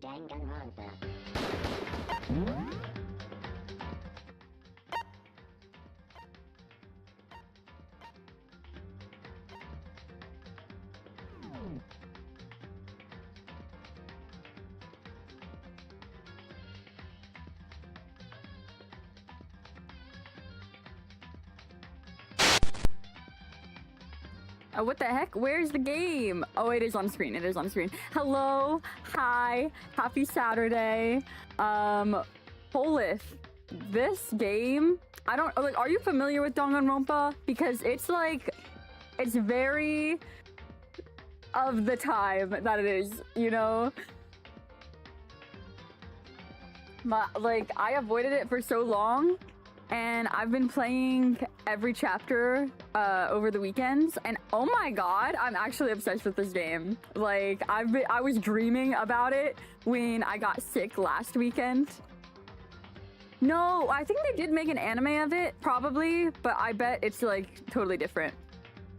Danganronpa. What the heck? Where's the game? Oh, it is on screen. It is on screen. Hello. Hi. Happy Saturday. Polith. This game, I don't like. Are you familiar with Danganronpa? Because it's like, it's very of the time that it is. You know. Like I avoided it for so long. And I've been playing every chapter over the weekends, and oh my god, I'm actually obsessed with this game. Like I was dreaming about it when I got sick last weekend. No, I think they did make an anime of it, probably, but I bet it's like totally different.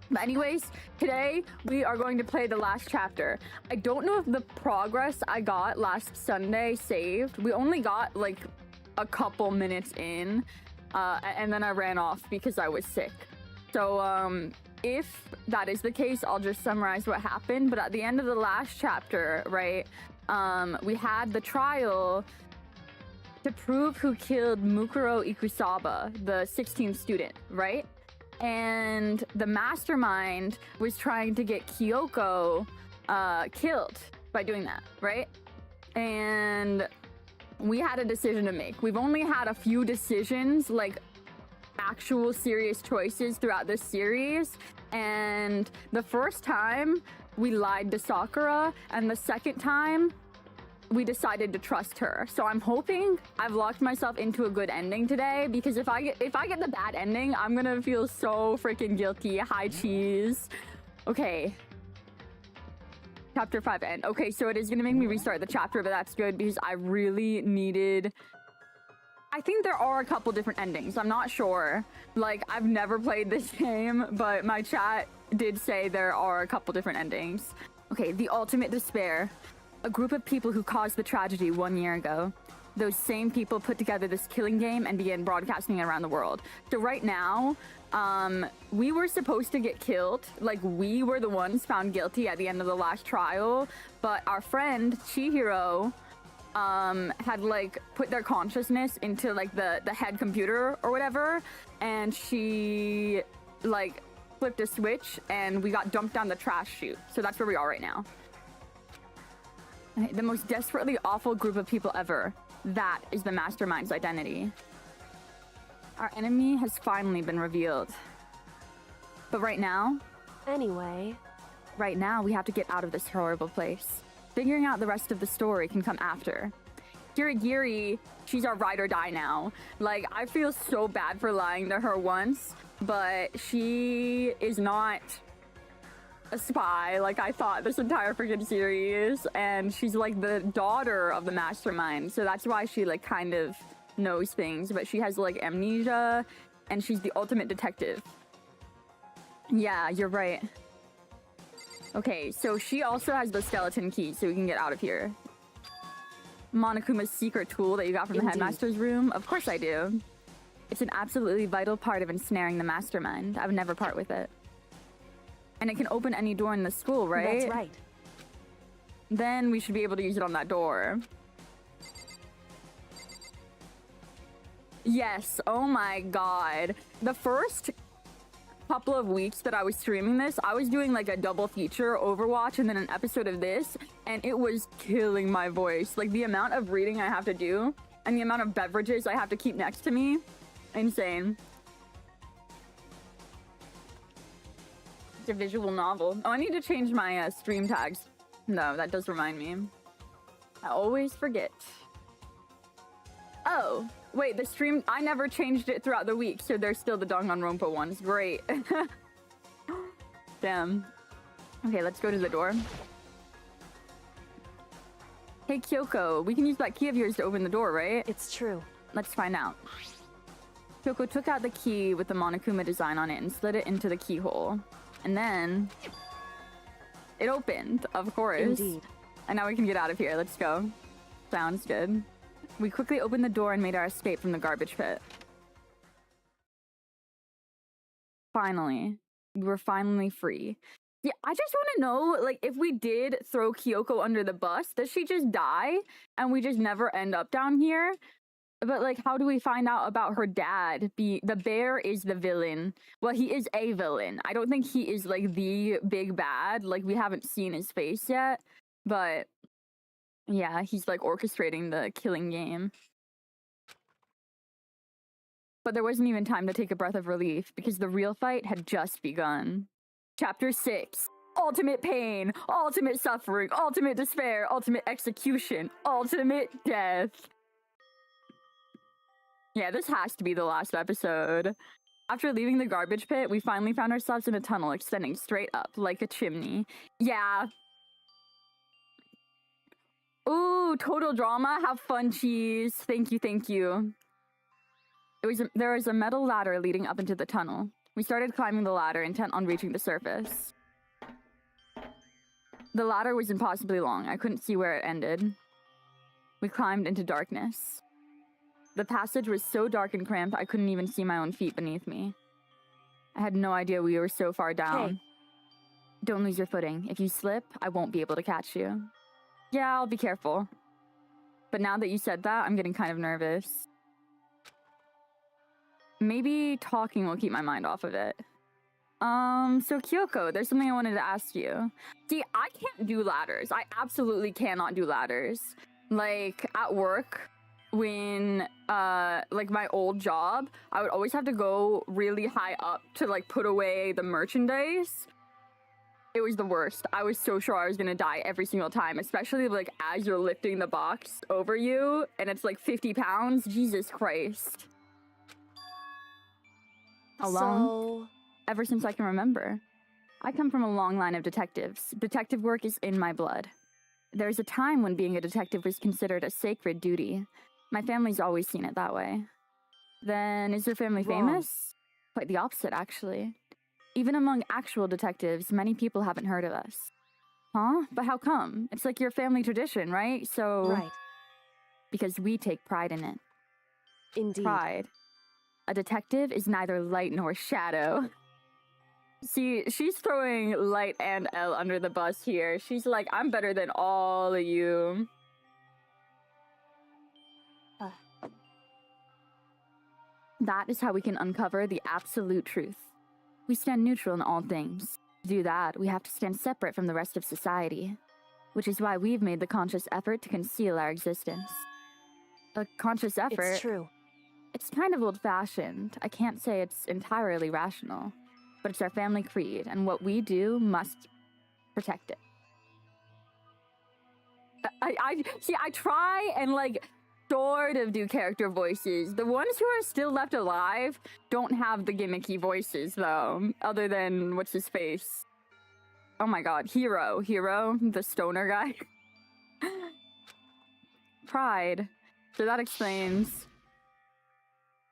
But anyways, today we are going to play the last chapter. I don't know if the progress I got last Sunday saved. We only got like a couple minutes in. And then I ran off because I was sick. So, if that is the case, I'll just summarize what happened. But at the end of the last chapter, right, we had the trial to prove who killed Mukuro Ikusaba, the 16th student, right? And the mastermind was trying to get Kyoko killed by doing that, right? And we had a decision to make. We've only had a few decisions, like actual serious choices throughout this series. And the first time we lied to Sakura, and the second time we decided to trust her. So I'm hoping I've locked myself into a good ending today, because if I get the bad ending, I'm gonna feel so freaking guilty. High cheese. Okay. Chapter 5 end. Okay, so it is gonna make me restart the chapter, but that's good because I really needed... I think there are a couple different endings. I'm not sure. Like, I've never played this game, but my chat did say there are a couple different endings. Okay, the ultimate despair. A group of people who caused the tragedy 1 year ago. Those same people put together this killing game and began broadcasting it around the world. So right now, we were supposed to get killed. Like, we were the ones found guilty at the end of the last trial, but our friend Chihiro had like put their consciousness into like the head computer or whatever, and she like flipped a switch and we got dumped down the trash chute. So that's where we are right now. The most desperately awful group of people ever. That is the mastermind's identity. Our enemy has finally been revealed. But right now... Anyway... Right now, we have to get out of this horrible place. Figuring out the rest of the story can come after. Kirigiri, she's our ride or die now. Like, I feel so bad for lying to her once, but she is not a spy like I thought this entire freaking series, and she's like the daughter of the mastermind, so that's why she like kind of knows things, but she has like amnesia, and she's the ultimate detective. Yeah, you're right. Okay, so she also has the skeleton key, so we can get out of here. Monokuma's secret tool that you got from the headmaster's room? Of course I do. It's an absolutely vital part of ensnaring the mastermind. I would never part with it. And it can open any door in the school, right? That's right. Then we should be able to use it on that door. Yes, oh my god. The first couple of weeks that I was streaming this, I was doing like a double feature, Overwatch and then an episode of this, and it was killing my voice. Like the amount of reading I have to do and the amount of beverages I have to keep next to me, insane. It's a visual novel. Oh, I need to change my stream tags. No, that does remind me. I always forget. Oh, wait, the stream... I never changed it throughout the week, so there's still the Danganronpa ones. Great. Damn. Okay, let's go to the door. Hey, Kyoko, we can use that key of yours to open the door, right? It's true. Let's find out. Kyoko took out the key with the Monokuma design on it and slid it into the keyhole. And then... it opened, of course. Indeed. And now we can get out of here. Let's go. Sounds good. We quickly opened the door and made our escape from the garbage pit. Finally. We were finally free. Yeah, I just want to know, like, if we did throw Kyoko under the bus, does she just die and we just never end up down here? But, like, how do we find out about her dad? The bear is the villain. Well, he is a villain. I don't think he is, like, the big bad. Like, we haven't seen his face yet. But, yeah, he's, like, orchestrating the killing game. But there wasn't even time to take a breath of relief because the real fight had just begun. Chapter 6. Ultimate pain, ultimate suffering, ultimate despair, ultimate execution, ultimate death. Yeah, this has to be the last episode. After leaving the garbage pit, we finally found ourselves in a tunnel extending straight up like a chimney. Yeah. Ooh, total drama. Have fun, cheese. Thank you, thank you. There was a metal ladder leading up into the tunnel. We started climbing the ladder, intent on reaching the surface. The ladder was impossibly long. I couldn't see where it ended. We climbed into darkness. The passage was so dark and cramped, I couldn't even see my own feet beneath me. I had no idea we were so far down. Hey. Don't lose your footing. If you slip, I won't be able to catch you. Yeah, I'll be careful. But now that you said that, I'm getting kind of nervous. Maybe talking will keep my mind off of it. So Kyoko, there's something I wanted to ask you. See, I can't do ladders. I absolutely cannot do ladders. Like, at work, when, like, my old job, I would always have to go really high up to, like, put away the merchandise. It was the worst. I was so sure I was gonna die every single time, especially, like, as you're lifting the box over you, and it's, like, 50 pounds. Jesus Christ. Alone? Ever since I can remember. I come from a long line of detectives. Detective work is in my blood. There's a time when being a detective was considered a sacred duty. My family's always seen it that way. Then, is your family famous? Quite the opposite, actually. Even among actual detectives, many people haven't heard of us. Huh? But how come? It's like your family tradition, right? So... Right. Because we take pride in it. Indeed. Pride. A detective is neither light nor shadow. See, she's throwing Light and Elle under the bus here. She's like, I'm better than all of you. That is how we can uncover the absolute truth. We stand neutral in all things. To do that, we have to stand separate from the rest of society. Which is why we've made the conscious effort to conceal our existence. A conscious effort? It's true. It's kind of old-fashioned. I can't say it's entirely rational. But it's our family creed, and what we do must protect it. I try and, like, sort of do character voices. The ones who are still left alive don't have the gimmicky voices, though, other than, what's his face? Oh my god, Hero, the stoner guy. Pride. So that explains.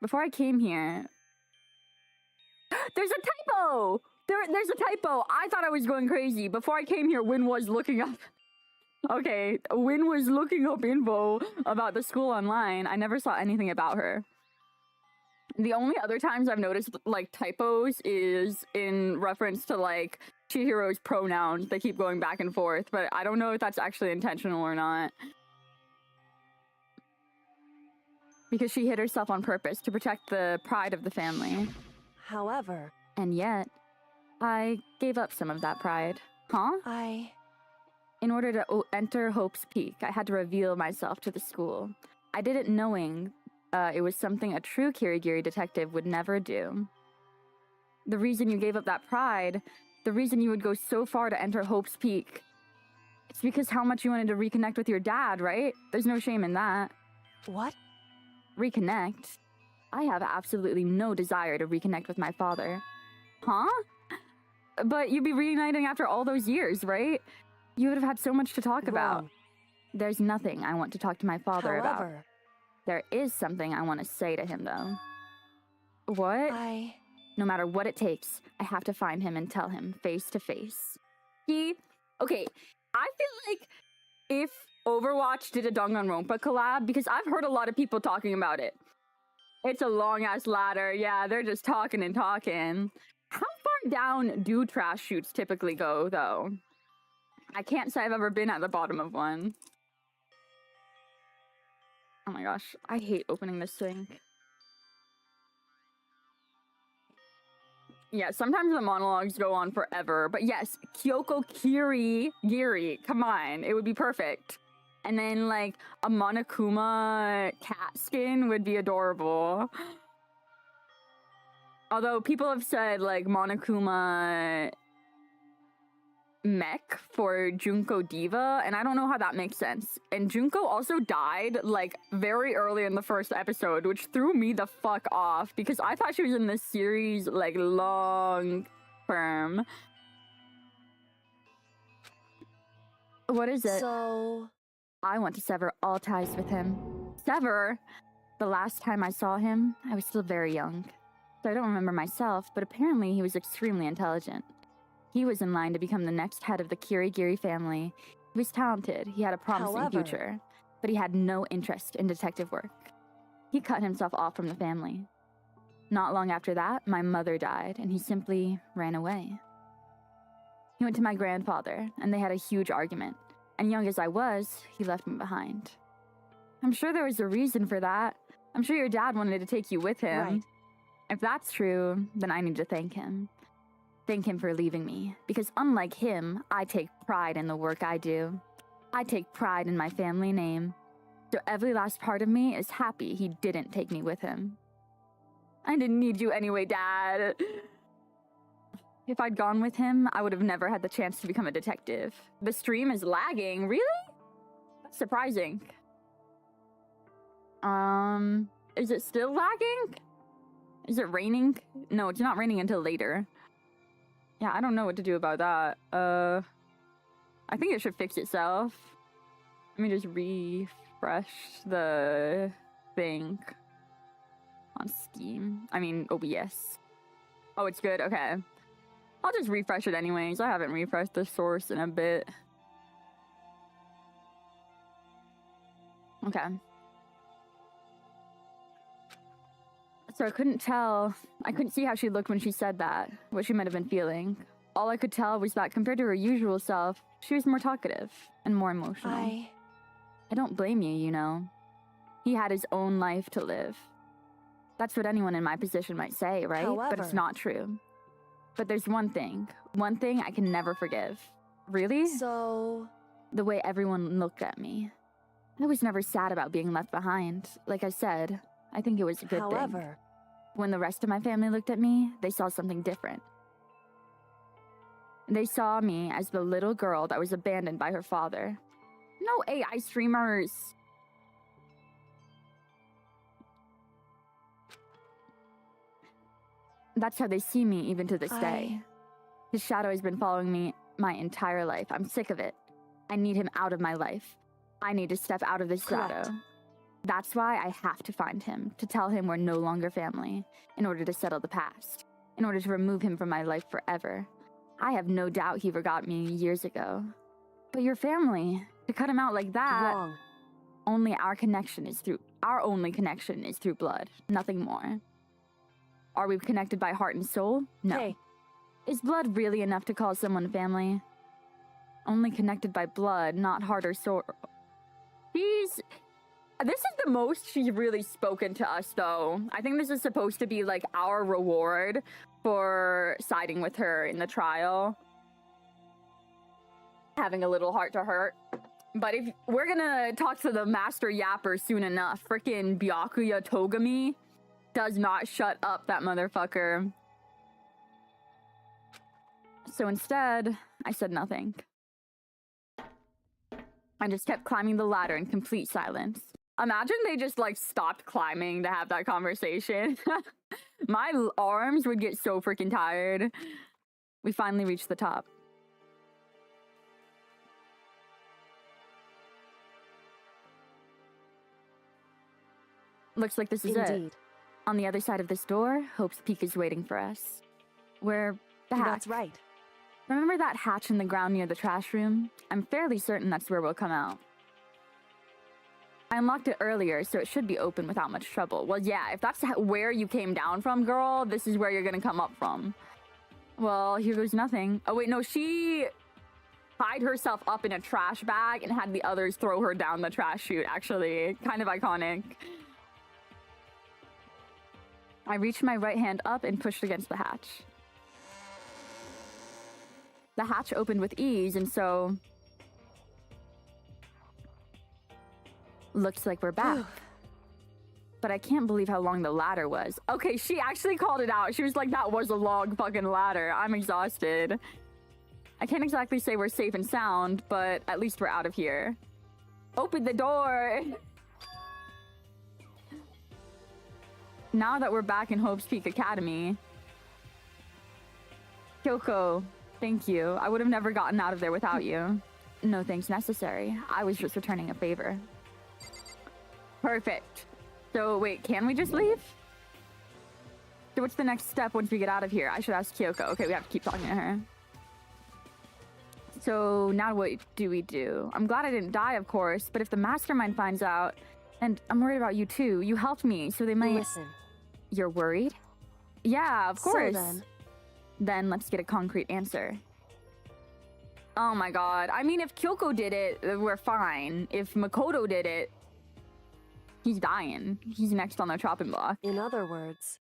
Before I came here... There's a typo! There's a typo! I thought I was going crazy. Before I came here, Win was looking up... Okay, Win was looking up info about the school online. I never saw anything about her. The only other times I've noticed, like, typos is in reference to, like, Chihiro's pronouns. They keep going back and forth, but I don't know if that's actually intentional or not. Because she hid herself on purpose to protect the pride of the family. However... And yet, I gave up some of that pride. Huh? In order to enter Hope's Peak, I had to reveal myself to the school. I did it knowing it was something a true Kirigiri detective would never do. The reason you gave up that pride, the reason you would go so far to enter Hope's Peak, it's because how much you wanted to reconnect with your dad, right? There's no shame in that. What? Reconnect? I have absolutely no desire to reconnect with my father. Huh? But you'd be reuniting after all those years, right? You would have had so much to talk about. There's nothing I want to talk to my father about. There is something I want to say to him, though. What? No matter what it takes, I have to find him and tell him face to face. Okay, I feel like if Overwatch did a Danganronpa collab? Because I've heard a lot of people talking about it. It's a long-ass ladder. Yeah, they're just talking and talking. How far down do trash chutes typically go, though? I can't say I've ever been at the bottom of one. Oh my gosh, I hate opening this thing. Yeah, sometimes the monologues go on forever, but yes, Kyoko Giri, come on, it would be perfect. And then, like, a Monokuma cat skin would be adorable. Although people have said, like, Monokuma mech for Junko Diva, and I don't know how that makes sense. And Junko also died, like, very early in the first episode, which threw me the fuck off, because I thought she was in this series, like, long term. What is it? So... I want to sever all ties with him. Sever? The last time I saw him, I was still very young. So I don't remember myself, but apparently he was extremely intelligent. He was in line to become the next head of the Kirigiri family. He was talented, he had a promising future, but he had no interest in detective work. He cut himself off from the family. Not long after that, my mother died, and he simply ran away. He went to my grandfather, and they had a huge argument. And young as I was, he left me behind. I'm sure there was a reason for that. I'm sure your dad wanted to take you with him. Right. If that's true, then I need to thank him. Thank him for leaving me, because unlike him, I take pride in the work I do. I take pride in my family name. So every last part of me is happy he didn't take me with him. I didn't need you anyway, Dad. If I'd gone with him, I would have never had the chance to become a detective. The stream is lagging, really? That's surprising. Is it still lagging? Is it raining? No, it's not raining until later. Yeah, I don't know what to do about that. I think it should fix itself. Let me just refresh the thing on Steam. I mean, OBS. Oh, it's good? Okay. I'll just refresh it anyways. I haven't refreshed the source in a bit. Okay. So I couldn't see how she looked when she said that, what she might have been feeling. All I could tell was that compared to her usual self, she was more talkative and more emotional. I don't blame you, you know. He had his own life to live. That's what anyone in my position might say, right? But it's not true. But there's one thing I can never forgive. Really? So... The way everyone looked at me. I was never sad about being left behind. Like I said, I think it was a good thing. When the rest of my family looked at me, they saw something different. They saw me as the little girl that was abandoned by her father. No AI streamers! That's how they see me even to this day. His shadow has been following me my entire life. I'm sick of it. I need him out of my life. I need to step out of this shadow. That's why I have to find him, to tell him we're no longer family, in order to settle the past, in order to remove him from my life forever. I have no doubt he forgot me years ago. But your family, to cut him out like that... Wrong. Our only connection is through blood, nothing more. Are we connected by heart and soul? No. Hey. Is blood really enough to call someone family? Only connected by blood, not heart or soul. This is the most she's really spoken to us, though. I think this is supposed to be, like, our reward for siding with her in the trial. Having a little heart to hurt. But if we're gonna talk to the master yapper soon enough, frickin' Byakuya Togami does not shut up, that motherfucker. So instead, I said nothing. I just kept climbing the ladder in complete silence. Imagine they just, like, stopped climbing to have that conversation. My arms would get so freaking tired. We finally reached the top. Looks like this is it. On the other side of this door, Hope's Peak is waiting for us. We're back. That's right. Remember that hatch in the ground near the trash room? I'm fairly certain that's where we'll come out. I unlocked it earlier, so it should be open without much trouble. Well, yeah, if that's where you came down from, girl, this is where you're gonna come up from. Well, here goes nothing. Oh, wait, no, she tied herself up in a trash bag and had the others throw her down the trash chute, actually. Kind of iconic. I reached my right hand up and pushed against the hatch. The hatch opened with ease, and so... Looks like we're back. But I can't believe how long the ladder was. Okay, she actually called it out. She was like, that was a long fucking ladder. I'm exhausted. I can't exactly say we're safe and sound, but at least we're out of here. Open the door! Now that we're back in Hope's Peak Academy... Kyoko, thank you. I would have never gotten out of there without you. No thanks necessary. I was just returning a favor. Perfect. So, wait, can we just leave? So what's the next step once we get out of here? I should ask Kyoko. Okay, we have to keep talking to her. So, now what do we do? I'm glad I didn't die, of course, but if the mastermind finds out... And I'm worried about you, too. You helped me, so they might... Listen. You're worried? Yeah, of course. So then let's get a concrete answer. Oh my god. I mean, if Kyoko did it, we're fine. If Makoto did it... He's dying. He's next on the chopping block. In other words...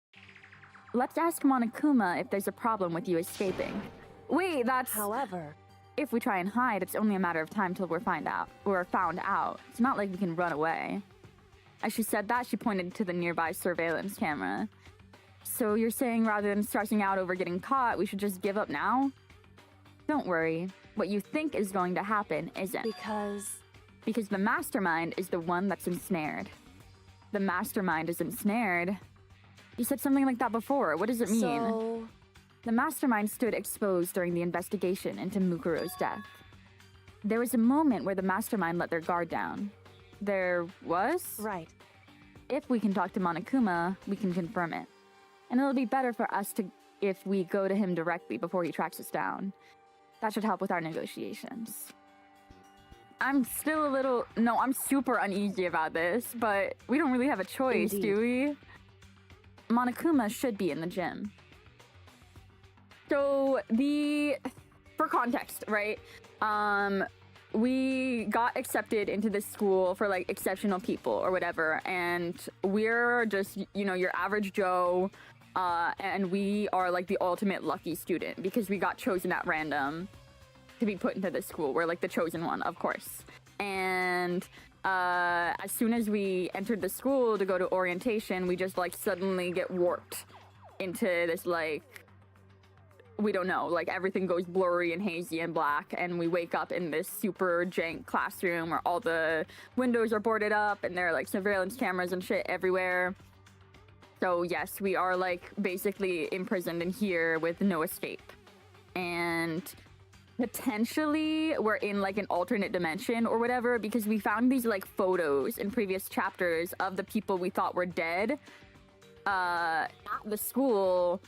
Let's ask Monokuma if there's a problem with you escaping. Wait, that's... However... If we try and hide, it's only a matter of time till we're found out. It's not like we can run away. As she said that, she pointed to the nearby surveillance camera. So you're saying rather than stressing out over getting caught, we should just give up now? Don't worry. What you think is going to happen isn't. Because the mastermind is the one that's ensnared. The mastermind is ensnared? You said something like that before. What does it mean? So... The mastermind stood exposed during the investigation into Mukuro's death. There was a moment where the mastermind let their guard down. There was? Right. If we can talk to Monokuma, we can confirm it. And it'll be better for us if we go to him directly before he tracks us down. That should help with our negotiations. I'm still a little... No, I'm super uneasy about this, but we don't really have a choice, Indeed. do we? Monokuma should be in the gym. So, for context, right? We got accepted into this school for, like, exceptional people or whatever, and we're just, you know, your average Joe, and we are, like, the ultimate lucky student because we got chosen at random to be put into this school. We're, like, the chosen one, of course. And as soon as we entered the school to go to orientation, we just, like, suddenly get warped into this, like... We don't know, like everything goes blurry and hazy and black, and we wake up in this super jank classroom where all the windows are boarded up and there are like surveillance cameras and shit everywhere. So yes, we are like basically imprisoned in here with no escape. And potentially we're in like an alternate dimension or whatever, because we found these like photos in previous chapters of the people we thought were dead at the school,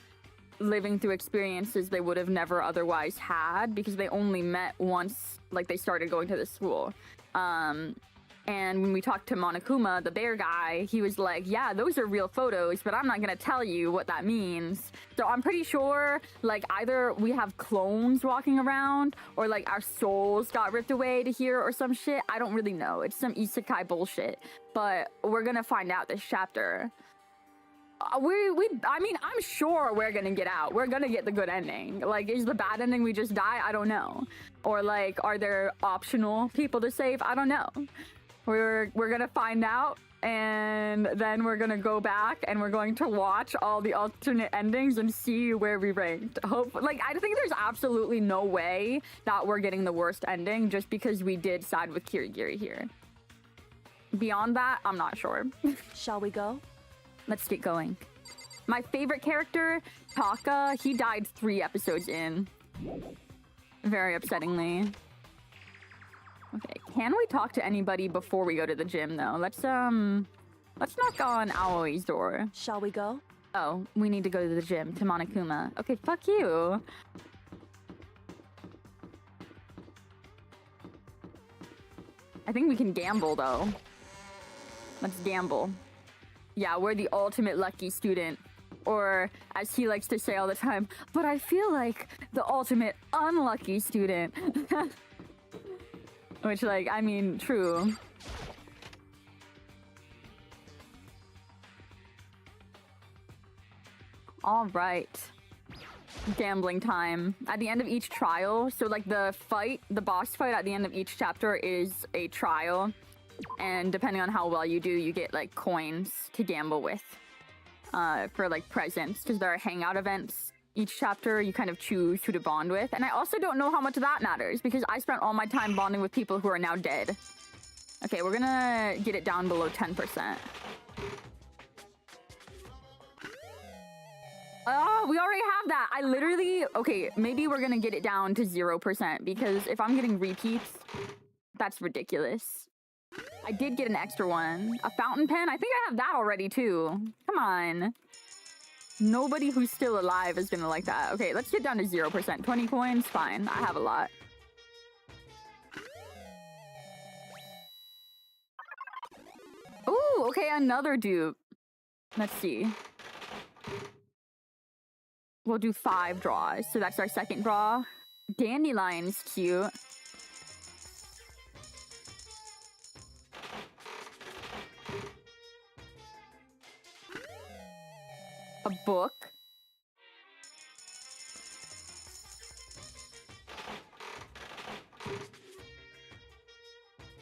living through experiences they would have never otherwise had because they only met once, like, they started going to the school. And when we talked to Monokuma, the bear guy, he was like, yeah, those are real photos, but I'm not gonna tell you what that means. So I'm pretty sure, like, either we have clones walking around or, like, our souls got ripped away to here or some shit. I don't really know. It's some isekai bullshit. But we're gonna find out this chapter. I mean, I'm sure we're gonna get out. We're gonna get the good ending. Like, is the bad ending we just die? I don't know. Or, like, are there optional people to save? I don't know. We're gonna find out, and then we're gonna go back and we're going to watch all the alternate endings and see where we ranked. Like, I think there's absolutely no way that we're getting the worst ending just because we did side with Kirigiri here. Beyond that, I'm not sure. Shall we go? Let's get going. My favorite character, Taka, he died 3 episodes in. Very upsettingly. Okay, can we talk to anybody before we go to the gym, though? Let's knock on Aoi's door. Shall we go? Oh, we need to go to the gym, to Monokuma. Okay, fuck you. I think we can gamble, though. Let's gamble. Yeah, we're the ultimate lucky student. Or, as he likes to say all the time, but I feel like the ultimate unlucky student. Which, like, I mean, true. All right. Gambling time. At the end of each trial, so like the boss fight at the end of each chapter is a trial. And depending on how well you do, you get like coins to gamble with. For like presents, because there are hangout events each chapter. You kind of choose who to bond with, and I also don't know how much that matters because I spent all my time bonding with people who are now dead. Okay, we're gonna get it down below 10%. Oh, we already have that. I literally... Okay, maybe we're gonna get it down to 0% because if I'm getting repeats, that's ridiculous. I did get an extra one. A fountain pen? I think I have that already, too. Come on. Nobody who's still alive is gonna like that. Okay, let's get down to 0%. 20 coins? Fine. I have a lot. Ooh, okay, another dupe. Let's see. We'll do 5 draws. So that's our second draw. Dandelion's cute. A book.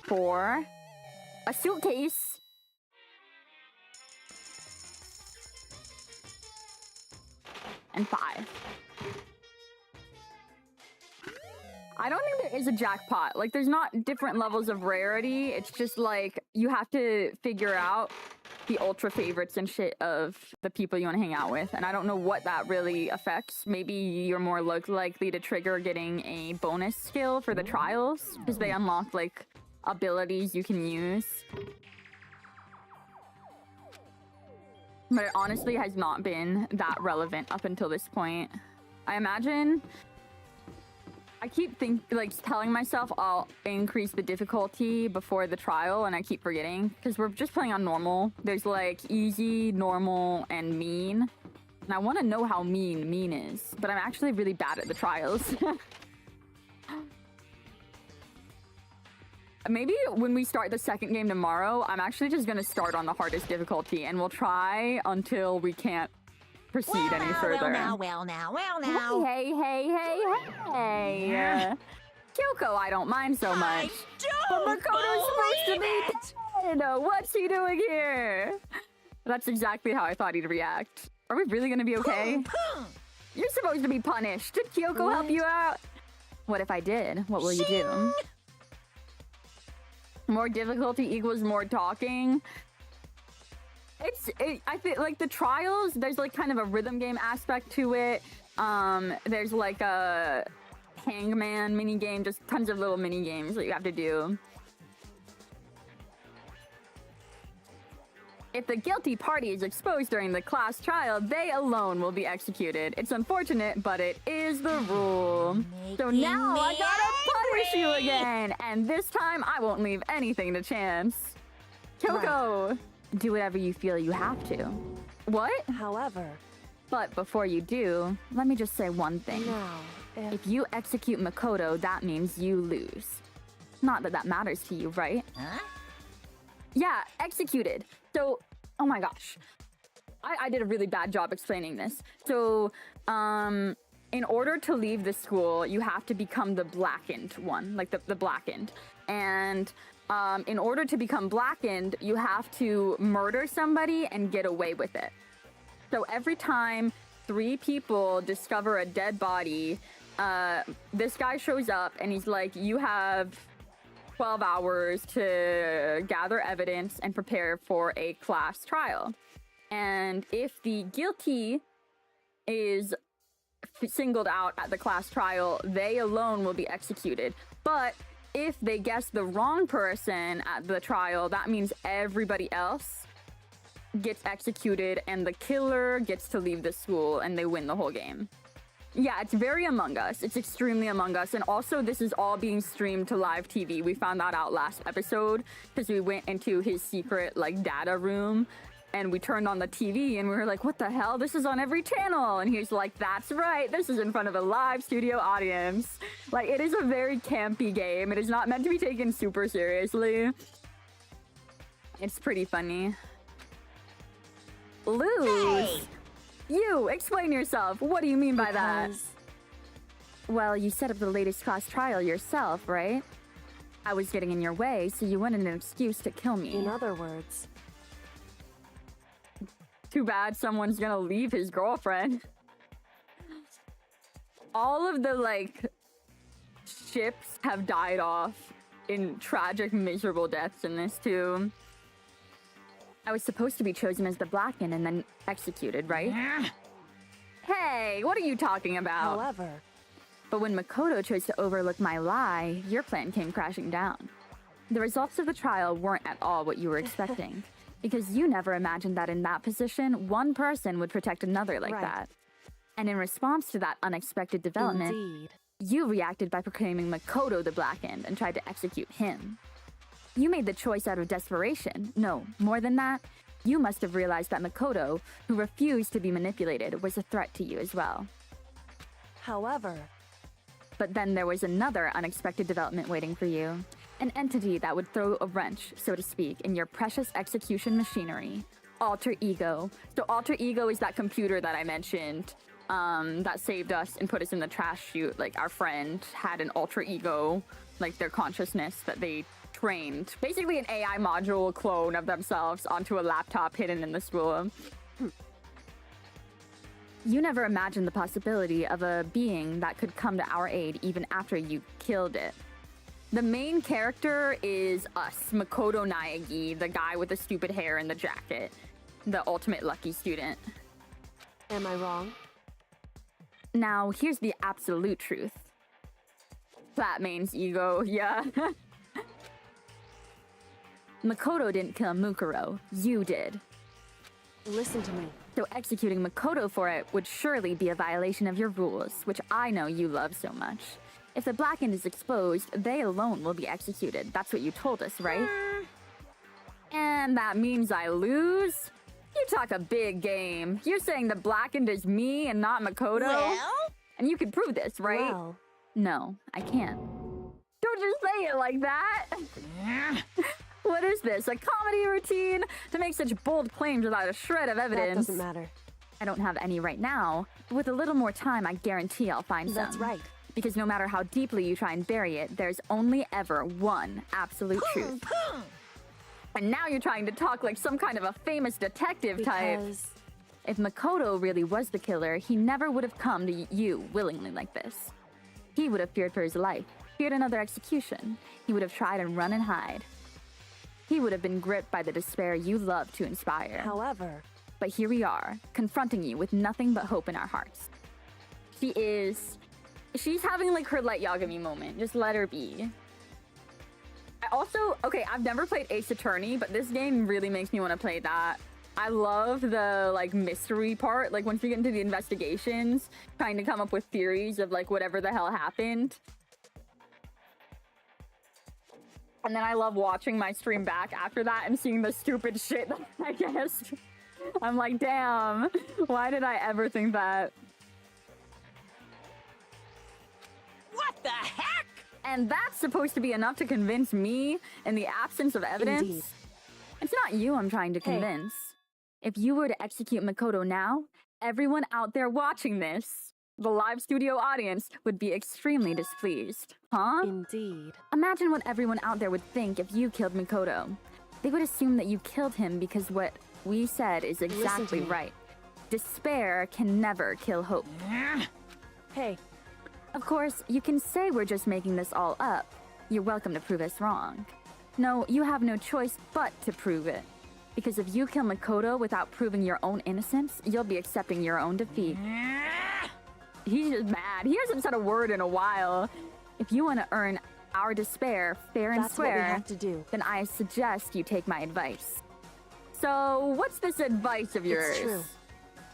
Four. A suitcase. And 5. I don't think there is a jackpot. Like, there's not different levels of rarity. It's just like, you have to figure out the ultra favorites and shit of the people you want to hang out with. And I don't know what that really affects. Maybe you're more likely to trigger getting a bonus skill for the trials because they unlock like abilities you can use. But it honestly has not been that relevant up until this point. I imagine... I keep telling myself I'll increase the difficulty before the trial, and I keep forgetting because we're just playing on normal. There's like easy, normal, and mean. And I want to know how mean is, but I'm actually really bad at the trials. Maybe when we start the second game tomorrow, I'm actually just gonna start on the hardest difficulty, and we'll try until we can't proceed any further. Well now. Hey. Kyoko, I don't mind so much. But Makoto's supposed to be dead. What's he doing here? That's exactly how I thought he'd react. Are we really gonna be okay? You're supposed to be punished. Did Kyoko help you out? What if I did? What will you do? More difficulty equals more talking. I feel like the trials, there's like kind of a rhythm game aspect to it. There's like a hangman mini game, just tons of little mini games that you have to do. If the guilty party is exposed during the class trial, they alone will be executed. It's unfortunate, but it is the rule. So now I gotta punish you again, and this time I won't leave anything to chance. Kyoko! Right. Do whatever you feel you have to. What? However... But before you do, let me just say one thing. Now, if you execute Makoto, that means you lose. Not that that matters to you, right? Huh? Yeah, executed. So, oh my gosh. I did a really bad job explaining this. So, in order to leave the school, you have to become the blackened one, like the blackened. And in order to become blackened, you have to murder somebody and get away with it. So every time 3 people discover a dead body, this guy shows up and he's like, you have 12 hours to gather evidence and prepare for a class trial. And if the guilty is singled out at the class trial, they alone will be executed. But if they guess the wrong person at the trial, that means everybody else gets executed and the killer gets to leave the school and they win the whole game. Yeah, it's very Among Us. It's extremely Among Us. And also, this is all being streamed to live TV. We found that out last episode because we went into his secret, like, data room and we turned on the TV and we were like, what the hell? This is on every channel. And he's like, that's right. This is in front of a live studio audience. Like, it is a very campy game. It is not meant to be taken super seriously. It's pretty funny. Lose? Hey! You, explain yourself. What do you mean by that? Because Well, you set up the latest cross trial yourself, right? I was getting in your way, so you wanted an excuse to kill me. in other words, Too bad someone's gonna leave his girlfriend. All of the, like, ships have died off in tragic, miserable deaths in this, too. I was supposed to be chosen as the Blackened and then executed, right? Hey, what are you talking about? however, But when Makoto chose to overlook my lie, your plan came crashing down. The results of the trial weren't at all what you were expecting, because you never imagined that in that position, one person would protect another like Right. that. And in response to that unexpected development, indeed. you reacted by proclaiming Makoto the Blackened and tried to execute him. You made the choice out of desperation. No, more than that, you must have realized that Makoto, who refused to be manipulated, was a threat to you as well. However, But then there was another unexpected development waiting for you. An entity that would throw a wrench, so to speak, in your precious execution machinery. Alter Ego. So Alter Ego is that computer that I mentioned that saved us and put us in the trash chute. Like, our friend had an alter ego, like their consciousness that they trained. Basically an AI module clone of themselves onto a laptop hidden in the school. You never imagined the possibility of a being that could come to our aid even after you killed it. The main character is us, Makoto Naegi, the guy with the stupid hair and the jacket. The ultimate lucky student. am I wrong? Now, here's the absolute truth. Flat Main's ego, yeah. Makoto didn't kill Mukuro. You did. Listen to me. So executing Makoto for it would surely be a violation of your rules, which I know you love so much. If the Blackened is exposed, they alone will be executed. That's what you told us, right? And that means I lose? You talk a big game. You're saying the Blackened is me and not Makoto? Well, And you can prove this, right? Well, No, I can't. Don't just say it like that. What is this, a comedy routine? To make such bold claims without a shred of that evidence. doesn't matter. I don't have any right now, but with a little more time, I guarantee I'll find That's some. right. Because no matter how deeply you try and bury it, there's only ever one absolute truth. And now you're trying to talk like some kind of a famous detective type. Because If Makoto really was the killer, he never would have come to you willingly like this. He would have feared for his life, feared another execution. He would have tried and run and hide. He would have been gripped by the despair you love to inspire. however, But here we are, confronting you with nothing but hope in our hearts. She's having like her Light Yagami moment. Just let her be. I've never played Ace Attorney, but this game really makes me want to play that. I love the like mystery part, like once you get into the investigations, trying to come up with theories of like whatever the hell happened. And then I love watching my stream back after that and seeing the stupid shit that I guessed. I'm like, damn, why did I ever think that? what the heck? And that's supposed to be enough to convince me in the absence of evidence? Indeed. It's not you I'm trying to Hey. convince. If you were to execute Makoto now, everyone out there watching this, the live studio audience, would be extremely displeased. Huh? indeed. Imagine what everyone out there would think if you killed Makoto. They would assume that you killed him because what we said is exactly me. right. Despair can never kill hope. Hey, Of course, you can say we're just making this all up. You're welcome to prove us wrong. No, you have no choice but to prove it. Because if you kill Makoto without proving your own innocence, you'll be accepting your own defeat. He's just mad. He hasn't said a word in a while. If you want to earn our despair fair and that's what we square, have to do. then I suggest you take my advice. So, what's this advice of yours? It's true.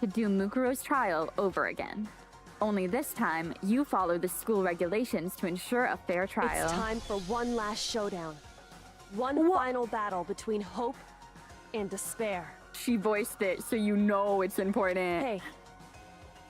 To do Mukuro's trial over again. only this time, you follow the school regulations to ensure a fair trial. It's time for one last showdown. One final battle between hope and despair. She voiced it, so you know it's important. Hey,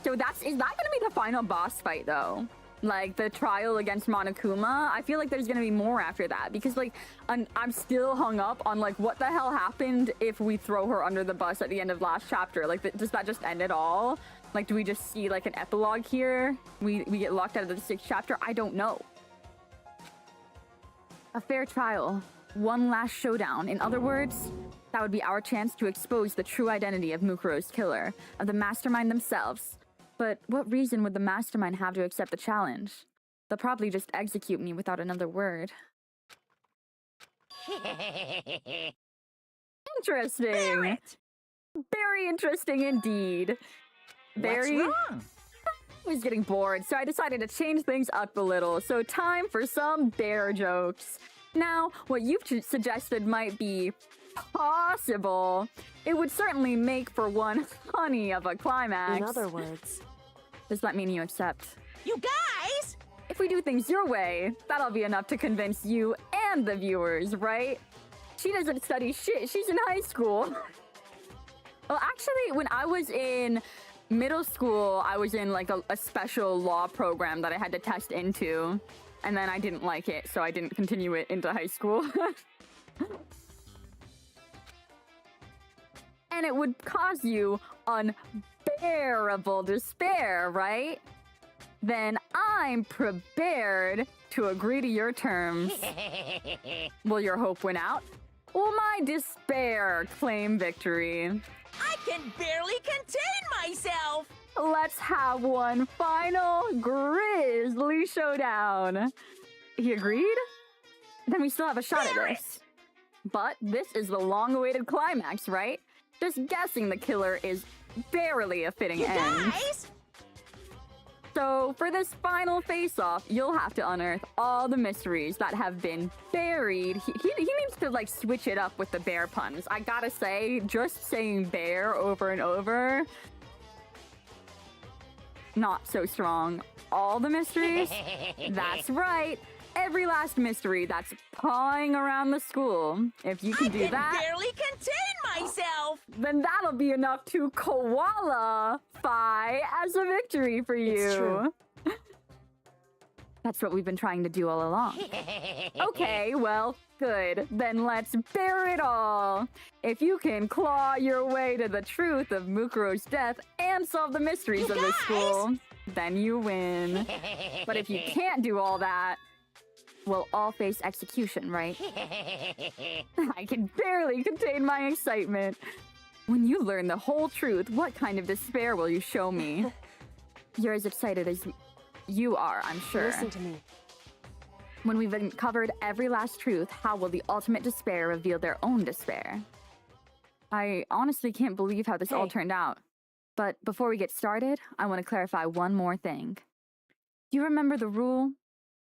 So is that gonna be the final boss fight, though? Like, the trial against Monokuma? I feel like there's gonna be more after that, because, like, I'm still hung up on, like, what the hell happened if we throw her under the bus at the end of last chapter? Like, does that just end it all? Like, do we just see, like, an epilogue here? We get locked out of the 6th chapter? I don't know. A fair trial. One last showdown. In other words, that would be our chance to expose the true identity of Mukuro's killer, of the mastermind themselves. But what reason would the mastermind have to accept the challenge? They'll probably just execute me without another word. Interesting. Barrett! Very interesting indeed. Very. What's wrong? I was getting bored, so I decided to change things up a little. So time for some bear jokes. Now, what you've suggested might be possible. It would certainly make for one honey of a climax. in other words, Does that mean you accept? You guys! If we do things your way, that'll be enough to convince you and the viewers, right? She doesn't study shit. She's in high school. Well, actually, when I was in middle school, I was in like a special law program that I had to test into. And then I didn't like it, so I didn't continue it into high school. And it would cause you unbearable despair, right? Then I'm prepared to agree to your terms. Will your hope win out? Will my despair claim victory? I can barely contain myself! Let's have one final grisly showdown. He agreed? Then we still have a shot at this. But this is the long-awaited climax, right? Just guessing the killer is barely a fitting You end. guys! So for this final face-off, you'll have to unearth all the mysteries that have been buried. He needs to like switch it up with the bear puns. I gotta say, just saying bear over and over, not so strong. All the mysteries? That's right. Every last mystery that's pawing around the school. If you can do I that, can barely contain myself! then that'll be enough to koala-fy as a victory for you. It's true. That's what we've been trying to do all along. Okay, well, good. Then let's bear it all. If you can claw your way to the truth of Mukuro's death and solve the mysteries You of this guys! school, then you win. But if you can't do all that, we'll all face execution, right? I can barely contain my excitement. When you learn the whole truth, what kind of despair will you show me? You're as excited as you are, I'm sure. listen to me. When we've uncovered every last truth, how will the ultimate despair reveal their own despair? I honestly can't believe how this all Hey. turned out. But before we get started, I want to clarify one more thing. Do you remember the rule?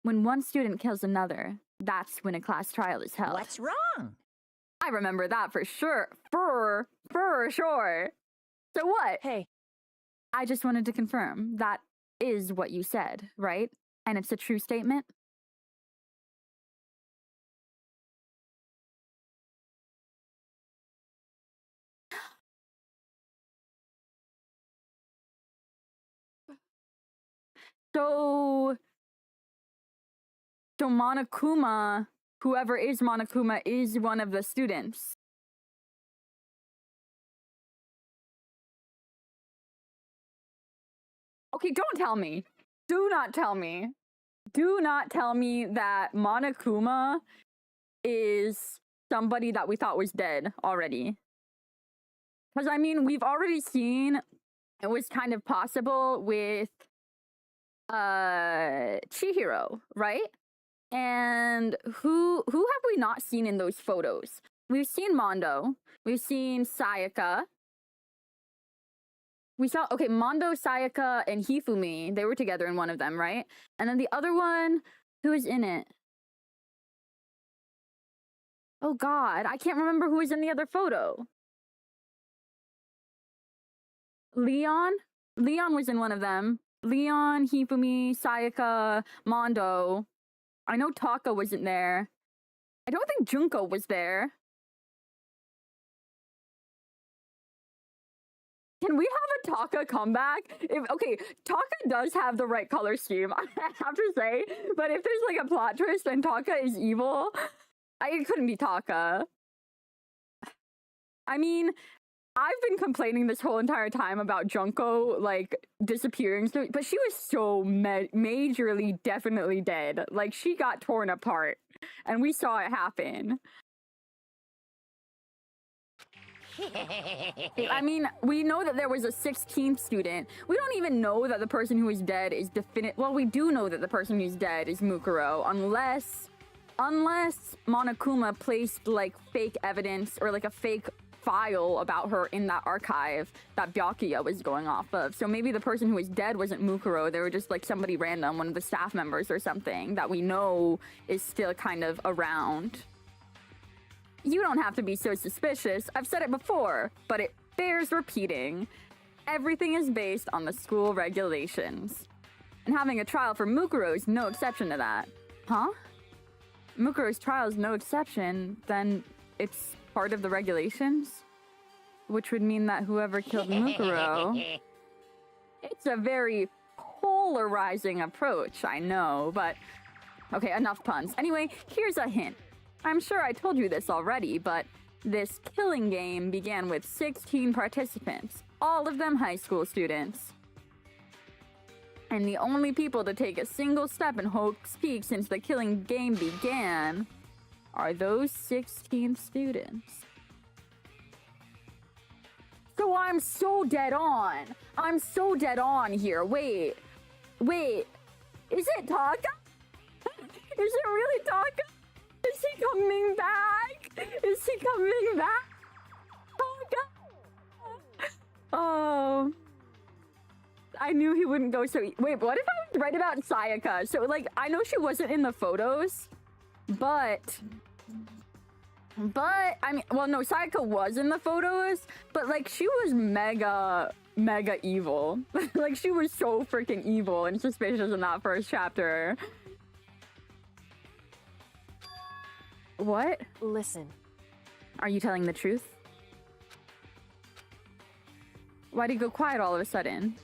When one student kills another, that's when a class trial is held. What's wrong? I remember that for sure. For sure. So what? Hey, I just wanted to confirm that is what you said, right? And it's a true statement? So Monokuma, whoever is Monokuma, is one of the students. Okay, don't tell me. Do not tell me. Do not tell me that Monokuma is somebody that we thought was dead already. Because, I mean, we've already seen it was kind of possible with Chihiro, right? And who have we not seen in those photos? We've seen Mondo. We've seen Sayaka. We saw, okay, Mondo, Sayaka, and Hifumi. They were together in one of them, right? And then the other one, who was in it? Oh God, I can't remember who was in the other photo. Leon? Leon was in one of them. Leon, Hifumi, Sayaka, Mondo. I know Taka wasn't there. I don't think Junko was there. Can we have a Taka comeback? Okay, Taka does have the right color scheme, I have to say. But if there's like a plot twist and Taka is evil, it couldn't be Taka. I mean, I've been complaining this whole entire time about Junko, like, disappearing, but she was so majorly definitely dead. Like, she got torn apart, and we saw it happen. I mean, we know that there was a 16th student. We don't even know that the person who is dead is definite. Well, we do know that the person who's dead is Mukuro, unless Monokuma placed like fake evidence or like a fake file about her in that archive that Byakuya was going off of. So maybe the person who was dead wasn't Mukuro. They were just like somebody random, one of the staff members or something that we know is still kind of around. You don't have to be so suspicious. I've said it before, but it bears repeating. Everything is based on the school regulations. And having a trial for Mukuro is no exception to that. Huh? Mukuro's trial is no exception, then it's part of the regulations? Which would mean that whoever killed Mukuro... It's a very polarizing approach, I know, but... Okay, enough puns. Anyway, here's a hint. I'm sure I told you this already, but this killing game began with 16 participants, all of them high school students. And the only people to take a single step in Hope's Peak since the killing game began are those 16 students. So I'm so dead on. I'm so dead on here. Wait. Is it Taka? Is it really Taka? Is he coming back? Is he coming back? Oh, God. Oh. I knew he wouldn't go so... Wait, what if I was right about Sayaka? So, like, I know she wasn't in the photos, but... I mean, well, no, Sayaka was in the photos, but, like, she was mega evil. Like, she was so freaking evil and suspicious in that first chapter. What? Listen. Are you telling the truth? Why'd he go quiet all of a sudden?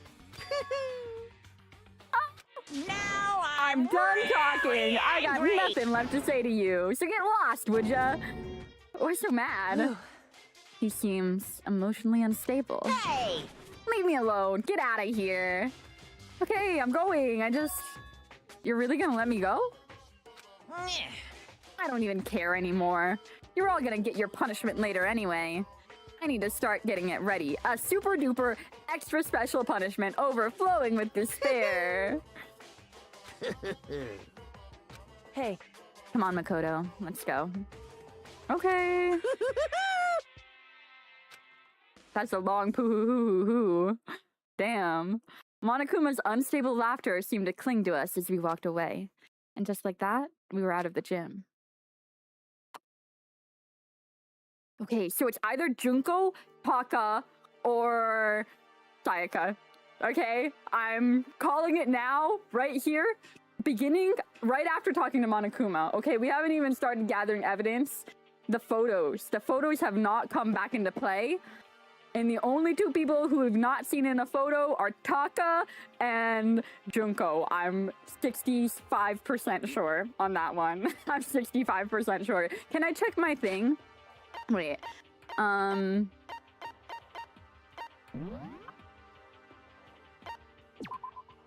Now I'm done talking. I got nothing left to say to you. So get lost, would ya? We're so mad. He seems emotionally unstable. Hey! Leave me alone. Get out of here. Okay, I'm going. You're really gonna let me go? I don't even care anymore. You're all gonna get your punishment later anyway. I need to start getting it ready. A super duper extra special punishment overflowing with despair. Hey. Come on, Makoto. Let's go. Okay. That's a long poo-hoo-hoo-hoo-hoo. Damn. Monokuma's unstable laughter seemed to cling to us as we walked away. And just like that, we were out of the gym. Okay, so it's either Junko, Taka, or Sayaka. Okay? I'm calling it now, right here, beginning right after talking to Monokuma. Okay, we haven't even started gathering evidence. The photos have not come back into play. And the only two people who have not seen in a photo are Taka and Junko. I'm 65% sure on that one. I'm 65% sure. Can I check my thing? Wait.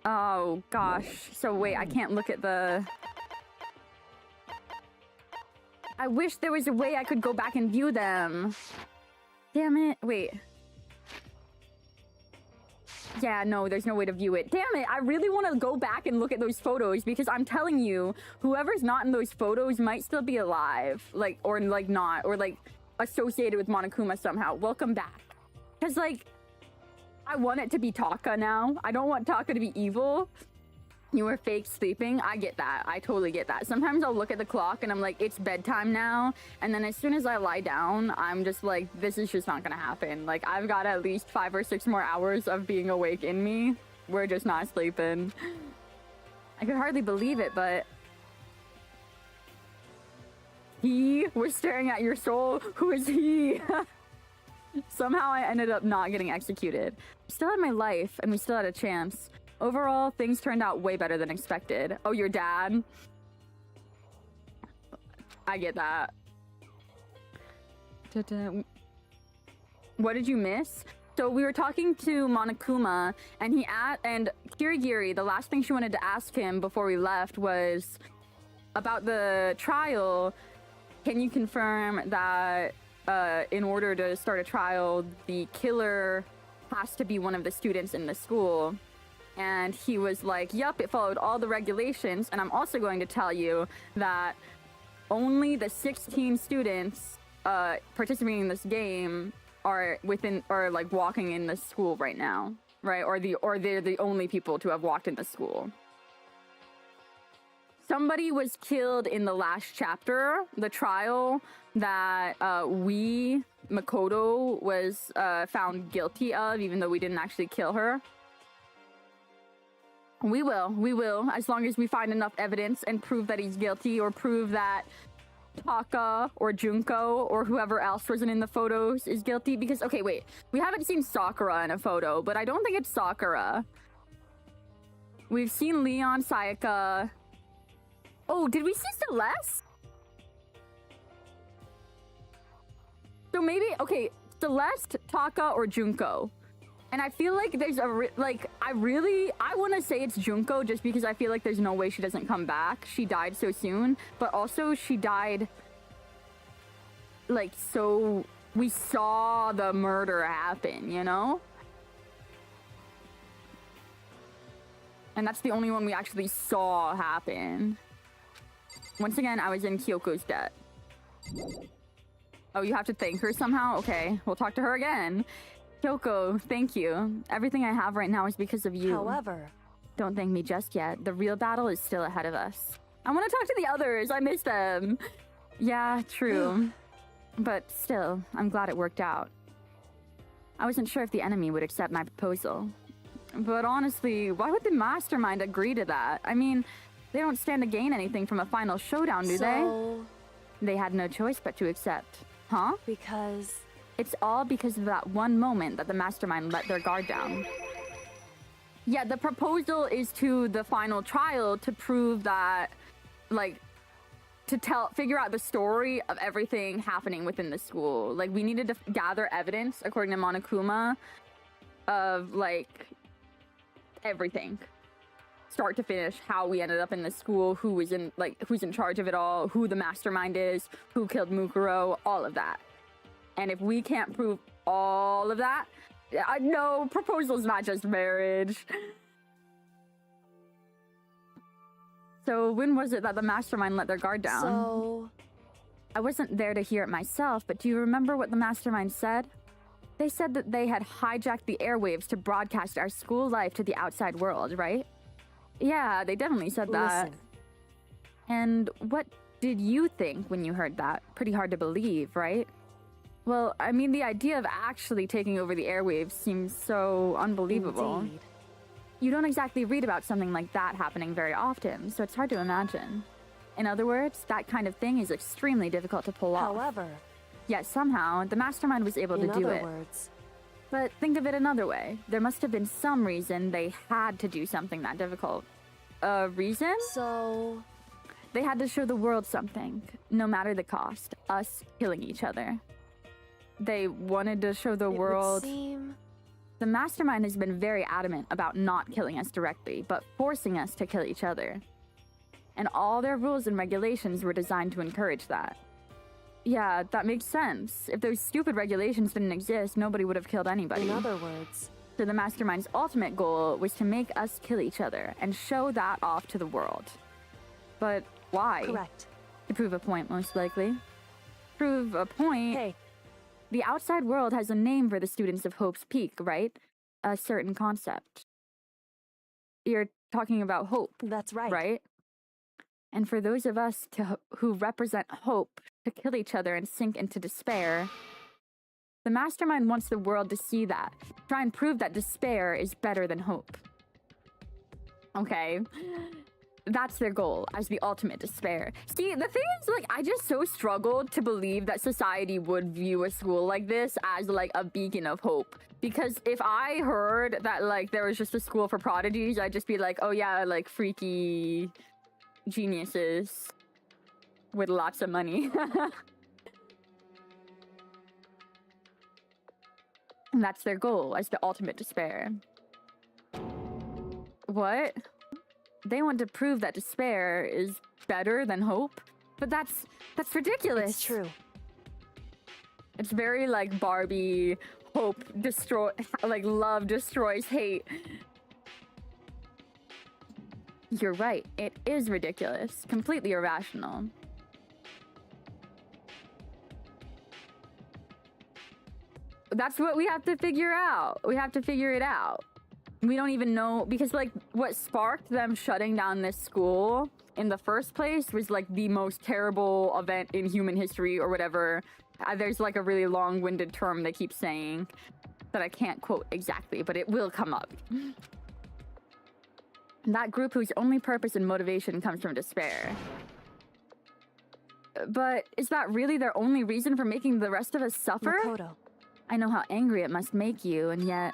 Oh, gosh. So wait, I can't look at the... I wish there was a way I could go back and view them. Damn it. Wait. Yeah, no, there's no way to view it. Damn it, I really want to go back and look at those photos because I'm telling you, whoever's not in those photos might still be alive. Like, or like not, or like associated with Monokuma somehow. Welcome back. Because like, I want it to be Taka now. I don't want Taka to be evil. You were fake sleeping. I get that. I totally get that. Sometimes I'll look at the clock and I'm like, it's bedtime now. And then as soon as I lie down, I'm just like, this is just not gonna happen. Like, I've got at least 5 or 6 more hours of being awake in me. We're just not sleeping. I could hardly believe it, but he was staring at your soul. Who is he? Somehow I ended up not getting executed. Still had my life, and we still had a chance. Overall, things turned out way better than expected. Oh, your dad? I get that. What did you miss? So we were talking to Monokuma, and Kirigiri, the last thing she wanted to ask him before we left was about the trial. Can you confirm that in order to start a trial, the killer has to be one of the students in the school? And he was like, yup, it followed all the regulations. And I'm also going to tell you that only the 16 students participating in this game are like walking in the school right now, right? Or they're the only people to have walked in the school. Somebody was killed in the last chapter, the trial that Makoto was found guilty of, even though we didn't actually kill her. We will, as long as we find enough evidence and prove that he's guilty, or prove that Taka or Junko or whoever else wasn't in the photos is guilty. Because, okay, wait, we haven't seen Sakura in a photo, but I don't think it's Sakura. We've seen Leon, Sayaka. Oh, did we see Celeste? So maybe, okay, Celeste, Taka, or Junko. And I feel like there's I want to say it's Junko just because I feel like there's no way she doesn't come back. She died so soon, but also she died like, so we saw the murder happen, you know? And that's the only one we actually saw happen. Once again, I was in Kyoko's debt. Oh, you have to thank her somehow? Okay, we'll talk to her again. Kyoko, thank you. Everything I have right now is because of you. However, don't thank me just yet. The real battle is still ahead of us. I want to talk to the others. I miss them. Yeah, true. But still, I'm glad it worked out. I wasn't sure if the enemy would accept my proposal. But honestly, why would the mastermind agree to that? I mean, they don't stand to gain anything from a final showdown, do they? They had no choice but to accept. Huh? Because... It's all because of that one moment that the mastermind let their guard down. Yeah, the proposal is to the final trial to prove that, like, figure out the story of everything happening within the school. Like, we needed to gather evidence, according to Monokuma, of, like, everything. Start to finish, how we ended up in the school, who's in charge of it all, who the mastermind is, who killed Mukuro, all of that. And if we can't prove all of that, no, proposal's not just marriage. So when was it that the mastermind let their guard down? So... I wasn't there to hear it myself, but do you remember what the mastermind said? They said that they had hijacked the airwaves to broadcast our school life to the outside world, right? Yeah, they definitely said that. Listen. And what did you think when you heard that? Pretty hard to believe, right? Well, I mean, the idea of actually taking over the airwaves seems so unbelievable. Indeed. You don't exactly read about something like that happening very often, so it's hard to imagine. In other words, that kind of thing is extremely difficult to pull off. However... Yet somehow, the mastermind was able to do it. In other words... But think of it another way. There must have been some reason they had to do something that difficult. A reason? So... They had to show the world something, no matter the cost. Us killing each other. They wanted to show the world... It would seem... The mastermind has been very adamant about not killing us directly, but forcing us to kill each other. And all their rules and regulations were designed to encourage that. Yeah, that makes sense. If those stupid regulations didn't exist, nobody would have killed anybody. In other words... So the mastermind's ultimate goal was to make us kill each other and show that off to the world. But why? Correct. To prove a point, most likely. Prove a point? Hey. The outside world has a name for the students of Hope's Peak, right? A certain concept. You're talking about hope. That's right. Right? And for those of us who represent hope to kill each other and sink into despair, the mastermind wants the world to see that. Try and prove that despair is better than hope. Okay. That's their goal as the ultimate despair. See, the thing is, like, I just so struggled to believe that society would view a school like this as, like, a beacon of hope. Because if I heard that, like, there was just a school for prodigies, I'd just be like, oh yeah, like, freaky geniuses with lots of money. And that's their goal as the ultimate despair. What? They want to prove that despair is better than hope? But that's ridiculous. It's true. It's very like Barbie, hope destroy, like love destroys hate. You're right. It is ridiculous. Completely irrational. That's what we have to figure out. We have to figure it out. We don't even know, because like what sparked them shutting down this school in the first place was like the most terrible event in human history or whatever. There's like a really long-winded term they keep saying that I can't quote exactly, but it will come up. That group whose only purpose and motivation comes from despair. But is that really their only reason for making the rest of us suffer? Makoto. I know how angry it must make you, and yet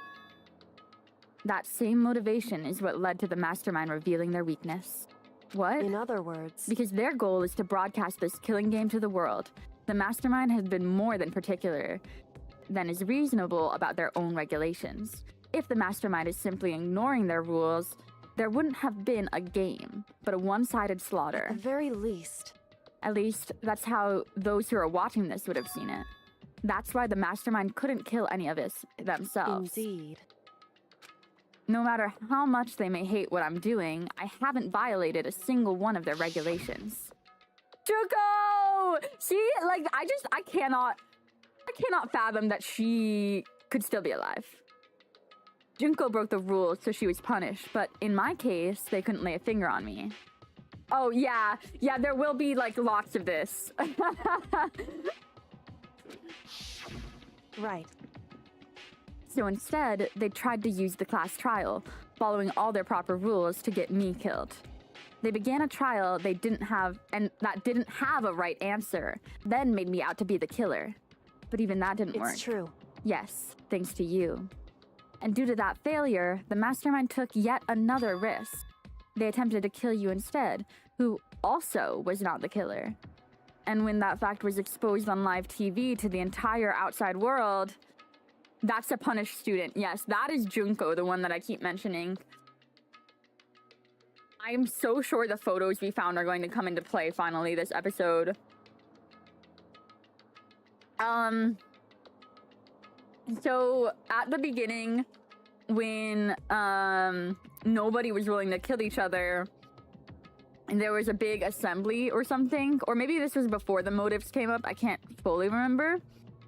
that same motivation is what led to the mastermind revealing their weakness. What? In other words, Because their goal is to broadcast this killing game to the world. The mastermind has been more than particular than is reasonable about their own regulations. If the mastermind is simply ignoring their rules, there wouldn't have been a game, but a one-sided at slaughter. the very least, At least, that's how those who are watching this would have seen it. That's why the mastermind couldn't kill any of us themselves. indeed. No matter how much they may hate what I'm doing, I haven't violated a single one of their regulations. Juko! See, like, I cannot fathom that she could still be alive. Junko broke the rules, so she was punished, but in my case, they couldn't lay a finger on me. Oh, yeah, there will be, like, lots of this. Right. So instead, they tried to use the class trial, following all their proper rules to get me killed. They began a trial they didn't have, and that didn't have a right answer, then made me out to be the killer. But even that didn't work. It's true. Yes, thanks to you. And due to that failure, the mastermind took yet another risk. They attempted to kill you instead, who also was not the killer. And when that fact was exposed on live TV to the entire outside world, that's a punished student. Yes, that is Junko, the one that I keep mentioning. I'm so sure the photos we found are going to come into play finally this episode. So at the beginning, when nobody was willing to kill each other, and there was a big assembly or something, or maybe this was before the motives came up, I can't fully remember,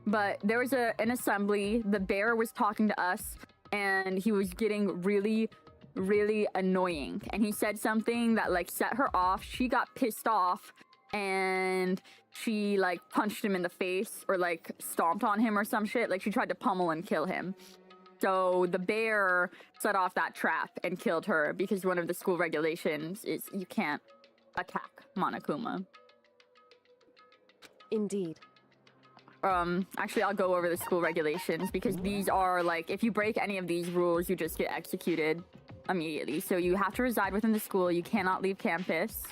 but there was an assembly. The bear was talking to us, and he was getting really, really annoying, and he said something that like set her off. She got pissed off, and she like punched him in the face, or like stomped on him or some shit. Like she tried to pummel and kill him. So the bear set off that trap and killed her, because one of the school regulations is you can't attack Monokuma. Indeed. Actually, I'll go over the school regulations, because these are like, if you break any of these rules, you just get executed immediately. So you have to reside within the school. You cannot leave campus.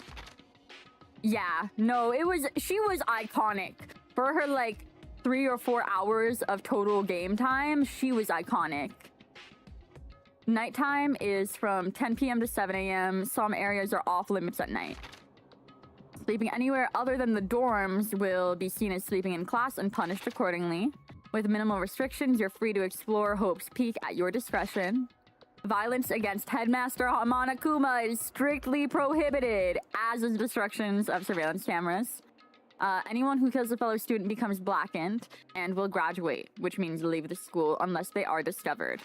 Yeah, no, she was iconic. For her like 3 or 4 hours of total game time, she was iconic. Nighttime is from 10 p.m. to 7 a.m. Some areas are off limits at night. Sleeping anywhere other than the dorms will be seen as sleeping in class and punished accordingly. With minimal restrictions, you're free to explore Hope's Peak at your discretion. Violence against Headmaster Monokuma is strictly prohibited, as is destructions of surveillance cameras. Anyone who kills a fellow student becomes blackened and will graduate, which means leave the school unless they are discovered.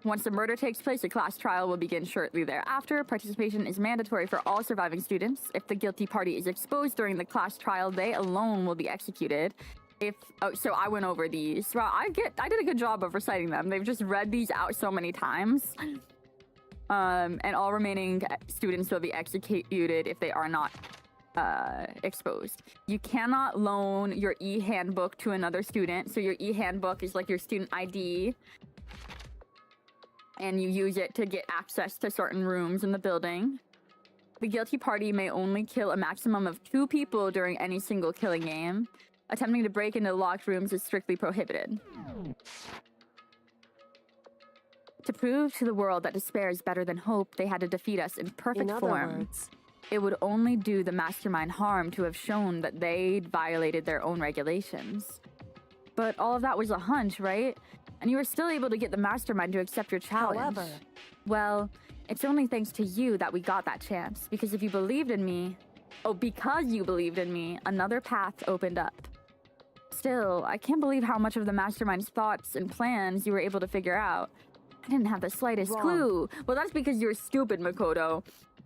Once the murder takes place, a class trial will begin shortly thereafter. Participation is mandatory for all surviving students. If the guilty party is exposed during the class trial, they alone will be executed. So I went over these. Well, I did a good job of reciting them. They've just read these out so many times. And all remaining students will be executed if they are not exposed. You cannot loan your e-handbook to another student. So your e-handbook is like your student ID, and you use it to get access to certain rooms in the building. The guilty party may only kill a maximum of 2 people during any single killing game. Attempting to break into locked rooms is strictly prohibited. To prove to the world that despair is better than hope, they had to defeat us in perfect form. Words, It would only do the mastermind harm to have shown that they'd violated their own regulations. But all of that was a hunch, right? And you were still able to get the mastermind to accept your challenge. however, Well, it's only thanks to you that we got that chance. Because if you believed in me... Oh, because you believed in me, another path opened up. Still, I can't believe how much of the mastermind's thoughts and plans you were able to figure out. I didn't have the slightest Wrong. clue. Well, that's because you're stupid, Makoto.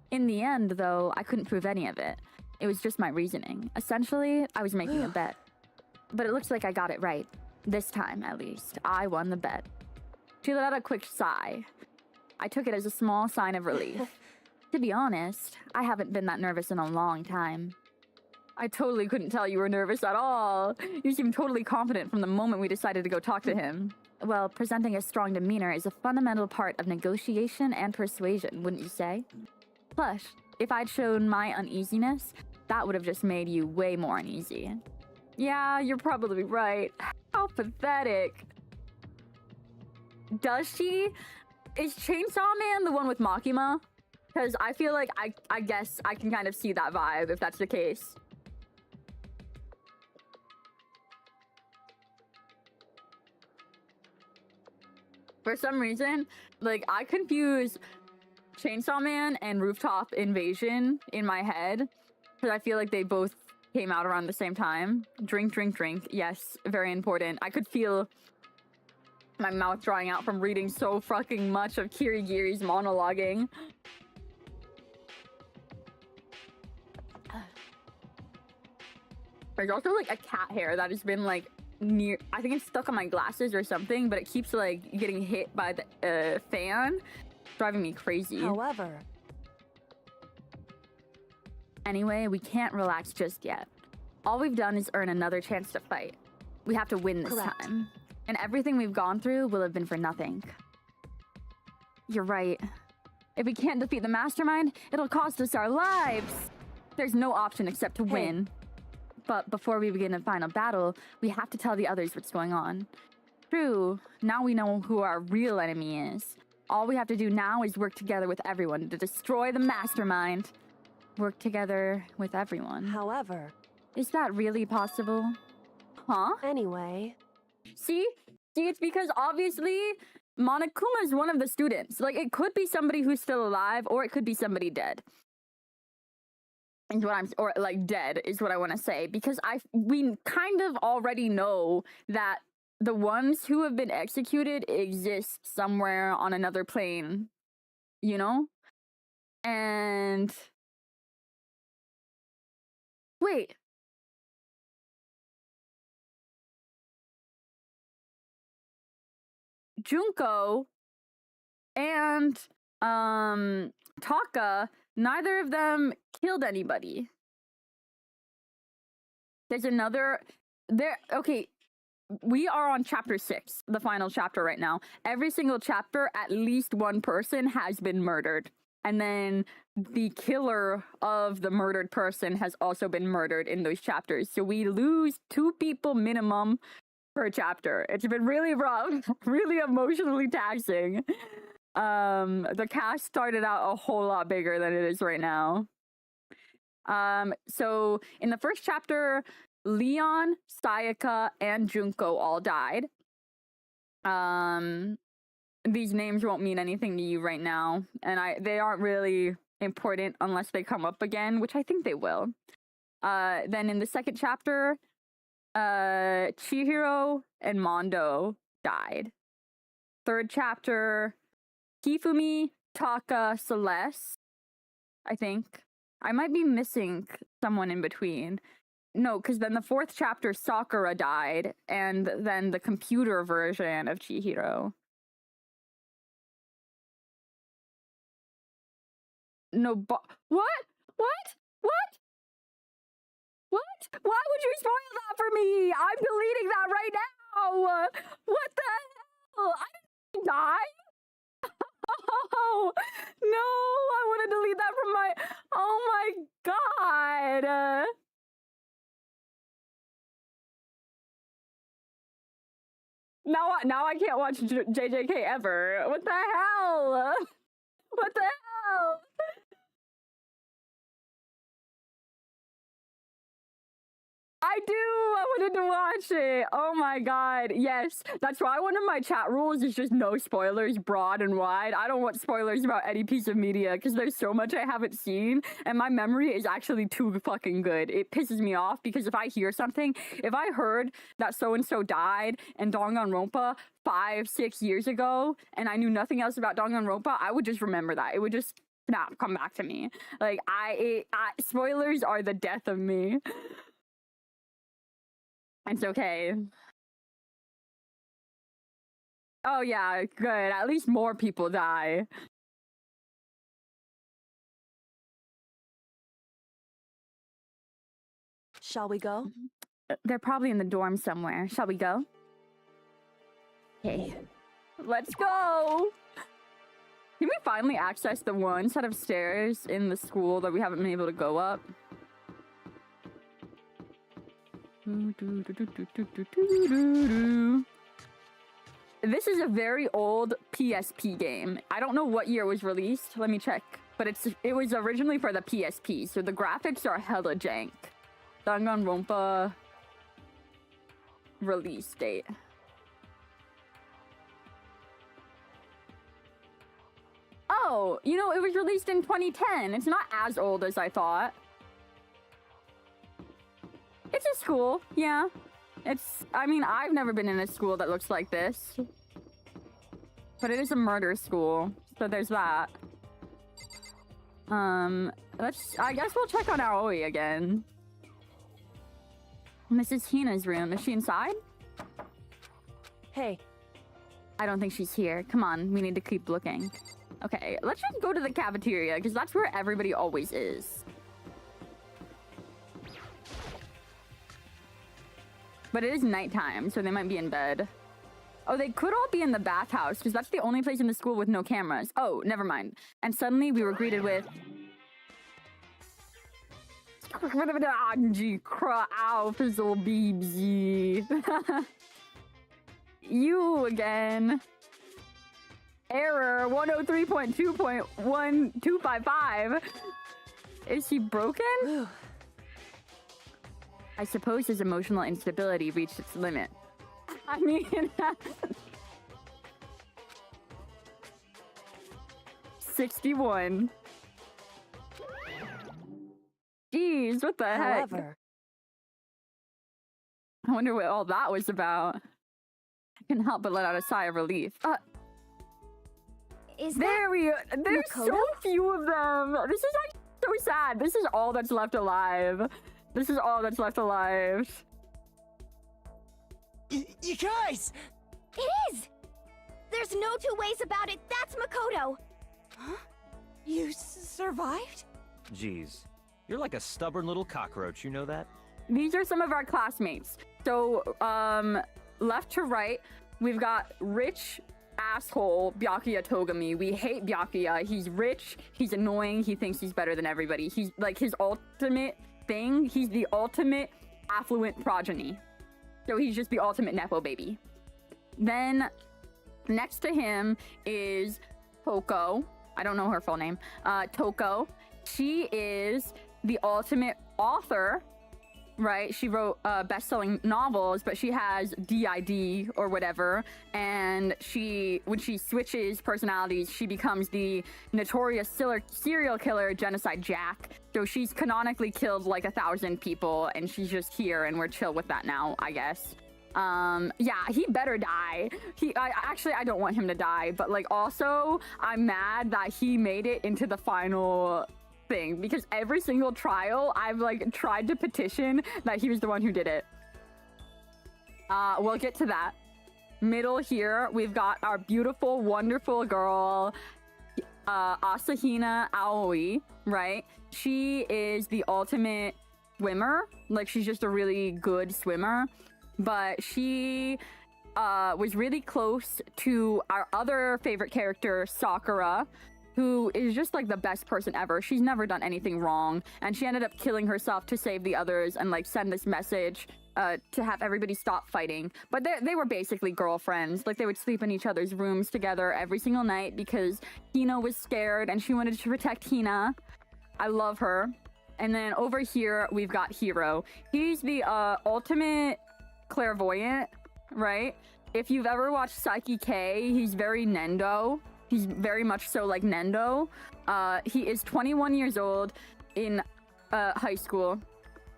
In the end, though, I couldn't prove any of it. It was just my reasoning. Essentially, I was making a bet. But it looks like I got it right. This time, at least. I won the bet. She let out a quick sigh. I took it as a small sign of relief. To be honest, I haven't been that nervous in a long time. I totally couldn't tell you were nervous at all. You seemed totally confident from the moment we decided to go talk to him. Well, presenting a strong demeanor is a fundamental part of negotiation and persuasion, wouldn't you say? Plus, if I'd shown my uneasiness, that would have just made you way more uneasy. Yeah, you're probably right. How pathetic. Does she? Is Chainsaw Man the one with Makima? Because I feel like I guess I can kind of see that vibe if that's the case. For some reason, like, I confuse Chainsaw Man and Rooftop Invasion in my head. Because I feel like they both came out around the same time. Drink, drink, drink. Yes, very important. I could feel my mouth drying out from reading so fucking much of Kirigiri's monologuing. There's also like a cat hair that has been like near, I think it's stuck on my glasses or something, but it keeps like getting hit by the fan, driving me crazy. however, Anyway, we can't relax just yet. All we've done is earn another chance to fight. We have to win this Correct. time. And everything we've gone through will have been for nothing. You're right. If we can't defeat the mastermind, it'll cost us our lives. There's no option except to win. But before we begin a final battle, we have to tell the others what's going on. True, now we know who our real enemy is. All we have to do now is work together with everyone to destroy the mastermind. Work together with everyone. however, Is that really possible? Huh? anyway, See, it's because obviously Monokuma is one of the students. Like, it could be somebody who's still alive, or it could be somebody dead. Is what I'm, or like dead is what I want to say, because we kind of already know that the ones who have been executed exist somewhere on another plane, you know? And wait. Junko and Taka, neither of them killed anybody. There's another okay, we are on chapter 6, the final chapter right now. Every single chapter, at least one person has been murdered. And then the killer of the murdered person has also been murdered in those chapters. So we lose 2 people minimum per chapter. It's been really rough, really emotionally taxing. The cast started out a whole lot bigger than it is right now. So in the first chapter, Leon, Sayaka, and Junko all died. These names won't mean anything to you right now, and they aren't really important unless they come up again, which I think they will. Then in the second chapter, Chihiro and Mondo died. Third chapter, Hifumi, Taka, Celeste, I think. I might be missing someone in between. No, because then the fourth chapter, Sakura died, and then the computer version of Chihiro. no, what? What? What? What? Why would you spoil that for me? I'm deleting that right now. What the hell? I didn't die. Oh no! I want to delete that from my. Oh my god! Now I can't watch JJK ever. What the hell? What the hell? I do! I wanted to watch it! Oh my god, yes. That's why one of my chat rules is just no spoilers, broad and wide. I don't want spoilers about any piece of media, because there's so much I haven't seen, and my memory is actually too fucking good. It pisses me off, because if I hear something, if I heard that so-and-so died in Danganronpa 5-6 years ago, and I knew nothing else about Danganronpa, I would just remember that. It would just come back to me. Like, spoilers are the death of me. It's okay. Oh yeah, good. At least more people die. Shall we go? They're probably in the dorm somewhere. Shall we go? Okay. Let's go! Can we finally access the one set of stairs in the school that we haven't been able to go up? This is a very old PSP game. I don't know what year it was released. Let me check. But it was originally for the PSP, so the graphics are hella jank. Danganronpa release date. Oh, you know, it was released in 2010. It's not as old as I thought. It's a school, yeah. I mean, I've never been in a school that looks like this. But it is a murder school, so there's that. I guess we'll check on Aoi again. Mrs. Hina's room, is she inside? Hey. I don't think she's here. Come on, we need to keep looking. Okay, let's just go to the cafeteria, because that's where everybody always is. But it is nighttime, so they might be in bed. Oh, they could all be in the bathhouse, because that's the only place in the school with no cameras. Oh, never mind. And suddenly we were greeted with... Fizzle Beebsy. You again. Error 103.2.1255. Is he broken? I suppose his emotional instability reached its limit. I mean... 61. Jeez, what the heck? However, I wonder what all that was about. I couldn't help but let out a sigh of relief. Is There's Makoto? so few of them. This is like so sad. This is all that's left alive. This is all that's left alive. You guys! It is! There's no two ways about it. That's Makoto. Huh? You survived? Jeez, you're like a stubborn little cockroach, you know that? These are some of our classmates. So, left to right, we've got rich asshole Byakuya Togami. We hate Byakuya. He's rich, he's annoying, he thinks he's better than everybody. He's like his ultimate thing. He's the ultimate affluent progeny. So he's just the ultimate Nepo baby. Then next to him is Toko. I don't know her full name. Toko. She is the ultimate author, right? She wrote best-selling novels, but she has DID or whatever. And when she switches personalities, she becomes the notorious serial killer Genocide Jack. So she's canonically killed like 1,000 people, and she's just here, and we're chill with that now, I guess. Yeah, he better die. I don't want him to die, but like also I'm mad that he made it into the final thing, because every single trial I've like tried to petition that he was the one who did it. We'll get to that. Middle here, we've got our beautiful, wonderful girl, Asahina Aoi, right? She is the ultimate swimmer. Like, she's just a really good swimmer. But she was really close to our other favorite character, Sakura, who is just like the best person ever. She's never done anything wrong. And she ended up killing herself to save the others and like send this message to have everybody stop fighting. But they were basically girlfriends. Like, they would sleep in each other's rooms together every single night because Hina was scared and she wanted to protect Hina. I love her. And then over here, we've got Hiro. He's the ultimate clairvoyant, right? If you've ever watched Saiki K, he's very Nendo. He's very much so like Nendo. He is 21 years old in high school.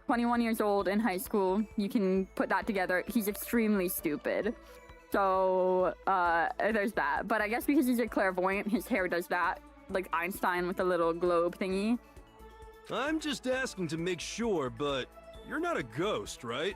21 years old in high school. You can put that together. He's extremely stupid. So, there's that. But I guess because he's a clairvoyant, his hair does that. Like Einstein with a little globe thingy. I'm just asking to make sure, but you're not a ghost, right?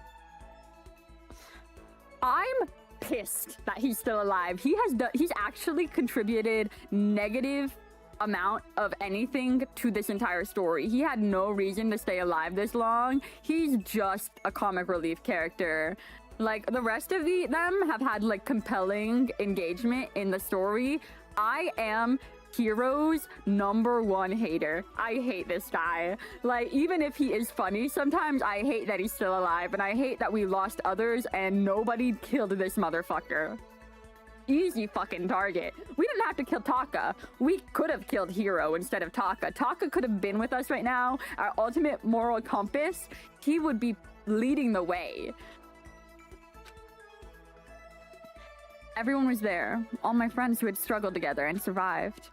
I'm pissed that he's still alive. He's actually contributed negative amount of anything to this entire story. He had no reason to stay alive this long. He's just a comic relief character. Like, the rest of them have had like compelling engagement in the story. I am Hero's #1 hater. I hate this guy. Like, even if he is funny, sometimes I hate that he's still alive, and I hate that we lost others and nobody killed this motherfucker. Easy fucking target. We didn't have to kill Taka. We could have killed Hiro instead of Taka. Taka could have been with us right now. Our ultimate moral compass. He would be leading the way. Everyone was there. All my friends who had struggled together and survived.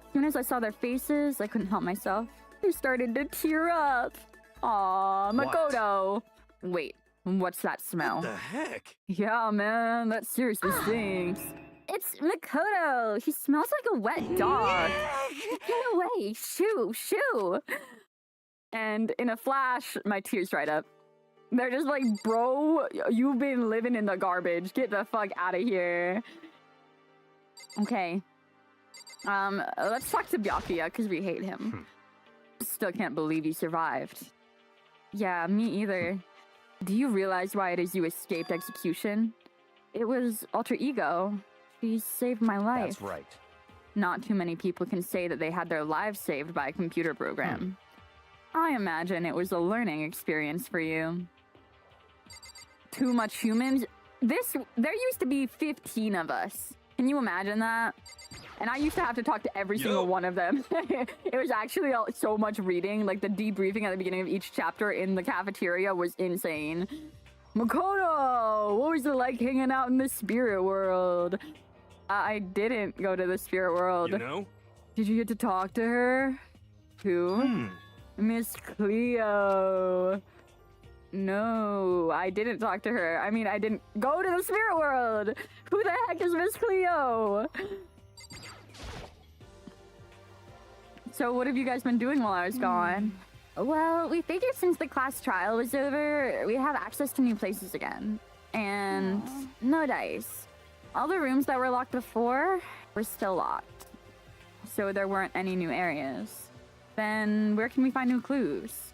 As soon as I saw their faces, I couldn't help myself. I started to tear up. Aw, Makoto. Wait, what's that smell? What the heck? Yeah, man, that seriously stinks. It's Makoto. He smells like a wet dog. Get away. Shoo, shoo. And in a flash, my tears dried up. They're just like, bro, you've been living in the garbage. Get the fuck out of here. Okay. Let's talk to Byakuya, because we hate him. Still can't believe you survived. Yeah, me either. Do you realize why it is you escaped execution? It was alter ego. He saved my life. That's right. Not too many people can say that they had their lives saved by a computer program. I imagine it was a learning experience for you. Too much humans? There used to be 15 of us. Can you imagine that? And I used to have to talk to every single one of them. It was actually so much reading. Like, the debriefing at the beginning of each chapter in the cafeteria was insane. Makoto! What was it like hanging out in the spirit world? I didn't go to the spirit world. You know? Did you get to talk to her? Who? Miss Cleo. No, I didn't talk to her. I mean, I didn't go to the spirit world. Who the heck is Miss Cleo? So what have you guys been doing while I was gone? Well, we figured since the class trial was over, we have access to new places again. And no dice. All the rooms that were locked before were still locked. So there weren't any new areas. Then where can we find new clues?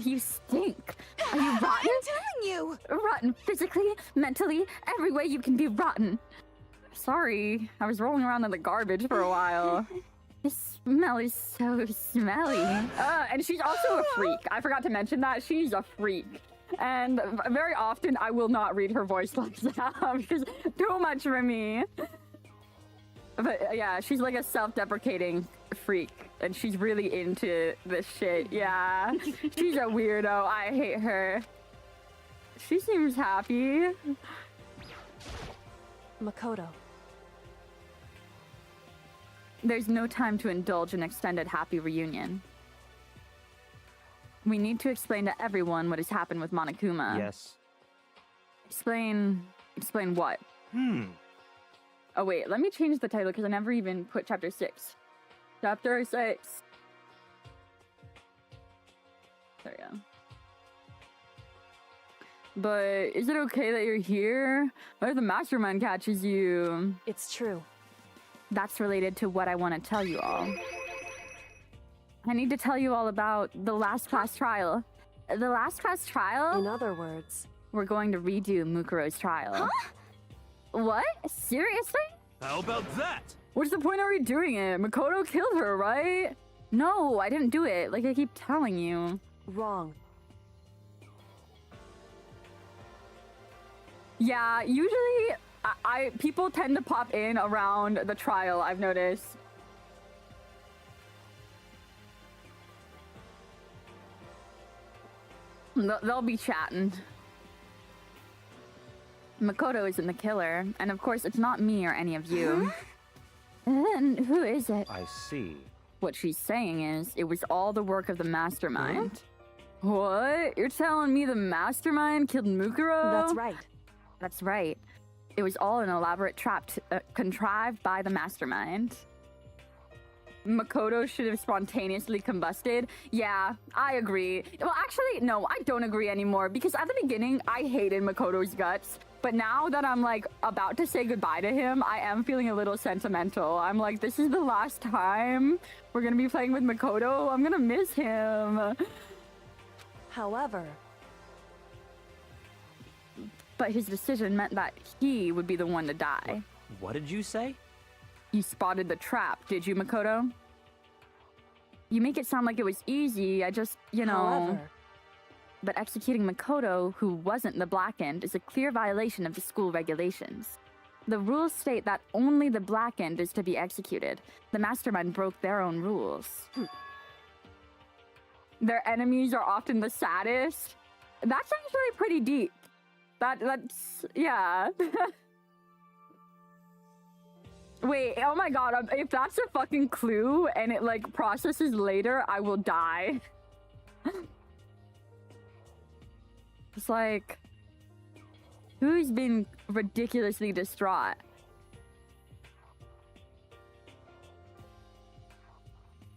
You stink. Are you rotten? I'm telling you! Rotten physically, mentally, every way you can be rotten. Sorry, I was rolling around in the garbage for a while. This smell is so smelly. And she's also a freak. I forgot to mention that. She's a freak. And very often I will not read her voice like that because too much for me. But yeah, she's like a self-deprecating freak. And she's really into this shit. Yeah, she's a weirdo. I hate her. She seems happy. Makoto. There's no time to indulge an extended happy reunion. We need to explain to everyone what has happened with Monokuma. Yes. Explain what? Oh wait, let me change the title because I never even put chapter 6. Chapter 6. There we go. But is it okay that you're here? What if the mastermind catches you? It's true. that's related to what I want to tell you all. I need to tell you all about the last class trial. The last class trial? In other words, We're going to redo Mukuro's trial. What? Seriously? How about that? What's the point of redoing it? Makoto killed her, right? No, I didn't do it. Like I keep telling you. wrong. Yeah, usually people tend to pop in around the trial, I've noticed. They'll be chatting. Makoto isn't the killer, and of course it's not me or any of you. Then who is it? I see. What she's saying is, it was all the work of the mastermind. What? You're telling me the mastermind killed Mukuro? That's right. That's right. It was all an elaborate trap contrived by the mastermind. Makoto should have spontaneously combusted. Yeah, I agree. Well, actually, no, I don't agree anymore because at the beginning, I hated Makoto's guts. But now that I'm like about to say goodbye to him, I am feeling a little sentimental. I'm like, this is the last time we're gonna be playing with Makoto. I'm gonna miss him. However, But his decision meant that he would be the one to die. What did you say? You spotted the trap, did you, Makoto? You make it sound like it was easy. I just, you know... however, But executing Makoto, who wasn't the Blackened, is a clear violation of the school regulations. The rules state that only the Blackened is to be executed. The mastermind broke their own rules. Their enemies are often the saddest. That's actually pretty deep. That's yeah. Wait, oh my god, if that's a fucking clue and it like processes later, I will die. It's like, who's been ridiculously distraught?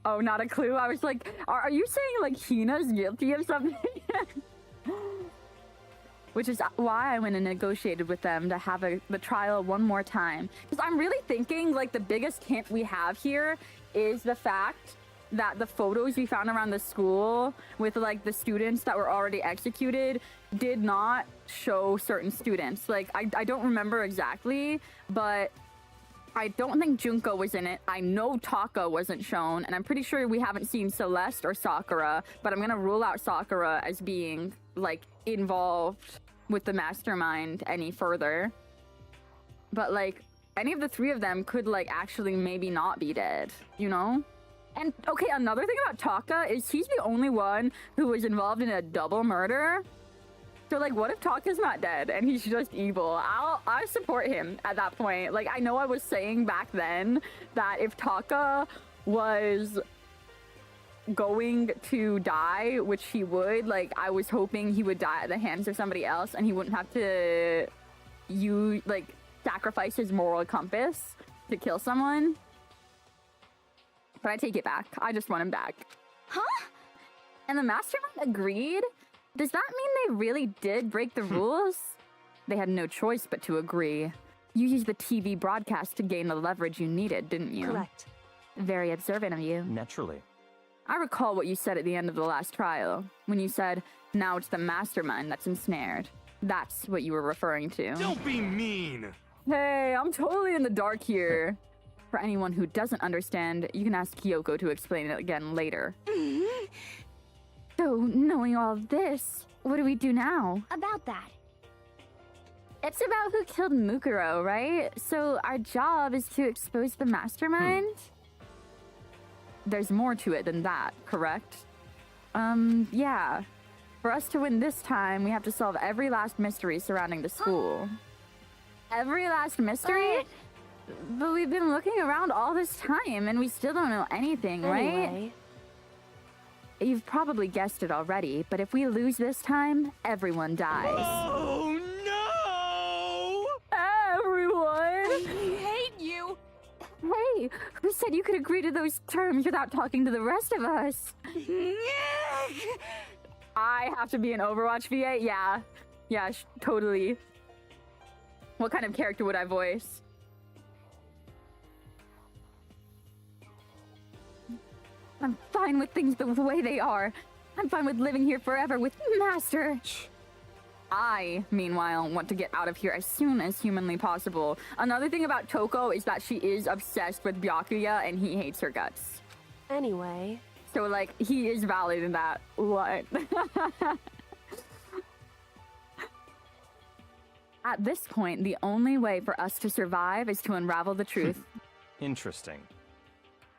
Oh, not a clue? I was like, are you saying like Hina's guilty of something? Which is why I went and negotiated with them to have the trial one more time. Because I'm really thinking like the biggest hint we have here is the fact that the photos we found around the school with like the students that were already executed did not show certain students. Like I don't remember exactly, but I don't think Junko was in it. I know Taka wasn't shown, and I'm pretty sure we haven't seen Celeste or Sakura, but I'm gonna rule out Sakura as being like involved with the mastermind any further. But like any of the three of them could like actually maybe not be dead, you know? And okay, another thing about Taka is he's the only one who was involved in a double murder. So like, what if Taka's not dead and he's just evil? I support him at that point. Like, I know I was saying back then that if Taka was going to die, which he would, like, I was hoping he would die at the hands of somebody else and he wouldn't have to sacrifice his moral compass to kill someone. But I take it back. I just want him back. Huh? And the mastermind agreed? Does that mean they really did break the rules? They had no choice but to agree. You used the TV broadcast to gain the leverage you needed, didn't you? correct. Very observant of you. Naturally. I recall what you said at the end of the last trial, when you said, now it's the mastermind that's ensnared. That's what you were referring to. Don't be mean! Hey, I'm totally in the dark here. For anyone who doesn't understand, you can ask Kyoko to explain it again later. So, knowing all this, what do we do now? About that. It's about who killed Mukuro, right? So our job is to expose the mastermind? There's more to it than that, correct? Yeah. For us to win this time, we have to solve every last mystery surrounding the school. Every last mystery? But we've been looking around all this time and we still don't know anything, right? Anyway, You've probably guessed it already, but if we lose this time, everyone dies. Oh no! Everyone! I hate you. Hey, who said you could agree to those terms without talking to the rest of us? I have to be an Overwatch VA? Yeah, totally. What kind of character would I voice? I'm fine with things the way they are. I'm fine with living here forever with Master. I, meanwhile, want to get out of here as soon as humanly possible. Another thing about Toko is that she is obsessed with Byakuya and he hates her guts. Anyway, So, like, he is valid in that. What? At this point, the only way for us to survive is to unravel the truth. Interesting.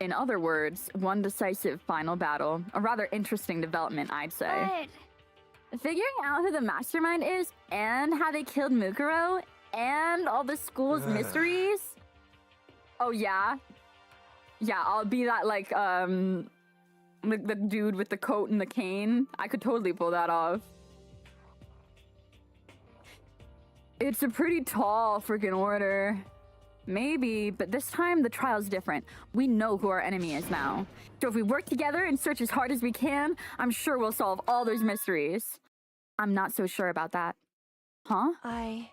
In other words, one decisive final battle. A rather interesting development, I'd say. But Figuring out who the mastermind is, and how they killed Mukuro, and all the school's mysteries. Oh, yeah? Yeah, I'll be that, like, the dude with the coat and the cane. I could totally pull that off. It's a pretty tall freaking order. Maybe, but this time the trial's different. We know who our enemy is now. So if we work together and search as hard as we can, I'm sure we'll solve all those mysteries. I'm not so sure about that. Huh? I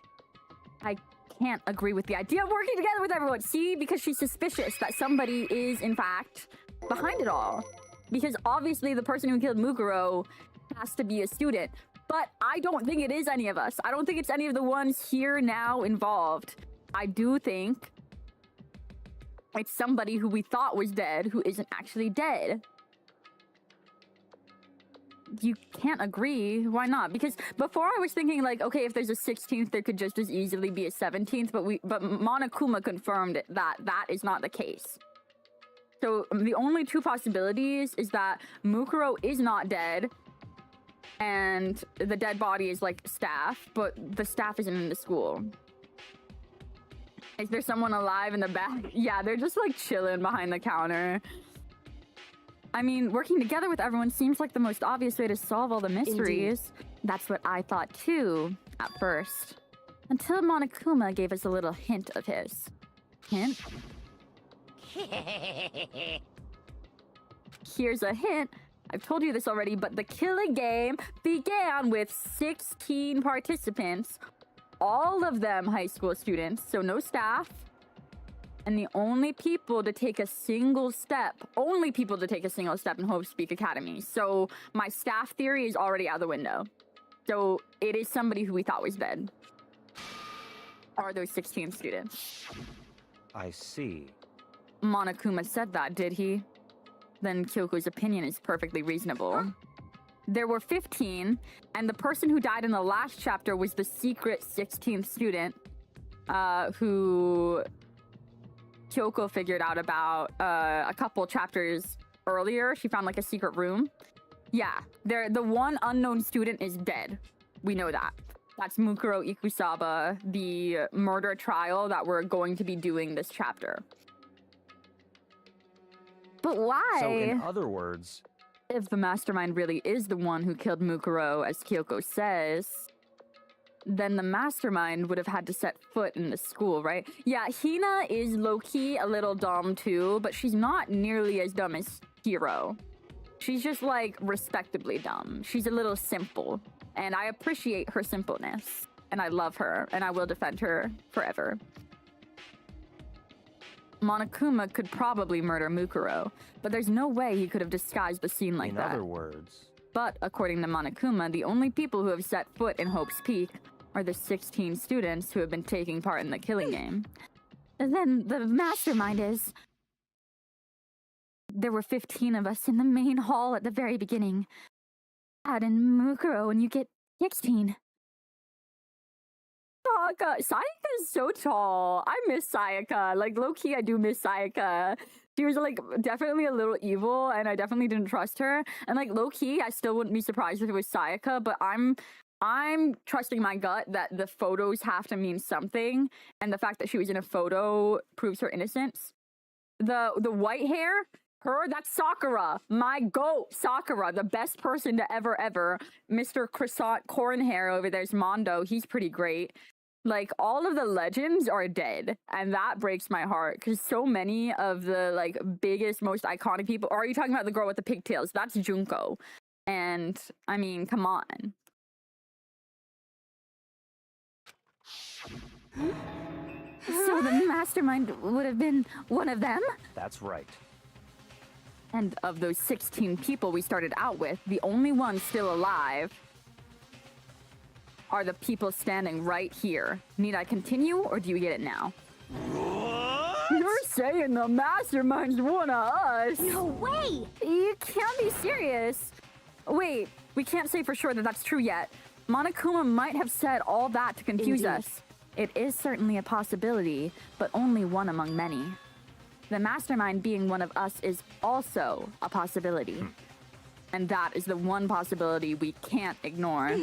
Can't agree with the idea of working together with everyone. See, because she's suspicious that somebody is, in fact, behind it all. Because obviously the person who killed Mukuro has to be a student. But I don't think it is any of us. I don't think it's any of the ones here now involved. I do think it's somebody who we thought was dead who isn't actually dead. You can't agree. Why not? Because before I was thinking, like, okay, if there's a 16th, there could just as easily be a 17th, but Monokuma confirmed that that is not the case. So the only two possibilities is that Mukuro is not dead, and the dead body is, like, staff, but the staff isn't in the school. Is there someone alive in the back? Yeah, they're just, like, chilling behind the counter. I mean, working together with everyone seems like the most obvious way to solve all the mysteries. Indeed. That's what I thought, too, at first. Until Monokuma gave us a little hint of his. Hint? Here's a hint. I've told you this already, but the killing game began with 16 participants, all of them high school students, so no staff, and the only people to take a single step in Hope Speak Academy. So my staff theory is already out the window. So it is somebody who we thought was dead. Are those 16 students? I see. Monokuma said that, did he? Then Kyoko's opinion is perfectly reasonable. There were 15, and the person who died in the last chapter was the secret 16th student, who Kyoko figured out about a couple chapters earlier. She found, like, a secret room. Yeah, the one unknown student is dead. We know that. That's Mukuro Ikusaba, the murder trial that we're going to be doing this chapter. But why? So, in other words, if the mastermind really is the one who killed Mukuro, as Kyoko says, then the mastermind would have had to set foot in the school, right? Yeah, Hina is low-key a little dumb too, but she's not nearly as dumb as Hiro. She's just, like, respectably dumb. She's a little simple, and I appreciate her simpleness, and I love her, and I will defend her forever. Monokuma could probably murder Mukuro, but there's no way he could have disguised the scene like that. In other words... But, according to Monokuma, the only people who have set foot in Hope's Peak are the 16 students who have been taking part in the killing game. Then the mastermind is... There were 15 of us in the main hall at the very beginning. Add in Mukuro and you get 16. Sayaka is so tall. I miss Sayaka. Like, low-key, I do miss Sayaka. She was, like, definitely a little evil, and I definitely didn't trust her. And, like, low-key, I still wouldn't be surprised if it was Sayaka, but I'm trusting my gut that the photos have to mean something, and the fact that she was in a photo proves her innocence. The white hair, that's Sakura. My goat, Sakura, the best person to ever. Mr. Croissant Corn Hair over there's Mondo. He's pretty great. Like, all of the legends are dead, and that breaks my heart, because so many of the, like, biggest, most iconic people... Or are you talking about the girl with the pigtails? That's Junko. And, I mean, come on. So the mastermind would have been one of them? That's right. And of those 16 people we started out with, the only ones still alive are the people standing right here. Need I continue, or do you get it now? What? You're saying the mastermind's one of us? No way! You can't be serious. Wait, we can't say for sure that that's true yet. Monokuma might have said all that to confuse Indeed. us. It is certainly a possibility, but only one among many. The mastermind being one of us is also a possibility. And that is the one possibility we can't ignore.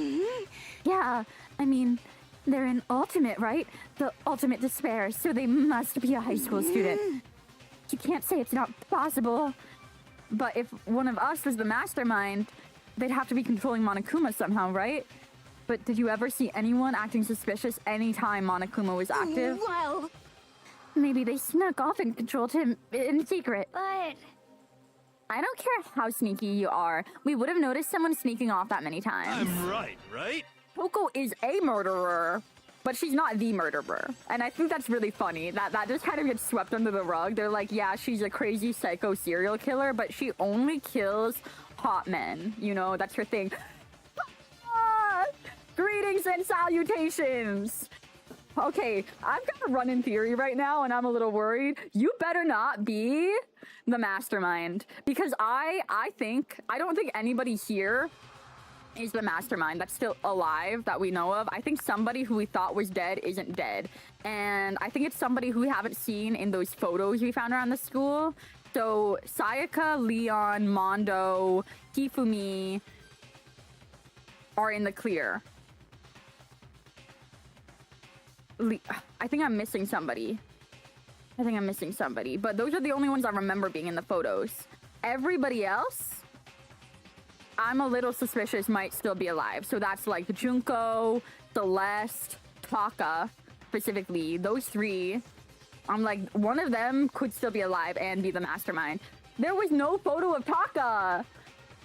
Yeah, I mean, they're in ultimate, right? The ultimate despair, so they must be a high school student. You can't say it's not possible. But if one of us was the mastermind, they'd have to be controlling Monokuma somehow, right? But did you ever see anyone acting suspicious anytime Monokuma was active? Well, Maybe they snuck off and controlled him in secret. but... I don't care how sneaky you are. We would have noticed someone sneaking off that many times. I'm right? Toko is a murderer, but she's not the murderer. And I think that's really funny. That just kind of gets swept under the rug. They're like, yeah, she's a crazy psycho serial killer, but she only kills hot men. You know, that's her thing. Ah! Greetings and salutations! Okay, I've got a running theory right now, and I'm a little worried. You better not be the mastermind. Because I don't think anybody here is the mastermind that's still alive that we know of. I think somebody who we thought was dead isn't dead. And I think it's somebody who we haven't seen in those photos we found around the school. So Sayaka, Leon, Mondo, Hifumi are in the clear. I think I'm missing somebody. But those are the only ones I remember being in the photos. Everybody else, I'm a little suspicious might still be alive. So that's like Junko, Celeste, Taka, specifically. Those three, I'm like, one of them could still be alive and be the mastermind. There was no photo of Taka.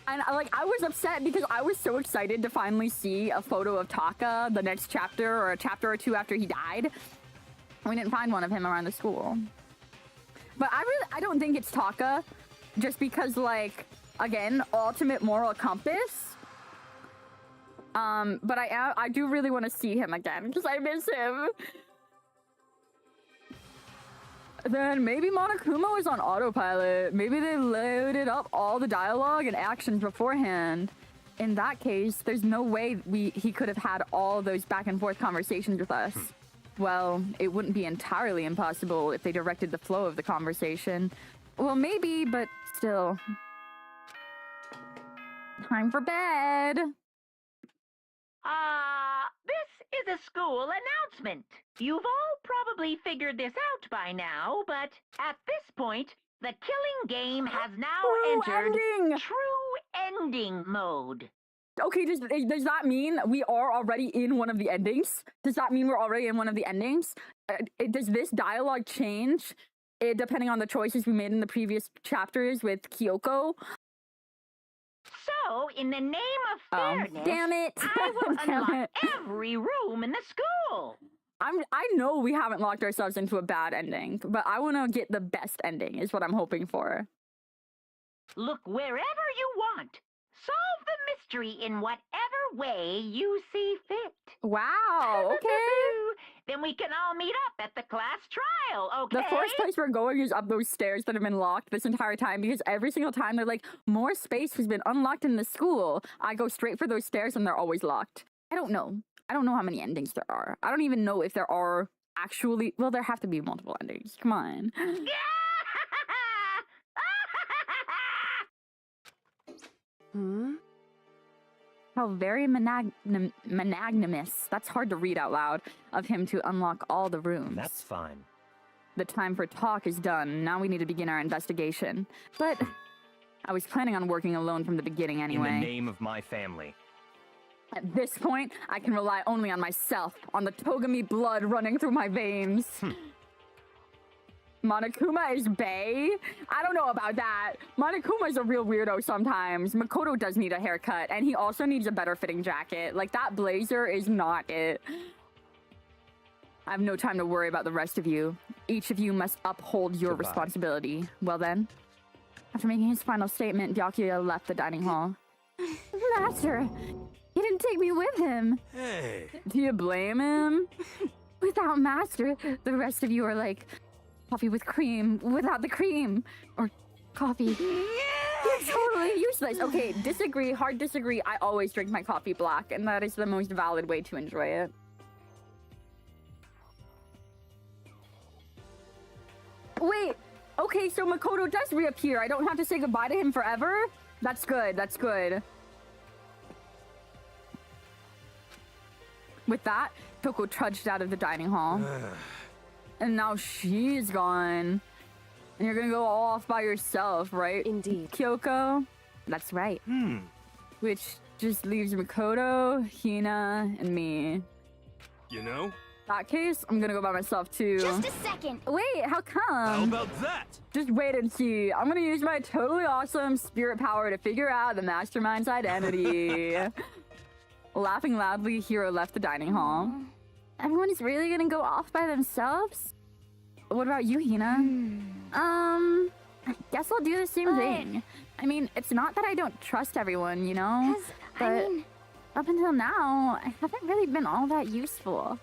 And I was upset because I was so excited to finally see a photo of Taka the next chapter or a chapter or two after he died. We didn't find one of him around the school. But I don't think it's Taka, just because, like, again, ultimate moral compass. But I do really want to see him again because I miss him. Then maybe Monokuma was on autopilot. Maybe they loaded up all the dialogue and actions beforehand. In that case, there's no way he could have had all those back and forth conversations with us. Well, it wouldn't be entirely impossible if they directed the flow of the conversation. Well, maybe, but still. Time for bed. This is a school announcement. You've all probably figured this out by now, but at this point, the killing game has now entered ending! true ending mode. Okay, does that mean we are already in one of the endings? Does that mean we're already in one of the endings? Does this dialogue change depending on the choices we made in the previous chapters with Kyoko? So, in the name of fairness, damn it! I will Damn unlock it. every room in the school. I know we haven't locked ourselves into a bad ending, but I want to get the best ending is what I'm hoping for. Look wherever you want. Solve the mystery in whatever way you see fit. Wow, okay. Then we can all meet up at the class trial, okay? The first place we're going is up those stairs that have been locked this entire time because every single time they're like, more space has been unlocked in the school. I go straight for those stairs and they're always locked. I don't know how many endings there are. I don't even know if there are actually, well, there have to be multiple endings. Come on. How very magnanimous, that's hard to read out loud, of him to unlock all the rooms. That's fine. The time for talk is done. Now we need to begin our investigation. But I was planning on working alone from the beginning anyway. In the name of my family. At this point, I can rely only on myself, on the Togami blood running through my veins. Monokuma is bae? I don't know about that. Monokuma is a real weirdo sometimes. Makoto does need a haircut, and he also needs a better fitting jacket. Like, that blazer is not it. I have no time to worry about the rest of you. Each of you must uphold your Goodbye. responsibility. Well then, After making his final statement, Byakuya left the dining hall. Master, he didn't take me with him. Hey. Do you blame him? Without Master, the rest of you are like coffee with cream without the cream. Or coffee. You're totally useless. Okay, disagree, hard disagree. I always drink my coffee black, and that is the most valid way to enjoy it. Wait, okay, so Makoto does reappear. I don't have to say goodbye to him forever? That's good, that's good. With that, Toko trudged out of the dining hall. And now she's gone. And you're gonna go all off by yourself, right? Indeed. Kyoko? That's right. Which just leaves Makoto, Hina, and me. You know? In that case, I'm gonna go by myself too. Just a second. Wait, how come? How about that? Just wait and see. I'm gonna use my totally awesome spirit power to figure out the mastermind's identity. Laughing loudly, Hiro left the dining hall. Everyone's really gonna go off by themselves? What about you, Hina? I guess I'll do the same thing. I mean, it's not that I don't trust everyone, you know? But up until now, I haven't really been all that useful.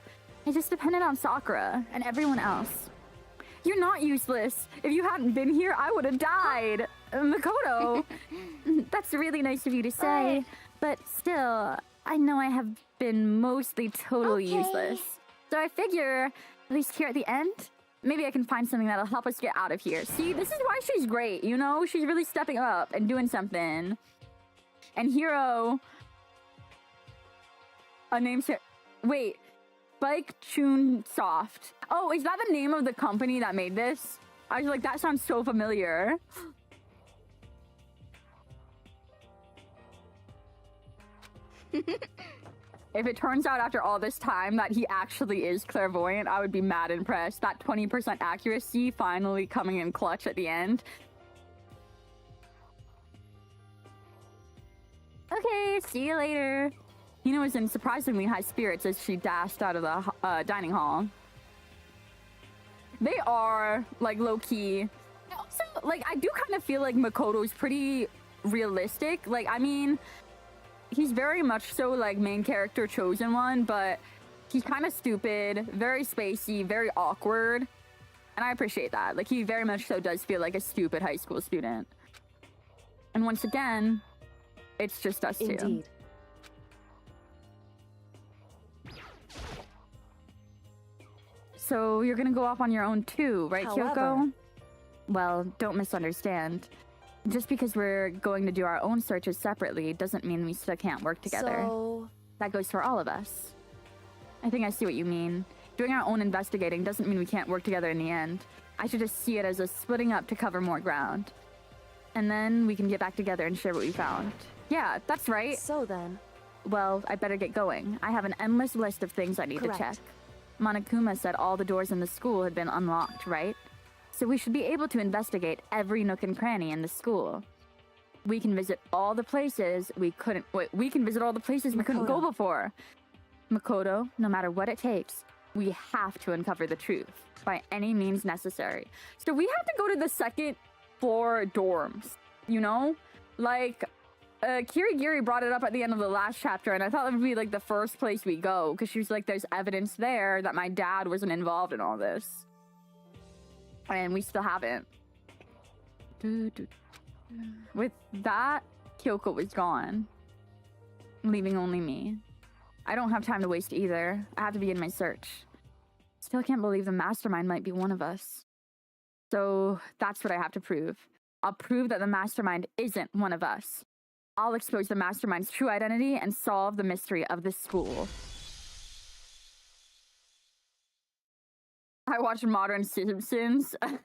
I just depended on Sakura and everyone else. You're not useless. If you hadn't been here, I would have died. Makoto, that's really nice of you to say, but still, I know I have been mostly totally useless. So I figure, at least here at the end, maybe I can find something that'll help us get out of here. See, this is why she's great, you know? She's really stepping up and doing something. And Hiro... A name... Wait. Spike Chun Soft. Oh, is that the name of the company that made this? I was like, that sounds so familiar. If it turns out after all this time that he actually is clairvoyant, I would be mad impressed. That 20% accuracy finally coming in clutch at the end. Okay, see you later. Hina was in surprisingly high spirits as she dashed out of the dining hall. They are, like, low-key. Also, like, I do kind of feel like Makoto's pretty realistic. Like, I mean... He's very much so, like, main character chosen one, but he's kind of stupid, very spacey, very awkward. And I appreciate that. Like, he very much so does feel like a stupid high school student. And once again, it's just us two. Indeed. So you're gonna go off on your own too, right, However... Kyoko? Well, don't misunderstand. Just because we're going to do our own searches separately doesn't mean we still can't work together. So... That goes for all of us. I think I see what you mean. Doing our own investigating doesn't mean we can't work together in the end. I should just see it as a splitting up to cover more ground. And then we can get back together and share what we found. Yeah, that's right. So then... Well, I better get going. I have an endless list of things I need to check. Monokuma said all the doors in the school had been unlocked, right? So we should be able to investigate every nook and cranny in the school. We can visit all the places we couldn't... Wait, we can visit all the places we couldn't go before. Makoto, no matter what it takes, we have to uncover the truth by any means necessary. So we have to go to the second floor dorms, you know? Like, Kirigiri brought it up at the end of the last chapter, and I thought that would be like the first place we go, because she was like, there's evidence there that my dad wasn't involved in all this. And we still haven't. With that, Kyoko was gone, leaving only me. I don't have time to waste either. I have to begin my search. Still can't believe the mastermind might be one of us. So that's what I have to prove. I'll prove that the mastermind isn't one of us. I'll expose the mastermind's true identity and solve the mystery of this school. I watched Modern Simpsons. I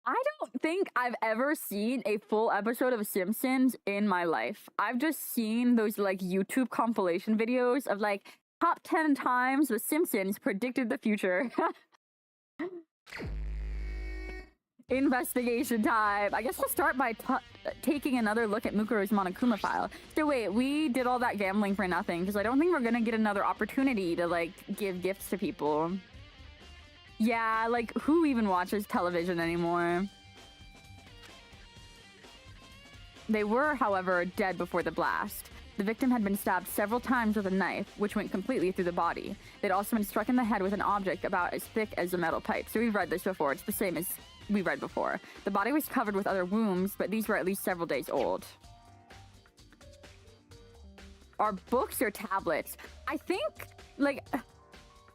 don't think I've ever seen a full episode of Simpsons in my life. I've just seen those like YouTube compilation videos of like top 10 times the Simpsons predicted the future. Investigation time. I guess we'll start by taking another look at Mukuro's Monokuma file. So wait, we did all that gambling for nothing because I don't think we're gonna get another opportunity to like give gifts to people. Yeah, like who even watches television anymore? They were, however, dead before the blast. The victim had been stabbed several times with a knife, which went completely through the body. They'd also been struck in the head with an object about as thick as a metal pipe. So we've read this before. It's the same as we read before. The body was covered with other wounds, but these were at least several days old. Are books or tablets? I think, like,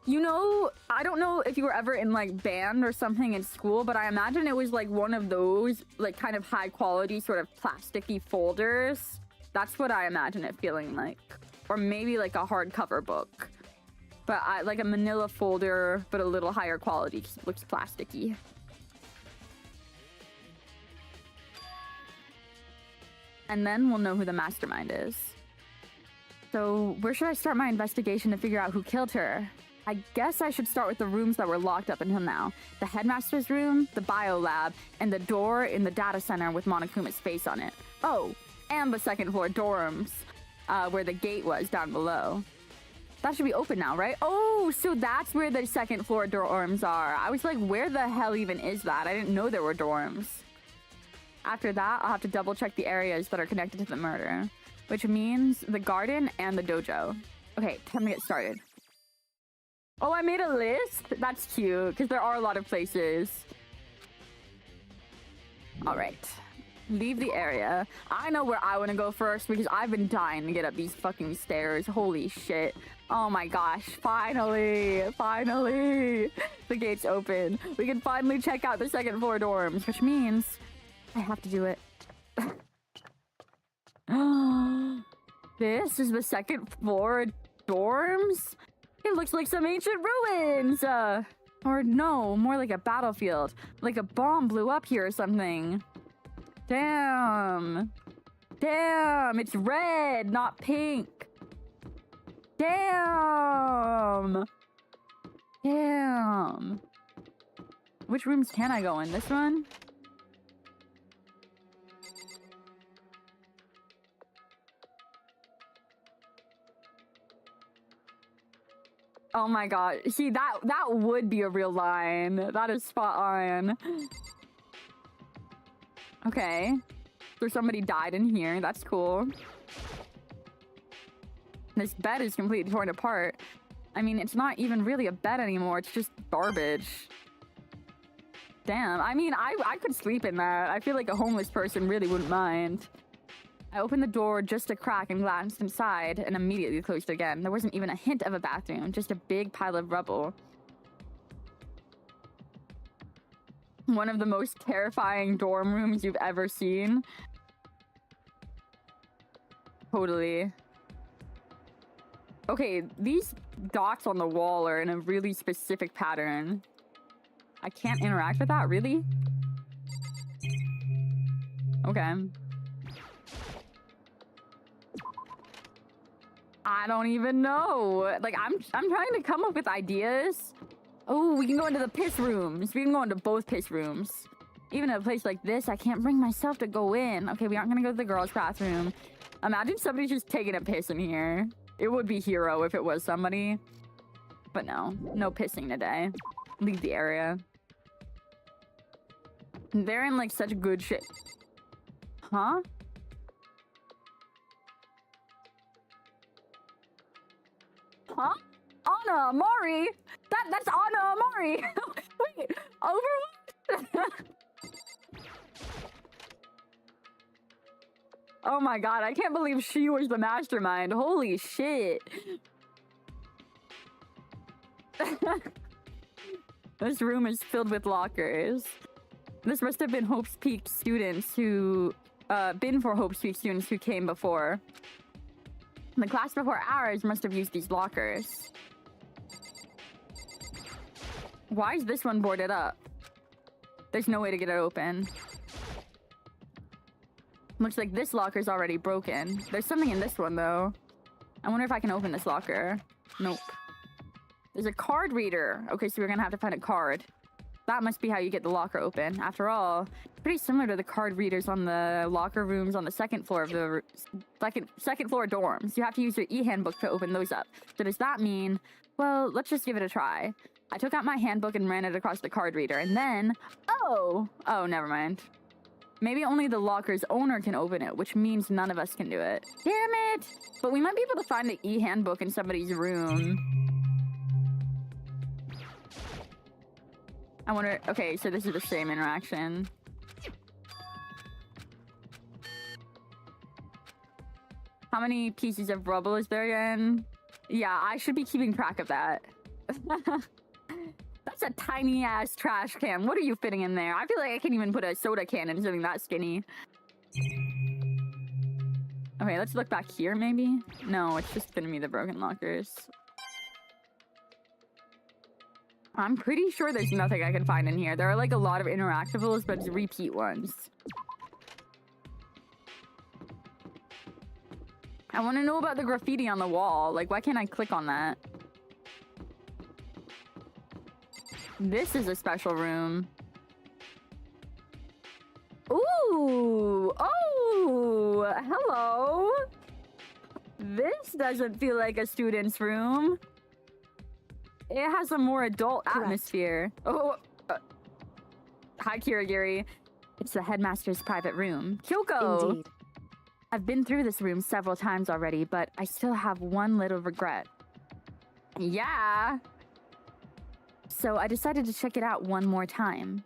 you know, I don't know if you were ever in, like, band or something in school, but I imagine it was, like, one of those, like, kind of high-quality sort of plasticky folders. That's what I imagine it feeling like. Or maybe, like, a hardcover book. But, like, a manila folder, but a little higher quality, 'cause it looks plasticky. And then we'll know who the mastermind is. So, where should I start my investigation to figure out who killed her? I guess I should start with the rooms that were locked up until now. The headmaster's room, the bio lab, and the door in the data center with Monokuma's face on it. Oh, and the second floor dorms, where the gate was down below. That should be open now, right? Oh, so that's where the second floor dorms are. I was like, where the hell even is that? I didn't know there were dorms. After that, I'll have to double check the areas that are connected to the murder, which means the garden and the dojo. Okay, time to get started. Oh, I made a list? That's cute, because there are a lot of places. All right. Leave the area. I know where I want to go first, because I've been dying to get up these fucking stairs. Holy shit. Oh my gosh. Finally. Finally. The gate's open. We can finally check out the second floor dorms, which means I have to do it. This is the second floor dorms? It looks like some ancient ruins! Or no, more like a battlefield. Like a bomb blew up here or something. Damn. Damn, it's red, not pink. Damn. Damn. Which rooms can I go in? This one? Oh my god. See, that would be a real line. That is spot on. Okay. So somebody died in here. That's cool. This bed is completely torn apart. I mean, it's not even really a bed anymore. It's just garbage. Damn. I mean, I could sleep in that. I feel like a homeless person really wouldn't mind. I opened the door just a crack and glanced inside and immediately closed it again. There wasn't even a hint of a bathroom, just a big pile of rubble. One of the most terrifying dorm rooms you've ever seen. Totally. Okay, these dots on the wall are in a really specific pattern. I can't interact with that, really? Okay. I don't even know. Like, I'm trying to come up with ideas. Oh, we can go into the piss rooms. We can go into both piss rooms. Even in a place like this, I can't bring myself to go in. Okay, we aren't gonna go to the girls' bathroom. Imagine somebody just taking a piss in here. It would be hero if it was somebody. But no, no pissing today. Leave the area. They're in like such good shit. Huh? Huh? Anna Amari? That's Anna Amari! Wait, Overwatch? Oh my god, I can't believe she was the mastermind. Holy shit. This room is filled with lockers. This must have been Hope's Peak students who, for Hope's Peak students who came before. The class before ours must have used these lockers. Why is this one boarded up? There's no way to get it open. Looks like this locker's already broken. There's something in this one, though. I wonder if I can open this locker. Nope. There's a card reader. Okay, so we're gonna have to find a card. That must be how you get the locker open. After all, pretty similar to the card readers on the locker rooms on the second floor of the second floor dorms. You have to use your e-handbook to open those up. So does that mean, well, let's just give it a try. I took out my handbook and ran it across the card reader, and then, oh, never mind. Maybe only the locker's owner can open it, which means none of us can do it. Damn it! But we might be able to find the e-handbook in somebody's room. I wonder... Okay, so this is the same interaction. How many pieces of rubble is there again? Yeah, I should be keeping track of that. That's a tiny-ass trash can. What are you fitting in there? I feel like I can't even put a soda can in something that skinny. Okay, let's look back here, maybe? No, it's just gonna be the broken lockers. I'm pretty sure there's nothing I can find in here. There are like a lot of interactables, but it's repeat ones. I want to know about the graffiti on the wall. Like, why can't I click on that? This is a special room. Ooh! Oh! Hello! This doesn't feel like a student's room. It has a more adult atmosphere. Oh! Hi, Kirigiri. It's the headmaster's private room. Kyoko! Indeed. I've been through this room several times already, but I still have one little regret. Yeah. So I decided to check it out one more time.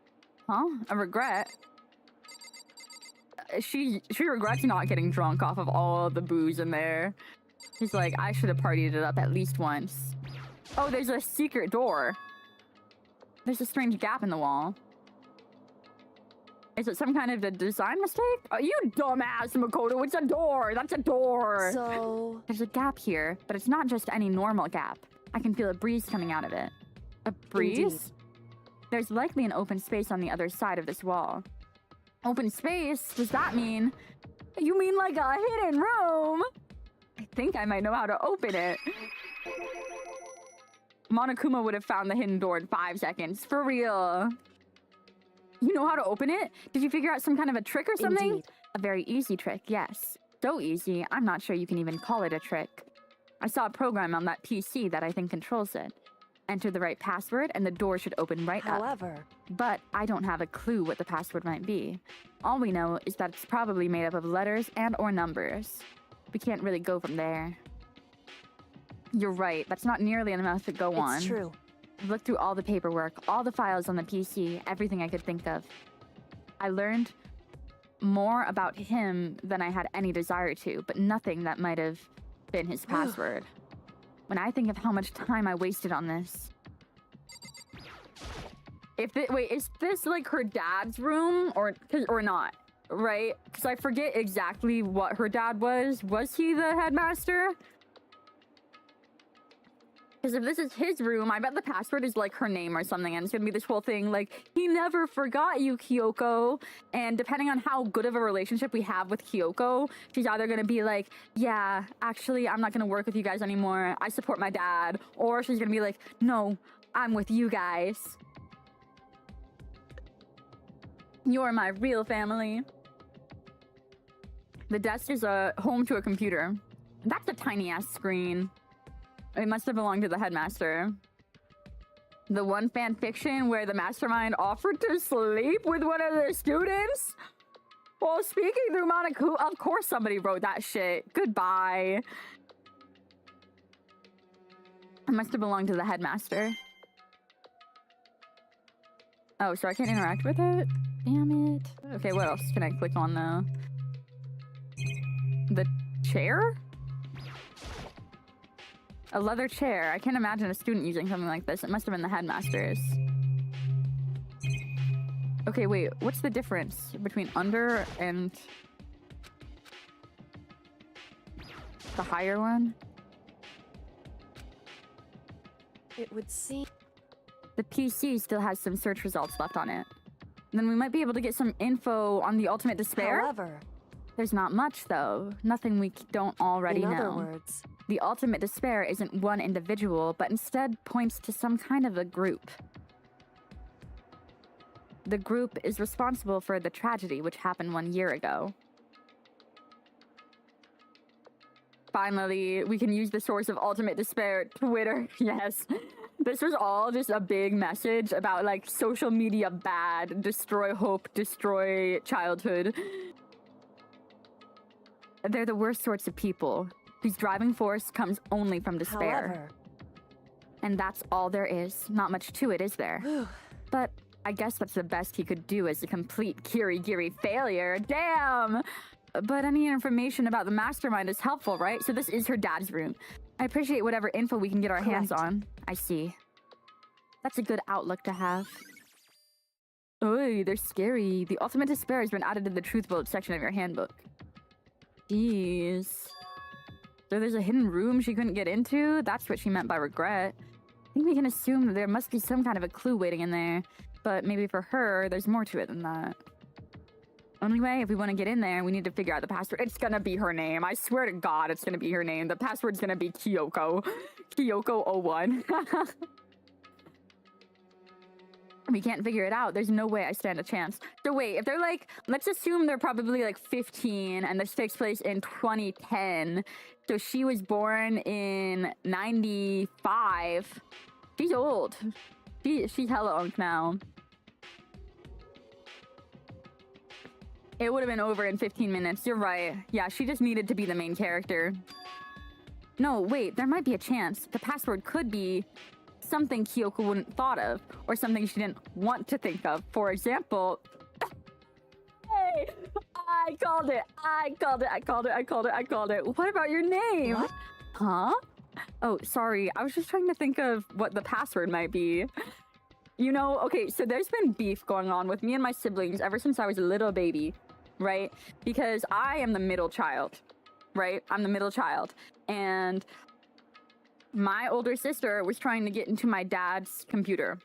Huh? A regret? She regrets not getting drunk off of all the booze in there. She's like, I should have partied it up at least once. Oh, there's a secret door. There's a strange gap in the wall. Is it some kind of a design mistake? Oh, you dumbass, Makoto, it's a door! That's a door! So... There's a gap here, but it's not just any normal gap. I can feel a breeze coming out of it. A breeze? Indeed. There's likely an open space on the other side of this wall. Open space? Does that mean... You mean like a hidden room? I think I might know how to open it. Monokuma would have found the hidden door in 5 seconds. For real. You know how to open it? Did you figure out some kind of a trick or something? Indeed. A very easy trick, yes. So easy, I'm not sure you can even call it a trick. I saw a program on that PC that I think controls it. Enter the right password and the door should open right up. However... But I don't have a clue what the password might be. All we know is that it's probably made up of letters and or numbers. We can't really go from there. You're right, that's not nearly enough to go on. It's true. I've looked through all the paperwork, all the files on the PC, everything I could think of. I learned more about him than I had any desire to, but nothing that might have been his password. When I think of how much time I wasted on this... Wait, is this like her dad's room or not? Right? Because I forget exactly what her dad was. Was he the headmaster? Because if this is his room, I bet the password is like her name or something, and it's gonna be this whole thing like, he never forgot you, Kyoko. And depending on how good of a relationship we have with Kyoko, she's either gonna be like, yeah, actually, I'm not gonna work with you guys anymore. I support my dad. Or she's gonna be like, no, I'm with you guys. You're my real family. The desk is home to a computer. That's a tiny-ass screen. It must have belonged to the headmaster. The one fan fiction where the mastermind offered to sleep with one of the students? Well, speaking through Monaco, of course somebody wrote that shit. Goodbye. It must have belonged to the headmaster. Oh, so I can't interact with it? Damn it. Okay, what else can I click on though? The chair? A leather chair. I can't imagine a student using something like this. It must have been the headmaster's. Okay, wait. What's the difference between under and the higher one? It would seem... The PC still has some search results left on it. Then we might be able to get some info on the ultimate despair. However... There's not much, though. Nothing we don't already know. In other words... The ultimate despair isn't one individual, but instead points to some kind of a group. The group is responsible for the tragedy which happened 1 year ago. Finally, we can use the source of ultimate despair, Twitter. Yes. This was all just a big message about like social media bad, destroy hope, destroy childhood. They're the worst sorts of people whose driving force comes only from despair. However, And that's all there is. Not much to it, is there? But I guess that's the best he could do as a complete Kirigiri failure. Damn! But any information about the mastermind is helpful, right? So this is her dad's room. I appreciate whatever info we can get our hands on. I see. That's a good outlook to have. Oy, they're scary. The ultimate despair has been added to the truth bullet section of your handbook. Jeez. So there's a hidden room she couldn't get into? That's what she meant by regret. I think we can assume that there must be some kind of a clue waiting in there. But maybe for her, there's more to it than that. Only way, if we want to get in there, we need to figure out the password. It's gonna be her name. I swear to God, it's gonna be her name. The password's gonna be Kyoko. Kyoko01. We can't figure it out. There's no way I stand a chance. So wait, if they're like, let's assume they're probably like 15 and this takes place in 2010. So she was born in 95. She's old. She's hella old now. It would have been over in 15 minutes. You're right. Yeah, she just needed to be the main character. No, wait, there might be a chance. The password could be something Kyoko wouldn't thought of, or something she didn't want to think of. For example, hey, I called it. I called it. I called it. I called it. I called it. What about your name? What? Huh? Oh, sorry. I was just trying to think of what the password might be. You know, okay, so there's been beef going on with me and my siblings ever since I was a little baby, right? Because I am the middle child, right? I'm the middle child. And my older sister was trying to get into my dad's computer.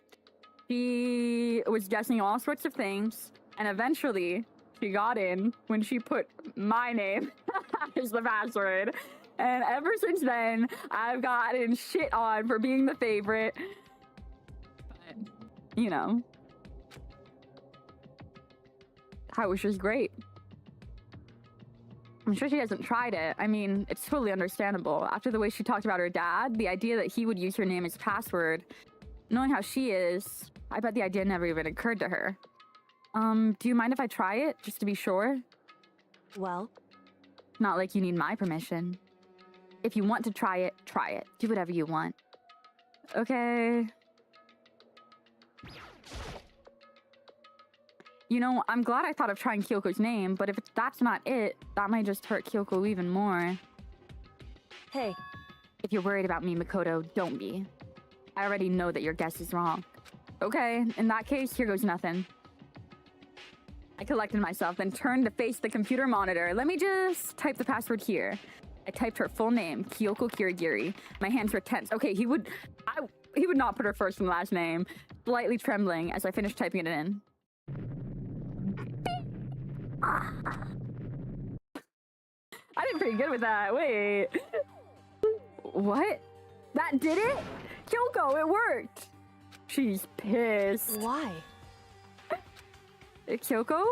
She was guessing all sorts of things, and eventually she got in when she put my name as the password. And ever since then, I've gotten shit on for being the favorite. But, you know, I wish it was great. I'm sure she hasn't tried it. I mean, it's totally understandable. After the way she talked about her dad, the idea that he would use her name as password, knowing how she is, I bet the idea never even occurred to her. Do you mind if I try it, just to be sure? well, Not like you need my permission. If you want to try it, try it. Do whatever you want. Okay. You know, I'm glad I thought of trying Kyoko's name, but if that's not it, that might just hurt Kyoko even more. hey, If you're worried about me, Makoto, don't be. I already know that your guess is wrong. Okay, in that case, here goes nothing. I collected myself, then turned to face the computer monitor. Let me just type the password here. I typed her full name, Kyoko Kirigiri. My hands were tense. Okay, he would not put her first and last name. Slightly trembling as I finished typing it in. I did pretty good with that. Wait. What? That did it? Kyoko, it worked. She's pissed. why? Kyoko?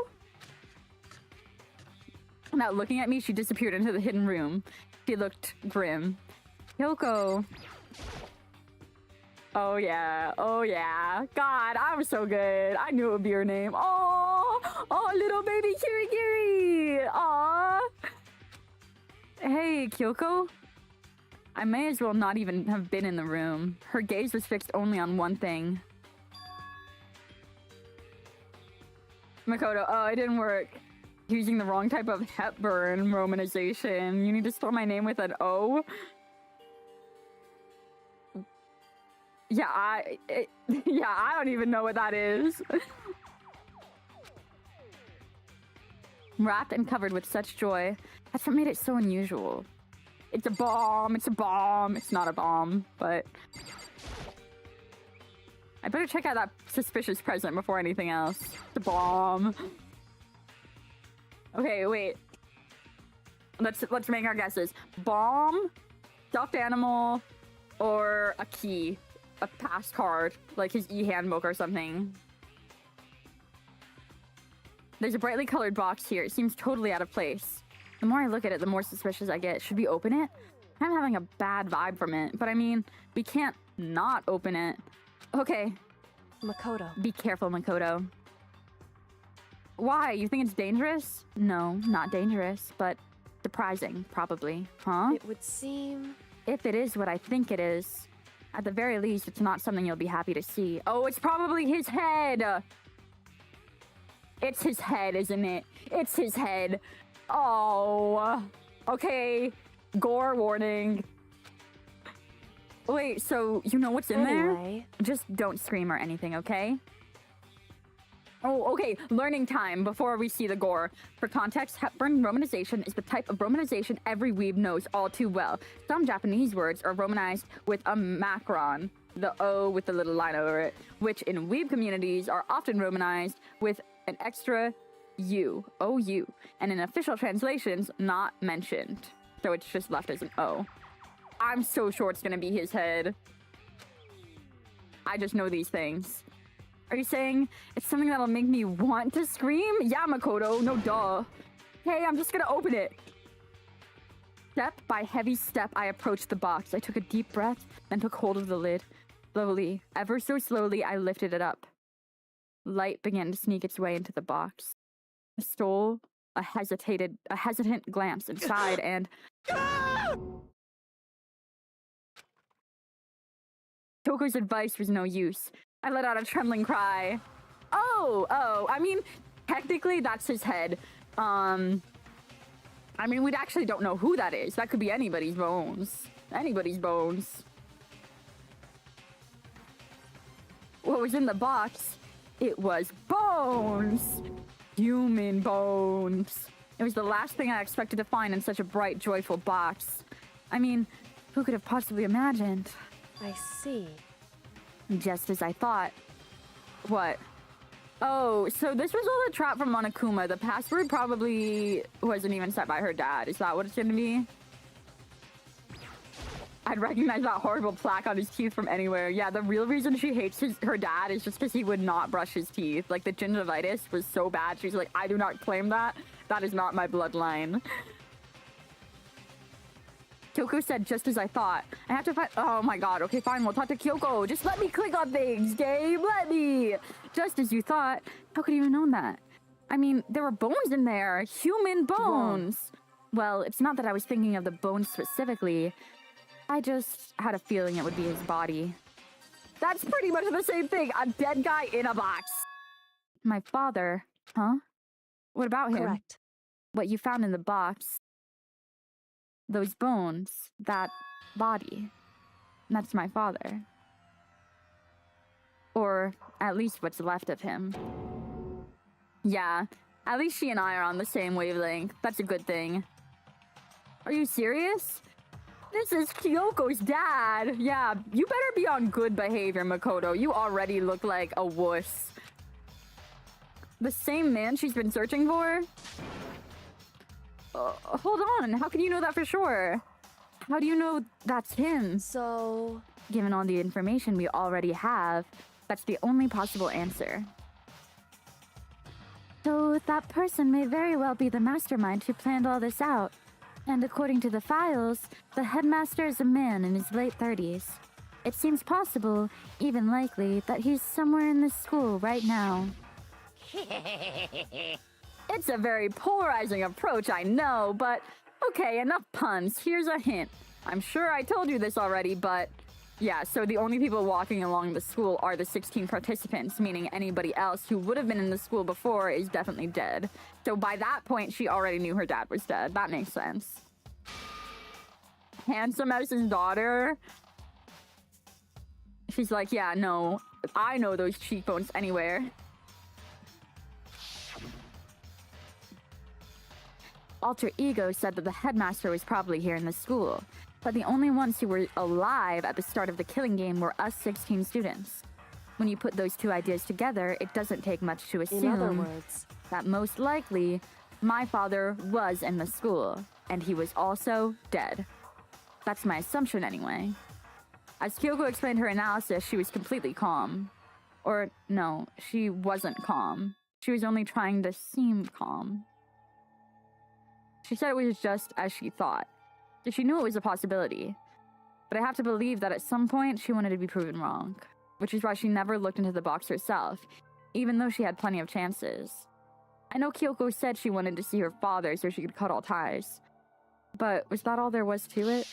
Now looking at me, she disappeared into the hidden room. She looked grim. Kyoko. Oh yeah, oh yeah. God, I'm so good. I knew it would be her name. Oh, little baby Kirigiri. Aw. Hey, Kyoko. I may as well not even have been in the room. Her gaze was fixed only on one thing. Makoto, oh, it didn't work. Using the wrong type of Hepburn romanization. You need to spell my name with an O? Yeah, I don't even know what that is. Wrapped and covered with such joy. That's what made it so unusual. It's a bomb, it's a bomb. It's not a bomb, but... I better check out that suspicious present before anything else. The bomb. Okay, wait. Let's make our guesses. Bomb, stuffed animal, or a key. A pass card, like his e-handbook or something. There's a brightly colored box here. It seems totally out of place. The more I look at it, the more suspicious I get. Should we open it? I'm having a bad vibe from it, but I mean, we can't not open it. Okay, Makoto. be careful, Makoto. Why? You think it's dangerous? No, not dangerous, but surprising, probably. Huh? It would seem... If it is what I think it is, at the very least, it's not something you'll be happy to see. Oh, it's probably his head! It's his head, isn't it? It's his head. Oh. Okay. Gore warning. Wait, so you know what's in there? Anyway, Just don't scream or anything, okay? Oh, okay. Learning time before we see the gore. For context, Hepburn romanization is the type of romanization every weeb knows all too well. Some Japanese words are romanized with a macron, the O with the little line over it, which in weeb communities are often romanized with an extra U, O-U, and in official translations, not mentioned. So it's just left as an O. I'm so sure it's gonna be his head. I just know these things. Are you saying it's something that'll make me want to scream? Yeah, Makoto, no duh. Hey, I'm just gonna open it. Step by heavy step, I approached the box. I took a deep breath, then took hold of the lid. Slowly, ever so slowly, I lifted it up. Light began to sneak its way into the box. I stole a hesitant glance inside and... Toko's advice was no use. I let out a trembling cry. Oh, I mean, technically that's his head. I mean, we actually don't know who that is. That could be anybody's bones. Anybody's bones. What was in the box? It was bones! Human bones. It was the last thing I expected to find in such a bright, joyful box. I mean, who could have possibly imagined? I see. Just as I thought. What? Oh, so this was all a trap from Monokuma. The password probably wasn't even set by her dad. Is that what it's gonna be? I'd recognize that horrible plaque on his teeth from anywhere. Yeah, the real reason she hates her dad is just because he would not brush his teeth. Like, the gingivitis was so bad. She's like, I do not claim that. That is not my bloodline. Kyoko said, just as I thought. I have to find... Oh my god. Okay, fine. We'll talk to Kyoko. Just let me click on things, Gabe. Let me. Just as you thought. How could you have known that? I mean, there were bones in there. Human bones. Well, it's not that I was thinking of the bones specifically. I just had a feeling it would be his body. That's pretty much the same thing. A dead guy in a box. My father. Huh? What about him? Correct. What you found in the box. Those bones. That body. That's my father. Or at least what's left of him. Yeah. At least she and I are on the same wavelength. That's a good thing. Are you serious? This is Kyoko's dad. Yeah, you better be on good behavior, Makoto. You already look like a wuss. The same man she's been searching for? Hold on. How can you know that for sure? How do you know that's him? So... Given all the information we already have, that's the only possible answer. So that person may very well be the mastermind who planned all this out. And according to the files, the headmaster is a man in his late 30s. It seems possible, even likely, that he's somewhere in this school right now. It's a very polarizing approach, I know, but okay, enough puns. Here's a hint. I'm sure I told you this already, but yeah, so the only people walking along the school are the 16 participants, meaning anybody else who would have been in the school before is definitely dead. So by that point, she already knew her dad was dead. That makes sense. Handsome as his daughter. She's like, yeah, no, I know those cheekbones anywhere. Alter Ego said that the headmaster was probably here in the school, but the only ones who were alive at the start of the killing game were us 16 students. When you put those two ideas together, it doesn't take much to assume in other words, that most likely my father was in the school, and he was also dead. That's my assumption anyway. As Kyoko explained her analysis, she was completely calm. Or, no, she wasn't calm. She was only trying to seem calm. She said it was just as she thought. So she knew it was a possibility. But I have to believe that at some point she wanted to be proven wrong, which is why she never looked into the box herself, even though she had plenty of chances. I know Kyoko said she wanted to see her father so she could cut all ties. But was that all there was to it?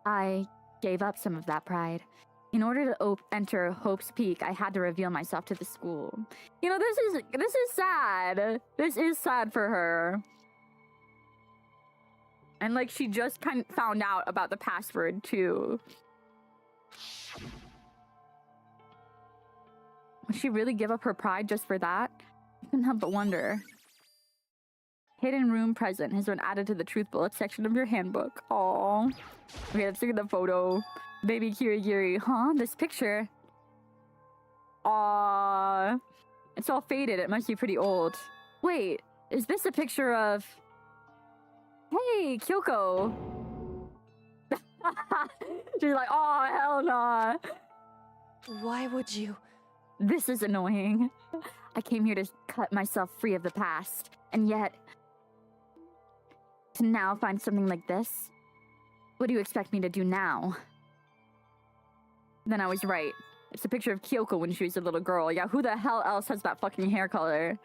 I gave up some of that pride. In order to enter Hope's Peak, I had to reveal myself to the school. You know, this is sad. This is sad for her. And like, she just kind of found out about the password too. Would she really give up her pride just for that? I couldn't help but wonder. Hidden room present has been added to the truth bullet section of your handbook. Aww. Okay, let's look at the photo. Baby Kirigiri. Huh? This picture? Aww. It's all faded. It must be pretty old. Wait, is this a picture of... Hey, Kyoko. She's like, oh, hell nah. Why would you? This is annoying. I came here to cut myself free of the past, and yet... to now find something like this? What do you expect me to do now? Then I was right. It's a picture of Kyoko when she was a little girl. Yeah, who the hell else has that fucking hair color?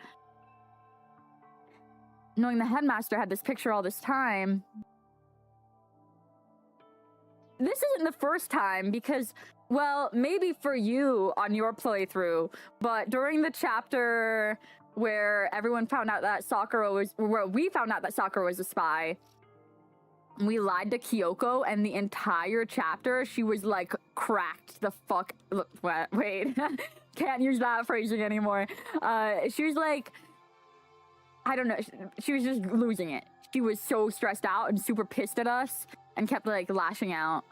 Knowing the headmaster had this picture all this time... This isn't the first time because, well, maybe for you on your playthrough, but during the chapter where everyone found out that Sakura was... where we found out that Sakura was a spy, we lied to Kyoko, and the entire chapter, she was, like, cracked the fuck... Look, wait. Can't use that phrasing anymore. She was, like... I don't know. She was just losing it. She was so stressed out and super pissed at us and kept, like, lashing out.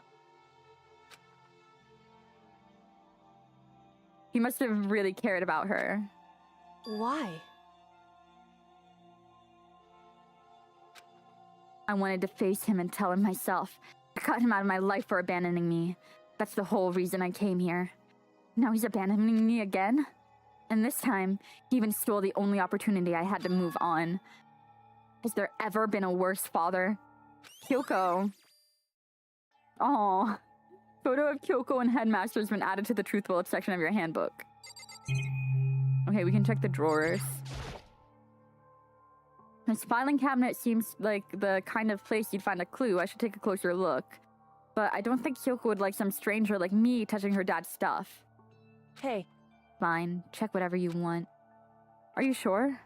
He must have really cared about her. Why? I wanted to face him and tell him myself. I cut him out of my life for abandoning me. That's the whole reason I came here. Now he's abandoning me again? And this time, he even stole the only opportunity I had to move on. Has there ever been a worse father? Kyoko. Aww. Photo of Kyoko and Headmaster has been added to the truth bullet section of your handbook. Okay, we can check the drawers. This filing cabinet seems like the kind of place you'd find a clue. I should take a closer look. But I don't think Kyoko would like some stranger like me touching her dad's stuff. Hey. Fine, check whatever you want. Are you sure?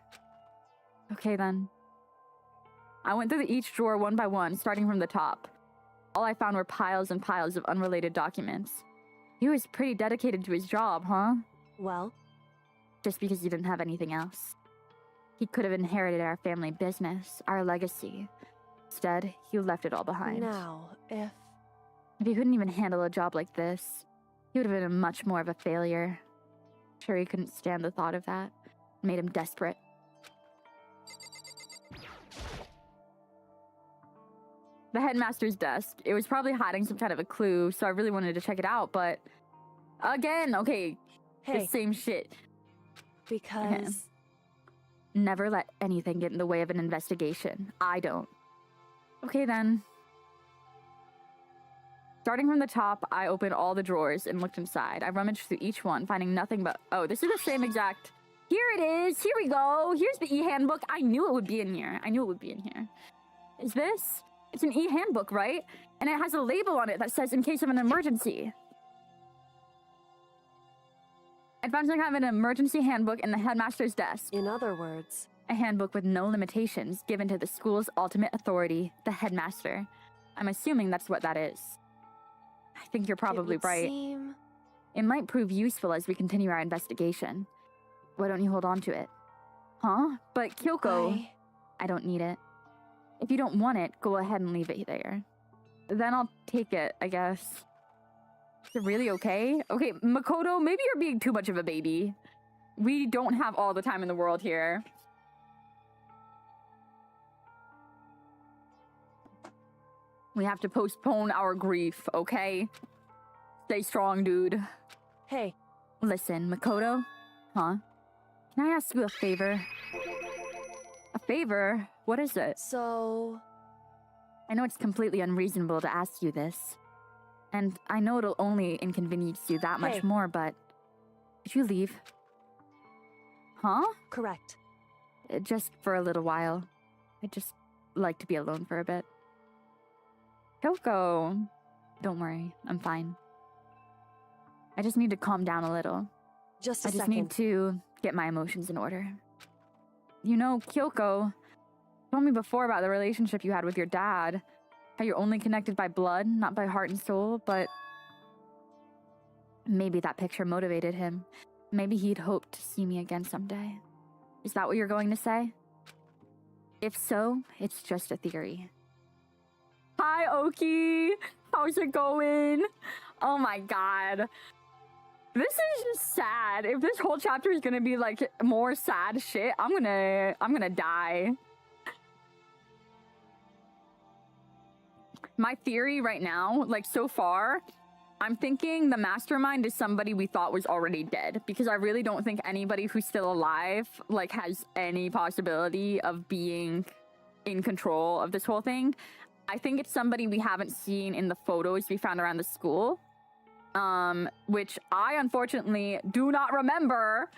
Okay then. I went through each drawer one by one, starting from the top. All I found were piles and piles of unrelated documents. He was pretty dedicated to his job, huh? Well? Just because he didn't have anything else. He could have inherited our family business, our legacy. Instead, he left it all behind. Now, if he couldn't even handle a job like this, he would have been much more of a failure. Sure, he couldn't stand the thought of that. It made him desperate. The headmaster's desk. It was probably hiding some kind of a clue, so I really wanted to check it out, but... Again, okay. Hey. The same shit. Because... Okay. Never let anything get in the way of an investigation. I don't. Okay, then. Starting from the top, I opened all the drawers and looked inside. I rummaged through each one, finding nothing but... Oh, this is the same exact... Here it is! Here we go! Here's the e-handbook. I knew it would be in here. I knew it would be in here. Is this? It's an e-handbook, right? And it has a label on it that says, in case of an emergency. I found some kind of an emergency handbook in the headmaster's desk. in other words... A handbook with no limitations given to the school's ultimate authority, the headmaster. I'm assuming that's what that is. I think you're probably right. Seem... It might prove useful as we continue our investigation. Why don't you hold on to it? Huh? But Kyoko... I don't need it. If you don't want it, go ahead and leave it there. Then I'll take it, I guess. Is it really okay? Okay, Makoto, maybe you're being too much of a baby. We don't have all the time in the world here. We have to postpone our grief, okay? Stay strong, dude. Hey. Listen, Makoto? Huh? Can I ask you a favor? A favor? What is it? So... I know it's completely unreasonable to ask you this, and I know it'll only inconvenience you that much Hey. more, but could you leave? Huh? Correct. Just for a little while. I'd just like to be alone for a bit. Kyoko, don't worry, I'm fine. I just need to calm down a little. Just a I just second. need to get my emotions in order. You know, Kyoko told me before about the relationship you had with your dad. How you're only connected by blood, not by heart and soul, but maybe that picture motivated him. Maybe he'd hoped to see me again someday. Is that what you're going to say? If so, it's just a theory. Hi, Oki! How's it going? Oh my god. This is just sad. If this whole chapter is gonna be like more sad shit, I'm gonna die. My theory right now, like so far, I'm thinking the mastermind is somebody we thought was already dead, because I really don't think anybody who's still alive like has any possibility of being in control of this whole thing. I think it's somebody we haven't seen in the photos we found around the school. Which I unfortunately do not remember.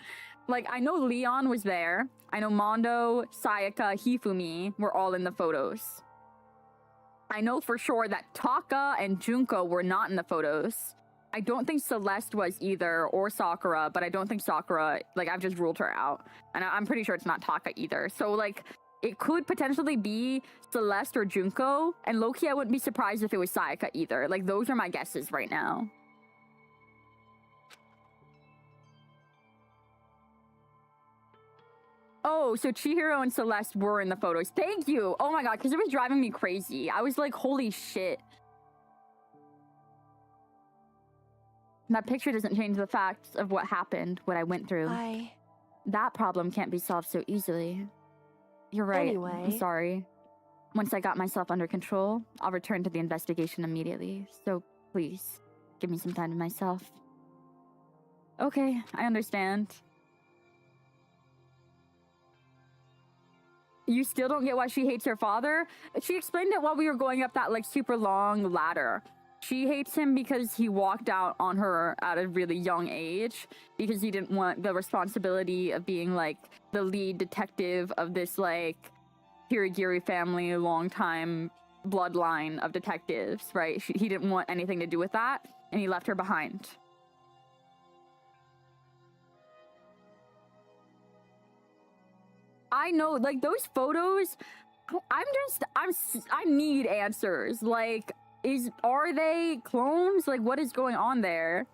Like, I know Leon was there. I know Mondo, Sayaka, Hifumi were all in the photos. I know for sure that Taka and Junko were not in the photos. I don't think Celeste was either, or Sakura, but I don't think Sakura, like, I've just ruled her out. And I'm pretty sure it's not Taka either. So, like, it could potentially be Celeste or Junko, and low-key I wouldn't be surprised if it was Sayaka either. Like, those are my guesses right now. Oh, so Chihiro and Celeste were in the photos. Thank you! Oh my god, because it was driving me crazy. I was like, holy shit. That picture doesn't change the facts of what happened, what I went through. That problem can't be solved so easily. You're right. Anyway. I'm sorry. Once I got myself under control, I'll return to the investigation immediately. So please, give me some time to myself. Okay, I understand. You still don't get why she hates her father? She explained it while we were going up that, like, super long ladder. She hates him because he walked out on her at a really young age, because he didn't want the responsibility of being, like, the lead detective of this, like, Hiragiri family, long-time bloodline of detectives, right? He didn't want anything to do with that, and he left her behind. I know, like, those photos, I need answers. Like, are they clones? Like, what is going on there?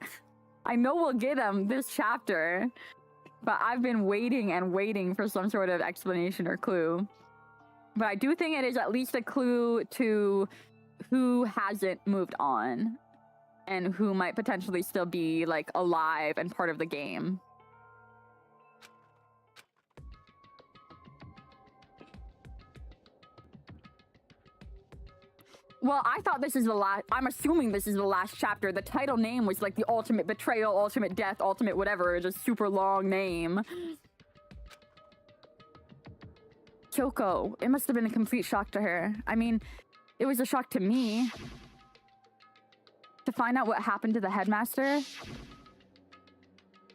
I know we'll get them this chapter, but I've been waiting and waiting for some sort of explanation or clue. But I do think it is at least a clue to who hasn't moved on and who might potentially still be, like, alive and part of the game. Well, I thought this is the last... I'm assuming this is the last chapter. The title name was like the ultimate betrayal, ultimate death, ultimate whatever. It's a super long name. Kyoko. It must have been a complete shock to her. I mean, it was a shock to me. To find out what happened to the headmaster.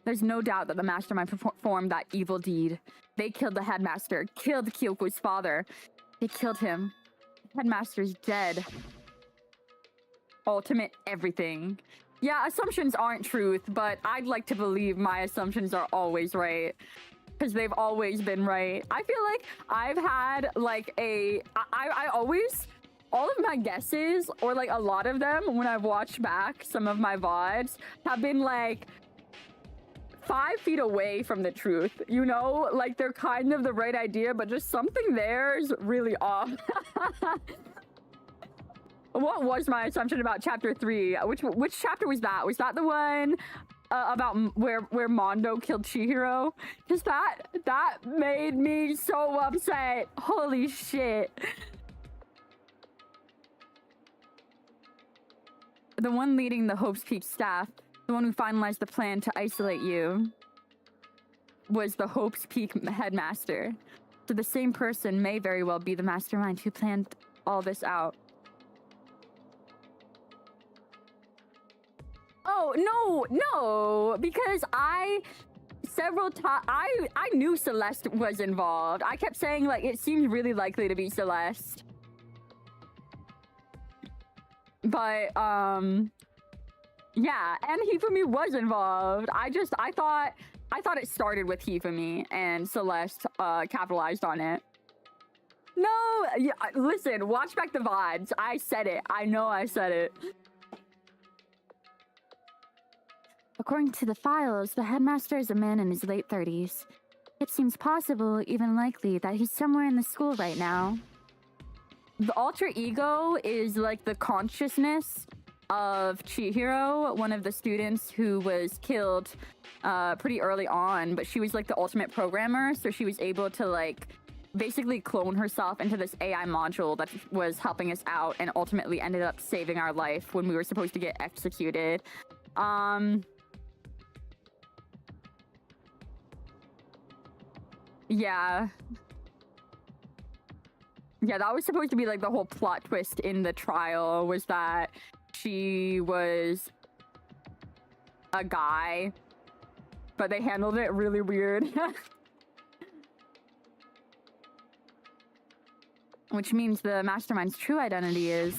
There's no doubt that the mastermind performed that evil deed. They killed the headmaster, killed Kyoko's father. They killed him. Headmaster's dead. Ultimate everything. Yeah, assumptions aren't truth, but I'd like to believe my assumptions are always right. Because they've always been right. I feel like I've had, like, I always... All of my guesses, or, like, a lot of them, when I've watched back some of my VODs, have been, like, 5 feet away from the truth, you know? Like, they're kind of the right idea, but just something there is really off. What was my assumption about chapter 3? Which chapter was that? Was that the one about where Mondo killed Chihiro? Because that made me so upset. Holy shit. The one leading the Hope's Peak staff, the one who finalized the plan to isolate you, was the Hope's Peak headmaster. So the same person may very well be the mastermind who planned all this out. Oh, no, because several times, I knew Celeste was involved. I kept saying, like, it seems really likely to be Celeste. But, yeah, and Hifumi was involved. I thought it started with Hifumi and Celeste, capitalized on it. No, yeah, listen, watch back the VODs. I said it. I know I said it. According to the files, the headmaster is a man in his late 30s. It seems possible, even likely, that he's somewhere in the school right now. The alter ego is like the consciousness of Chihiro, one of the students who was killed pretty early on, but she was like the ultimate programmer, so she was able to like basically clone herself into this AI module that was helping us out and ultimately ended up saving our life when we were supposed to get executed. Yeah. Yeah, that was supposed to be like the whole plot twist in the trial, was that she was a guy, but they handled it really weird. Which means the mastermind's true identity is...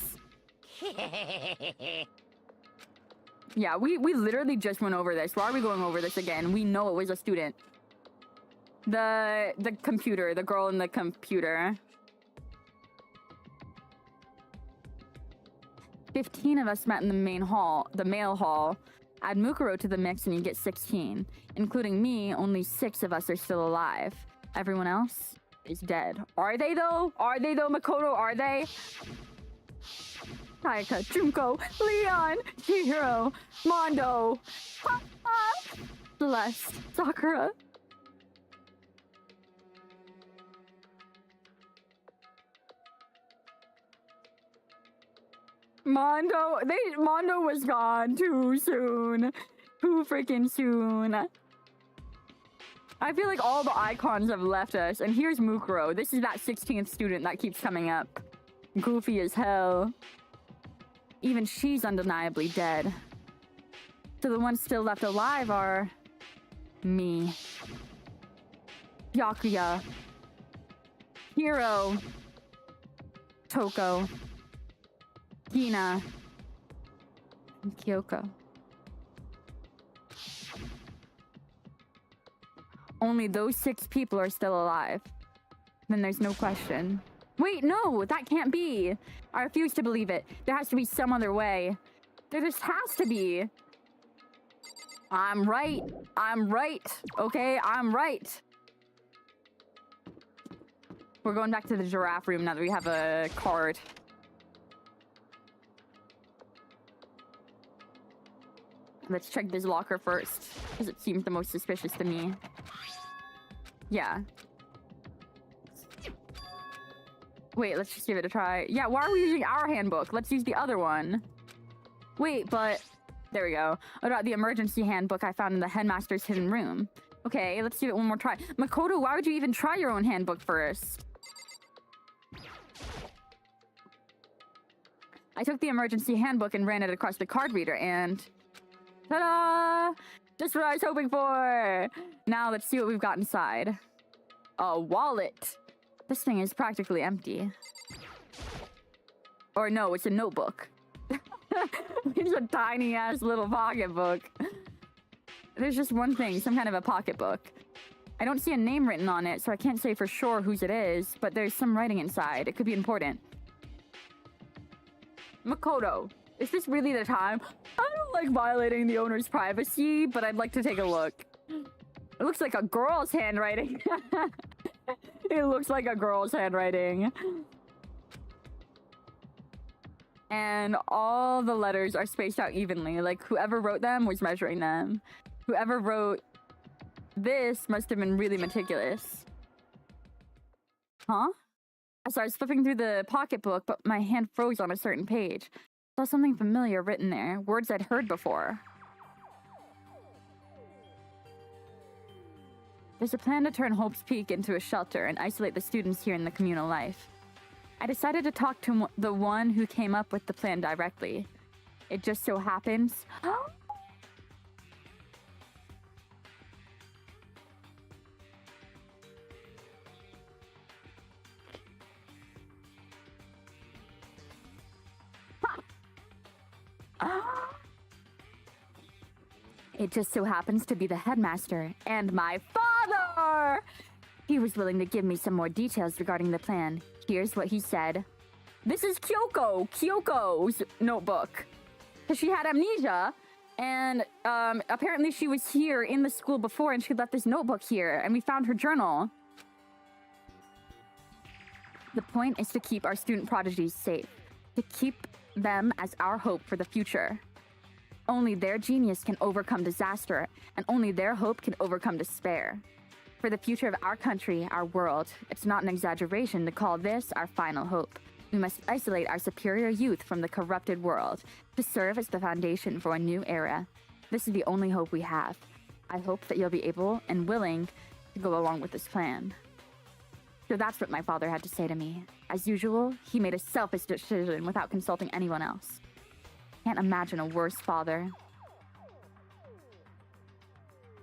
Yeah, we literally just went over this. Why are we going over this again? We know it was a student. The computer, the girl in the computer. 15 of us met in the main hall, the male hall. Add Mukuro to the mix and you get 16. Including me, only 6 of us are still alive. Everyone else is dead. Are they though? Are they though, Makoto? Are they? Sayaka, Junko, Leon, Chihiro, Mondo, Celeste, Sakura. Mondo was gone too soon. Too freaking soon. I feel like all the icons have left us. And here's Mukuro. This is that 16th student that keeps coming up. Goofy as hell. Even she's undeniably dead. So the ones still left alive are... me. Byakuya. Hiro. Toko. Hina. And Kyoko. Only those 6 people are still alive. Then there's no question. Wait, no, that can't be. I refuse to believe it. There has to be some other way. There just has to be. I'm right. I'm right. Okay, I'm right. We're going back to the giraffe room now that we have a card. Let's check this locker first, because it seems the most suspicious to me. Yeah. Wait, let's just give it a try. Yeah, why are we using our handbook? Let's use the other one. Wait, but... There we go. About the emergency handbook I found in the headmaster's hidden room. Okay, let's give it one more try. Makoto, why would you even try your own handbook first? I took the emergency handbook and ran it across the card reader and... Ta-da! Just what I was hoping for! Now let's see what we've got inside. A wallet. This thing is practically empty. Or no, it's a notebook. It's a tiny-ass little pocketbook. There's just one thing, some kind of a pocketbook. I don't see a name written on it, so I can't say for sure whose it is, but there's some writing inside. It could be important. Makoto, is this really the time? I don't like violating the owner's privacy, but I'd like to take a look. It looks like a girl's handwriting. It looks like a girl's handwriting. And all the letters are spaced out evenly. Like, whoever wrote them was measuring them. Whoever wrote this must have been really meticulous. Huh? So I was flipping through the pocketbook, but my hand froze on a certain page. I saw something familiar written there. Words I'd heard before. There's a plan to turn Hope's Peak into a shelter and isolate the students here in the communal life. I decided to talk to the one who came up with the plan directly. It just so happens... It just so happens to be the headmaster and my father! He was willing to give me some more details regarding the plan. Here's what he said. This is Kyoko's notebook. Because she had amnesia, and apparently she was here in the school before and she left this notebook here, and we found her journal. The point is to keep our student prodigies safe. To keep them as our hope for the future. Only their genius can overcome disaster, and only their hope can overcome despair. For the future of our country, our world, it's not an exaggeration to call this our final hope. We must isolate our superior youth from the corrupted world to serve as the foundation for a new era. This is the only hope we have. I hope that you'll be able and willing to go along with this plan. So that's what my father had to say to me. As usual, he made a selfish decision without consulting anyone else. Can't imagine a worse father.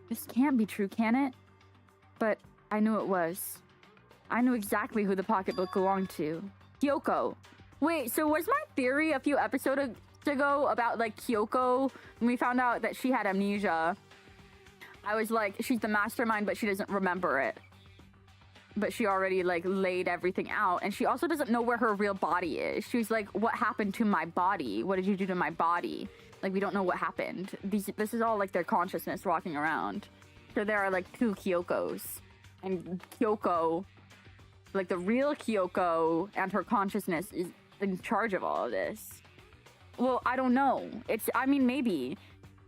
This can't be true, can it? But I knew it was. I knew exactly who the pocketbook belonged to. Kyoko. Wait, so was my theory a few episodes ago about like Kyoko, when we found out that she had amnesia? I was like, she's the mastermind, but she doesn't remember it. But she already like laid everything out, and she also doesn't know where her real body is. She's like, what happened to my body? What did you do to my body? Like, we don't know what happened. This is all like their consciousness walking around. So there are like two Kyokos, and Kyoko, like the real Kyoko and her consciousness, is in charge of all of this. Well, I don't know. I mean, maybe.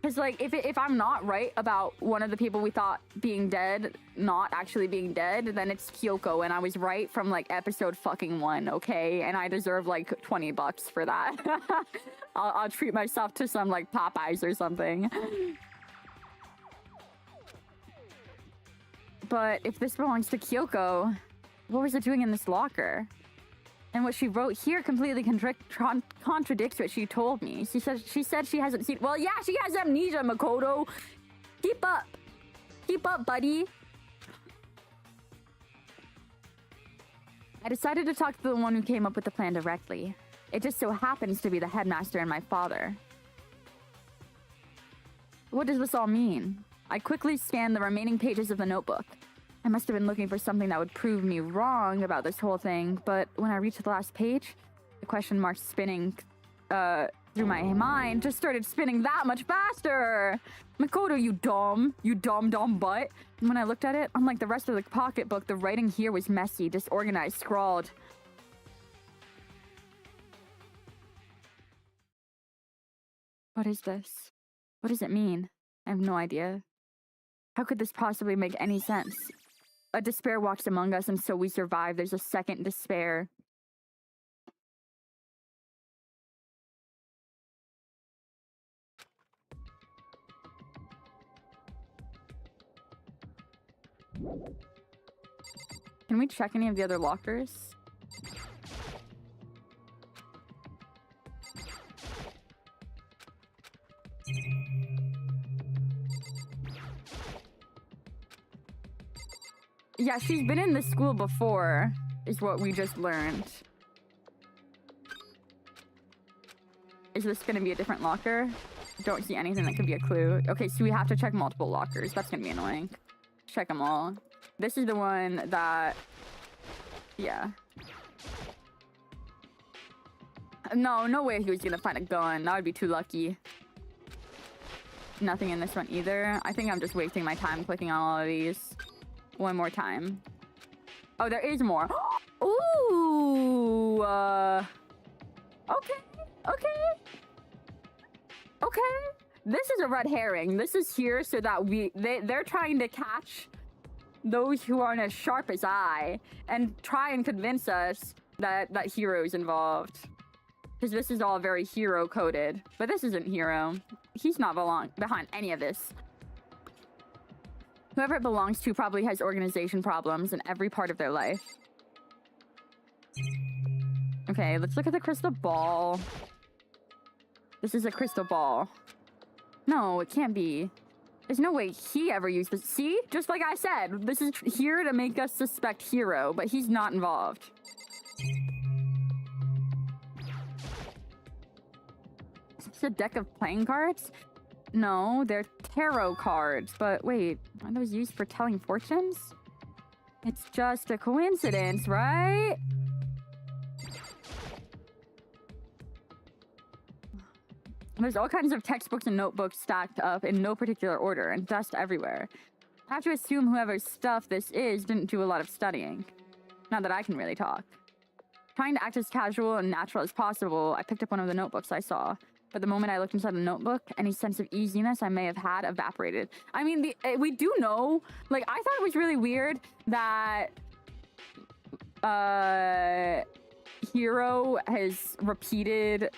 Because, like, if I'm not right about one of the people we thought being dead not actually being dead, then it's Kyoko, and I was right from, like, episode fucking 1, okay? And I deserve, like, $20 for that. I'll treat myself to some, like, Popeyes or something. But if this belongs to Kyoko, what was it doing in this locker? And what she wrote here completely contradicts what she told me. She said she hasn't seen... Well, yeah, she has amnesia, Makoto. Keep up. Keep up, buddy. I decided to talk to the one who came up with the plan directly. It just so happens to be the headmaster and my father. What does this all mean? I quickly scanned the remaining pages of the notebook. I must have been looking for something that would prove me wrong about this whole thing, but when I reached the last page, the question marks spinning through my mind just started spinning that much faster. Makoto, you dumb butt. And when I looked at it, unlike the rest of the pocketbook, the writing here was messy, disorganized, scrawled. What is this? What does it mean? I have no idea. How could this possibly make any sense? A despair walks among us, and so we survive. There's a second despair. Can we check any of the other lockers? Yeah, she's been in this school before, is what we just learned. Is this gonna be a different locker? Don't see anything that could be a clue. Okay, so we have to check multiple lockers. That's gonna be annoying. Check them all. This is the one that... Yeah. No way he was gonna find a gun. That would be too lucky. Nothing in this one either. I think I'm just wasting my time clicking on all of these. One more time. Oh, there is more. Ooh. Okay. This is a red herring. This is here so that they're trying to catch those who aren't as sharp as I and try and convince us that Hero's involved. Because this is all very hero coded. But this isn't Hero. He's not behind any of this. Whoever it belongs to probably has organization problems in every part of their life. Okay, let's look at the crystal ball. This is a crystal ball. No, it can't be. There's no way he ever used this. See? Just like I said, this is here to make us suspect Hero, but he's not involved. It's a deck of playing cards? No, they're tarot cards. But wait, are those used for telling fortunes? It's just a coincidence, right? There's all kinds of textbooks and notebooks stacked up in no particular order and dust everywhere. I have to assume whoever's stuff this is didn't do a lot of studying. Not that I can really talk. Trying to act as casual and natural as possible, I picked up one of the notebooks I saw. But the moment I looked inside the notebook, any sense of easiness I may have had evaporated. I mean, we do know, like, I thought it was really weird that Hiro has repeated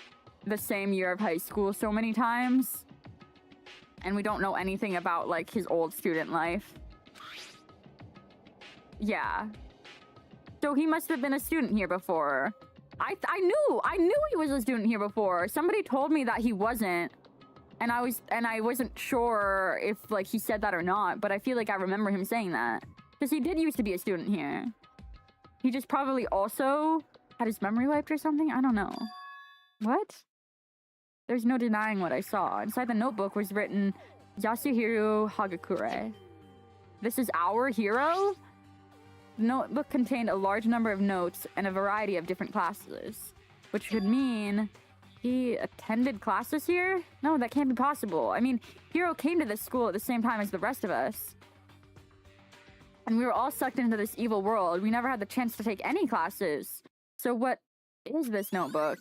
the same year of high school so many times, and we don't know anything about like his old student life. Yeah, so he must have been a student here before. I knew he was a student here before. Somebody told me that he wasn't, and I wasn't sure if like he said that or not, but I feel like I remember him saying that because he did used to be a student here. He just probably also had his memory wiped or something. I don't know. What? There's no denying what I saw. Inside the notebook was written, Yasuhiro Hagakure. This is our hero? The notebook contained a large number of notes and a variety of different classes, which could mean he attended classes here? No, that can't be possible. I mean, Hiro came to this school at the same time as the rest of us. And we were all sucked into this evil world. We never had the chance to take any classes. So what is this notebook?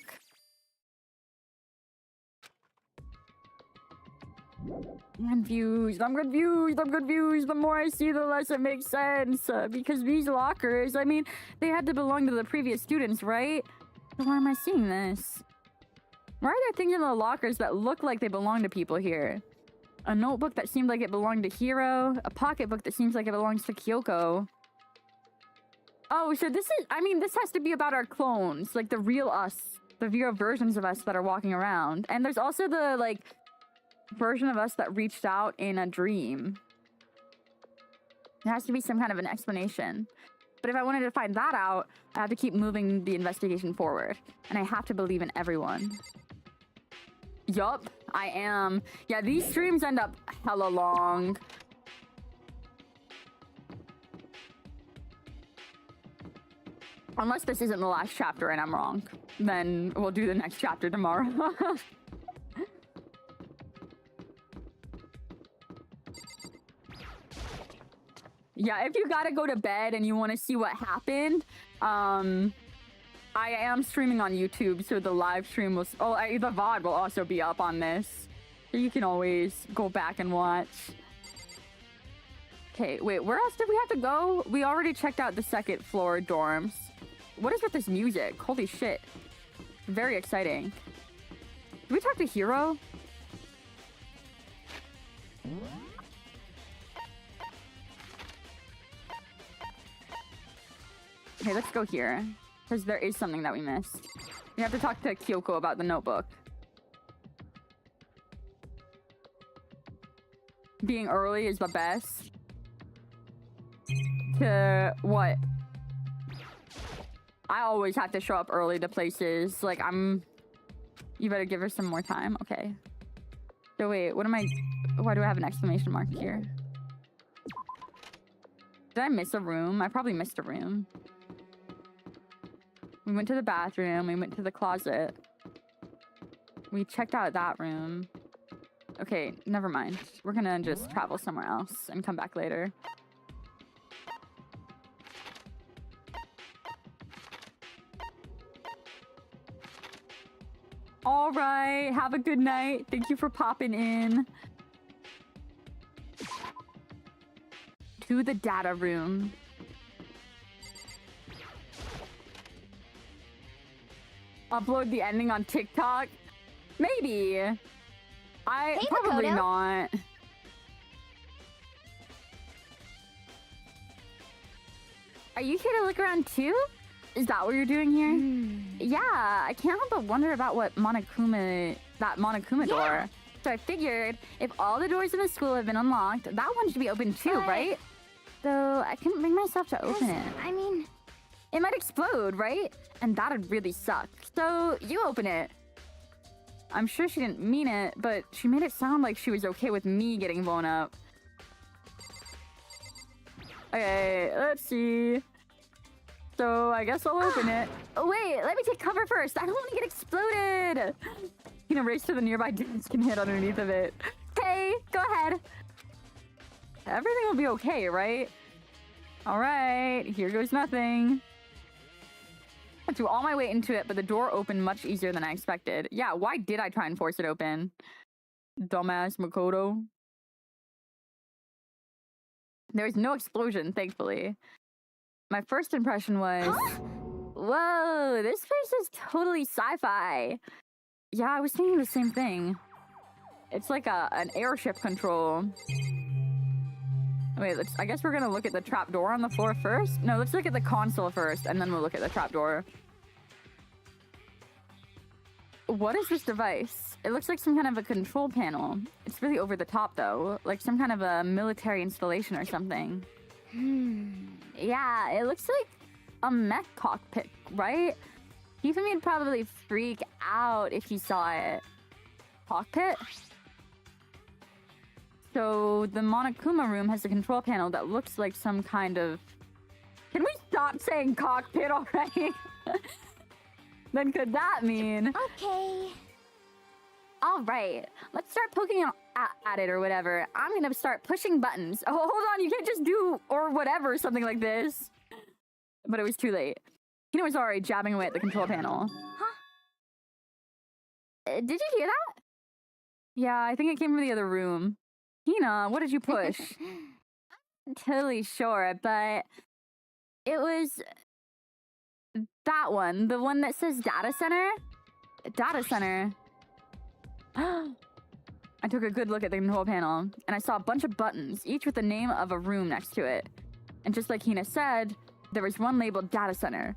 I'm confused. The more I see, the less it makes sense. Because these lockers, I mean, they had to belong to the previous students, right? So why am I seeing this? Why are there things in the lockers that look like they belong to people here? A notebook that seemed like it belonged to Hiro. A pocketbook that seems like it belongs to Kyoko. Oh, so this is... I mean, this has to be about our clones. Like, the real us. The real versions of us that are walking around. And there's also the, like... version of us that reached out in a dream. There has to be some kind of an explanation. But if I wanted to find that out, I have to keep moving the investigation forward. And I have to believe in everyone. Yup, I am. Yeah, these streams end up hella long. Unless this isn't the last chapter and I'm wrong. Then we'll do the next chapter tomorrow. Yeah, if you gotta go to bed and you want to see what happened, I am streaming on YouTube, so the live stream will... the VOD will also be up on this. So you can always go back and watch. Okay, wait, where else did we have to go? We already checked out the second floor dorms. What is with this music? Holy shit. Very exciting. Did we talk to Hiro? Okay, let's go here. Because there is something that we missed. We have to talk to Kyoko about the notebook. Being early is the best. To what? I always have to show up early to places. Like, you better give her some more time. Okay. So wait, what am I... Why do I have an exclamation mark here? Did I miss a room? I probably missed a room. We went to the bathroom. We went to the closet. We checked out that room. Okay, never mind. We're gonna just travel somewhere else and come back later. All right, have a good night. Thank you for popping in. To the data room. Upload the ending on TikTok? Maybe. Hey, probably Makoto. not. Are you here to look around too? Is that what you're doing here? Yeah, I can't help but wonder about that Monokuma door. So I figured if all the doors in the school have been unlocked, that one should be open too, right? Though I couldn't bring myself to open it. I mean... It might explode, right? And that'd really suck. So you open it. I'm sure she didn't mean it, but she made it sound like she was okay with me getting blown up. Okay, let's see. So I guess I'll open it. Oh wait, let me take cover first. I don't want to get exploded. You know, race to the nearby desk and hit underneath of it. Okay, go ahead. Everything will be okay, right? All right, here goes nothing. I threw all my weight into it, but the door opened much easier than I expected. Yeah, why did I try and force it open? Dumbass Makoto. There was no explosion, thankfully. My first impression was, whoa, this place is totally sci-fi. Yeah, I was thinking the same thing. It's like an airship control. Wait, I guess we're gonna look at the trapdoor on the floor first? No, let's look at the console first, and then we'll look at the trapdoor. What is this device? It looks like some kind of a control panel. It's really over the top, though. Like some kind of a military installation or something. Yeah, it looks like a mech cockpit, right? You'd probably freak out if you saw it. Cockpit? So the Monokuma room has a control panel that looks like some kind of... Can we stop saying cockpit already? Then could that mean... Okay. All right, let's start poking at it or whatever. I'm gonna start pushing buttons. Oh, hold on, you can't just do or whatever, something like this. But it was too late. Hina was already jabbing away at the control panel. Huh? Did you hear that? Yeah, I think it came from the other room. Hina, what did you push? I'm totally sure, but it was that one. The one that says data center? Data center. I took a good look at the control panel, and I saw a bunch of buttons, each with the name of a room next to it. And just like Hina said, there was one labeled data center.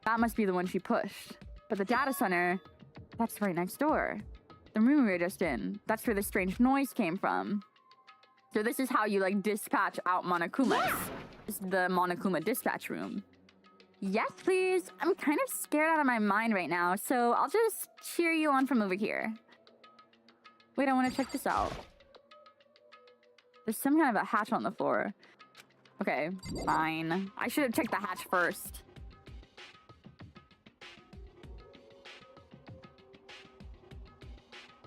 That must be the one she pushed. But the data center, that's right next door. The room we were just in. That's where the strange noise came from. So this is how you, like, dispatch out Monokumas. Yeah. This is the Monokuma dispatch room. Yes, please. I'm kind of scared out of my mind right now, so I'll just cheer you on from over here. Wait, I want to check this out. There's some kind of a hatch on the floor. Okay, fine. I should have checked the hatch first.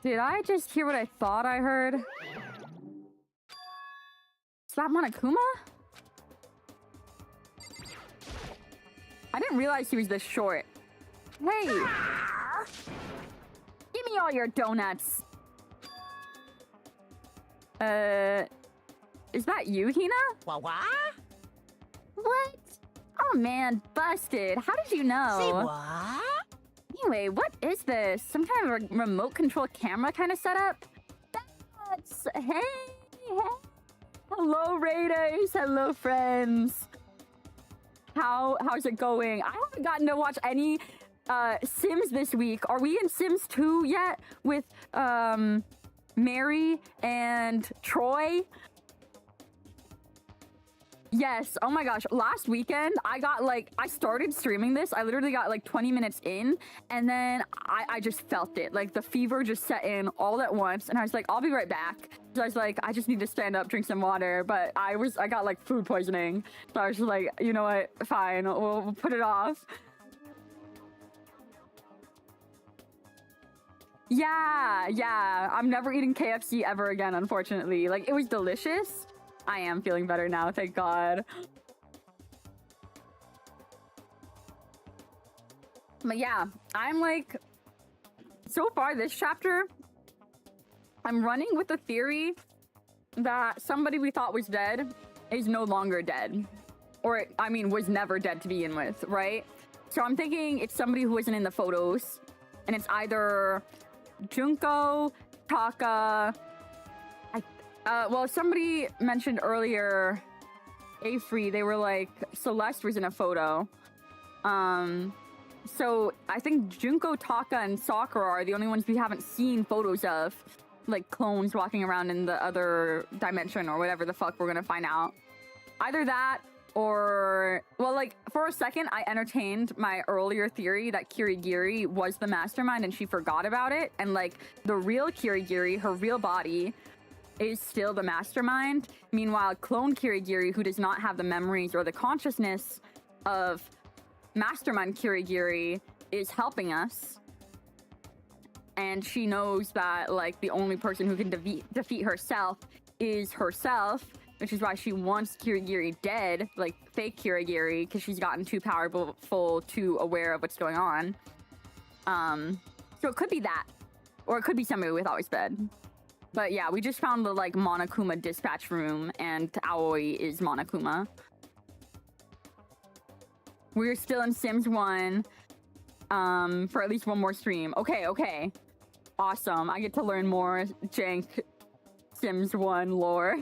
Did I just hear what I thought I heard? Is that Monokuma? I didn't realize he was this short. Hey! Give me all your donuts! Is that you, Hina? What? What? Oh man, busted. How did you know? Say what? Anyway, what is this? Some kind of a remote control camera kind of setup? That's... Hey! Hello, Raiders! Hello, friends! How's it going? I haven't gotten to watch any Sims this week. Are we in Sims 2 yet? With, Mary and Troy? Yes, oh my gosh, last weekend, I started streaming this, I literally got like 20 minutes in, and then I just felt it, like the fever just set in all at once, and I was like, I'll be right back. So I was like, I just need to stand up, drink some water, but I got like food poisoning, so I was just like, you know what, fine, we'll put it off. Yeah, I'm never eating KFC ever again, unfortunately. Like, it was delicious. I am feeling better now, thank God. But yeah, I'm like, so far this chapter, I'm running with the theory that somebody we thought was dead is no longer dead. Or, I mean, was never dead to begin with, right? So I'm thinking it's somebody who wasn't in the photos, and it's either Junko, Taka... well, somebody mentioned earlier, Afree, they were like, Celeste was in a photo. So I think Junko, Taka, and Sakura are the only ones we haven't seen photos of. Like clones walking around in the other dimension or whatever the fuck we're gonna find out. Either that, Or, well, like, for a second, I entertained my earlier theory that Kirigiri was the mastermind and she forgot about it. And, like, the real Kirigiri, her real body, is still the mastermind. Meanwhile, clone Kirigiri, who does not have the memories or the consciousness of mastermind Kirigiri, is helping us. And she knows that, like, the only person who can defeat herself is herself. Which is why she wants Kirigiri dead, like fake Kirigiri, because she's gotten too powerful, too aware of what's going on. So it could be that. Or it could be somebody we thought was dead. But yeah, we just found the, like, Monokuma dispatch room, and Aoi is Monokuma. We're still in Sims 1 for at least one more stream. Okay. Awesome. I get to learn more jank Sims 1 lore.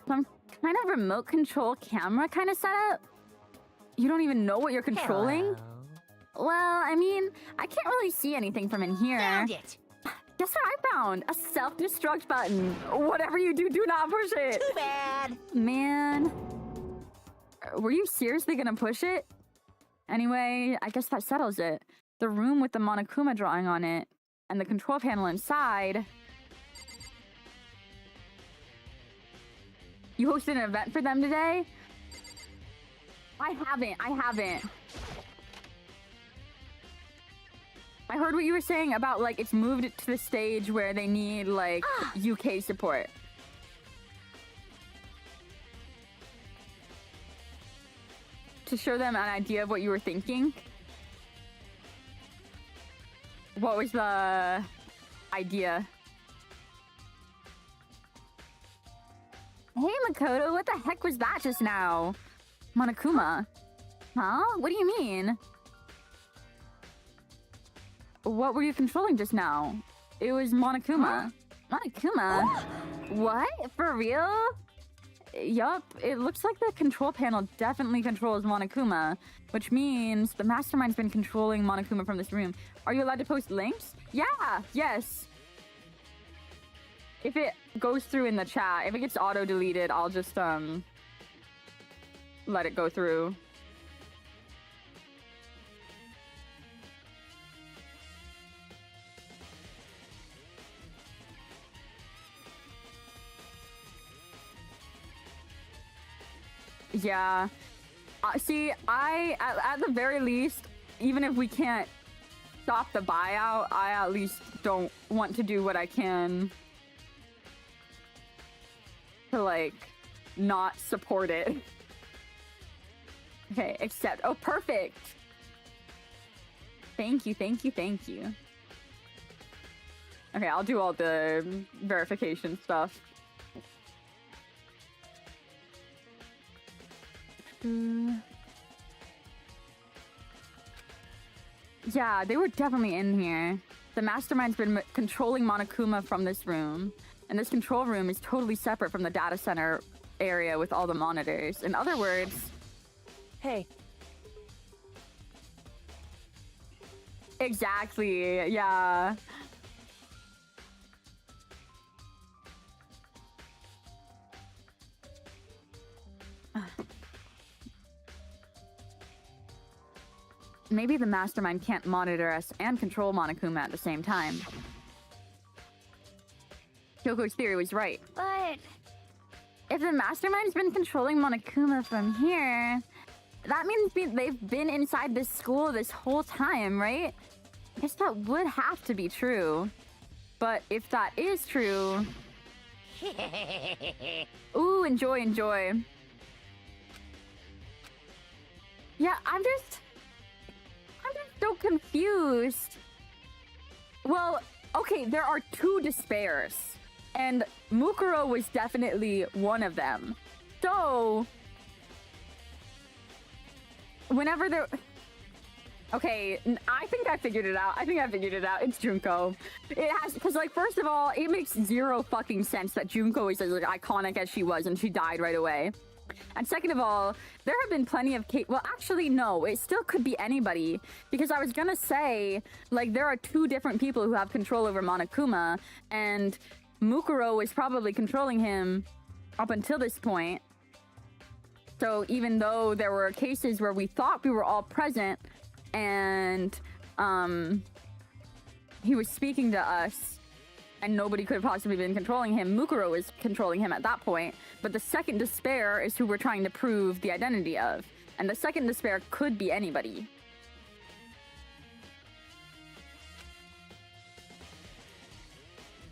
Some kind of remote control camera kind of setup? You don't even know what you're controlling? Well, I mean, I can't really see anything from in here. Found it. Guess what I found? A self-destruct button. Whatever you do, do not push it. Too bad. Man. Were you seriously gonna push it? Anyway, I guess that settles it. The room with the Monokuma drawing on it and the control panel inside. You hosted an event for them today? I haven't. I heard what you were saying about, like, it's moved it to the stage where they need, like, UK support. To show them an idea of what you were thinking. What was the idea? Hey, Makoto, what the heck was that just now? Monokuma. Huh? What do you mean? What were you controlling just now? It was Monokuma. Monokuma? What? For real? Yup, it looks like the control panel definitely controls Monokuma, which means the mastermind's been controlling Monokuma from this room. Are you allowed to post links? Yeah, yes. If it goes through in the chat, if it gets auto-deleted, I'll just, let it go through. Yeah. See, at the very least, even if we can't stop the buyout, I at least don't want to do what I can to, like, not support it. Okay, accept. Oh, perfect. Thank you. Okay, I'll do all the verification stuff. Yeah, they were definitely in here. The mastermind's been controlling Monokuma from this room. And this control room is totally separate from the data center area with all the monitors. In other words... Hey. Exactly, yeah. Maybe the mastermind can't monitor us and control Monokuma at the same time. Kyoko's theory was right. But If the mastermind's been controlling Monokuma from here, that means they've been inside this school this whole time, right? I guess that would have to be true. But if that is true... Ooh, enjoy. Yeah, I'm just so confused. Well, okay, there are two despairs. And Mukuro was definitely one of them. So... whenever there... Okay, I think I figured it out. It's Junko. It has... because, like, first of all, it makes zero fucking sense that Junko is as, like, iconic as she was and she died right away. And second of all, there have been plenty of well, actually, no. It still could be anybody. Because I was gonna say, like, there are two different people who have control over Monokuma. And Mukuro is probably controlling him up until this point. So even though there were cases where we thought we were all present and he was speaking to us and nobody could have possibly been controlling him, Mukuro is controlling him at that point. But the second despair is who we're trying to prove the identity of. And the second despair could be anybody.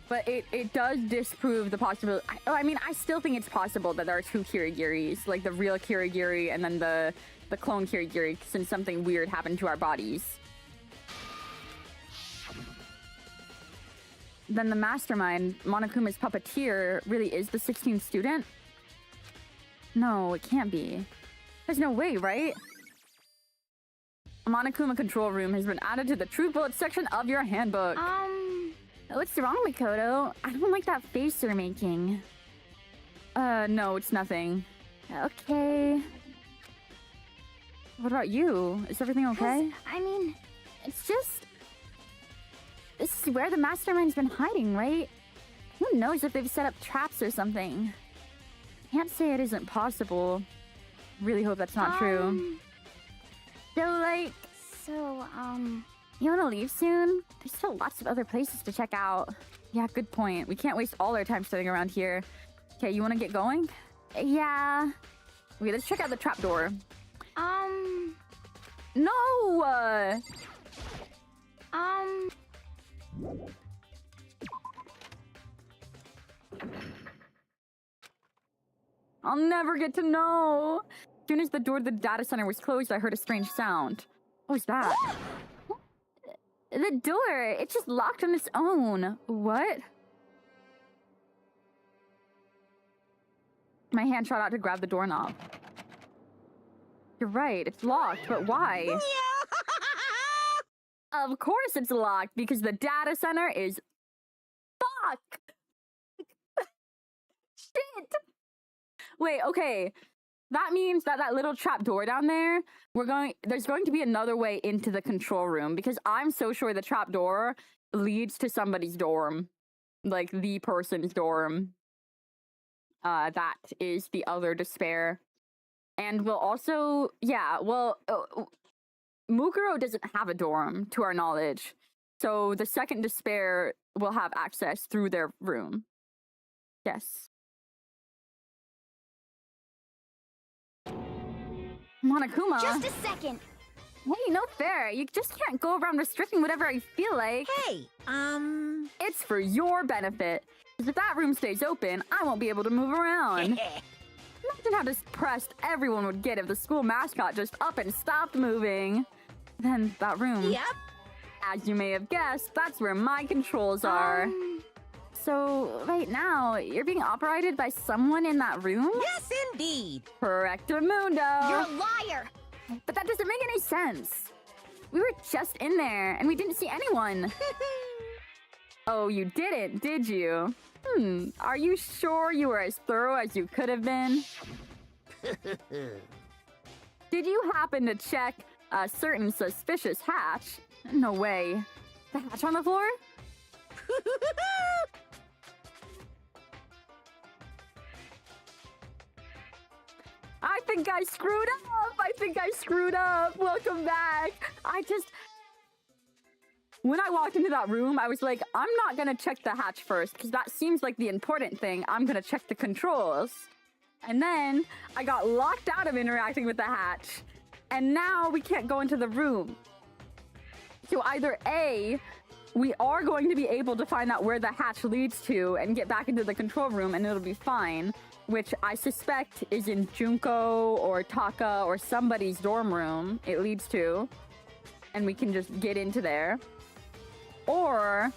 But it does disprove the possibility. I mean, I still think it's possible that there are two Kirigiris, like the real Kirigiri and then the clone Kirigiri, since something weird happened to our bodies. Then the mastermind, Monokuma's puppeteer, really is the 16th student? No, it can't be. There's no way, right? A Monokuma control room has been added to the True Bullet section of your handbook. What's wrong, Makoto? I don't like that face you're making. No, it's nothing. Okay. What about you? Is everything okay? I mean, It's just... This is where the mastermind's been hiding, right? Who knows if they've set up traps or something? Can't say it isn't possible. Really hope that's not true. So, like... You wanna leave soon? There's still lots of other places to check out. Yeah, good point. We can't waste all our time sitting around here. Okay, you wanna get going? Yeah. Okay, let's check out the trapdoor. No! I'll never get to know. As soon as the door to the data center was closed, I heard a strange sound. What was that? The door! It just locked on its own. What? My hand shot out to grab the doorknob. You're right, it's locked, but why? Of course it's locked, because the data center is... Fuck! Shit! Wait, okay. That means that little trap door down there, there's going to be another way into the control room, because I'm so sure the trap door leads to somebody's dorm. Like, the person's dorm. That is the other despair. And we'll also, yeah, well, Mukuro doesn't have a dorm, to our knowledge. So the second despair will have access through their room. Yes. Monokuma? just a second. Hey, no fair. You just can't go around restricting whatever I feel like. Hey, It's for your benefit. Because if that room stays open, I won't be able to move around. Imagine how depressed everyone would get if the school mascot just up and stopped moving. Then that room. Yep. As you may have guessed, that's where my controls are. So, right now, you're being operated by someone in that room? Yes, indeed. Correctamundo! You're a liar. But that doesn't make any sense. We were just in there, and we didn't see anyone. Oh, you didn't, did you? Are you sure you were as thorough as you could have been? Did you happen to check a certain suspicious hatch? No way. The hatch on the floor? I think I screwed up. Welcome back. When I walked into that room, I was like, I'm not gonna check the hatch first, because that seems like the important thing. I'm gonna check the controls. And then I got locked out of interacting with the hatch. And now we can't go into the room. So either A, we are going to be able to find out where the hatch leads to and get back into the control room and it'll be fine, which I suspect is in Junko or Taka or somebody's dorm room it leads to, and we can just get into there. Or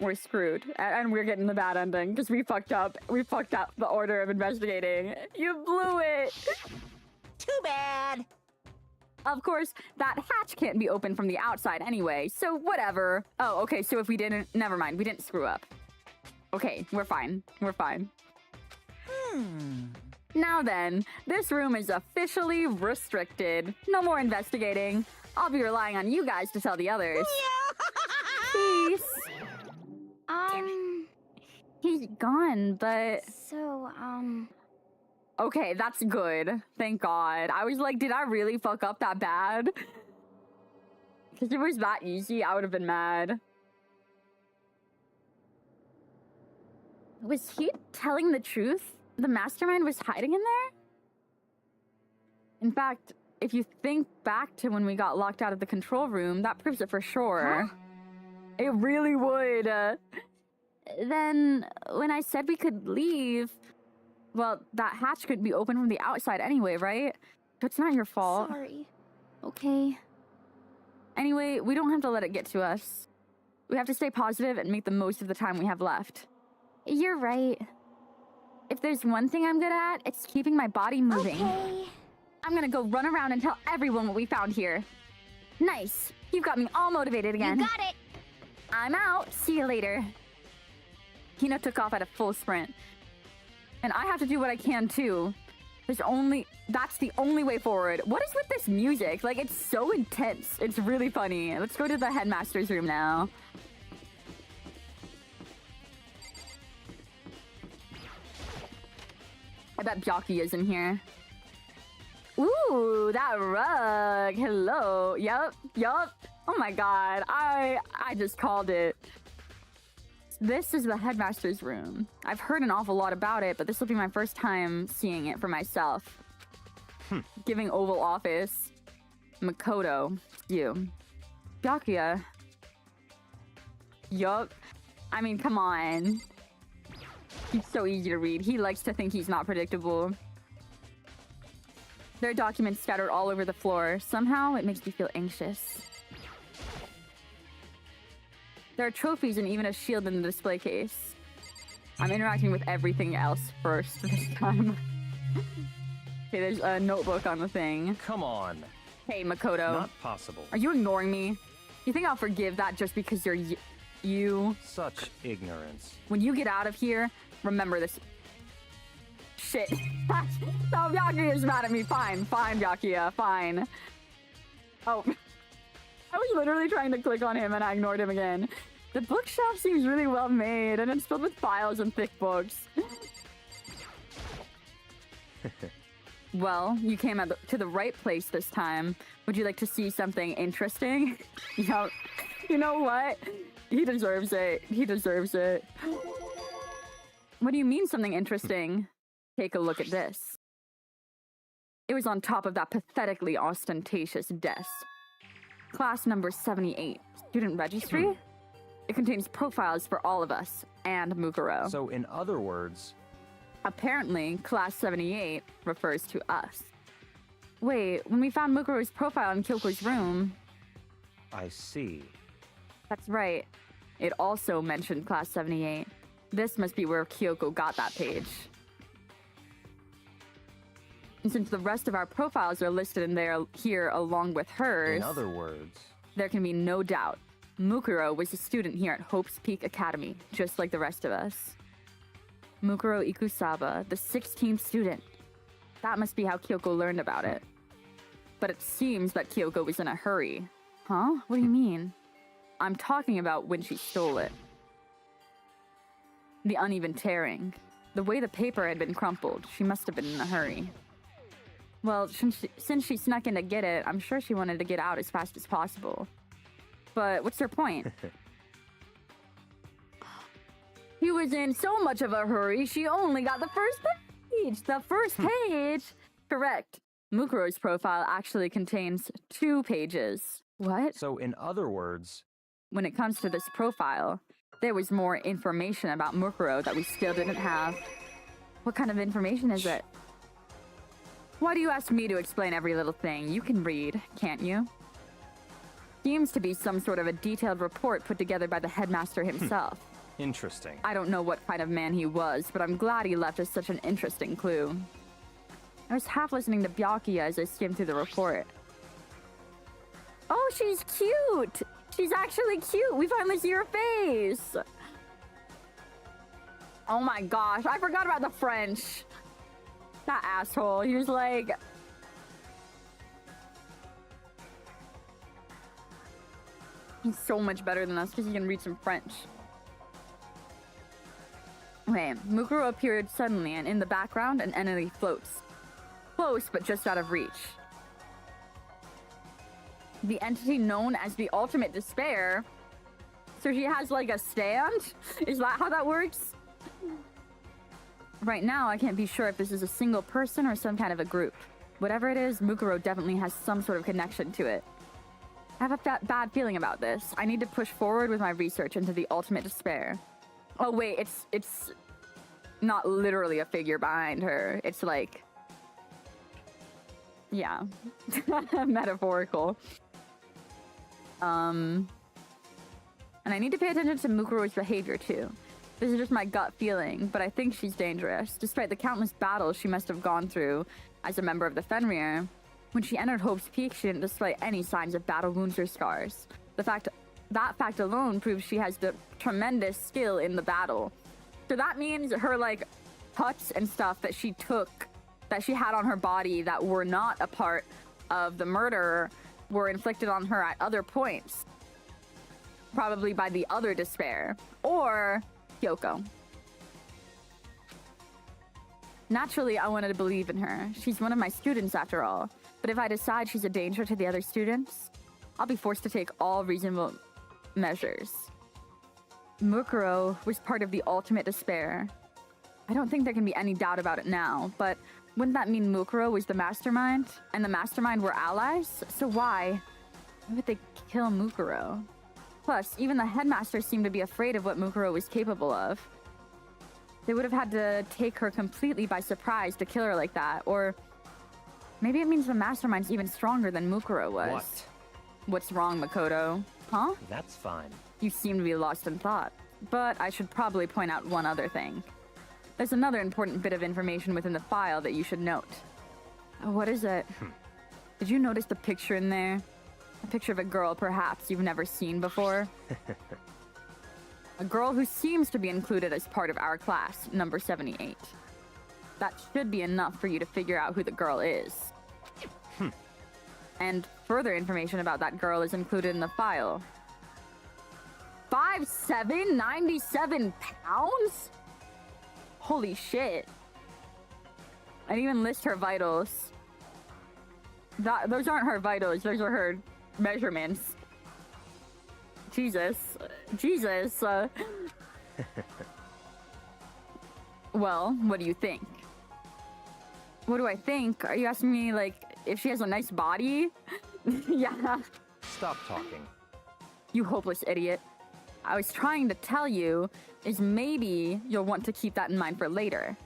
we're screwed and we're getting the bad ending because we fucked up. We fucked up the order of investigating. You blew it. Too bad. Of course, that hatch can't be opened from the outside anyway, so whatever. Oh, okay, so if we didn't, never mind, we didn't screw up. Okay, we're fine. We're fine. Now then, this room is officially restricted. No more investigating. I'll be relying on you guys to tell the others. Peace. He's gone, but... So, Okay, that's good. Thank God. I was like, did I really fuck up that bad? Because if it was that easy, I would have been mad. Was he telling the truth? The mastermind was hiding in there? In fact, if you think back to when we got locked out of the control room, that proves it for sure. Huh? It really would. Then, when I said we could leave... Well, that hatch could be open from the outside anyway, right? So it's not your fault. sorry. Okay. Anyway, we don't have to let it get to us. We have to stay positive and make the most of the time we have left. You're right. If there's one thing I'm good at, it's keeping my body moving. Okay. I'm gonna go run around and tell everyone what we found here. Nice. You've got me all motivated again. You got it. I'm out. See you later. Hina took off at a full sprint. And I have to do what I can too. That's the only way forward. What is with this music? Like, it's so intense. It's really funny. Let's go to the headmaster's room now. I bet Byakuya's in here. Ooh, that rug. Hello. Yup. Oh my god. I just called it. This is the headmaster's room. I've heard an awful lot about it, but this will be my first time seeing it for myself. Giving Oval Office. Makoto. You. Byakuya. Yup. I mean, come on. He's so easy to read. He likes to think he's not predictable. There are documents scattered all over the floor. Somehow, it makes me feel anxious. There are trophies and even a shield in the display case. I'm interacting with everything else first this time. Okay, there's a notebook on the thing. Come on. Hey, Makoto. Not possible. Are you ignoring me? You think I'll forgive that just because you're you? Such ignorance. When you get out of here, remember this. Shit. No, Byakuya is mad at me. Fine, Byakuya, fine. Oh. I was literally trying to click on him and I ignored him again. The bookshelf seems really well made and it's filled with files and thick books. Well, you came to the right place this time. Would you like to see something interesting? You know what? He deserves it. What do you mean something interesting? Take a look at this. It was on top of that pathetically ostentatious desk. Class number 78, student registry? It contains profiles for all of us, and Mukuro. So in other words... Apparently, class 78 refers to us. Wait, when we found Mukuro's profile in Kyoko's room... I see. That's right. It also mentioned class 78. This must be where Kyoko got that page. And since the rest of our profiles are listed in there here along with hers... In other words... There can be no doubt. Mukuro was a student here at Hope's Peak Academy, just like the rest of us. Mukuro Ikusaba, the 16th student. That must be how Kyoko learned about it. But it seems that Kyoko was in a hurry. Huh? What do you mean? I'm talking about when she stole it. The uneven tearing. The way the paper had been crumpled, she must have been in a hurry. Well, since she snuck in to get it, I'm sure she wanted to get out as fast as possible. But what's her point? He was in so much of a hurry, she only got the first page! The first page? Correct. Mukuro's profile actually contains 2 pages. What? So in other words... When it comes to this profile, there was more information about Mukuro that we still didn't have. What kind of information is it? Why do you ask me to explain every little thing? You can read, can't you? Seems to be some sort of a detailed report put together by the headmaster himself. Interesting. I don't know what kind of man he was, but I'm glad he left us such an interesting clue. I was half listening to Byakuya as I skimmed through the report. Oh, she's cute! She's actually cute! We finally see her face! Oh my gosh, I forgot about the French! That asshole, he was like... He's so much better than us because he can read some French. Okay, Mukuro appeared suddenly, and in the background, an entity floats. Close, but just out of reach. The entity known as the Ultimate Despair. So she has like a stand? Is that how that works? Right now, I can't be sure if this is a single person or some kind of a group. Whatever it is, Mukuro definitely has some sort of connection to it. I have a bad feeling about this. I need to push forward with my research into the Ultimate Despair. Oh wait, it's not literally a figure behind her. It's like... yeah. Metaphorical. And I need to pay attention to Mukuro's behavior too. This is just my gut feeling, but I think she's dangerous. Despite the countless battles she must have gone through as a member of the Fenrir, when she entered Hope's Peak, she didn't display any signs of battle wounds or scars. That fact alone proves she has the tremendous skill in the battle. So that means her, like, cuts and stuff that she took, that she had on her body that were not a part of the murder, were inflicted on her at other points. Probably by the other Despair. Or Kyoko. Naturally, I wanted to believe in her. She's one of my students after all. But if I decide she's a danger to the other students, I'll be forced to take all reasonable measures. Mukuro was part of the Ultimate Despair. I don't think there can be any doubt about it now, but wouldn't that mean Mukuro was the mastermind? And the mastermind were allies? So why would they kill Mukuro? Plus, even the headmaster seemed to be afraid of what Mukuro was capable of. They would have had to take her completely by surprise to kill her like that, or maybe it means the mastermind's even stronger than Mukuro was. What? What's wrong, Makoto? Huh? That's fine. You seem to be lost in thought. But I should probably point out one other thing. There's another important bit of information within the file that you should note. What is it? Did you notice the picture in there? A picture of a girl perhaps you've never seen before? A girl who seems to be included as part of our class, number 78. That should be enough for you to figure out who the girl is. And further information about that girl is included in the file. 5'7", 97 pounds? Holy shit. I didn't even list her vitals. Those aren't her vitals, those are her measurements. Jesus. Jesus. Well, what do you think? What do I think? Are you asking me, like, if she has a nice body? Yeah. Stop talking. You hopeless idiot. I was trying to tell you is maybe you'll want to keep that in mind for later.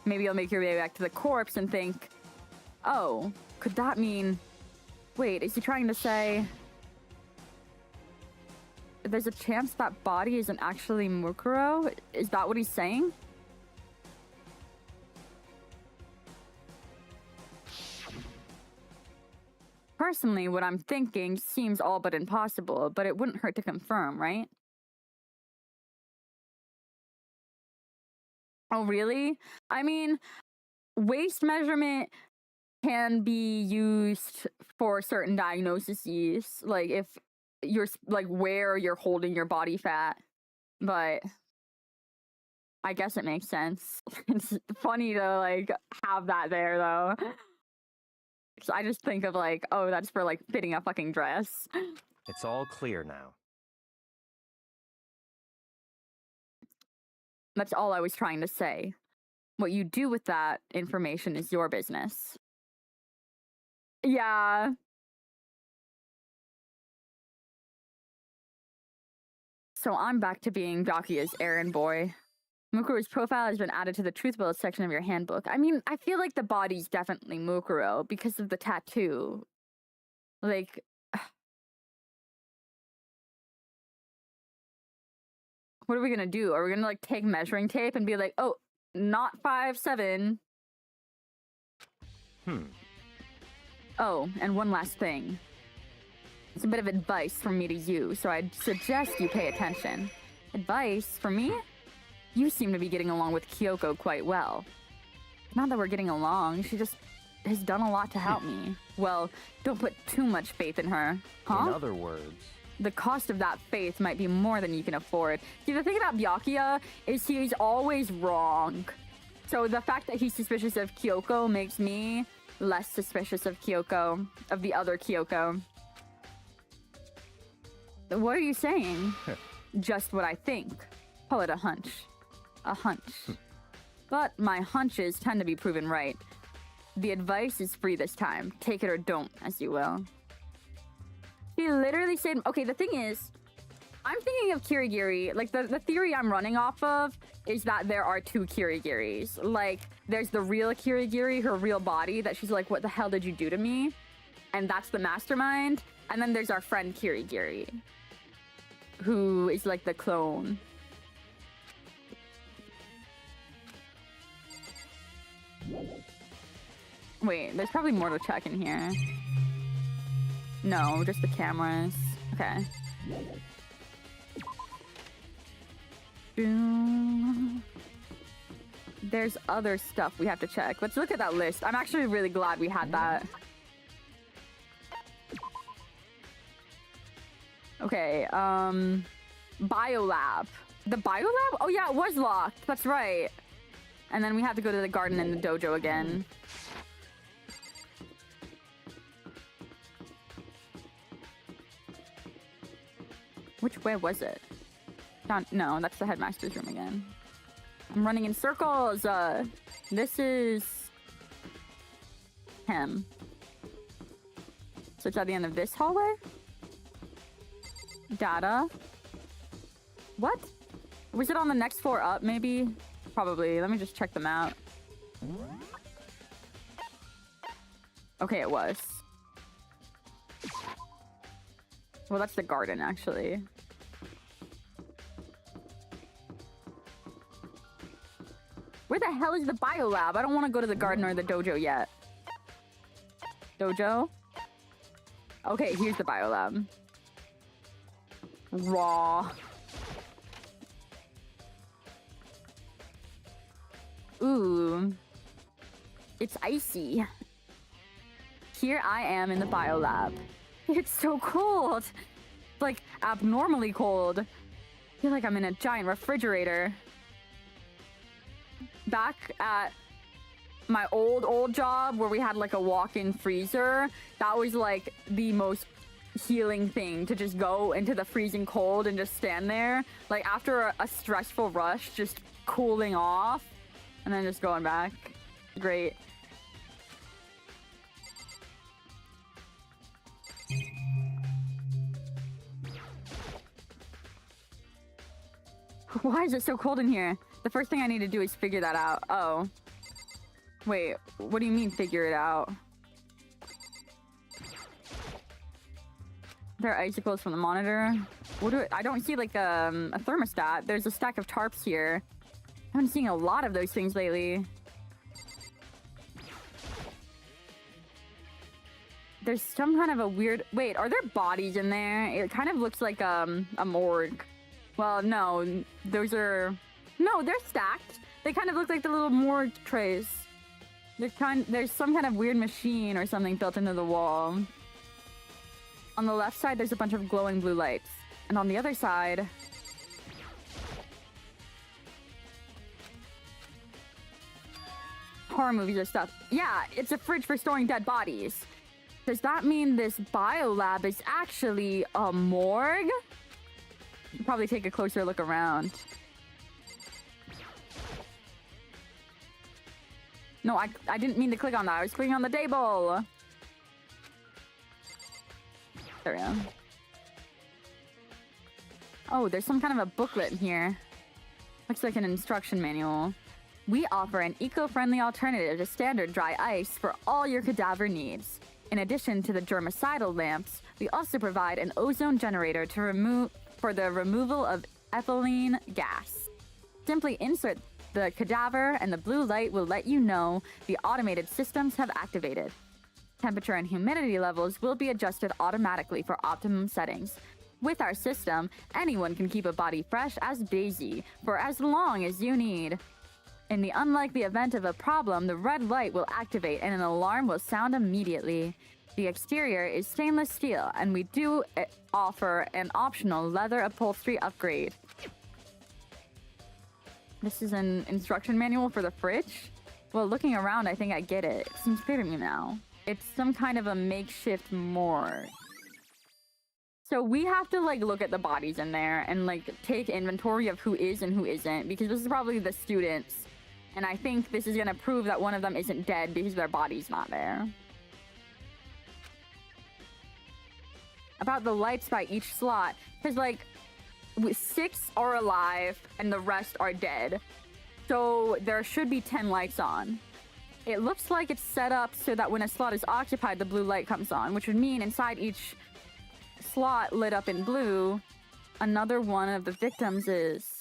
Maybe you'll make your way back to the corpse and think, oh, could that mean... Wait, is he trying to say... There's a chance that body isn't actually Mukuro? Is that what he's saying? Personally, what I'm thinking seems all but impossible, but it wouldn't hurt to confirm, right? Oh, really? I mean, waist measurement can be used for certain diagnoses, like if you're, like, where you're holding your body fat, but I guess it makes sense. It's funny to, like, have that there, though. So I just think of, like, oh, that's for, like, fitting a fucking dress. It's all clear now. That's all I was trying to say. What you do with that information is your business. Yeah. So I'm back to being Byakuya's errand boy. Mukuro's profile has been added to the truth bullet section of your handbook. I mean, I feel like the body's definitely Mukuro because of the tattoo. Like... What are we gonna do? Are we gonna, like, take measuring tape and be like, oh, not 5'7". Oh, and one last thing. It's a bit of advice from me to you, so I'd suggest you pay attention. Advice from me? You seem to be getting along with Kyoko quite well. Not that we're getting along, she just has done a lot to help me. Well, don't put too much faith in her, huh? In other words... the cost of that faith might be more than you can afford. See, the thing about Byakuya is he's always wrong. So the fact that he's suspicious of Kyoko makes me less suspicious of Kyoko, of the other Kyoko. What are you saying? Just what I think. Call it a hunch. A hunch. But my hunches tend to be proven right. The advice is free this time. Take it or don't, as you will. He literally said... Okay, the thing is, I'm thinking of Kirigiri. Like, the theory I'm running off of is that there are two Kirigiris. Like, there's the real Kirigiri, her real body, that she's like, what the hell did you do to me? And that's the mastermind. And then there's our friend Kirigiri, who is like the clone. Wait, there's probably more to check in here. No, just the cameras. Okay. There's other stuff we have to check. Let's look at that list. I'm actually really glad we had that. Okay, Biolab. The Biolab? Oh yeah, it was locked. That's right. And then we have to go to the garden and the dojo again. Which way was it? No, that's the headmaster's room again. I'm running in circles. This is him. So it's at the end of this hallway? Data. What? Was it on the next floor up, maybe? Probably. Let me just check them out. Okay, it was. Well, that's the garden, actually. Where the hell is the biolab? I don't want to go to the garden or the dojo yet. Dojo? Okay, here's the biolab. Raw. Ooh. It's icy. Here I am in the biolab. It's so cold. Like, abnormally cold. I feel like I'm in a giant refrigerator. Back at my old job where we had like a walk-in freezer, that was like the most healing thing, to just go into the freezing cold and just stand there. Like after a stressful rush, just cooling off and then just going back. Great. Why is it so cold in here? The first thing I need to do is figure that out. Oh. Wait, what do you mean figure it out? There are icicles from the monitor. I don't see like a thermostat. There's a stack of tarps here. I haven't seen a lot of those things lately. There's some kind of a weird... Wait, are there bodies in there? It kind of looks like a morgue. Well, no, those are... No, they're stacked. They kind of look like the little morgue trays. There's some kind of weird machine or something built into the wall. On the left side, there's a bunch of glowing blue lights. And on the other side... horror movies or stuff. Yeah, it's a fridge for storing dead bodies. Does that mean this biolab is actually a morgue? Probably take a closer look around. No, I didn't mean to click on that. I was clicking on the table. There we go. Oh, there's some kind of a booklet in here. Looks like an instruction manual. We offer an eco-friendly alternative to standard dry ice for all your cadaver needs. In addition to the germicidal lamps, we also provide an ozone generator for the removal of ethylene gas. Simply insert the cadaver and the blue light will let you know the automated systems have activated. Temperature and humidity levels will be adjusted automatically for optimum settings. With our system, anyone can keep a body fresh as Daisy for as long as you need. In the unlikely event of a problem, the red light will activate and an alarm will sound immediately. The exterior is stainless steel, and we do offer an optional leather upholstery upgrade. This is an instruction manual for the fridge? Well, looking around, I think I get it. It seems clear to me now. It's some kind of a makeshift morgue. So we have to, like, look at the bodies in there and, like, take inventory of who is and who isn't, because this is probably the students. And I think this is gonna prove that one of them isn't dead because their body's not there. About the lights by each slot, because, like, 6 are alive and the rest are dead. So there should be 10 lights on. It looks like it's set up so that when a slot is occupied, the blue light comes on, which would mean inside each slot lit up in blue, another one of the victims is...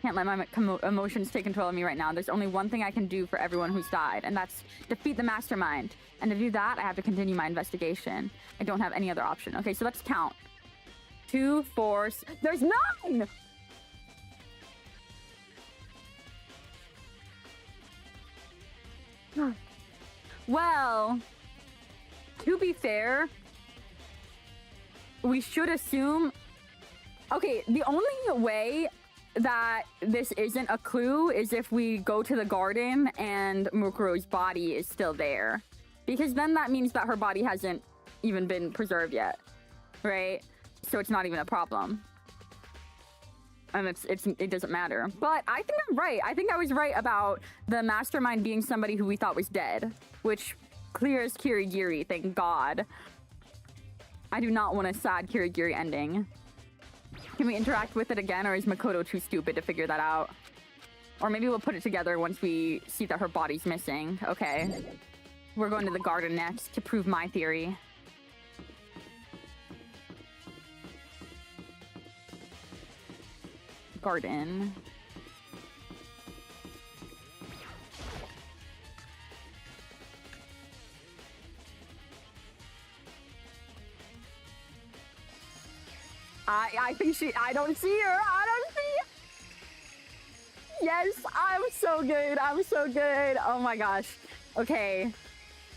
Can't let my emotions take control of me right now. There's only one thing I can do for everyone who's died, and that's defeat the mastermind. And to do that, I have to continue my investigation. I don't have any other option. Okay, so let's count. 2, 4... There's 9! Well, to be fair, we should assume... Okay, the only way that this isn't a clue is if we go to the garden and Mukuro's body is still there. Because then that means that her body hasn't even been preserved yet, right? So it's not even a problem. And it doesn't matter. But I think I'm right. I think I was right about the mastermind being somebody who we thought was dead, which clears Kirigiri, thank God. I do not want a sad Kirigiri ending. Can we interact with it again, or is Makoto too stupid to figure that out? Or maybe we'll put it together once we see that her body's missing. Okay. We're going to the garden next to prove my theory. Garden. I think I don't see her. I don't see her. Yes, I'm so good. I'm so good. Oh my gosh. Okay.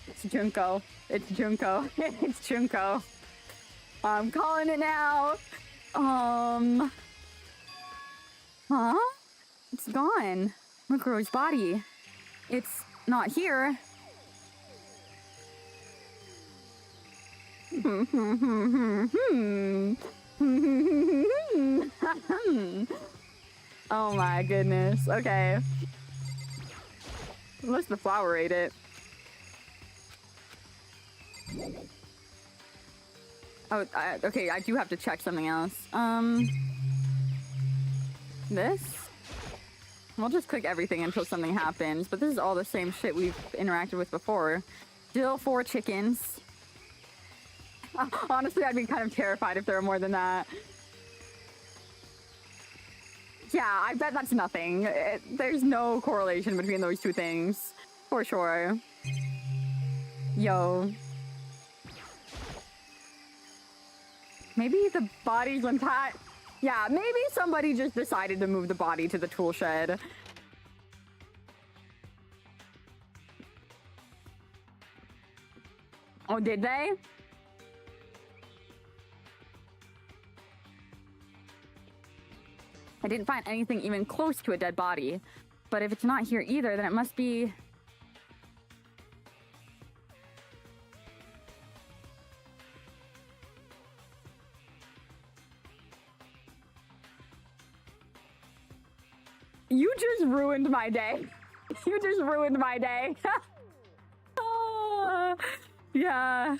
It's Junko. It's Junko. It's Junko. I'm calling it now. Huh? It's gone. Mukuro's body. It's not here. Oh my goodness. Okay. Unless the flower ate it. Oh, okay, I do have to check something else. This? We'll just click everything until something happens, but this is all the same shit we've interacted with before. Still 4 chickens. Honestly, I'd be kind of terrified if there were more than that. Yeah, I bet that's nothing. There's no correlation between those two things. For sure. Yo. Maybe the body's unpacked. Yeah, maybe somebody just decided to move the body to the tool shed. Oh, did they? I didn't find anything even close to a dead body. But if it's not here either, then it must be... You just ruined my day. You just ruined my day. Yeah.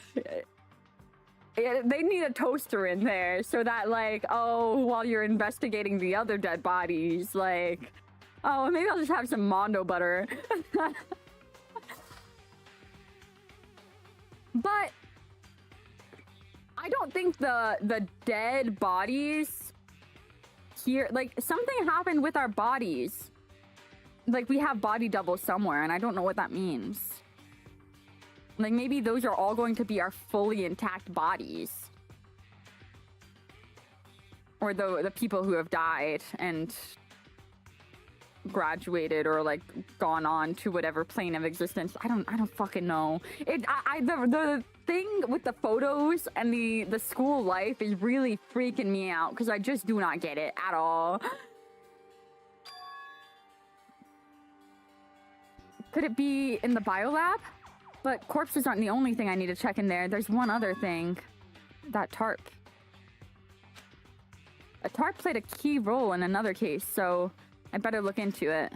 They need a toaster in there so that, like, oh, while you're investigating the other dead bodies, like, oh, maybe I'll just have some Mondo butter. But I don't think the dead bodies here, like, something happened with our bodies. Like, we have body doubles somewhere, and I don't know what that means. Like, maybe those are all going to be our fully intact bodies. Or the people who have died, and graduated or like gone on to whatever plane of existence. I don't fucking know. The thing with the photos and the school life is really freaking me out because I just do not get it at all. Could it be in the biolab? But corpses aren't the only thing I need to check in there. There's one other thing. That tarp. A tarp played a key role in another case, so I better look into it.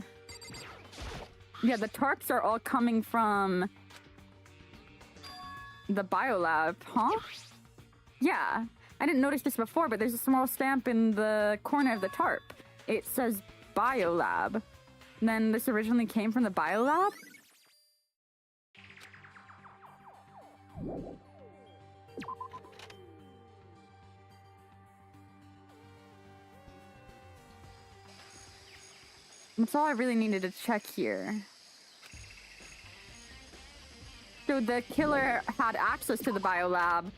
Yeah, the tarps are all coming from the biolab, huh? Yeah, I didn't notice this before, but there's a small stamp in the corner of the tarp. It says biolab. Then this originally came from the biolab? That's all I really needed to check here. So the killer had access to the biolab,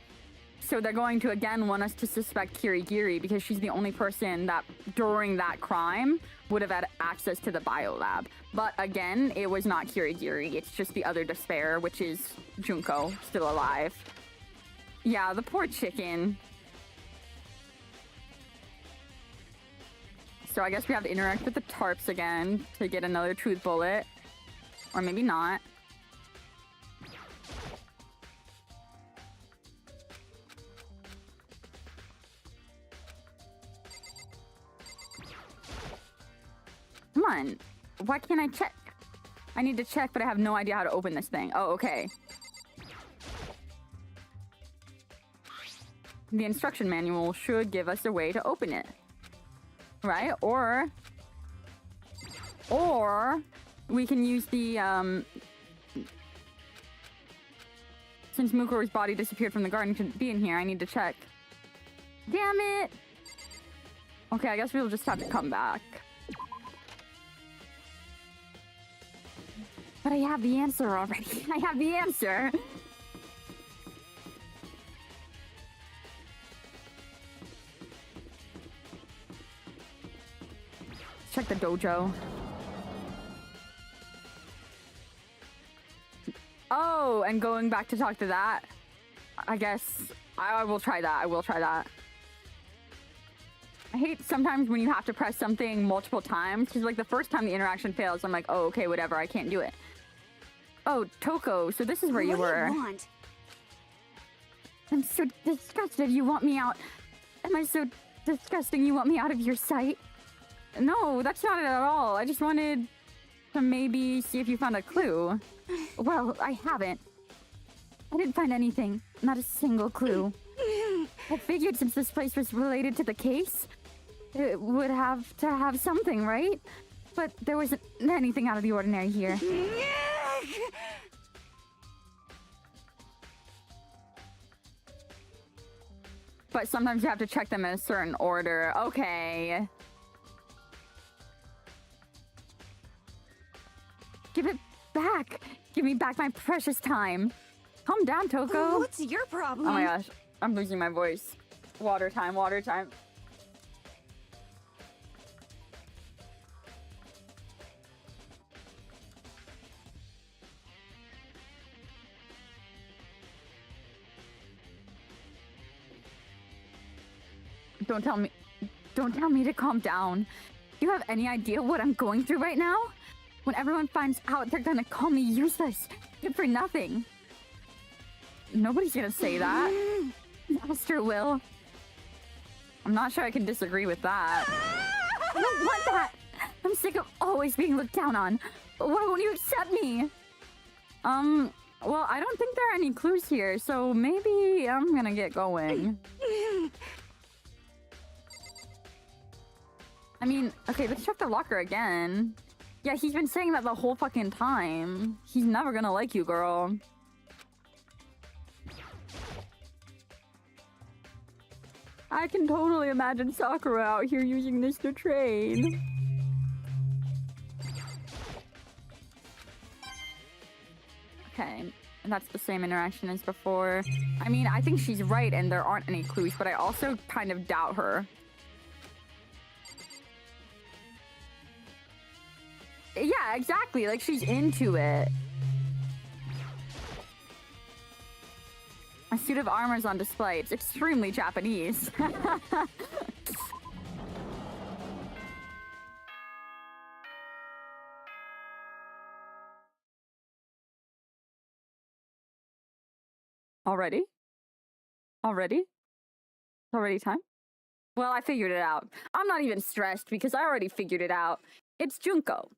so they're going to again want us to suspect Kirigiri because she's the only person that during that crime would have had access to the biolab. But again, it was not Kirigiri, it's just the other despair, which is Junko, still alive. Yeah, the poor chicken. So I guess we have to interact with the tarps again to get another truth bullet. Or maybe not. Come on. Why can't I check? I need to check, but I have no idea how to open this thing. Oh, okay. The instruction manual should give us a way to open it. Right? Or we can use the, since Mukuro's body disappeared from the garden, couldn't be in here, I need to check. Damn it! Okay, I guess we'll just have to come back. But I have the answer already. I have the answer! Check the dojo. Oh, and going back to talk to that. I guess I will try that. I will try that. I hate sometimes when you have to press something multiple times, because like the first time the interaction fails, I'm like, oh, okay, whatever, I can't do it. Oh, Toko, so this is where you were. What do you want? I'm so disgusted you want me out. Am I so disgusting you want me out of your sight? No, that's not it at all. I just wanted to maybe see if you found a clue. Well, I haven't. I didn't find anything. Not a single clue. I figured since this place was related to the case, it would have to have something, right? But there wasn't anything out of the ordinary here. But sometimes you have to check them in a certain order. Okay. Give it back. Give me back my precious time. Calm down, Toko. What's your problem? Oh my gosh. I'm losing my voice. Water time, water time. Don't tell me to calm down. Do you have any idea what I'm going through right now? When everyone finds out, they're gonna call me useless, good for nothing. Nobody's gonna say that. Master will. I'm not sure I can disagree with that. I don't want that. I'm sick of always being looked down on. Why won't you accept me? Well, I don't think there are any clues here, so maybe I'm gonna get going. I mean, okay, let's check the locker again. Yeah, he's been saying that the whole fucking time. He's never gonna like you, girl. I can totally imagine Sakura out here using this to train. Okay, and that's the same interaction as before. I mean, I think she's right and there aren't any clues, but I also kind of doubt her. Yeah, exactly. Like, she's into it. A suit of armor is on display. It's extremely Japanese. Already? Already? It's already time? Well, I figured it out. I'm not even stressed because I already figured it out. It's Junko.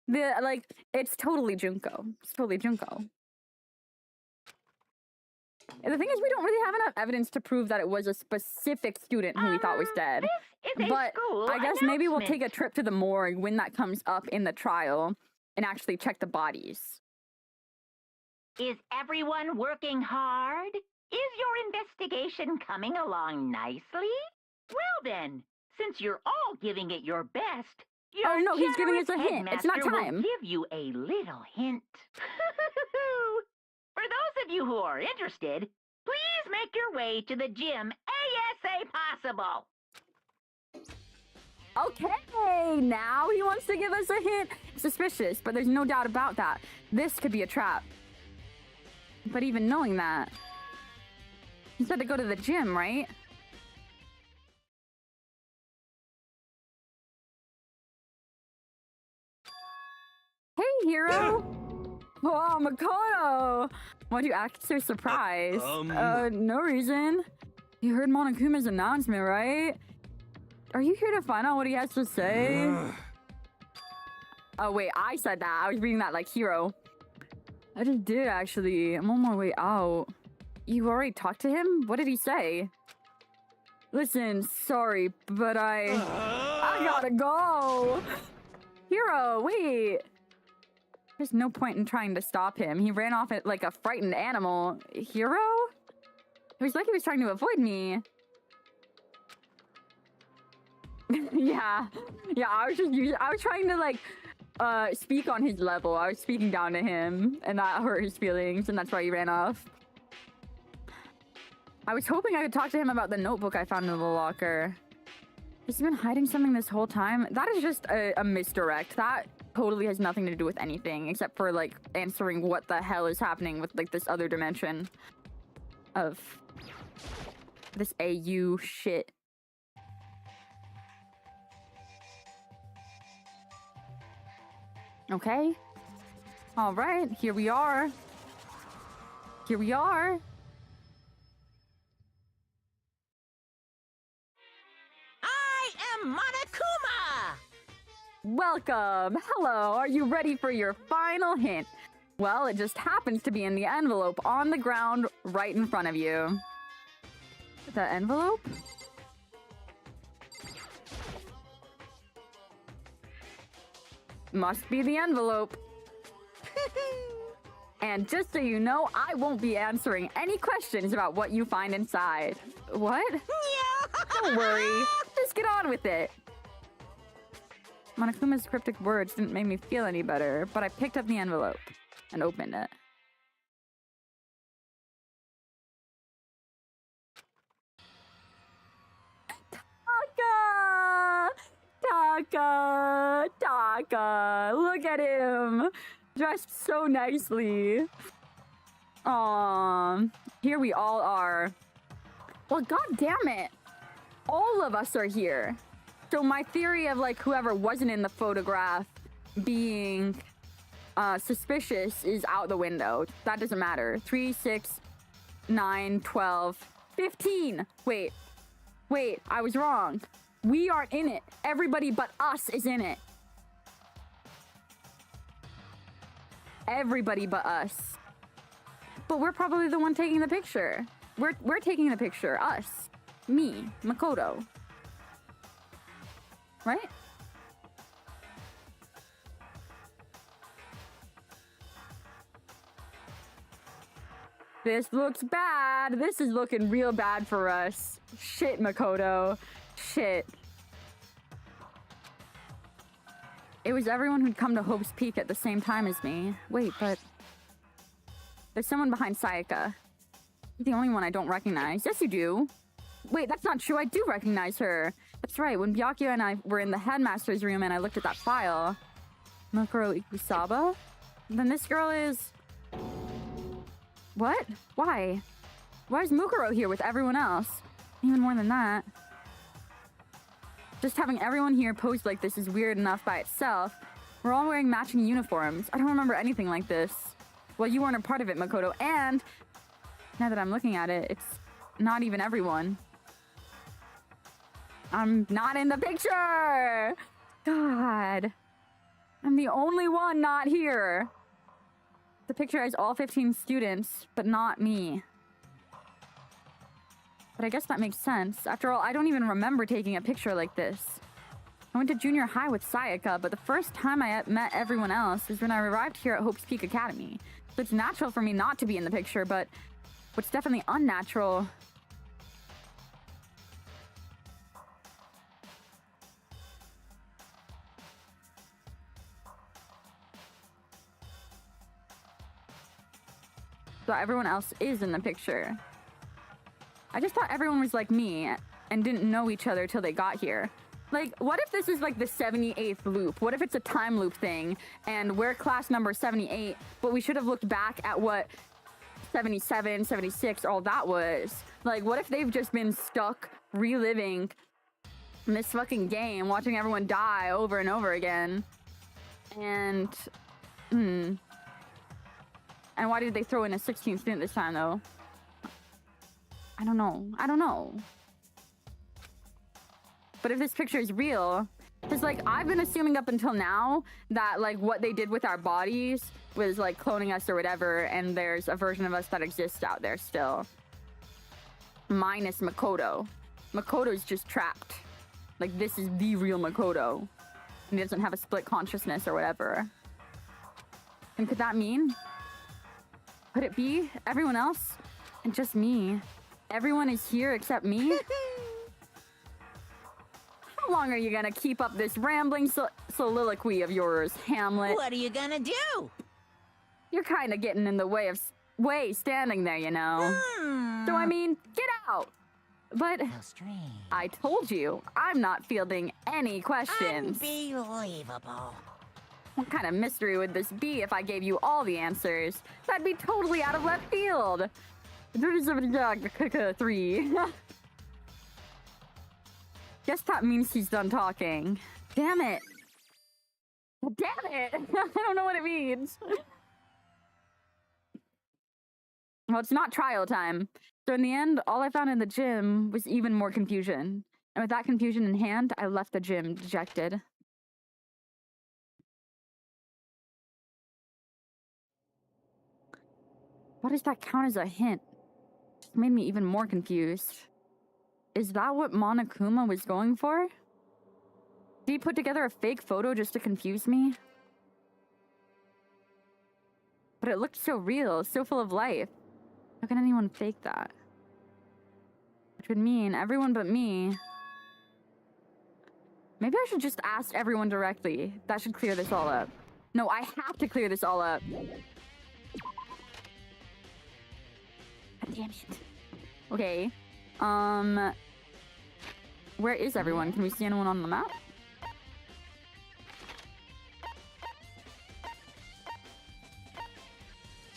It's totally Junko. It's totally Junko. And the thing is, we don't really have enough evidence to prove that it was a specific student who we thought was dead. This is a But school I guess maybe we'll take a announcement. trip to the morgue when that comes up in the trial and actually check the bodies. Is everyone working hard? Is your investigation coming along nicely? Well then, since you're all giving it your best, your Oh, no, he's giving us a generous hint. It's not headmaster time. will give you a little hint. For those of you who are interested, please make your way to the gym ASA possible. Okay, now he wants to give us a hint. Suspicious, but there's no doubt about that. This could be a trap. But even knowing that, he said to go to the gym, right? Hey, hero! Oh, Makoto! Why'd you act so surprised? No reason. You heard Monokuma's announcement, right? Are you here to find out what he has to say? Oh, wait, I said that. I was reading that like hero. I just did, actually. I'm on my way out. You already talked to him? What did he say? Listen, sorry, but I gotta go! Hero, wait! There's no point in trying to stop him. He ran off like a frightened animal. Hero? It was like he was trying to avoid me. Yeah, I was trying to like speak on his level. I was speaking down to him, and that hurt his feelings, and that's why he ran off. I was hoping I could talk to him about the notebook I found in the locker. Has he been hiding something this whole time? That is just a misdirect. That totally has nothing to do with anything except for like answering what the hell is happening with like this other dimension of this AU shit. Okay. All right, here we are. Here we are. I am Monokuma! Welcome. Hello. Are you ready for your final hint? Well, it just happens to be in the envelope on the ground right in front of you. The envelope? Must be the envelope. And just so you know, I won't be answering any questions about what you find inside. What? Don't worry. Just get on with it. Monokuma's cryptic words didn't make me feel any better, but I picked up the envelope and opened it. Taka! Look at him! Dressed so nicely. Aww. Here we all are. Well, god damn it. All of us are here. So my theory of like whoever wasn't in the photograph being suspicious is out the window. That doesn't matter. 3, 6, 9, 12, 15. Wait, I was wrong. We aren't in it. Everybody but us is in it. Everybody but us. But we're probably the one taking the picture. We're taking the picture. Us. Me. Makoto. Right? This looks bad. This is looking real bad for us. Shit, Makoto. Shit. It was everyone who'd come to Hope's Peak at the same time as me. Wait, but... there's someone behind Sayaka. You're the only one I don't recognize. Yes, you do. Wait, that's not true. I do recognize her. That's right. When Byakuya and I were in the headmaster's room and I looked at that file... Mokuro Ikusaba? Then this girl is... What? Why? Why is Mukuro here with everyone else? Even more than that. Just having everyone here posed like this is weird enough by itself. We're all wearing matching uniforms. I don't remember anything like this. Well, you weren't a part of it, Makoto, and... Now that I'm looking at it, it's not even everyone. I'm not in the picture! God. I'm the only one not here. The picture has all 15 students, but not me. But I guess that makes sense. After all, I don't even remember taking a picture like this. I went to junior high with Sayaka, but the first time I met everyone else was when I arrived here at Hope's Peak Academy. So it's natural for me not to be in the picture, but what's definitely unnatural... So everyone else is in the picture. I just thought everyone was like me and didn't know each other till they got here. Like, what if this is like the 78th loop? What if it's a time loop thing and we're class number 78, but we should have looked back at what 77, 76, all that was? Like, what if they've just been stuck reliving this fucking game, watching everyone die over and over again? And, And why did they throw in a 16th student this time, though? I don't know. But if this picture is real, because, like, I've been assuming up until now that, like, what they did with our bodies was, like, cloning us or whatever, and there's a version of us that exists out there still. Minus Makoto. Makoto's just trapped. Like, this is the real Makoto. And he doesn't have a split consciousness or whatever. And could that mean... Could it be everyone else and just me? Everyone is here except me? How long are you gonna keep up this rambling soliloquy of yours, Hamlet? What are you gonna do? You're kind of getting in the way of standing there, you know. So I mean, get out. But How strange. I told you, I'm not fielding any questions. Unbelievable. What kind of mystery would this be if I gave you all the answers? That'd be totally out of left field. 3. Guess that means he's done talking. Damn it. Damn it. I don't know what it means. Well, it's not trial time. So in the end, all I found in the gym was even more confusion. And with that confusion in hand, I left the gym dejected. Why does that count as a hint? It made me even more confused. Is that what Monokuma was going for? Did he put together a fake photo just to confuse me? But it looked so real, so full of life. How can anyone fake that? Which would mean everyone but me. Maybe I should just ask everyone directly. That should clear this all up. No, I have to clear this all up. God damn it. Okay. Where is everyone? Can we see anyone on the map?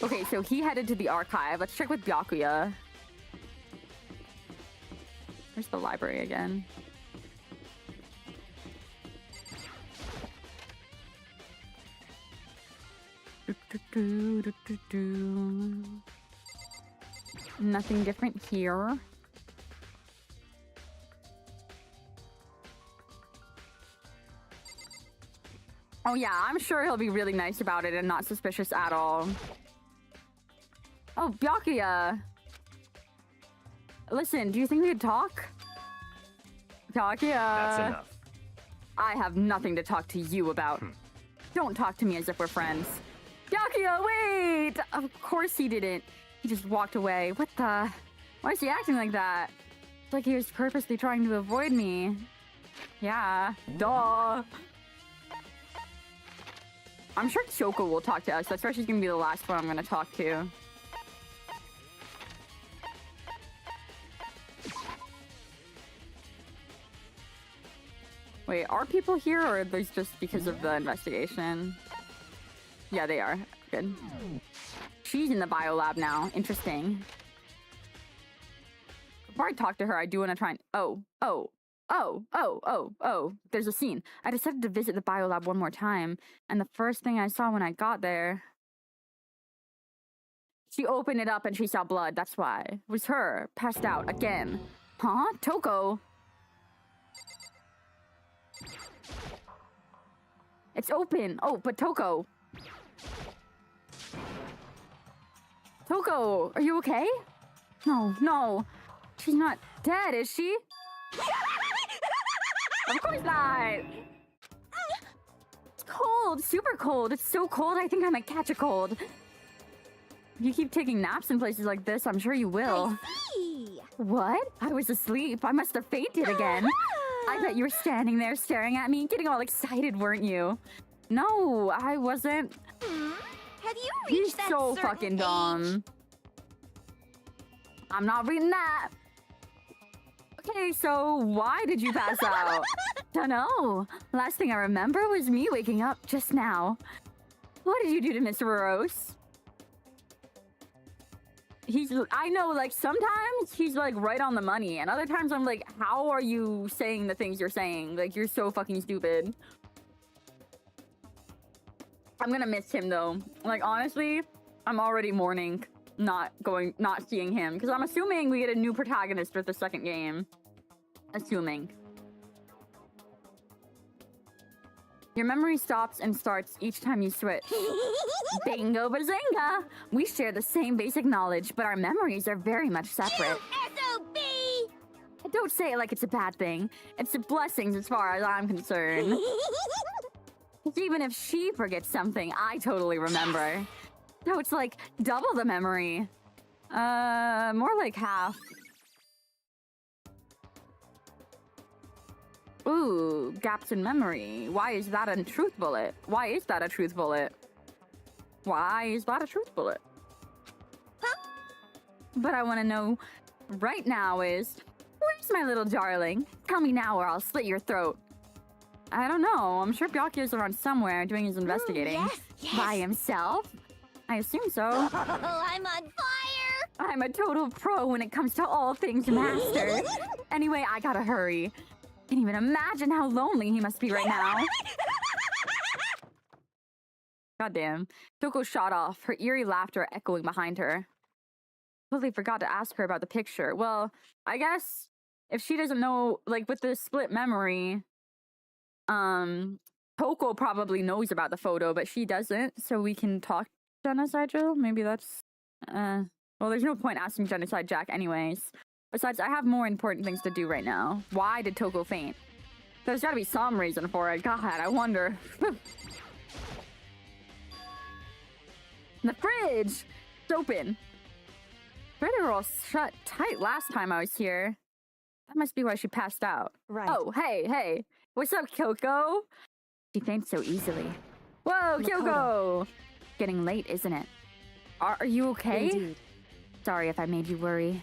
Okay, so he headed to the archive. Let's check with Byakuya. Where's the library again? Nothing different here. Oh yeah, I'm sure he'll be really nice about it and not suspicious at all. Oh, Byakuya! Listen, do you think we could talk? Byakuya! That's enough. I have nothing to talk to you about. Don't talk to me as if we're friends. Byakuya, wait! Of course he didn't. He just walked away. What the? Why is he acting like that? It's like he was purposely trying to avoid me. Yeah, duh. I'm sure Kyoko will talk to us. That's why she's gonna be the last one I'm gonna talk to. Wait, are people here or are those just because of the investigation? Yeah, they are. Good. She's in the biolab now. Interesting. Before I talk to her, I do want to try and... Oh. There's a scene. I decided to visit the biolab one more time, and the first thing I saw when I got there... She opened it up and she saw blood, that's why. It was her, passed out, again. Huh? Toko? It's open! Oh, but Toko... Toko, are you okay? No. She's not dead, is she? Of course not! It's cold, super cold. It's so cold, I think I might catch a cold. If you keep taking naps in places like this, I'm sure you will. What? I was asleep. I must have fainted again. I bet you were standing there staring at me, getting all excited, weren't you? No, I wasn't. Have you reached He's that so certain fucking age? dumb. I'm not reading that. Okay, so why did you pass out? Dunno. Last thing I remember was me waking up just now. What did you do to Mr. Rose? I know, like, sometimes he's, like, right on the money, and other times I'm like, how are you saying the things you're saying? Like, you're so fucking stupid. I'm gonna miss him, though. Like, honestly, I'm already mourning not seeing him, because I'm assuming we get a new protagonist with the second game. Assuming. Your memory stops and starts each time you switch. Bingo bazinga! We share the same basic knowledge, but our memories are very much separate. SOB! Don't say it like it's a bad thing. It's a blessing as far as I'm concerned. Even if she forgets something, I totally remember. So it's like double the memory. More like half. Ooh, gaps in memory. Why is that a truth bullet? Why is that a truth bullet? Why is that a truth bullet? But I want to know right now is, where's my little darling? Tell me now or I'll slit your throat. I don't know. I'm sure Byakuya's around somewhere doing his investigating. Yes. By himself? I assume so. Oh, I'm on fire! I'm a total pro when it comes to all things master. Anyway, I gotta hurry. Can't even imagine how lonely he must be right now. Goddamn. Toko shot off, her eerie laughter echoing behind her. Totally forgot to ask her about the picture. Well, I guess if she doesn't know, like with the split memory, Toko probably knows about the photo, but she doesn't, so we can talk to Genocide Joe? Maybe that's... well, there's no point asking Genocide Jack anyways. Besides, I have more important things to do right now. Why did Toko faint? There's gotta be some reason for it. God, I wonder. The fridge! It's open. They were all shut tight last time I was here. That must be why she passed out. Right. Oh, hey. What's up, Kyoko? She faints so easily. Whoa, Kyoko! Getting late, isn't it? Are you okay? Indeed. Sorry if I made you worry.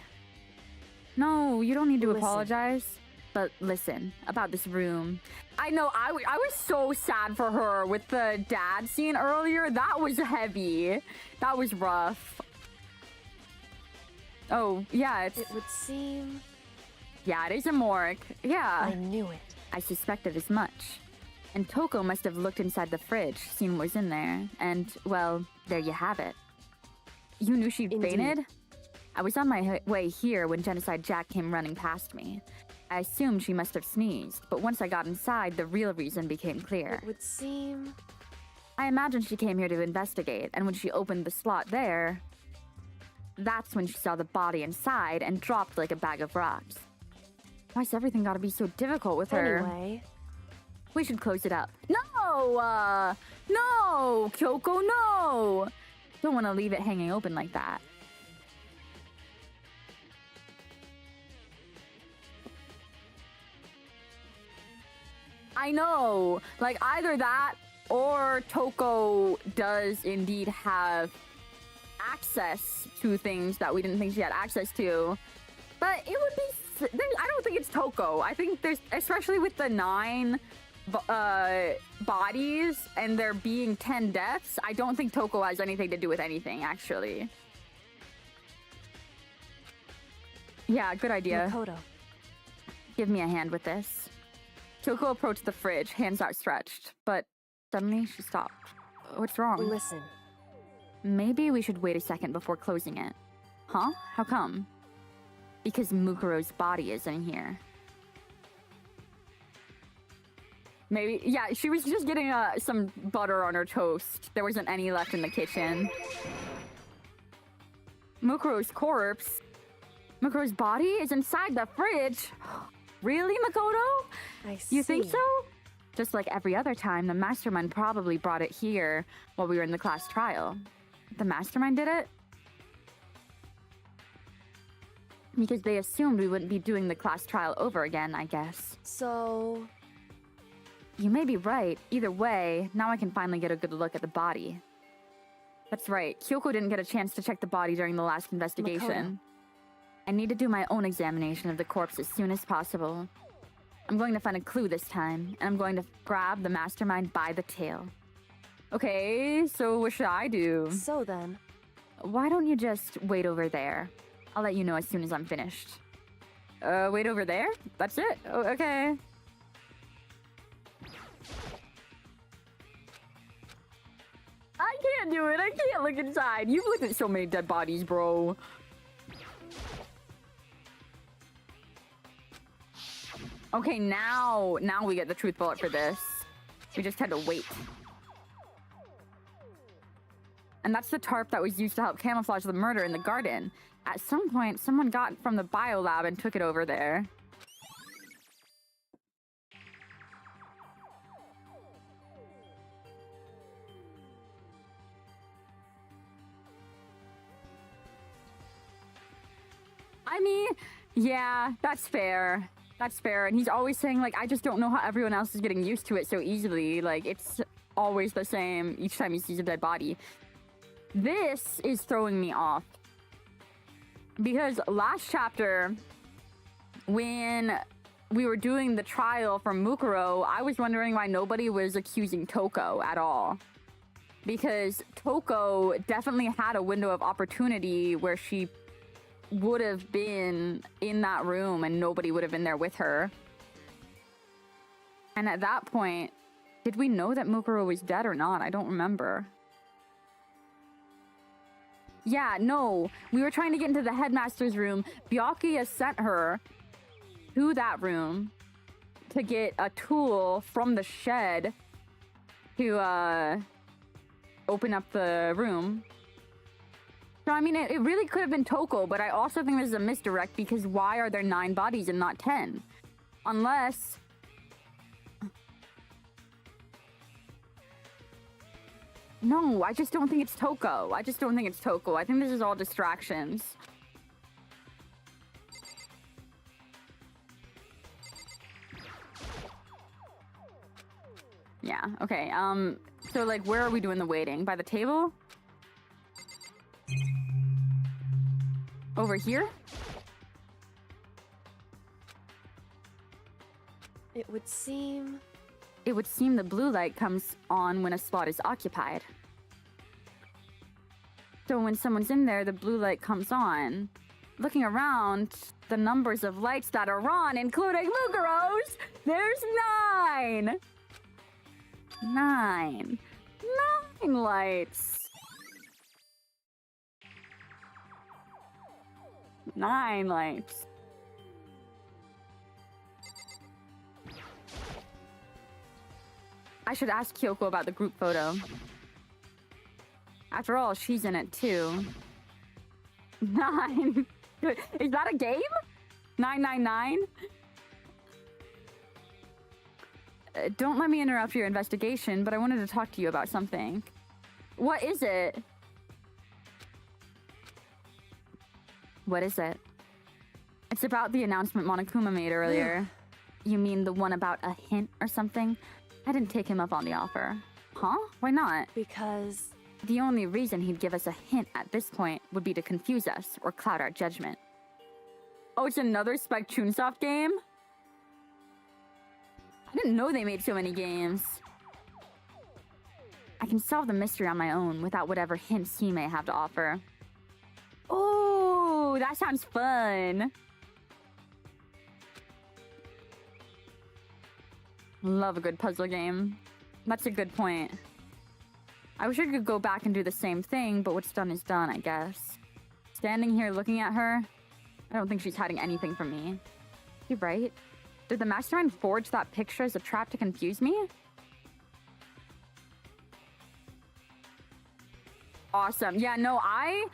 No, you don't need to Listen. apologize. But listen, about this room. I know, I was so sad for her with the dad scene earlier. That was heavy. That was rough. Oh, yeah, It would seem... Yeah, it is a morgue. Yeah. I knew it. I suspected as much. And Toko must have looked inside the fridge, seen what was in there, and, well, there you have it. You knew she'd Indeed. fainted? I was on my way here when Genocide Jack came running past me. I assumed she must have sneezed, but once I got inside, the real reason became clear. It would seem... I imagined she came here to investigate, and when she opened the slot there, that's when she saw the body inside and dropped like a bag of rocks. Why's everything gotta be so difficult with her? Anyway... We should close it up. No! No! Kyoko, no! Don't want to leave it hanging open like that. I know! Like, either that, or Toko does indeed have access to things that we didn't think she had access to. But it would be I don't think it's Toko. I think there's, especially with the 9 bodies and there being 10 deaths, I don't think Toko has anything to do with anything, actually. Yeah, good idea. Makoto. Give me a hand with this. Toko approached the fridge, hands outstretched, but suddenly she stopped. What's wrong? Listen. Maybe we should wait a second before closing it. Huh? How come? Because Mukuro's body is in here. Maybe, yeah, she was just getting some butter on her toast. There wasn't any left in the kitchen. Mukuro's corpse? Mukuro's body is inside the fridge? Really, Makoto? I see. You think so? Just like every other time, the mastermind probably brought it here while we were in the class trial. The mastermind did it? Because they assumed we wouldn't be doing the class trial over again, I guess. So... You may be right. Either way, now I can finally get a good look at the body. That's right. Kyoko didn't get a chance to check the body during the last investigation. Makoto. I need to do my own examination of the corpse as soon as possible. I'm going to find a clue this time, and I'm going to grab the mastermind by the tail. Okay, so what should I do? So then... Why don't you just wait over there? I'll let you know as soon as I'm finished. Wait over there? That's it? Oh, okay. I can't do it. I can't look inside. You've looked at so many dead bodies, bro. Okay, now we get the truth bullet for this. We just had to wait. And that's the tarp that was used to help camouflage the murder in the garden. At some point, someone got from the biolab and took it over there. I mean, yeah, that's fair. That's fair. And he's always saying, like, I just don't know how everyone else is getting used to it so easily. Like, it's always the same each time he sees a dead body. This is throwing me off. Because last chapter, when we were doing the trial for Mukuro, I was wondering why nobody was accusing Toko at all. Because Toko definitely had a window of opportunity where she would have been in that room and nobody would have been there with her. And at that point, did we know that Mukuro was dead or not? I don't remember. Yeah, no. We were trying to get into the headmaster's room. Byakuya sent her to that room to get a tool from the shed to open up the room. So, I mean, it really could have been Toko, but I also think this is a misdirect because why are there 9 bodies and not 10? Unless... No, I just don't think it's Toko. I just don't think it's Toko. I think this is all distractions. Yeah, okay. So, like, where are we doing the waiting? By the table? Over here? It would seem... It would seem the blue light comes on when a spot is occupied. So when someone's in there, the blue light comes on. Looking around, the numbers of lights that are on, including Mukuro's, there's 9! 9 lights. 9 lights. I should ask Kyoko about the group photo. After all, she's in it too. 9. Is that a game? 999? Don't let me interrupt your investigation, but I wanted to talk to you about something. What is it? What is it? It's about the announcement Monokuma made earlier. You mean the one about a hint or something? I didn't take him up on the offer. Huh? Why not? Because... The only reason he'd give us a hint at this point would be to confuse us or cloud our judgment. Oh, it's another Spike Chunsoft game? I didn't know they made so many games. I can solve the mystery on my own without whatever hints he may have to offer. Oh, that sounds fun. Love a good puzzle game. That's a good point. I wish I could go back and do the same thing, but what's done is done, I guess. Standing here looking at her, I don't think she's hiding anything from me. You're right. Did the mastermind forge that picture as a trap to confuse me? Awesome. Yeah, no, I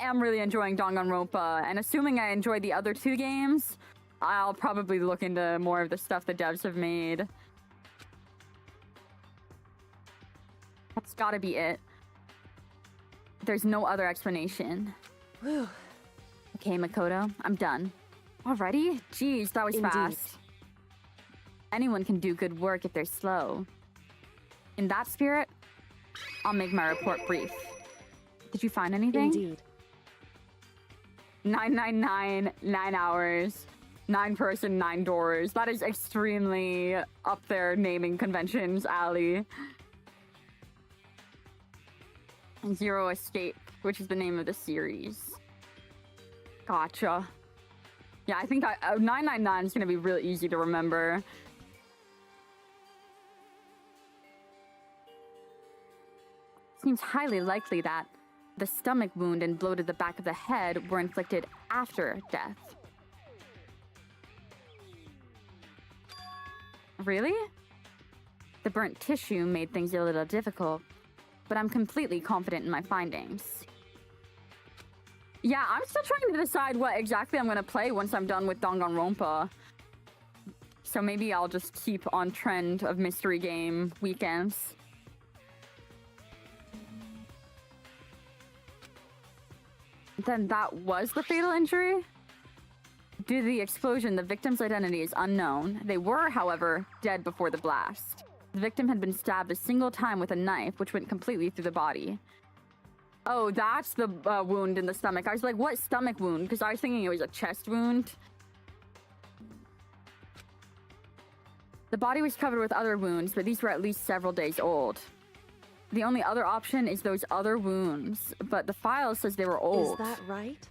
am really enjoying Danganronpa, and assuming I enjoyed the other two games, I'll probably look into more of the stuff the devs have made. That's gotta be it. There's no other explanation. Whew. Okay, Makoto, I'm done. Already? Jeez, that was Indeed. fast. Anyone can do good work if they're slow. In that spirit, I'll make my report brief. Did you find anything? Indeed. 999, 9 hours, 9 person, 9 doors. That is extremely up there naming conventions, Ali. Zero Escape, which is the name of the series. Gotcha. Yeah, I think 999 is going to be really easy to remember. Seems highly likely that the stomach wound and blow to the back of the head were inflicted after death. Really? The burnt tissue made things a little difficult, but I'm completely confident in my findings. Yeah, I'm still trying to decide what exactly I'm going to play once I'm done with Danganronpa. So maybe I'll just keep on trend of mystery game weekends. Then that was the fatal injury? Due to the explosion, the victim's identity is unknown. They were, however, dead before the blast. The victim had been stabbed a single time with a knife, which went completely through the body. Oh, that's the wound in the stomach. I was like, what stomach wound? Because I was thinking it was a chest wound. The body was covered with other wounds, but these were at least several days old. The only other option is those other wounds, but the file says they were old. Is that right?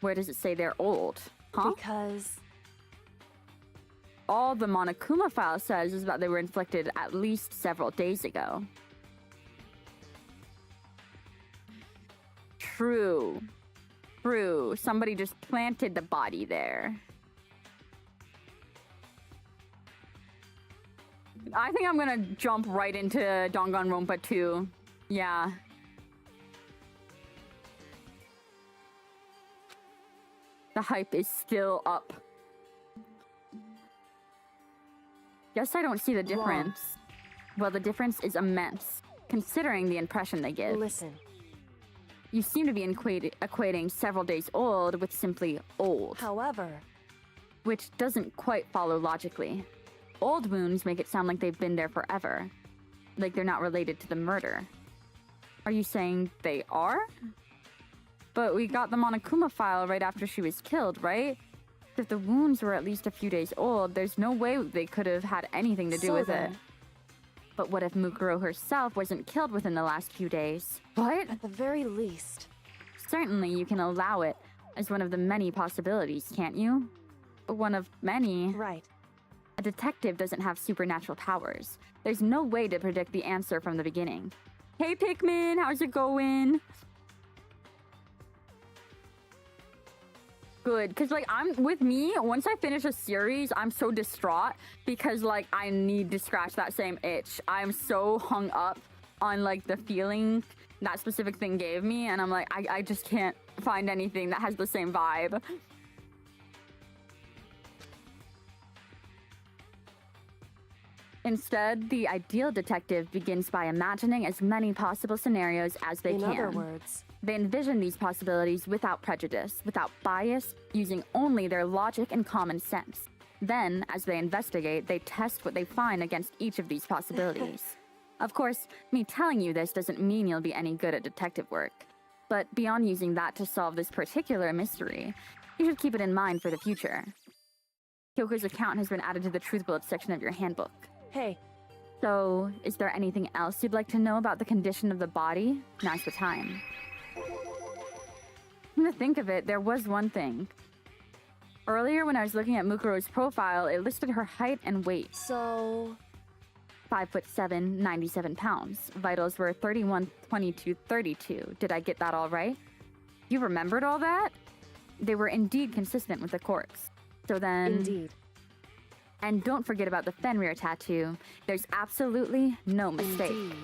Where does it say they're old? Huh? Because... All the Monokuma file says is that they were inflicted at least several days ago. True. True. Somebody just planted the body there. I think I'm gonna jump right into Danganronpa 2. Yeah. The hype is still up. Guess I don't see the difference. Well, the difference is immense, considering the impression they give. Listen. You seem to be equating several days old with simply old. However... Which doesn't quite follow logically. Old wounds make it sound like they've been there forever. Like they're not related to the murder. Are you saying they are? But we got the Monokuma file right after she was killed, right? If the wounds were at least a few days old, there's no way they could have had anything to do with it. But what if Mukuro herself wasn't killed within the last few days? What? At the very least. Certainly you can allow it as one of the many possibilities, can't you? One of many. Right. A detective doesn't have supernatural powers. There's no way to predict the answer from the beginning. Hey Pikmin, how's it going? Good, because like with me, once I finish a series, I'm so distraught because like I need to scratch that same itch. I'm so hung up on like the feeling that specific thing gave me, and I'm like, I just can't find anything that has the same vibe. Instead, the ideal detective begins by imagining as many possible scenarios as they can. In other words, they envision these possibilities without prejudice, without bias, using only their logic and common sense. Then, as they investigate, they test what they find against each of these possibilities. Of course, me telling you this doesn't mean you'll be any good at detective work. But beyond using that to solve this particular mystery, you should keep it in mind for the future. Kyoko's account has been added to the Truth Bullet section of your handbook. Hey, So, is there anything else you'd like to know about the condition of the body? Now's the time. Come to think of it, there was one thing. Earlier, when I was looking at Mukuro's profile, it listed her height and weight. so... 5'7", 97 pounds. Vitals were 31, 22, 32. Did I get that all right? You remembered all that? They were indeed consistent with the corpse. So then... Indeed. And don't forget about the Fenrir tattoo. There's absolutely no mistake. Indeed.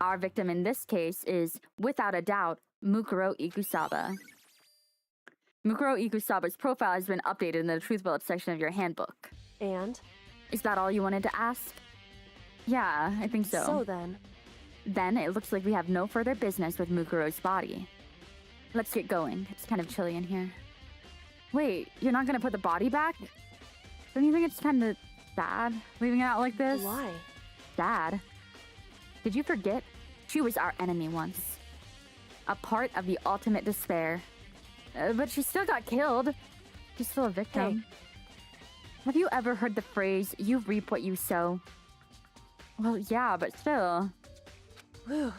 Our victim in this case is, without a doubt, Mukuro Ikusaba. Mukuro Ikusaba's profile has been updated in the Truth Bullet section of your handbook. And? Is that all you wanted to ask? Yeah, I think so. So then... Then it looks like we have no further business with Mukuro's body. Let's get going. It's kind of chilly in here. Wait, you're not gonna put the body back? Don't you think it's kind of sad leaving it out like this? Why? Sad? Did you forget? She was our enemy once. A part of the ultimate despair. But she still got killed. She's still a victim. Hey. Have you ever heard the phrase, you reap what you sow? Well, yeah, but still. Whew.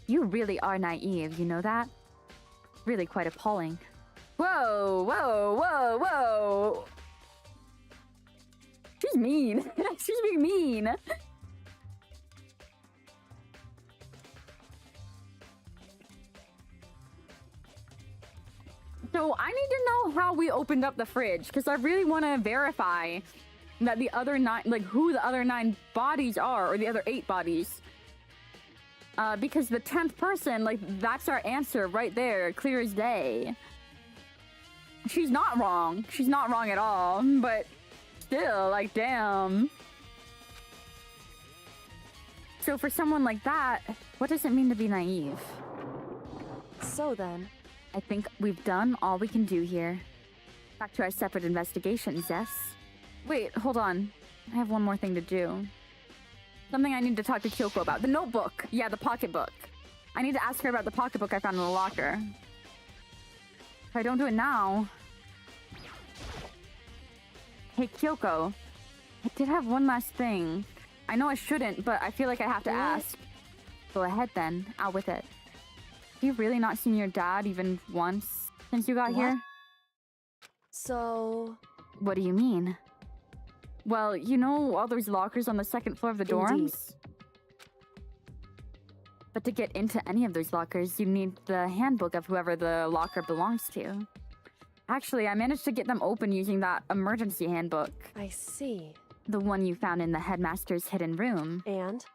You really are naive, you know that? Really quite appalling. Whoa, whoa, whoa, whoa! She's mean. She's being mean. So I need to know how we opened up the fridge, because I really want to verify that the other 9, like who the other 9 bodies are, or the other 8 bodies. Because the 10th person, like, that's our answer right there, clear as day. She's not wrong. She's not wrong at all, but still, like, damn. So for someone like that, what does it mean to be naive? So then... I think we've done all we can do here. Back to our separate investigations, yes? Wait, hold on. I have one more thing to do. Something I need to talk to Kyoko about. The notebook! Yeah, the pocketbook. I need to ask her about the pocketbook I found in the locker. If I don't do it now... Hey, Kyoko. I did have one last thing. I know I shouldn't, but I feel like I have to What? ask. Go ahead then. Out with it. Have you really not seen your dad even once since you got What? here? So... What do you mean? Well, you know all those lockers on the second floor of the dorms? Indeed. But to get into any of those lockers, you need the handbook of whoever the locker belongs to. Actually, I managed to get them open using that emergency handbook. I see. The one you found in the headmaster's hidden room. And?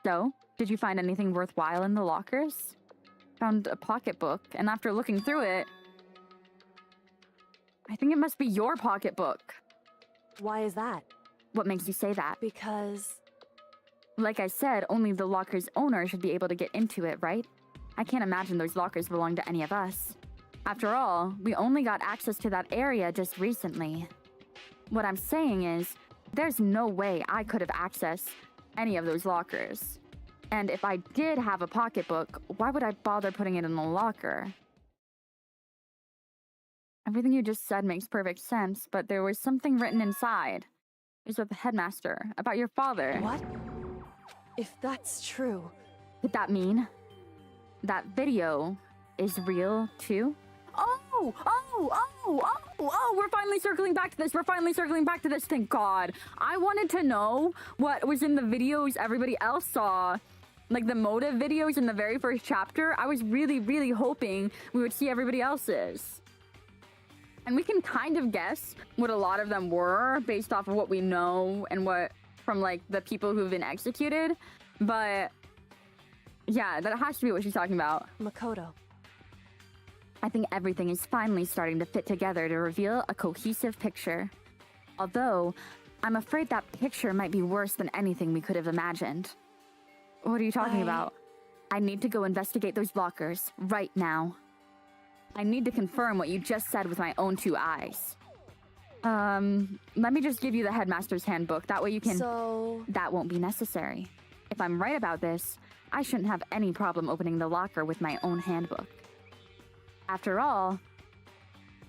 So, did you find anything worthwhile in the lockers? Found a pocketbook, and after looking through it, I think it must be your pocketbook. Why is that? What makes you say that? Because... Like I said, only the locker's owner should be able to get into it, right? I can't imagine those lockers belong to any of us. After all, we only got access to that area just recently. What I'm saying is, there's no way I could have accessed any of those lockers. And if I did have a pocketbook, why would I bother putting it in the locker? Everything you just said makes perfect sense, but there was something written inside. It was with the headmaster, about your father. What? If that's true... Could that mean that video is real too? Oh, we're finally circling back to this. We're finally circling back to this. Thank God. I wanted to know what was in the videos everybody else saw. Like the motive videos in the very first chapter. I was really, really hoping we would see everybody else's. And we can kind of guess what a lot of them were based off of what we know and what from like the people who've been executed. But yeah, that has to be what she's talking about. Makoto. I think everything is finally starting to fit together to reveal a cohesive picture. Although, I'm afraid that picture might be worse than anything we could have imagined. What are you talking about? I need to go investigate those lockers right now. I need to confirm what you just said with my own 2 eyes. Let me just give you the headmaster's handbook. That way you can... So... That won't be necessary. If I'm right about this, I shouldn't have any problem opening the locker with my own handbook. After all,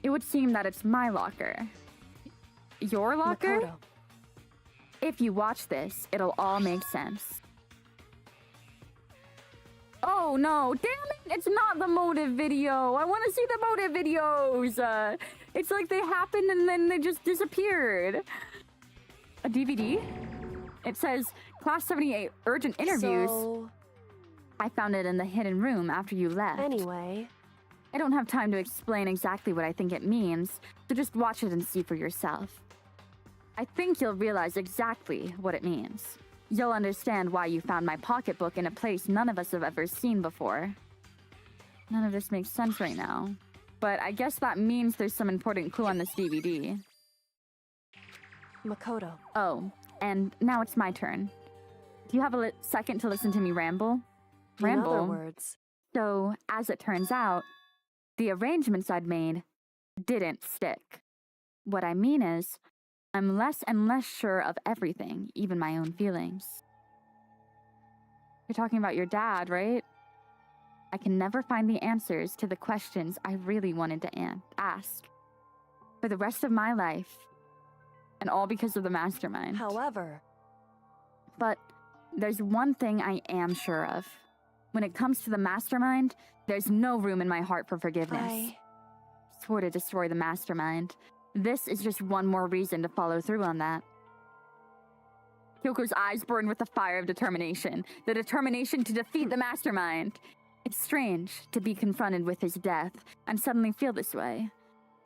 it would seem that it's my locker. Your locker? Makoto. If you watch this, it'll all make sense. Oh no, damn it! It's not the motive video! I want to see the motive videos! It's like they happened and then they just disappeared. A DVD? It says, Class 78, urgent interviews. So, I found it in the hidden room after you left. anyway, I don't have time to explain exactly what I think it means, so just watch it and see for yourself. I think you'll realize exactly what it means. You'll understand why you found my pocketbook in a place none of us have ever seen before. None of this makes sense right now, but I guess that means there's some important clue on this DVD. Makoto. Oh, and now it's my turn. Do you have a second to listen to me ramble? In other words, So, as it turns out, the arrangements I'd made didn't stick. What I mean is, I'm less and less sure of everything, even my own feelings. You're talking about your dad, right? I can never find the answers to the questions I really wanted to ask. For the rest of my life. And all because of the mastermind. however, But there's one thing I am sure of. When it comes to the mastermind, there's no room in my heart for forgiveness. I... Swore to destroy the mastermind. This is just one more reason to follow through on that. Kyoko's eyes burned with the fire of determination. The determination to defeat the mastermind. It's strange to be confronted with his death and suddenly feel this way.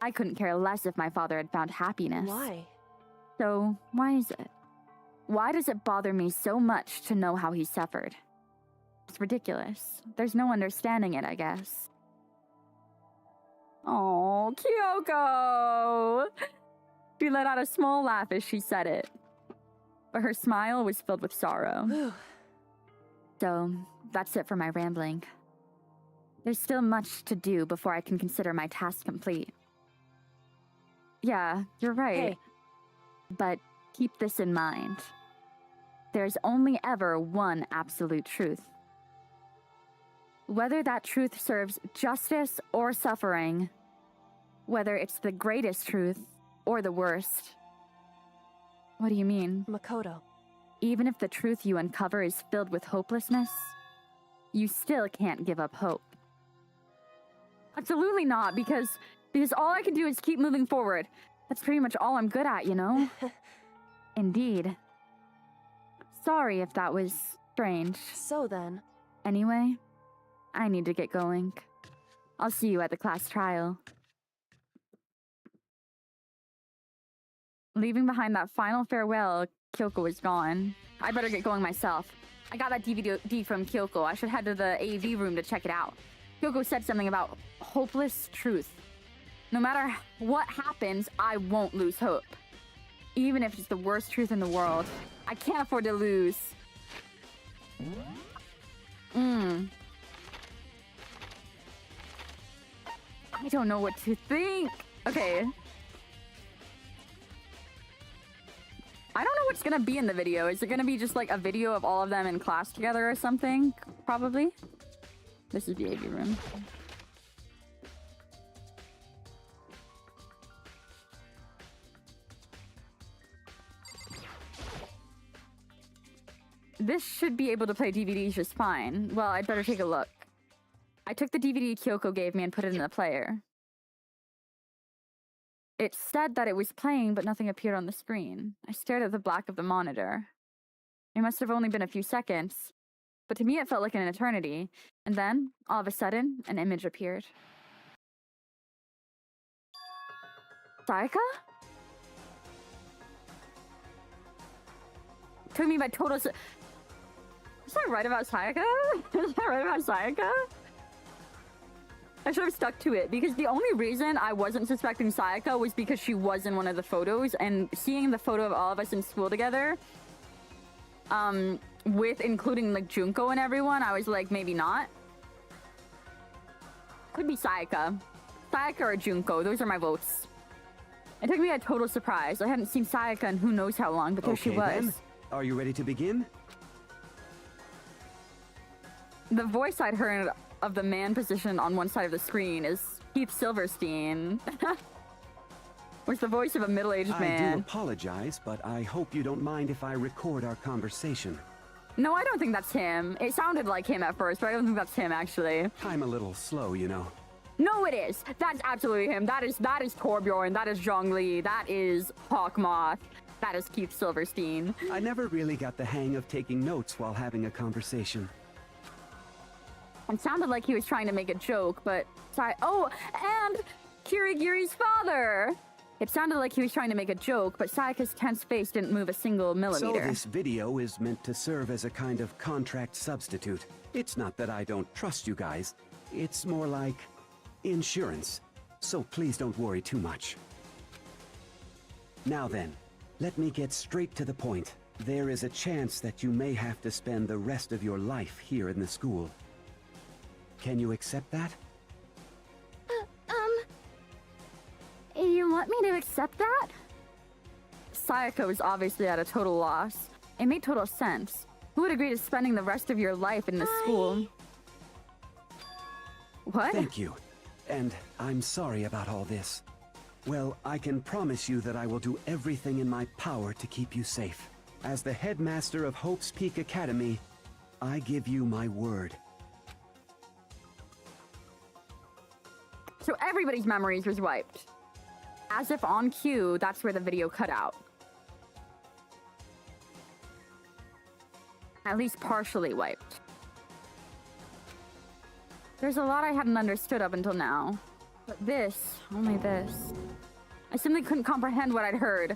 I couldn't care less if my father had found happiness. Why? So, why is it? Why does it bother me so much to know how he suffered? It's ridiculous. There's no understanding it, I guess. Oh, Kyoko! She let out a small laugh as she said it. But her smile was filled with sorrow. Whew. So, that's it for my rambling. There's still much to do before I can consider my task complete. Yeah, you're right. Hey. But keep this in mind. There's only ever one absolute truth. Whether that truth serves justice or suffering, whether it's the greatest truth or the worst. What do you mean? Makoto. Even if the truth you uncover is filled with hopelessness, you still can't give up hope. Absolutely not, because all I can do is keep moving forward. That's pretty much all I'm good at, you know? Indeed. Sorry if that was strange. So then, Anyway, I need to get going. I'll see you at the class trial. Leaving behind that final farewell, Kyoko was gone. I better get going myself. I got that DVD from Kyoko. I should head to the AV room to check it out. Kyoko said something about hopeless truth. No matter what happens, I won't lose hope. Even if it's the worst truth in the world. I can't afford to lose. I don't know what to think. Okay. I don't know what's gonna be in the video. Is it gonna be just like a video of all of them in class together or something? Probably. This is the AV room. This should be able to play DVDs just fine. Well, I'd better take a look. I took the DVD Kyoko gave me and put it in the player. It said that it was playing, but nothing appeared on the screen. I stared at the black of the monitor. It must have only been a few seconds, but to me it felt like an eternity. And then, all of a sudden, an image appeared. Sayaka? Took me by total... Is that right about Sayaka? Is that right about Sayaka? I should have stuck to it, because the only reason I wasn't suspecting Sayaka was because she was in one of the photos, and seeing the photo of all of us in school together, with including like Junko and everyone, I was like, maybe not. Could be Sayaka. Sayaka or Junko, those are my votes. It took me a total surprise. I hadn't seen Sayaka in who knows how long, but there she was. Then. Are you ready to begin? The voice I'd heard of the man positioned on one side of the screen is Keith Silverstein. Was the voice of a middle-aged I man. do apologize, but I hope you don't mind if I record our conversation. No, I don't think that's him. It sounded like him at first, but I don't think that's him, actually. I'm a little slow, you know. No, it is. That's absolutely him. That is Torbjorn. That is Zhongli. That is Hawkmoth. That is Keith Silverstein. I never really got the hang of taking notes while having a conversation. It sounded like he was trying to make a joke, but... Sorry. Oh, and Kirigiri's father! It sounded like he was trying to make a joke, but Sayaka's tense face didn't move a single millimeter. So this video is meant to serve as a kind of contract substitute. It's not that I don't trust you guys. It's more like insurance. So please don't worry too much. Now then, let me get straight to the point. There is a chance that you may have to spend the rest of your life here in the school. Can you accept that? You want me to accept that? Sayaka was obviously at a total loss. It made total sense. Who would agree to spending the rest of your life in this school? What? Thank you. And I'm sorry about all this. Well, I can promise you that I will do everything in my power to keep you safe. As the headmaster of Hope's Peak Academy, I give you my word. So everybody's memories was wiped. As if on cue, that's where the video cut out. At least partially wiped. There's a lot I hadn't understood up until now. But this, only this. I simply couldn't comprehend what I'd heard.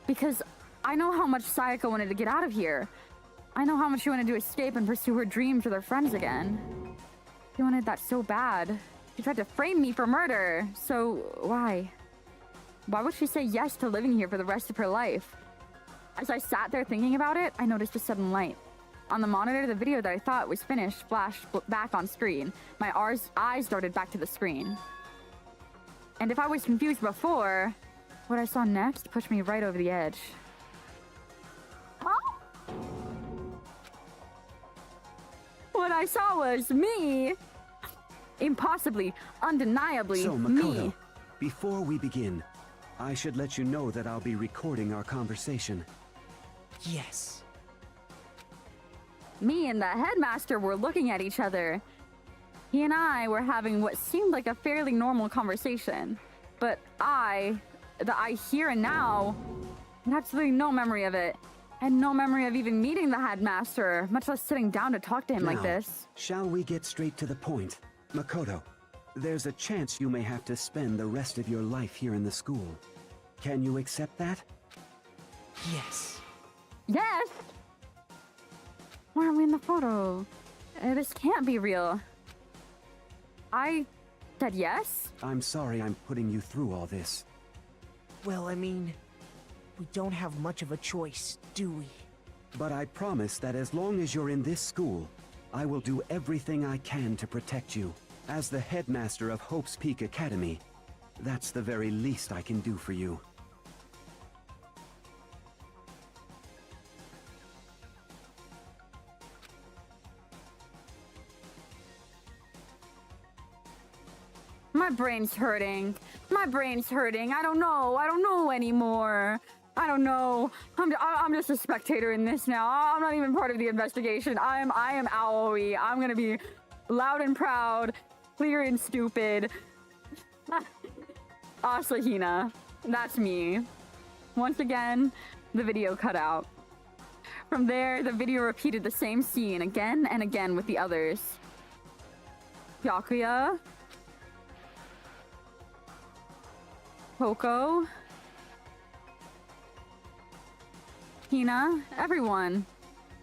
Because I know how much Sayaka wanted to get out of here. I know how much she wanted to escape and pursue her dreams with her friends again. She wanted that so bad. She tried to frame me for murder. So, why? Why would she say yes to living here for the rest of her life? As I sat there thinking about it, I noticed a sudden light. On the monitor, the video that I thought was finished flashed back on screen. My eyes darted back to the screen. And if I was confused before, what I saw next pushed me right over the edge. Huh? What I saw was me! Impossibly, undeniably So, Makoto, me. before we begin, I should let you know that I'll be recording our conversation. Yes. Me and the headmaster were looking at each other. He and I were having what seemed like a fairly normal conversation. But the I here and now, had absolutely no memory of it. And no memory of even meeting the headmaster, much less sitting down to talk to him like Now, this. Shall we get straight to the point? Makoto, there's a chance you may have to spend the rest of your life here in the school. Can you accept that? Yes. Yes! Why are we in the photo? This can't be real. I said yes? I'm sorry I'm putting you through all this. Well, I mean, we don't have much of a choice, do we? But I promise that as long as you're in this school, I will do everything I can to protect you. As the headmaster of Hope's Peak Academy, that's the very least I can do for you. My brain's hurting. My brain's hurting. I don't know. I don't know anymore. I don't know. I'm just a spectator in this now. I'm not even part of the investigation. I am Aoi. I'm gonna be loud and proud, clear and stupid. Asahina. That's me. Once again, the video cut out. From there, the video repeated the same scene again and again with the others. Byakuya. Coco. Hina. Everyone.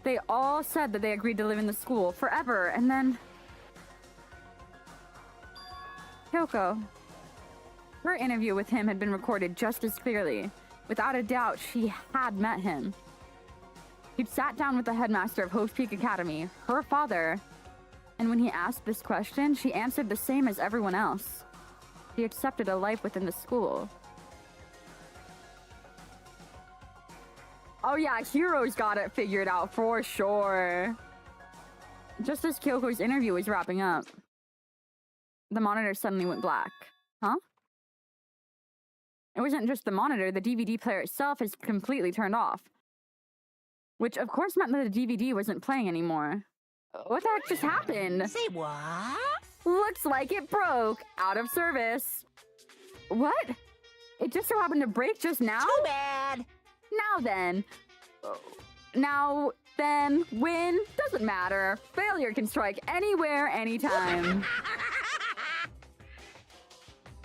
They all said that they agreed to live in the school forever, and then... Kyoko. Her interview with him had been recorded just as clearly. Without a doubt, she had met him. He'd sat down with the headmaster of Hope's Peak Academy, her father, and when he asked this question, she answered the same as everyone else. She accepted a life within the school. Oh yeah, Hiro's got it figured out for sure. Just as Kyoko's interview was wrapping up, the monitor suddenly went black. Huh? It wasn't just the monitor, the DVD player itself is completely turned off. Which of course meant that the DVD wasn't playing anymore. What the heck just happened? Say what? Looks like it broke. Out of service. What? It just so happened to break just now? Too bad. Now then, win, doesn't matter. Failure can strike anywhere, anytime.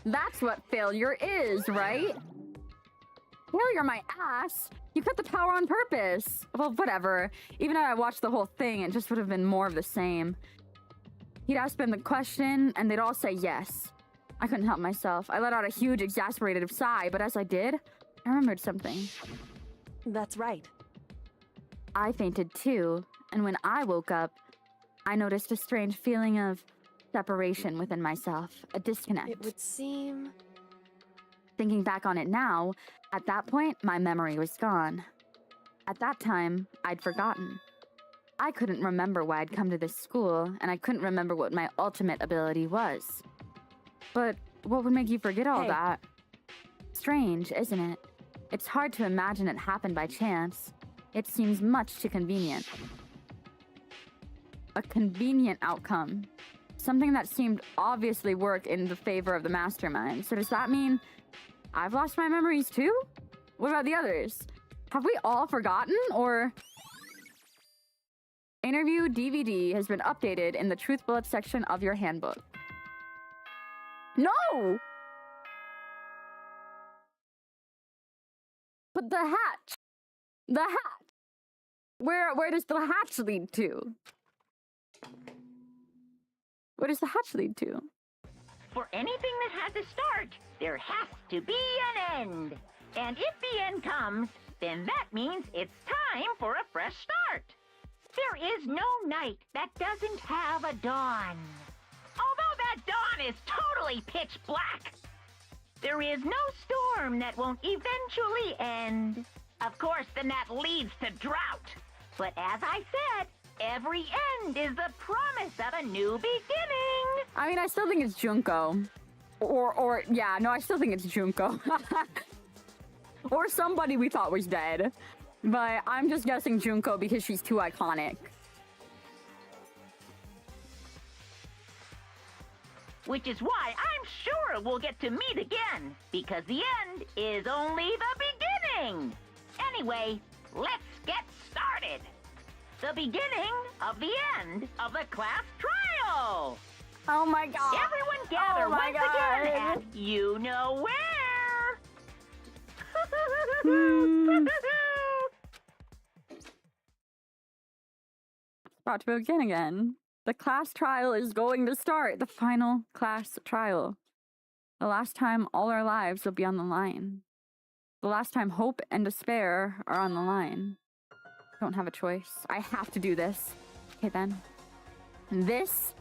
That's what failure is, right? Failure my ass. You cut the power on purpose. Well, whatever. Even if I watched the whole thing, it just would have been more of the same. He'd ask them the question, and they'd all say yes. I couldn't help myself. I let out a huge, exasperated sigh, but as I did, I remembered something. That's right. I fainted too, and when I woke up, I noticed a strange feeling of separation within myself, a disconnect. It would seem... Thinking back on it now, at that point, my memory was gone. At that time, I'd forgotten. I couldn't remember why I'd come to this school, and I couldn't remember what my ultimate ability was. But what would make you forget all that? Strange, isn't it? It's hard to imagine it happened by chance. It seems much too convenient. A convenient outcome. Something that seemed obviously work in the favor of the mastermind. So does that mean I've lost my memories too? What about the others? Have we all forgotten, or... Interview DVD has been updated in the Truth Bullet section of your handbook. No! But the hatch! The hatch! Where does the hatch lead to? Where does the hatch lead to? For anything that has a start, there has to be an end. And if the end comes, then that means it's time for a fresh start. There is no night that doesn't have a dawn. Although that dawn is totally pitch black. There is no storm that won't eventually end. Of course, then that leads to drought. But as I said, every end is the promise of a new beginning. I mean, I still think it's Junko. Yeah, no, I still think it's Junko. Or somebody we thought was dead. But I'm just guessing Junko because she's too iconic. Which is why I'm sure we'll get to meet again, because the end is only the beginning. Anyway, let's get started. The beginning of the end of the class trial. Oh my god. Everyone gather once again at you know where. About to begin again. The class trial is going to start. The final class trial. The last time all our lives will be on the line. The last time hope and despair are on the line. Don't have a choice. I have to do this. Okay then. This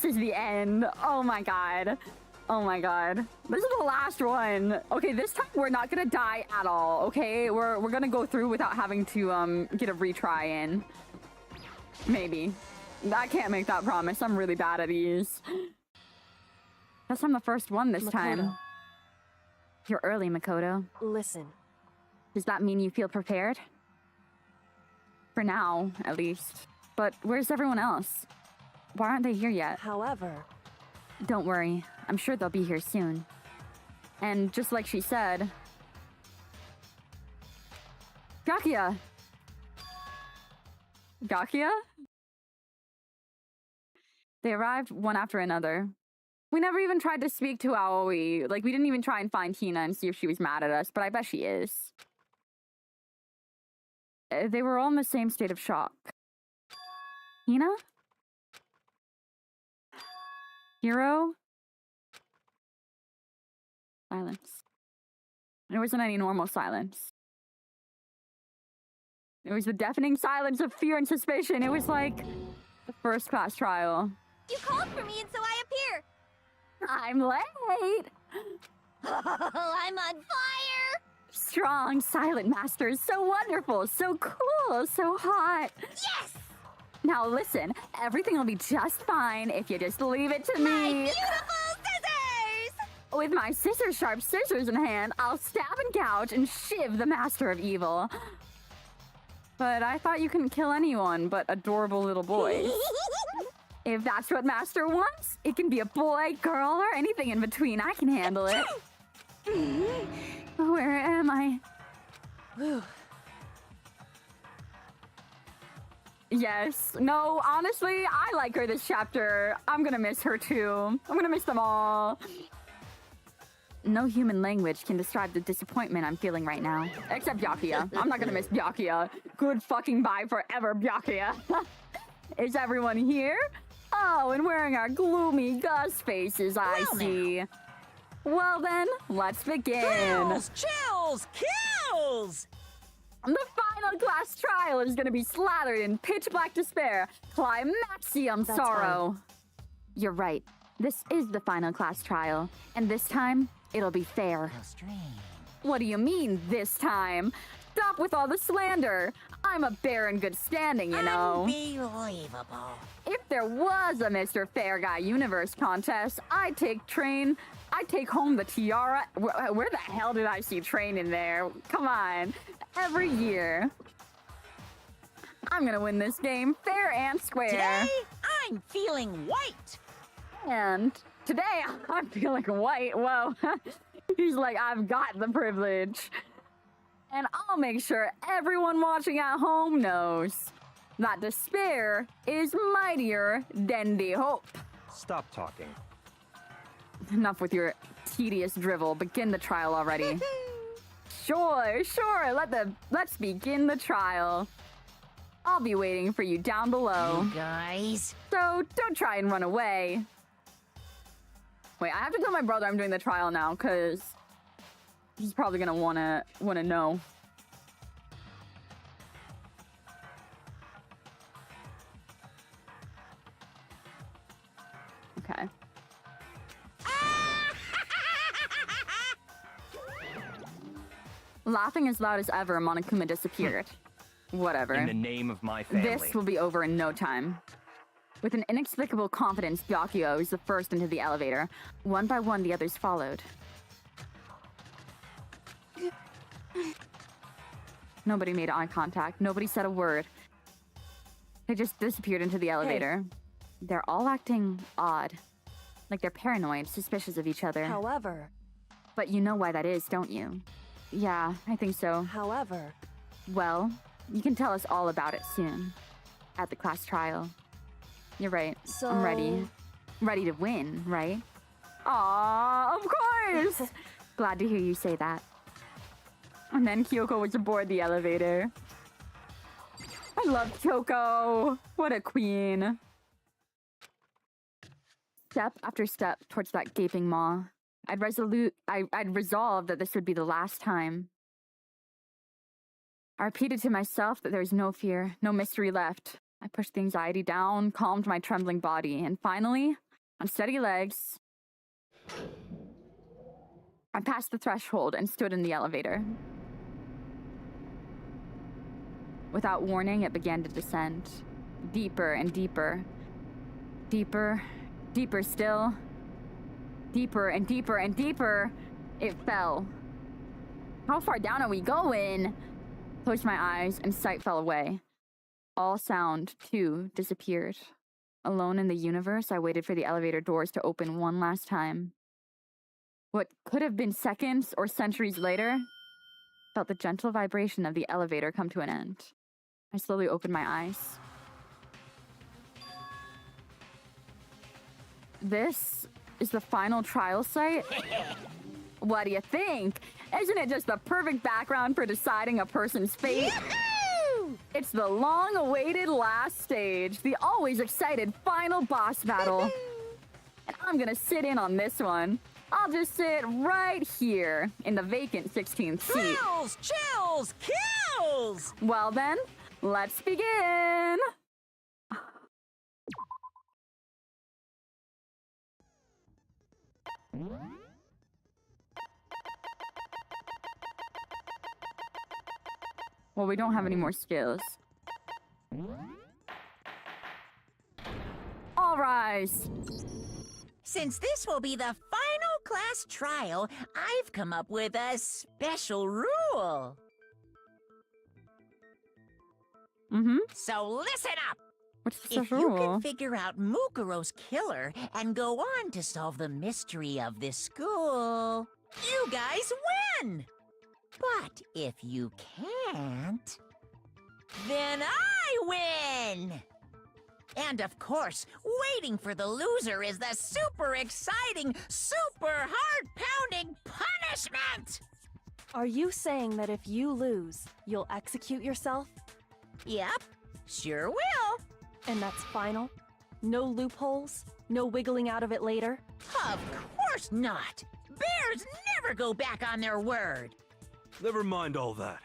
is the end. Oh my god. Oh my god. This is the last one. Okay, this time we're not gonna die at all, okay? We're gonna go through without having to get a retry in. Maybe. I can't make that promise. I'm really bad at these. Guess I'm the first one this time. You're early, Makoto. Listen. Does that mean you feel prepared? For now, at least. But where's everyone else? Why aren't they here yet? However... Don't worry. I'm sure they'll be here soon. And just like she said... Byakuya! Byakuya? They arrived one after another. We never even tried to speak to Aoi. Like, we didn't even try and find Hina and see if she was mad at us, but I bet she is. They were all in the same state of shock. Hina? Hiro? Silence. There wasn't any normal silence. It was the deafening silence of fear and suspicion. It was like the first class trial. You called for me and so I appear. I'm late! I'm on fire! Strong, silent master is so wonderful, so cool, so hot. Yes! Now listen, everything will be just fine if you just leave it to me. Beautiful scissors! With my scissor-sharp scissors in hand, I'll stab and gouge and shiv the master of evil. But I thought you couldn't kill anyone but adorable little boys. If that's what Master wants, it can be a boy, girl, or anything in between. I can handle it. Where am I? Yes. No, honestly, I like her this chapter. I'm gonna miss her too. I'm gonna miss them all. No human language can describe the disappointment I'm feeling right now. Except Byakuya. I'm not gonna miss Byakuya. Good fucking bye forever, Byakuya. Is everyone here? Oh, and wearing our gloomy gust faces, I see. Well then, let's begin. Chills! Kills! The final class trial is gonna be slathered in pitch black despair, climaxium That's sorrow. You're right. This is the final class trial, and this time, it'll be fair. What do you mean, this time? Stop with all the slander. I'm a bear in good standing, you know. Unbelievable. If there was a Mr. Fair Guy Universe contest, I'd take home the tiara. Where the hell did I see Train in there? Come on. Every year. I'm gonna win this game fair and square. Today, I'm feeling white. And today, I'm feeling white. Whoa. He's like, I've got the privilege. And I'll make sure everyone watching at home knows that despair is mightier than the hope. Stop talking. Enough with your tedious drivel. Begin the trial already. Sure. Let's begin the trial. I'll be waiting for you down below. You guys. So don't try and run away. Wait, I have to tell my brother I'm doing the trial now, because he's probably gonna wanna know. Okay. Laughing as loud as ever, Monokuma disappeared. Whatever. In the name of my family. This will be over in no time. With an inexplicable confidence, Byakuya was the first into the elevator. One by one, the others followed. Nobody made eye contact. Nobody said a word. They just disappeared into the elevator. They're all acting odd. Like they're paranoid, suspicious of each other. However, But you know why that is, don't you? Yeah, I think so. however, Well, you can tell us all about it soon. At the class trial. You're right. so I'm ready. Ready to win, right? Aw, of course! Glad to hear you say that. And then Kyoko was aboard the elevator. I love Kyoko. What a queen. Step after step towards that gaping maw. I'd resolved that this would be the last time. I repeated to myself that there's no fear, no mystery left. I pushed the anxiety down, calmed my trembling body, and finally, on steady legs, I passed the threshold and stood in the elevator. Without warning, it began to descend. Deeper and deeper. Deeper, deeper still. Deeper and deeper and deeper. It fell. How far down are we going? Closed my eyes and sight fell away. All sound, too, disappeared. Alone in the universe, I waited for the elevator doors to open one last time. What could have been seconds or centuries later, felt the gentle vibration of the elevator come to an end. I slowly opened my eyes. This is the final trial site? What do you think? Isn't it just the perfect background for deciding a person's fate? It's the long-awaited last stage, the always excited final boss battle. And I'm gonna sit in on this one. I'll just sit right here in the vacant 16th seat. Chills! Chills! Kills! Well then, let's begin! Well, we don't have any more skills. All rise. Since this will be the final class trial, I've come up with a special rule. Mm-hmm. So listen up! What's the If special you rule? can figure out Mukuro's killer and go on to solve the mystery of this school, you guys win! But if you can't, then I win! And of course, waiting for the loser is the super exciting, super heart-pounding punishment! Are you saying that if you lose, you'll execute yourself? Yep, sure will. And that's final? No loopholes? No wiggling out of it later? Of course not! Bears never go back on their word! Never mind all that.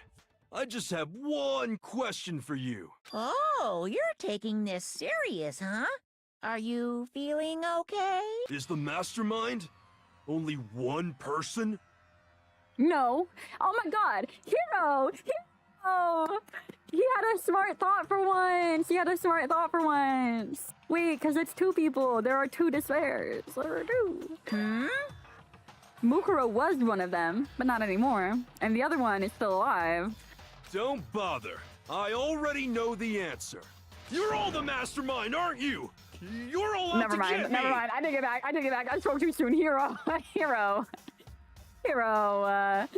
I just have one question for you. Oh, you're taking this serious, huh? Are you feeling okay? Is the mastermind only one person? No. Oh my god. Hero! Hero! He had a smart thought for once. He had a smart thought for once. Wait, because it's two people. There are two despairs. There are two. Mukuro was one of them, but not anymore. And the other one is still alive. Don't bother. I already know the answer. You're all the mastermind, aren't you? You're all out Never to mind. get Never me. mind. I take it back. I take it back. I spoke too soon. Hero. Hero. Hero.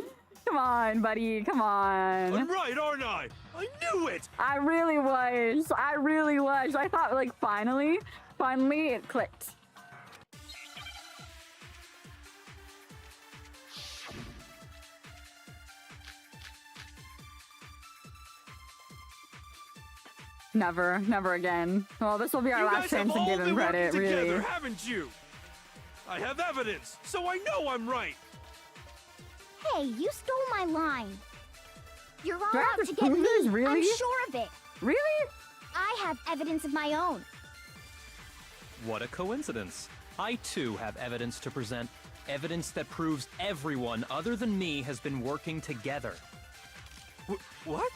Come on, buddy. Come on. I'm right, aren't I? I knew it! I really was. I really was. I thought, like, finally it clicked. Never again. Well, this will be our You last guys have chance to all give him been credit, working together, really. haven't you? I have evidence, so I know I'm right. Hey, you stole my line. You're all Do I have out to to get prove me. this, really? I'm sure of it. Really? I have evidence of my own. What a coincidence. I too have evidence to present. Evidence that proves everyone other than me has been working together. What?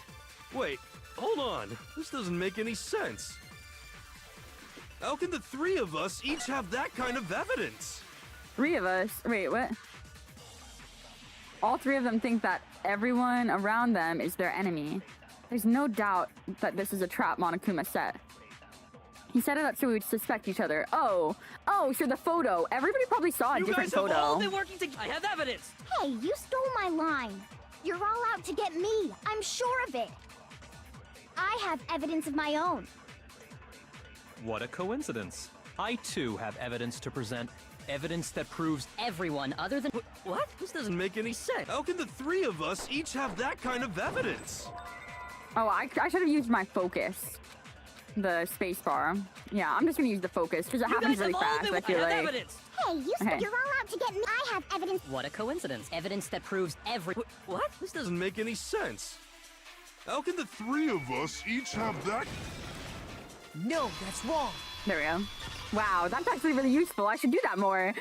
Wait, hold on. This doesn't make any sense. How can the three of us each have that kind of evidence? Three of us? Wait, what? All three of them think that everyone around them is their enemy. There's no doubt that this is a trap Monokuma set. He set it up so we would suspect each other. Oh, so the photo. Everybody probably saw a You different guys have photo. all been working together. I have evidence. Hey, you stole my line. You're all out to get me. I'm sure of it. I have evidence of my own. What a coincidence. I too have evidence to present. Evidence that proves Everyone other than... What? This doesn't make any sense. How can the three of us each have that kind of evidence? Oh, I should have used my focus. The space bar. Yeah, I'm just gonna use the focus because it You happens guys really have all fast. been... I feel have like. evidence. Hey, Okay. you're all out to get me. I have evidence. What a coincidence. Evidence that proves What? This doesn't make any sense. How can the three of us each have that? No, that's wrong. There we go. Wow, that's actually really useful. I should do that more.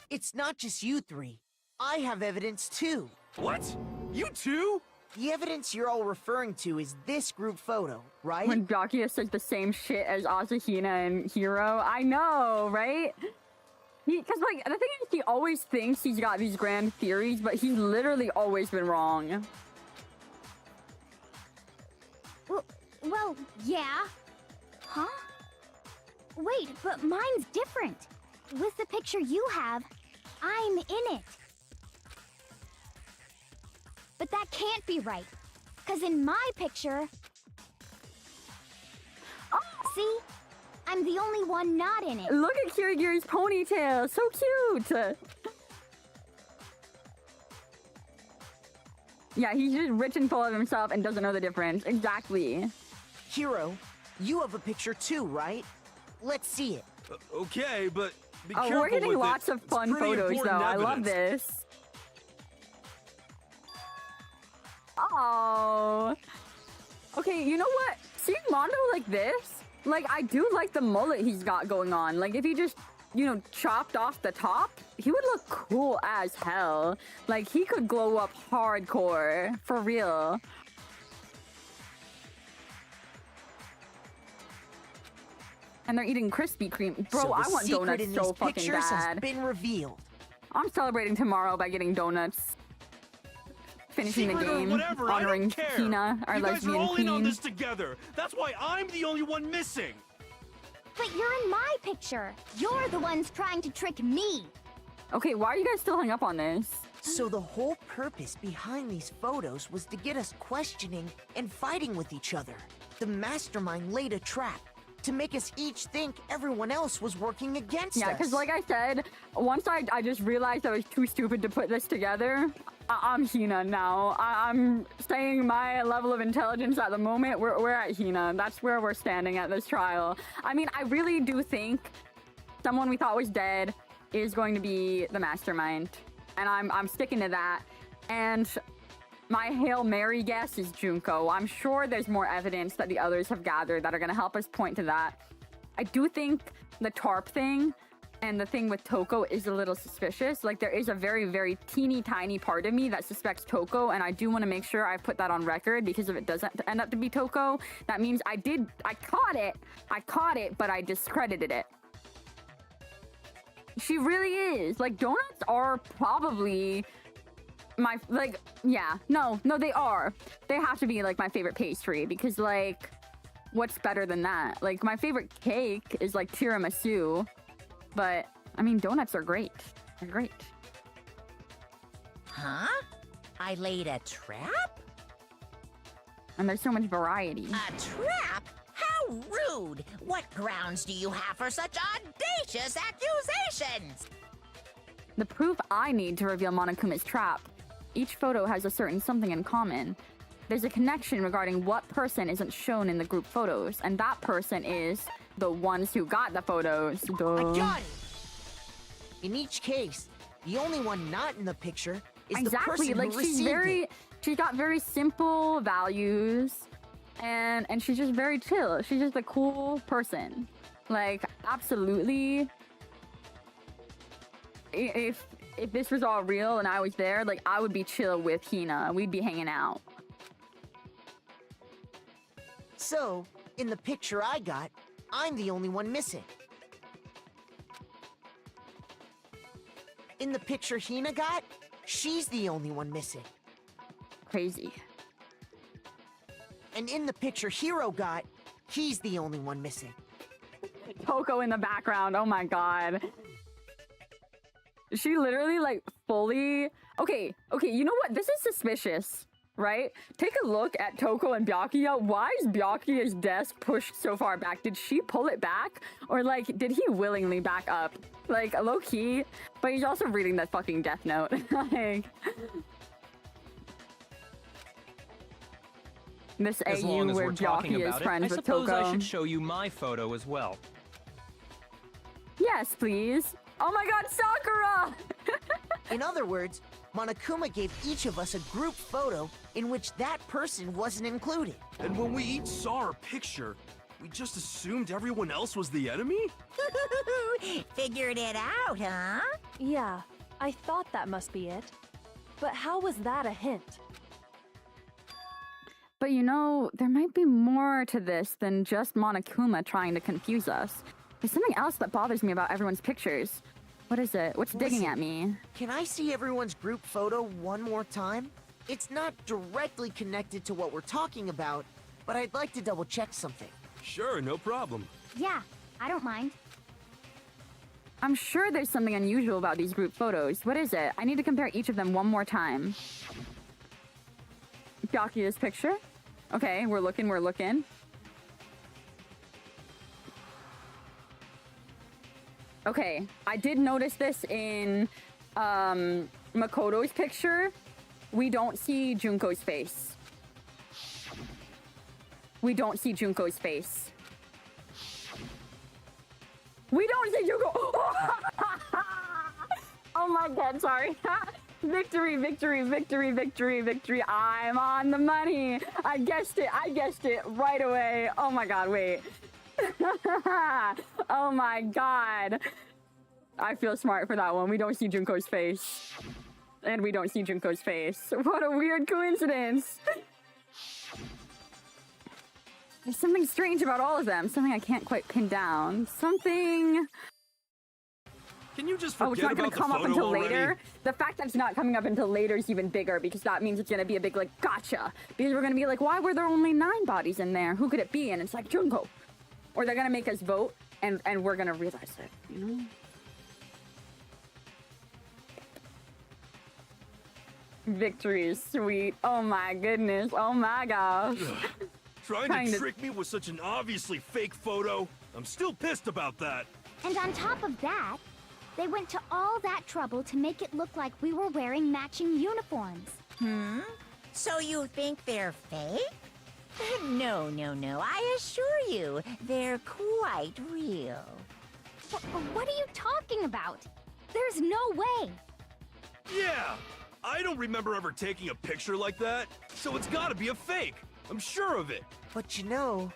It's not just you three. I have evidence too. What? You too? The evidence you're all referring to is this group photo, right? When Byakuya says the same shit as Asahina and Hiro. I know, right? Because, like, the thing is, he always thinks he's got these grand theories, but he's literally always been wrong. Well, yeah. Huh? Wait, but mine's different. With the picture you have, I'm in it. But that can't be right. Because in my picture... See? I'm the only one not in it. Look at Kirigiri's ponytail. So cute. Yeah, he's just rich and full of himself and doesn't know the difference. Exactly. Hiro, you have a picture too, right? Let's see it. Okay, but be Oh, careful we're getting with lots it. of It's fun pretty photos, though. important I love evidence. this. Oh. Okay, you know what? Seeing Mondo like this, like, I do like the mullet he's got going on. Like, if he just, you know, chopped off the top, he would look cool as hell. Like, he could glow up hardcore. For real. And they're eating Krispy Kreme. Bro, so I the want secret donuts in so these fucking pictures has bad. been revealed. I'm celebrating tomorrow by getting donuts. Finishing the Secret or game, whatever, I honoring don't care. Tina, our you guys are lesbian all in on queen. this together. That's why I'm the only one missing. But you're in my picture. You're the ones trying to trick me. Okay, why are you guys still hung up on this? So the whole purpose behind these photos was to get us questioning and fighting with each other. The mastermind laid a trap to make us each think everyone else was working against us. Yeah, because like I said, once I just realized I was too stupid to put this together, I'm Hina now. I'm saying my level of intelligence at the moment, we're at Hina. That's where we're standing at this trial. I mean, I really do think someone we thought was dead is going to be the mastermind. And I'm sticking to that. And my Hail Mary guess is Junko. I'm sure there's more evidence that the others have gathered that are going to help us point to that. I do think the tarp thing and the thing with Toko is a little suspicious. Like, there is a very, very teeny tiny part of me that suspects Toko, and I do want to make sure I put that on record, because if it doesn't end up to be Toko, that means I caught it, but I discredited it. She really is. Like, donuts are probably my, like, yeah. No, they are. They have to be, like, my favorite pastry, because, like, what's better than that? Like, my favorite cake is, like, tiramisu, but, I mean, donuts are great. They're great. Huh? I laid a trap? And there's so much variety. A trap? How rude! What grounds do you have for such audacious accusations? The proof I need to reveal Monokuma's trap. Each photo has a certain something in common. There's a connection regarding what person isn't shown in the group photos, and that person is the ones who got the photos. Duh. I got it! In each case, the only one not in the picture is the person like, who received it. She's got very simple values, and she's just very chill. She's just a cool person. Like, absolutely. If this was all real and I was there, like, I would be chill with Hina. We'd be hanging out. So, in the picture I got, I'm the only one missing. In the picture Hina got, she's the only one missing. Crazy. And in the picture Hiro got, he's the only one missing. Toko in the background. Oh my god. She literally, like, fully... Okay, you know what? This is suspicious, right? Take a look at Toko and Byakuya. Why is Byakuya's desk pushed so far back? Did she pull it back? Or, like, did he willingly back up? Like, low-key. But he's also reading that fucking Death Note. Like... This As AU long as where we're talking Byakuya is about it, friends I with suppose Toko. I should show you my photo as well. Yes, please. Oh my god, Sakura! In other words, Monokuma gave each of us a group photo in which that person wasn't included. And when we each saw our picture, we just assumed everyone else was the enemy? Figured it out, huh? Yeah, I thought that must be it. But how was that a hint? But you know, there might be more to this than just Monokuma trying to confuse us. There's something else that bothers me about everyone's pictures. What is it? What's digging at me? Can I see everyone's group photo one more time? It's not directly connected to what we're talking about, but I'd like to double check something. Sure, no problem. Yeah, I don't mind. I'm sure there's something unusual about these group photos. What is it? I need to compare each of them one more time. Byakuya's picture? Okay, we're looking. Okay, I did notice this in Makoto's picture. We don't see Junko's face. We don't see Junko! Oh my god, sorry. Victory. I'm on the money. I guessed it right away. Oh my god, wait. Oh my god. I feel smart for that one. We don't see Junko's face. And we don't see Junko's face. What a weird coincidence. There's something strange about all of them. Something I can't quite pin down. Something... Can you just Oh, it's forget not gonna about the come up photo until already? later? The fact that it's not coming up until later is even bigger because that means it's gonna be a big, like, gotcha. Because we're gonna be like, why were there only 9 bodies in there? Who could it be? And it's like, Junko. Or they're gonna make us vote and we're gonna realize it, you know? Victory is sweet. Oh my goodness. Oh my gosh. Trying to trick me with such an obviously fake photo? I'm still pissed about that. And on top of that, they went to all that trouble to make it look like we were wearing matching uniforms. So you think they're fake? No, no, no. I assure you, they're quite real. What are you talking about? There's no way. Yeah! I don't remember ever taking a picture like that, so it's gotta be a fake. I'm sure of it. But you know,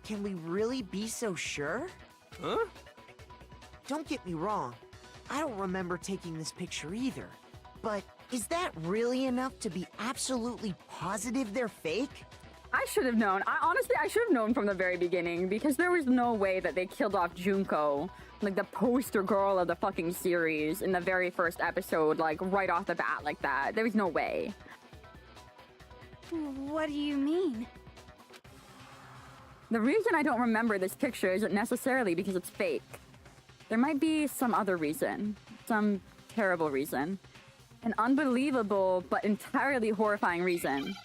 can we really be so sure? Huh? Don't get me wrong. I don't remember taking this picture either. But is that really enough to be absolutely positive they're fake? I should have known. Honestly, I should have known from the very beginning because there was no way that they killed off Junko, like the poster girl of the fucking series, in the very first episode, like right off the bat like that. There was no way. What do you mean? The reason I don't remember this picture isn't necessarily because it's fake. There might be some other reason. Some terrible reason. An unbelievable but entirely horrifying reason.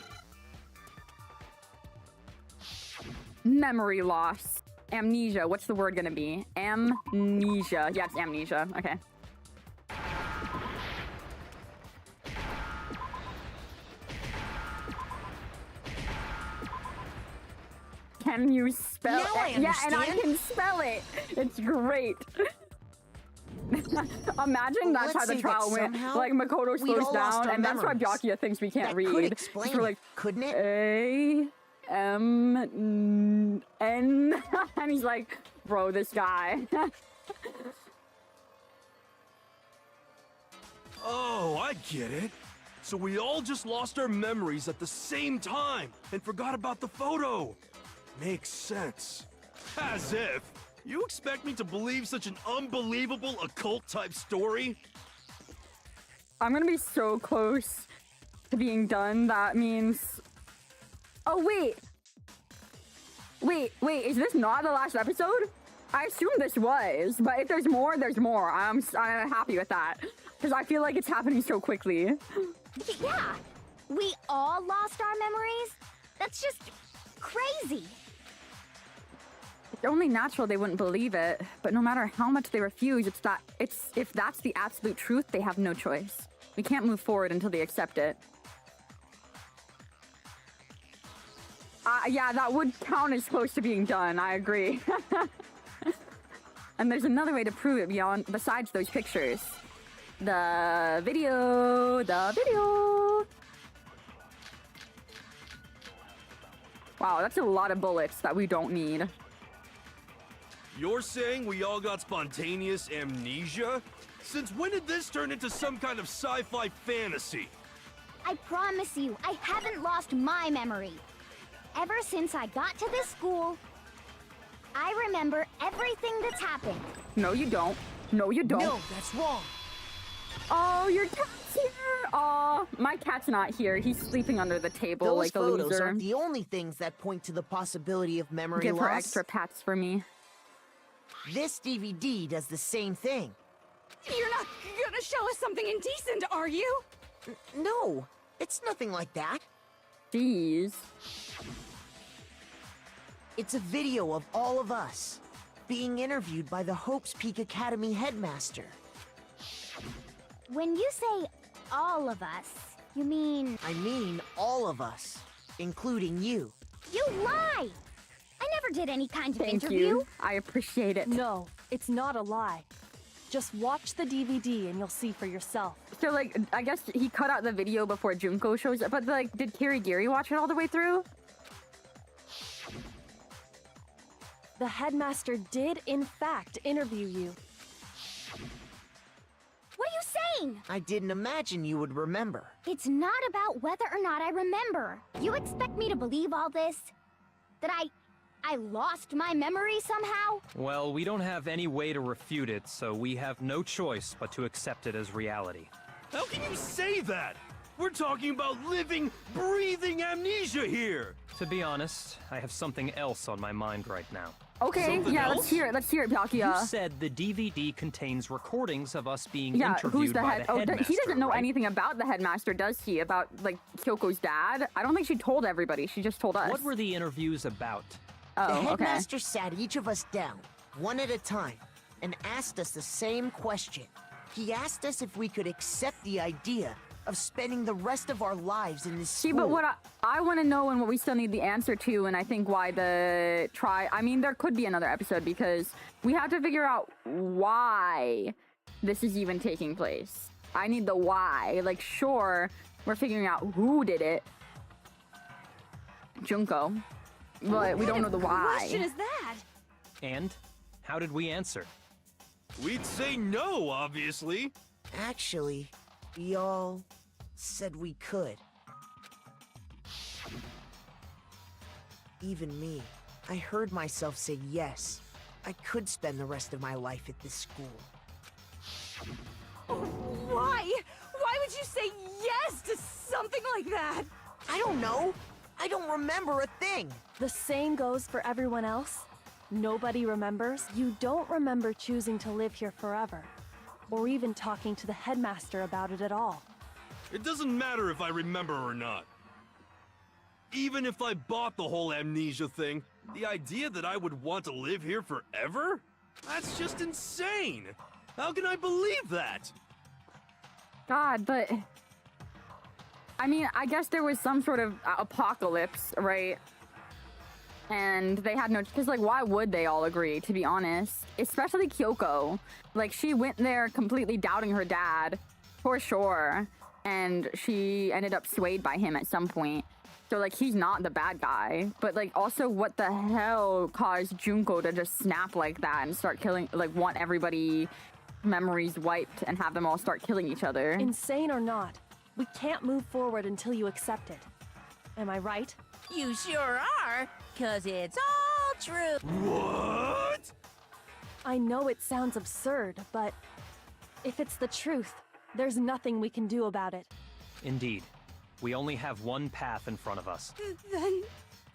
Memory loss. Amnesia. What's the word gonna be? Amnesia. Yeah, it's amnesia. Okay. Can you spell Now I it? Yeah, and I understand. can spell it. It's great. Imagine that's Let's how the say trial that went. somehow Like Makoto we'd slows all lost down, our and that's why memories. Byakuya thinks we can't That read. could explain We're it, like, couldn't it? A-M-N, and he's like, bro, this guy. Oh, I get it. So we all just lost our memories at the same time and forgot about the photo. Makes sense. As if. You expect me to believe such an unbelievable occult-type story? I'm gonna be so close to being done. That means... Oh, wait. Wait, is this not the last episode? I assume this was, but if there's more, there's more. I'm happy with that. Because I feel like it's happening so quickly. Yeah, we all lost our memories? That's just crazy. It's only natural they wouldn't believe it, but no matter how much they refuse, if that's the absolute truth, they have no choice. We can't move forward until they accept it. Yeah, that would count as close to being done, I agree. And there's another way to prove it besides those pictures. The video. Wow, that's a lot of bullets that we don't need. You're saying we all got spontaneous amnesia? Since when did this turn into some kind of sci-fi fantasy? I promise you, I haven't lost my memory. Ever since I got to this school, I remember everything that's happened. No, you don't. No, you don't. No, that's wrong. Oh, your cat's here. Oh, my cat's not here. He's sleeping under the table Those like a photos loser. aren't the only things that point to the possibility of memory Give loss. her extra pats for me. This DVD does the same thing. You're not gonna show us something indecent, are you? No, it's nothing like that. Jeez. It's a video of all of us being interviewed by the Hope's Peak Academy headmaster. When you say all of us, you mean... I mean all of us, including you. You lie! I never did any kind of Thank interview. you. I appreciate it. No, it's not a lie. Just watch the DVD and you'll see for yourself. So, like, I guess he cut out the video before Junko shows up, but, like, did Kirigiri watch it all the way through? The headmaster did, in fact, interview you. What are you saying? I didn't imagine you would remember. It's not about whether or not I remember. You expect me to believe all this? That I I lost my memory somehow? Well, we don't have any way to refute it, so we have no choice but to accept it as reality. How can you say that? We're talking about living, breathing amnesia here! To be honest, I have something else on my mind right now. Okay, Something yeah, else? let's hear it, Byakuya. You said the DVD contains recordings of us being Yeah, interviewed who's the by head? the headmaster, He doesn't know right? anything about the headmaster, does he? About, like, Kyoko's dad? I don't think she told everybody. She just told us. What were the interviews about? Oh, The okay. headmaster sat each of us down, one at a time, and asked us the same question. He asked us if we could accept the idea of spending the rest of our lives in this school. See, but what I want to know and what we still need the answer to, and I think why I mean, there could be another episode because we have to figure out why this is even taking place. I need the why. Like, sure, we're figuring out who did it. Junko. But we don't know the What why. question is that? And how did we answer? We'd say no, obviously. Actually, we all said we could. Even me. I heard myself say yes. I could spend the rest of my life at this school. Why? Why would you say yes to something like that? I don't know. I don't remember a thing. The same goes for everyone else. Nobody remembers. You don't remember choosing to live here forever, or even talking to the headmaster about it at all. It doesn't matter if I remember or not. Even if I bought the whole amnesia thing, the idea that I would want to live here forever? That's just insane! How can I believe that? God, but I mean, I guess there was some sort of apocalypse, right? And they had no, because like, why would they all agree, to be honest? Especially Kyoko. Like, she went there completely doubting her dad, for sure. And she ended up swayed by him at some point. So, like, he's not the bad guy. But, like, also, what the hell caused Junko to just snap like that and start killing, like, want everybody memories wiped and have them all start killing each other? Insane or not, we can't move forward until you accept it. Am I right? You sure are, 'cause it's all true. What? I know it sounds absurd, but if it's the truth, there's nothing we can do about it. Indeed. We only have one path in front of us. Then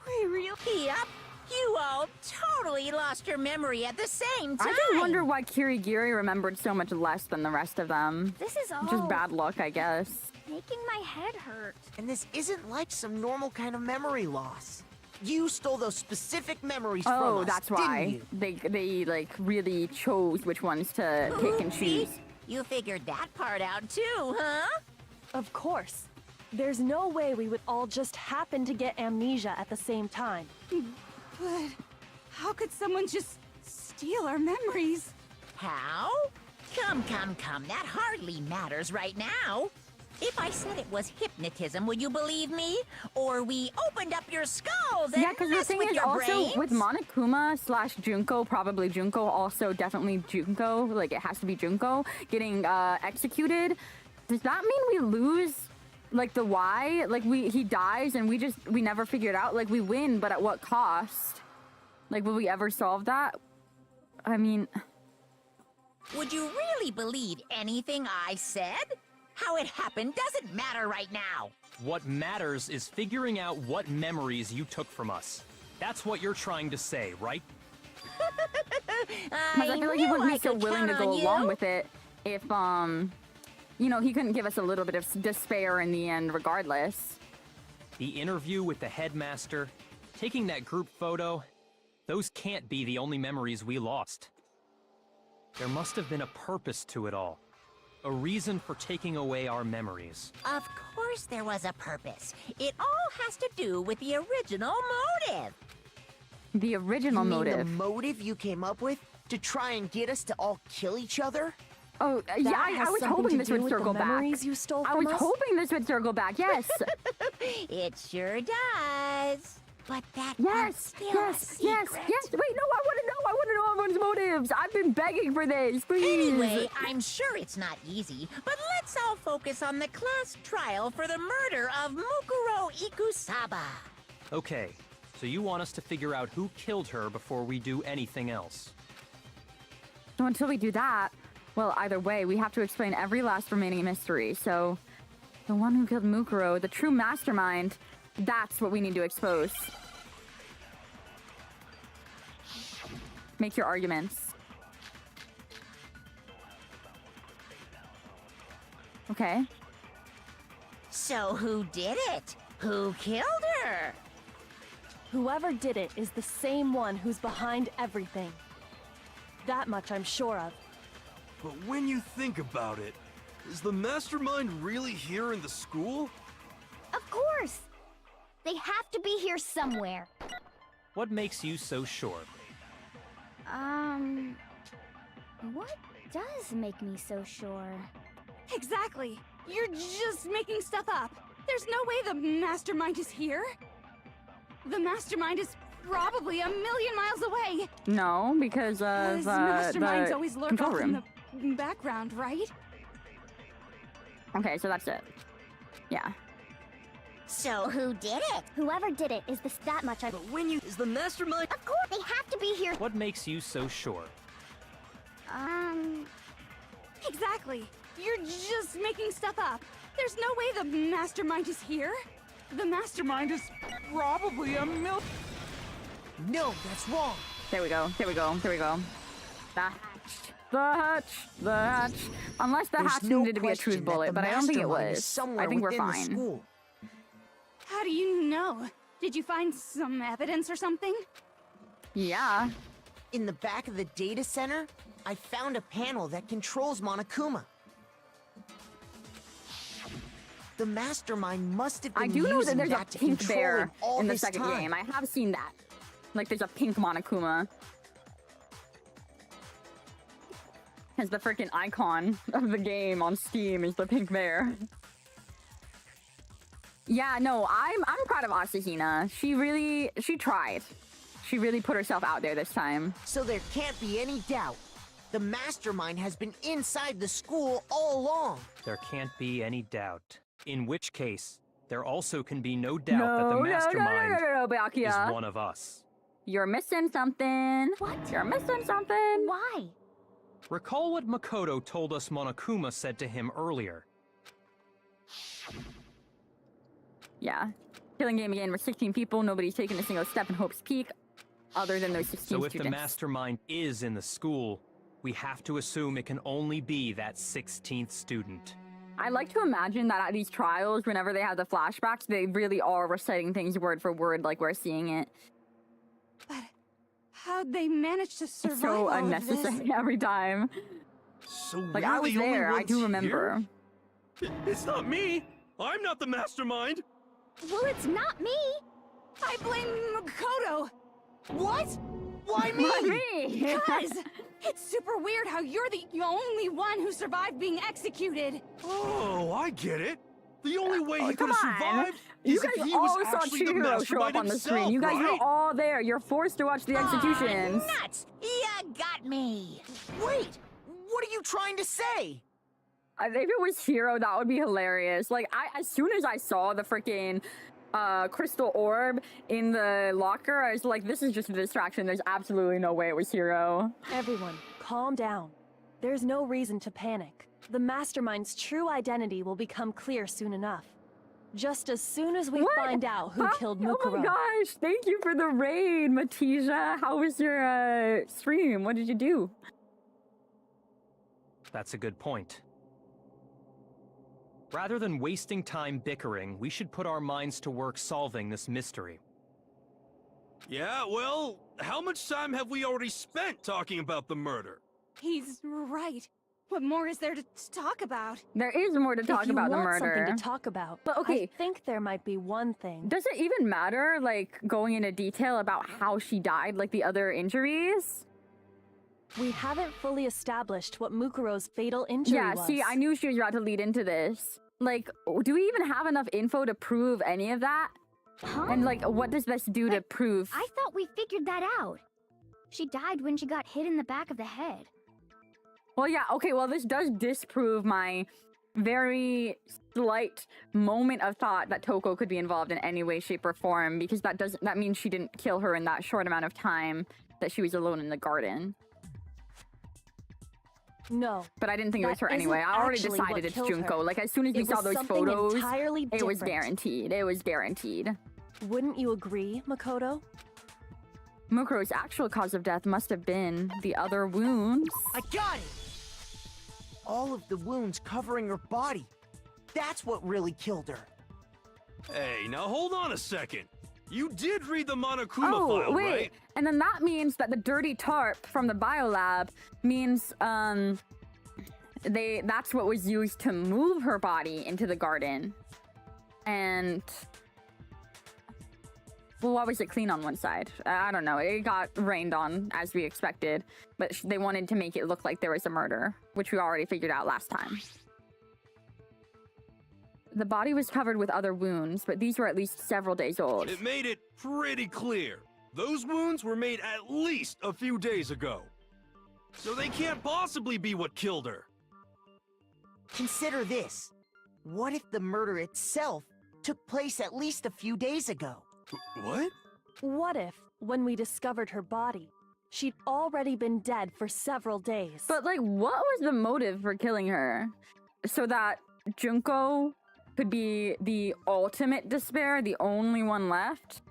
we really... Yep, you all totally lost your memory at the same time. I do wonder why Kirigiri remembered so much less than the rest of them. This is all Just bad luck, I guess. making my head hurt. And this isn't like some normal kind of memory loss. You stole those specific memories from Oh, us, that's why. didn't you? They like really chose which ones to pick and choose. You figured that part out too, huh? Of course. There's no way we would all just happen to get amnesia at the same time. But how could someone just steal our memories? How? Come, that hardly matters right now. If I said it was hypnotism, would you believe me? Or we opened up your skulls and Yeah, because the messed thing with is your also brains? with Monokuma / Junko, probably Junko, also definitely Junko, like it has to be Junko, getting executed. Does that mean we lose, like, the why? Like, he dies and we never figured out? Like, we win, but at what cost? Like, will we ever solve that? I mean... Would you really believe anything I said? How it happened doesn't matter right now. What matters is figuring out what memories you took from us. That's what you're trying to say, right? I feel like he knew wouldn't I be so could willing to count go on along you. with it if, you know, he couldn't give us a little bit of despair in the end regardless. The interview with the headmaster, taking that group photo, those can't be the only memories we lost. There must have been a purpose to it all. A reason for taking away our memories. Of course there was a purpose. It all has to do with the original motive. The original You mean motive. the motive you came up with to try and get us to all kill each other? Oh, yeah, That I has was something hoping to this do would with the circle back. memories you stole I from was us? hoping this would circle back, yes. It sure does. But that Yes, part's still a yes, yes, secret. yes. Wait, no, I want to know. I want to know everyone's motives. I've been begging for this, please. Anyway, I'm sure it's not easy, but let's all focus on the class trial for the murder of Mukuro Ikusaba. Okay, So you want us to figure out who killed her before we do anything else? So until we do that, well, either way, we have to explain every last remaining mystery. So the one who killed Mukuro, the true mastermind, that's what we need to expose. Make your arguments. Okay. So who did it? Who killed her? Whoever did it is the same one who's behind everything. That much I'm sure of. But when you think about it, is the mastermind really here in the school? Of course! They have to be here somewhere. What makes you so sure? What does make me so sure? Exactly. You're just making stuff up. There's no way the mastermind is here. The mastermind is probably 1,000,000 miles away. No, because of masterminds the always lurk control off room. in the background, right? Okay, so that's it. Yeah. So who did it? Whoever did it is that much I. But when you... Is the mastermind... Of course, they have to be here. What makes you so sure? Exactly. You're just making stuff up. There's no way the mastermind is here. The mastermind is probably 1,000,000. No, that's wrong. There we go. There we go. There we go. The hatch. The hatch. The hatch. Unless the There's hatch no needed to be a question truth that bullet, the but I don't think it mastermind is was. somewhere I think we're within the fine. school. How do you know? Did you find some evidence or something? Yeah. In the back of the data center, I found a panel that controls Monokuma. The mastermind must have been I do know that using there's a that to pink control bear him all in the this second time. game. I have seen that. Like, there's a pink Monokuma. Because the freaking icon of the game on Steam is the pink bear. Yeah, no, I'm proud of Asahina. She tried. She really put herself out there this time. So there can't be any doubt. The mastermind has been inside the school all along. There can't be any doubt. In which case, there also can be no doubt that the mastermind No, Byakuya. is one of us. You're missing something. What? You're missing something. Why? Recall what Makoto told us Monokuma said to him earlier. Yeah. Killing game again with 16 people. Nobody's taken a single step in Hope's Peak other than those 16 So if students. the mastermind is in the school, we have to assume it can only be that 16th student. I like to imagine that at these trials, whenever they have the flashbacks, they really are reciting things word for word like we're seeing it. But how'd they manage to survive It's so all of unnecessary this? every time. So Like, we're I was the only there. I ones do remember. here? It's not me. I'm not the mastermind. Well, it's not me. I blame Makoto. What? Why me? Why me? Because it's super weird how you're the only one who survived being executed. Oh, I get it. The only way he could Come have on. survived You is if guys he all was saw actually the Chihiro show mastermind up on the himself, screen. You guys right? were all there. You're forced to watch the executions. Nuts! You got me. Wait, what are you trying to say? If it was Hero, that would be hilarious. Like, as soon as I saw the freaking crystal orb in the locker, I was like, this is just a distraction. There's absolutely no way it was Hero. Everyone, calm down. There's no reason to panic. The mastermind's true identity will become clear soon enough. Just as soon as we What? find out who Huh? killed Oh Mukuro. my gosh, thank you for the raid, Matija. How was your stream? What did you do? That's a good point. Rather than wasting time bickering, we should put our minds to work solving this mystery. Yeah, well, how much time have we already spent talking about the murder? He's right. What more is there to talk about? There is more to talk if you about the want murder. something to talk about, But okay. I think there might be one thing. Does it even matter, like, going into detail about how she died, like the other injuries? We haven't fully established what Mukuro's fatal injury was. Yeah, see, I knew she was about to lead into this. Like, do we even have enough info to prove any of that? Huh? And, like, what does this do to prove? I thought we figured that out. She died when she got hit in the back of the head. Well, yeah, okay, well, this does disprove my very slight moment of thought that Toko could be involved in any way, shape, or form, because that means she didn't kill her in that short amount of time that she was alone in the garden. No. But I didn't think it was her that anyway. isn't I already actually decided what it's killed Junko. her. Like, as soon as we It saw was those something photos, entirely it was different. guaranteed. It was guaranteed. Wouldn't you agree, Makoto? Mukuro's actual cause of death must have been the other wounds. I got it! All of the wounds covering her body. That's what really killed her. Hey, now hold on a second. You did read the Monokuma Oh, file, wait. right? And then that means that the dirty tarp from the biolab means, that's what was used to move her body into the garden. And... well, why was it clean on one side? I don't know. It got rained on, as we expected. But they wanted to make it look like there was a murder, which we already figured out last time. The body was covered with other wounds, but these were at least several days old. It made it pretty clear. Those wounds were made at least a few days ago. So they can't possibly be what killed her. Consider this. What if the murder itself took place at least a few days ago? What? What if, when we discovered her body, she'd already been dead for several days? But, like, what was the motive for killing her? So that Junko could be the ultimate despair, the only one left?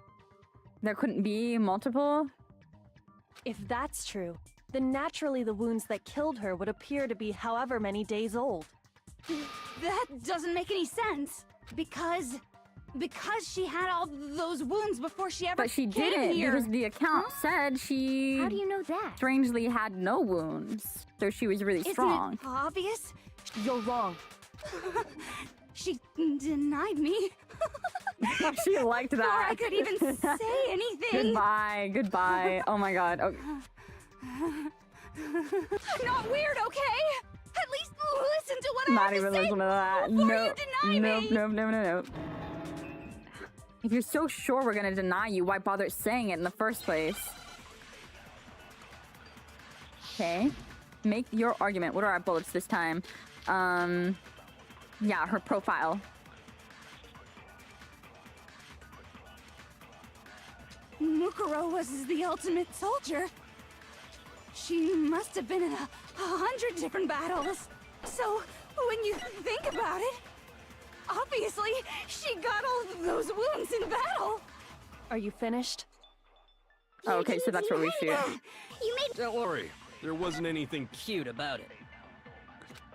There couldn't be multiple? If that's true, then naturally the wounds that killed her would appear to be however many days old. That doesn't make any sense. Because she had all those wounds before she ever But she came didn't, here. because the account said she How do you know that? strangely had no wounds. So she was really strong. Isn't it obvious? You're wrong. She denied me. She liked Before that. I could even say anything. Goodbye, goodbye. Oh my god. Oh. I'm not weird, okay? At least listen to what I Not have to even say listen to that. before Nope. you deny Nope, me. nope, nope, nope, nope. If you're so sure we're gonna deny you, why bother saying it in the first place? Okay. Make your argument. What are our bullets this time? Yeah, her profile. Mukuro was the ultimate soldier. She must have been in 100 different battles. So, when you think about it, obviously, she got all of those wounds in battle. Are you finished? Oh, okay, so that's what we shoot. You made Don't worry. There wasn't anything Cute about it.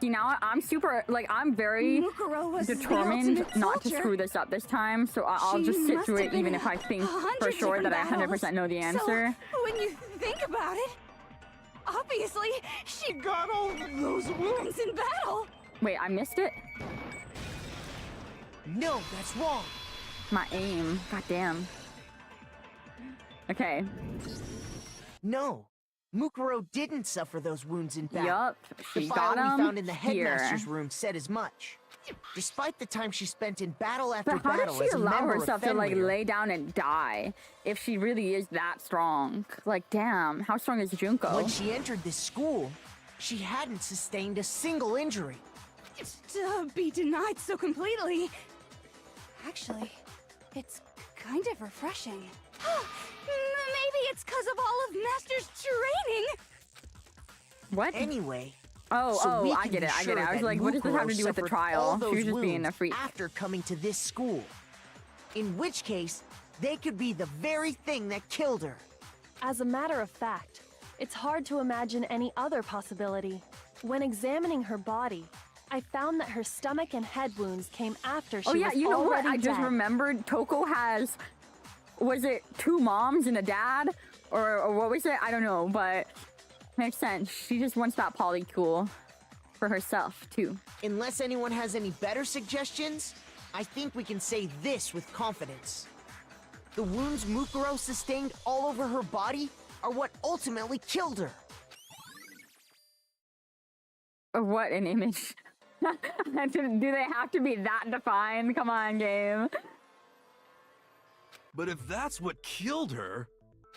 See, now I'm super, like, I'm very Mukuro was determined the ultimate not to soldier. screw this up this time, so I'll She just sit must through have it been even in if I think 100 for sure that I different 100% know the answer. So, when you think about it, obviously, she got all of those wounds in battle. Wait, I missed it? No, that's wrong. My aim. God damn. Okay. No. Mukuro didn't suffer those wounds in battle. Yup. The She file got him we found in the here. headmaster's room said as much. Despite the time she spent in battle after But how did battle she as a allow member herself of to, like, Fenrir, lay down and die if she really is that strong? Like, damn. How strong is Junko? when she entered this school, she hadn't sustained a single injury. To be denied so completely. Actually, it's kind of refreshing. Maybe it's because of all of Master's training. What? Anyway, Oh, so we I can get be it, I get sure it. I was that like, what does this have to Mukuro do with the suffered trial? all She was those just being a wounds freak. after coming to this school. In which case, they could be the very thing that killed her. As a matter of fact, it's hard to imagine any other possibility. When examining her body, I found that her stomach and head wounds came after she Oh yeah, was you know what? already I just dead. remembered Toko has, was it 2 moms and a dad? Or what was it? I don't know, but makes sense. She just wants that polycool for herself, too. Unless anyone has any better suggestions, I think we can say this with confidence. The wounds Mukuro sustained all over her body are what ultimately killed her. What an image. Do they have to be that defined? Come on, game. But if that's what killed her,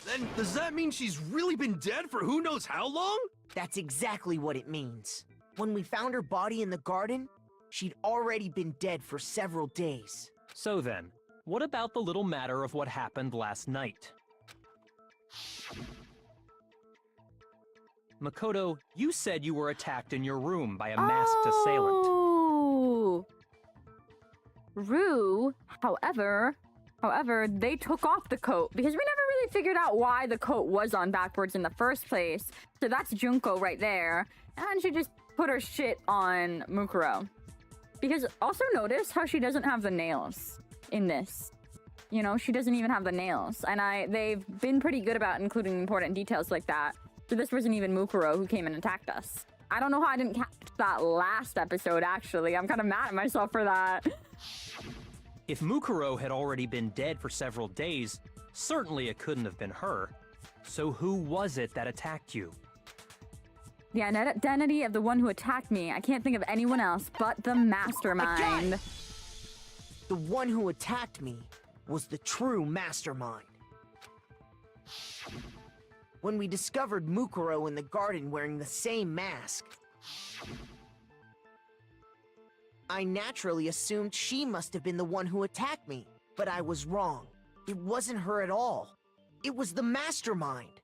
then does that mean she's really been dead for who knows how long? That's exactly what it means. When we found her body in the garden, She'd already been dead for several days. So then, what about the little matter of what happened last night? Makoto, you said you were attacked in your room by a masked assailant. Oh! Rue, however, they took off the coat because we never really figured out why the coat was on backwards in the first place. So that's Junko right there. And she just put her shit on Mukuro. Because also notice how she doesn't have the nails in this. You know, she doesn't even have the nails. And they've been pretty good about including important details like that. So this wasn't even Mukuro who came and attacked us. I don't know how I didn't catch that last episode, actually. I'm kind of mad at myself for that. If Mukuro had already been dead for several days, certainly it couldn't have been her. So who was it that attacked you? The identity of the one who attacked me. I can't think of anyone else but the mastermind. The one who attacked me was the true mastermind. When we discovered Mukuro in the garden wearing the same mask, I naturally assumed she must have been the one who attacked me, but I was wrong. It wasn't her at all. It was the mastermind.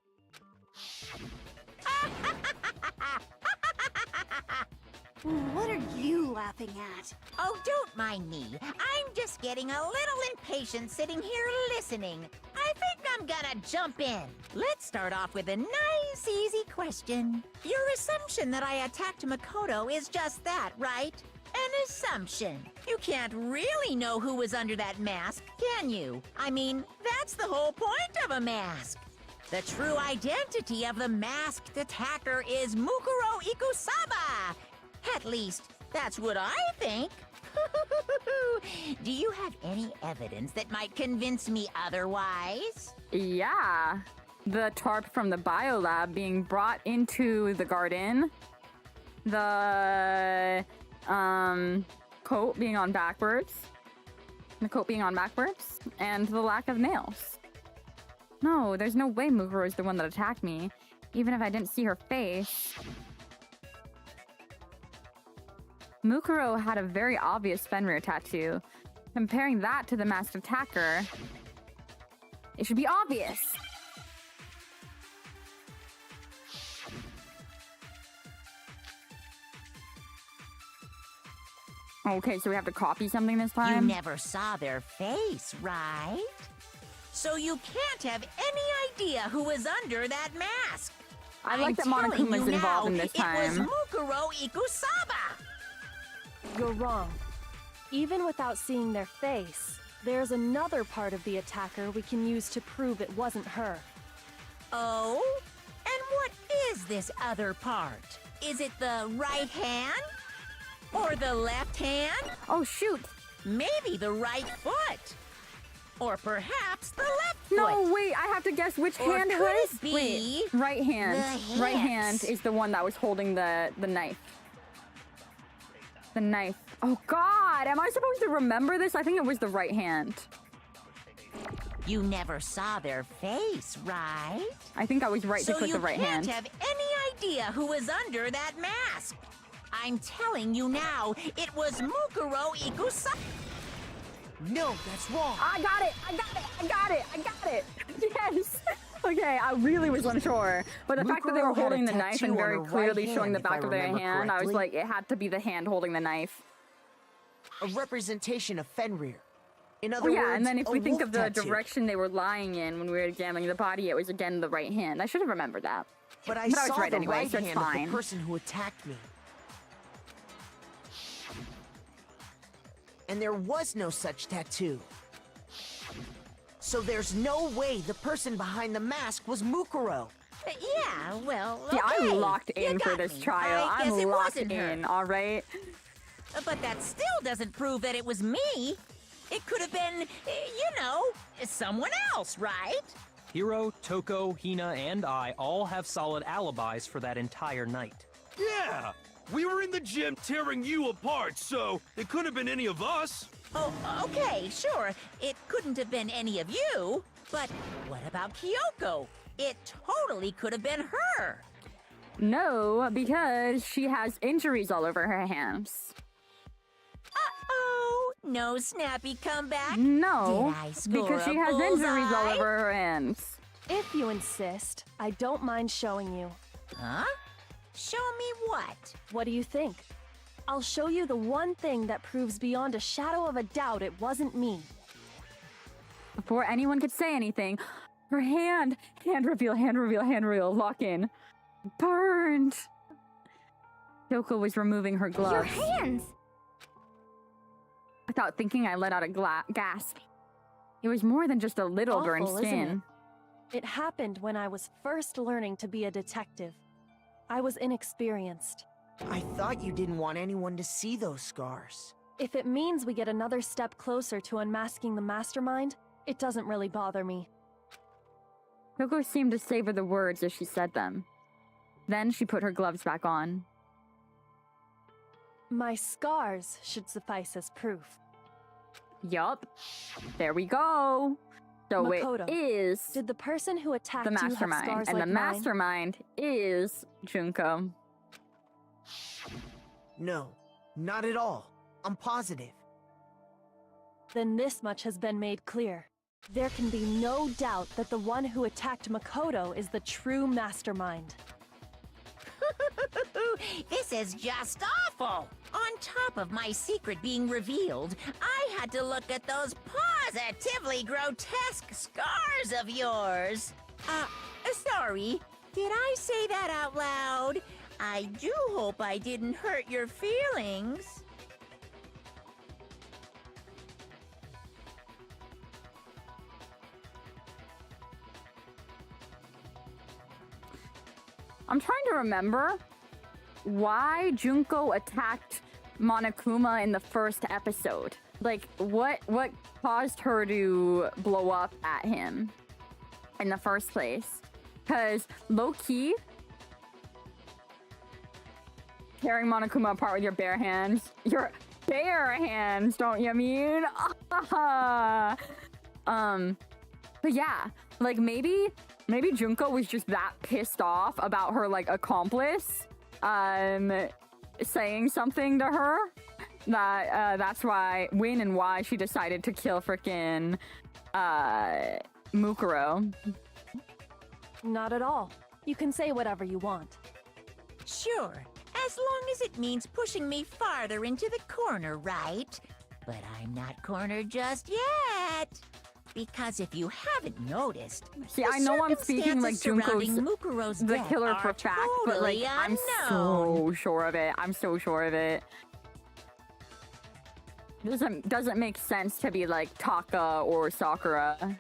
What are you laughing at? Oh, don't mind me. I'm just getting a little impatient sitting here listening. I think I'm gonna jump in. Let's start off with a nice, easy question. Your assumption that I attacked Makoto is just that, right? An assumption. You can't really know who was under that mask, can you? I mean, that's the whole point of a mask. The true identity of the masked attacker is Mukuro Ikusaba. At least, that's what I think. Do you have any evidence that might convince me otherwise? Yeah. The tarp from the biolab being brought into the garden. The coat being on backwards. The coat being on backwards. And the lack of nails. No, there's no way Mukuro is the one that attacked me. Even if I didn't see her face. Mukuro had a very obvious Fenrir tattoo. Comparing that to the masked attacker, it should be obvious. Okay, so we have to copy something this time? You never saw their face, right? So you can't have any idea who was under that mask. I like that Monokuma's involved in this time. It was Mukuro Ikusaba. You're wrong. Even without seeing their face, there's another part of the attacker we can use to prove it wasn't her. Oh? And what is this other part? Is it the right hand? Or the left hand? Oh, shoot. Maybe the right foot. Or perhaps the left foot. No, wait, I have to guess which Or hand it could was. it be Wait, right hand. the Right hips? hand is the one that was holding the knife. The knife. Oh, God. Am I supposed to remember this? I think it was the right hand. You never saw their face, right? I think I was right to click the right hand. So you can't have any idea who was under that mask. I'm telling you now, it was Mukuro Ikusaba. No, that's wrong. I got it. I got it. I got it. I got it. Yes. Okay, I really was unsure. But the fact that they were Mukuro had holding a the knife tattoo and on very her right clearly showing hand, the if I back of their remember hand, I was correctly. like, it had to be the hand holding the knife. A representation of Fenrir. In other Oh, yeah, words, and then if a we think wolf of the tattoo. direction they were lying in when we were examining the body, it was again the right hand. I should have remembered that. But I But I was saw right the anyway, right so it's hand of fine. the person who attacked me. And there was no such tattoo. So there's no way the person behind the mask was Mukuro. Yeah, well, Yeah, okay. I'm locked in You for got this me. trial. I guess I'm it locked wasn't her. in, all right? But that still doesn't prove that it was me. It could have been, someone else, right? Hiro, Toko, Hina, and I all have solid alibis for that entire night. Yeah! We were in the gym tearing you apart, so it couldn't have been any of us. Oh, okay, sure. It couldn't have been any of you. But what about Kyoko? It totally could have been her. No, because she has injuries all over her hands. No snappy comeback? No, Did I score because she a has injuries all bullseye? over her hands. If you insist, I don't mind showing you. Huh? Show me what? What do you think? I'll show you the one thing that proves beyond a shadow of a doubt it wasn't me. Before anyone could say anything, her hand reveal, lock in. Burned. Yoko was removing her gloves. Your hands! Without thinking, I let out a gasp. It was more than just a little burned Awful, isn't skin. It happened when I was first learning to be a detective. I was inexperienced. I thought you didn't want anyone to see those scars. If it means we get another step closer to unmasking the mastermind, it doesn't really bother me. Yoko seemed to savor the words as she said them. Then she put her gloves back on. My scars should suffice as proof. Yup. There we go. So Makoto, it is Did the person who attacked the you have mastermind. scars And like the mine? mastermind is Junko. No, not at all. I'm positive. Then this much has been made clear. There can be no doubt that the one who attacked Makoto is the true mastermind. This is just awful! On top of my secret being revealed, I had to look at those positively grotesque scars of yours. Sorry. Did I say that out loud? I do hope I didn't hurt your feelings. I'm trying to remember why Junko attacked Monokuma in the first episode. Like, what caused her to blow up at him in the first place? Because low-key, tearing Monokuma apart with your bare hands. Your bare hands, don't you mean? But yeah, like maybe Junko was just that pissed off about her like accomplice saying something to her that that's why she decided to kill frickin' Mukuro. Not at all. You can say whatever you want. Sure, as long as it means pushing me farther into the corner, right? But I'm not cornered just yet. Because if you haven't noticed, See, I know I'm speaking like Junko's Mukuro's the death killer are for fact, but like totally I'm unknown. so sure of it. I'm so sure of it. Doesn't make sense to be like Taka or Sakura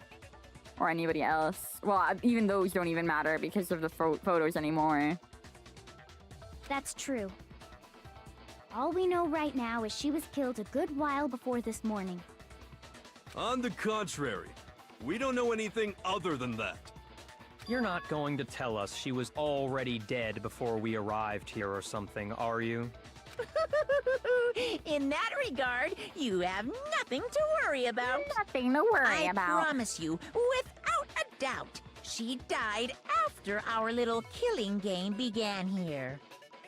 or anybody else. Well, even those don't even matter because of the photos anymore. That's true. All we know right now is she was killed a good while before this morning. On the contrary, we don't know anything other than that. You're not going to tell us she was already dead before we arrived here or something, are you? In that regard, you have nothing to worry about. Nothing to worry about. I promise you, without a doubt, she died after our little killing game began here.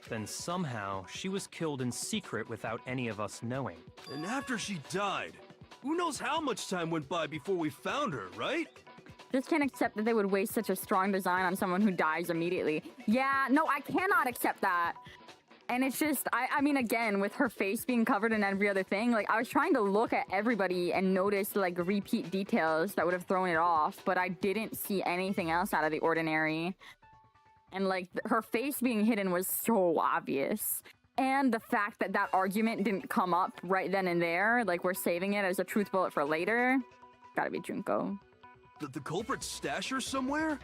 Then somehow she was killed in secret without any of us knowing. And after she died, who knows how much time went by before we found her, right? Just can't accept that they would waste such a strong design on someone who dies immediately. Yeah, no, I cannot accept that. And it's just, I mean, again, with her face being covered in every other thing, like, I was trying to look at everybody and notice, like, repeat details that would have thrown it off, but I didn't see anything else out of the ordinary. And, like, her face being hidden was so obvious. And the fact that that argument didn't come up right then and there, like, we're saving it as a truth bullet for later, gotta be Junko. Did the culprit stash her somewhere?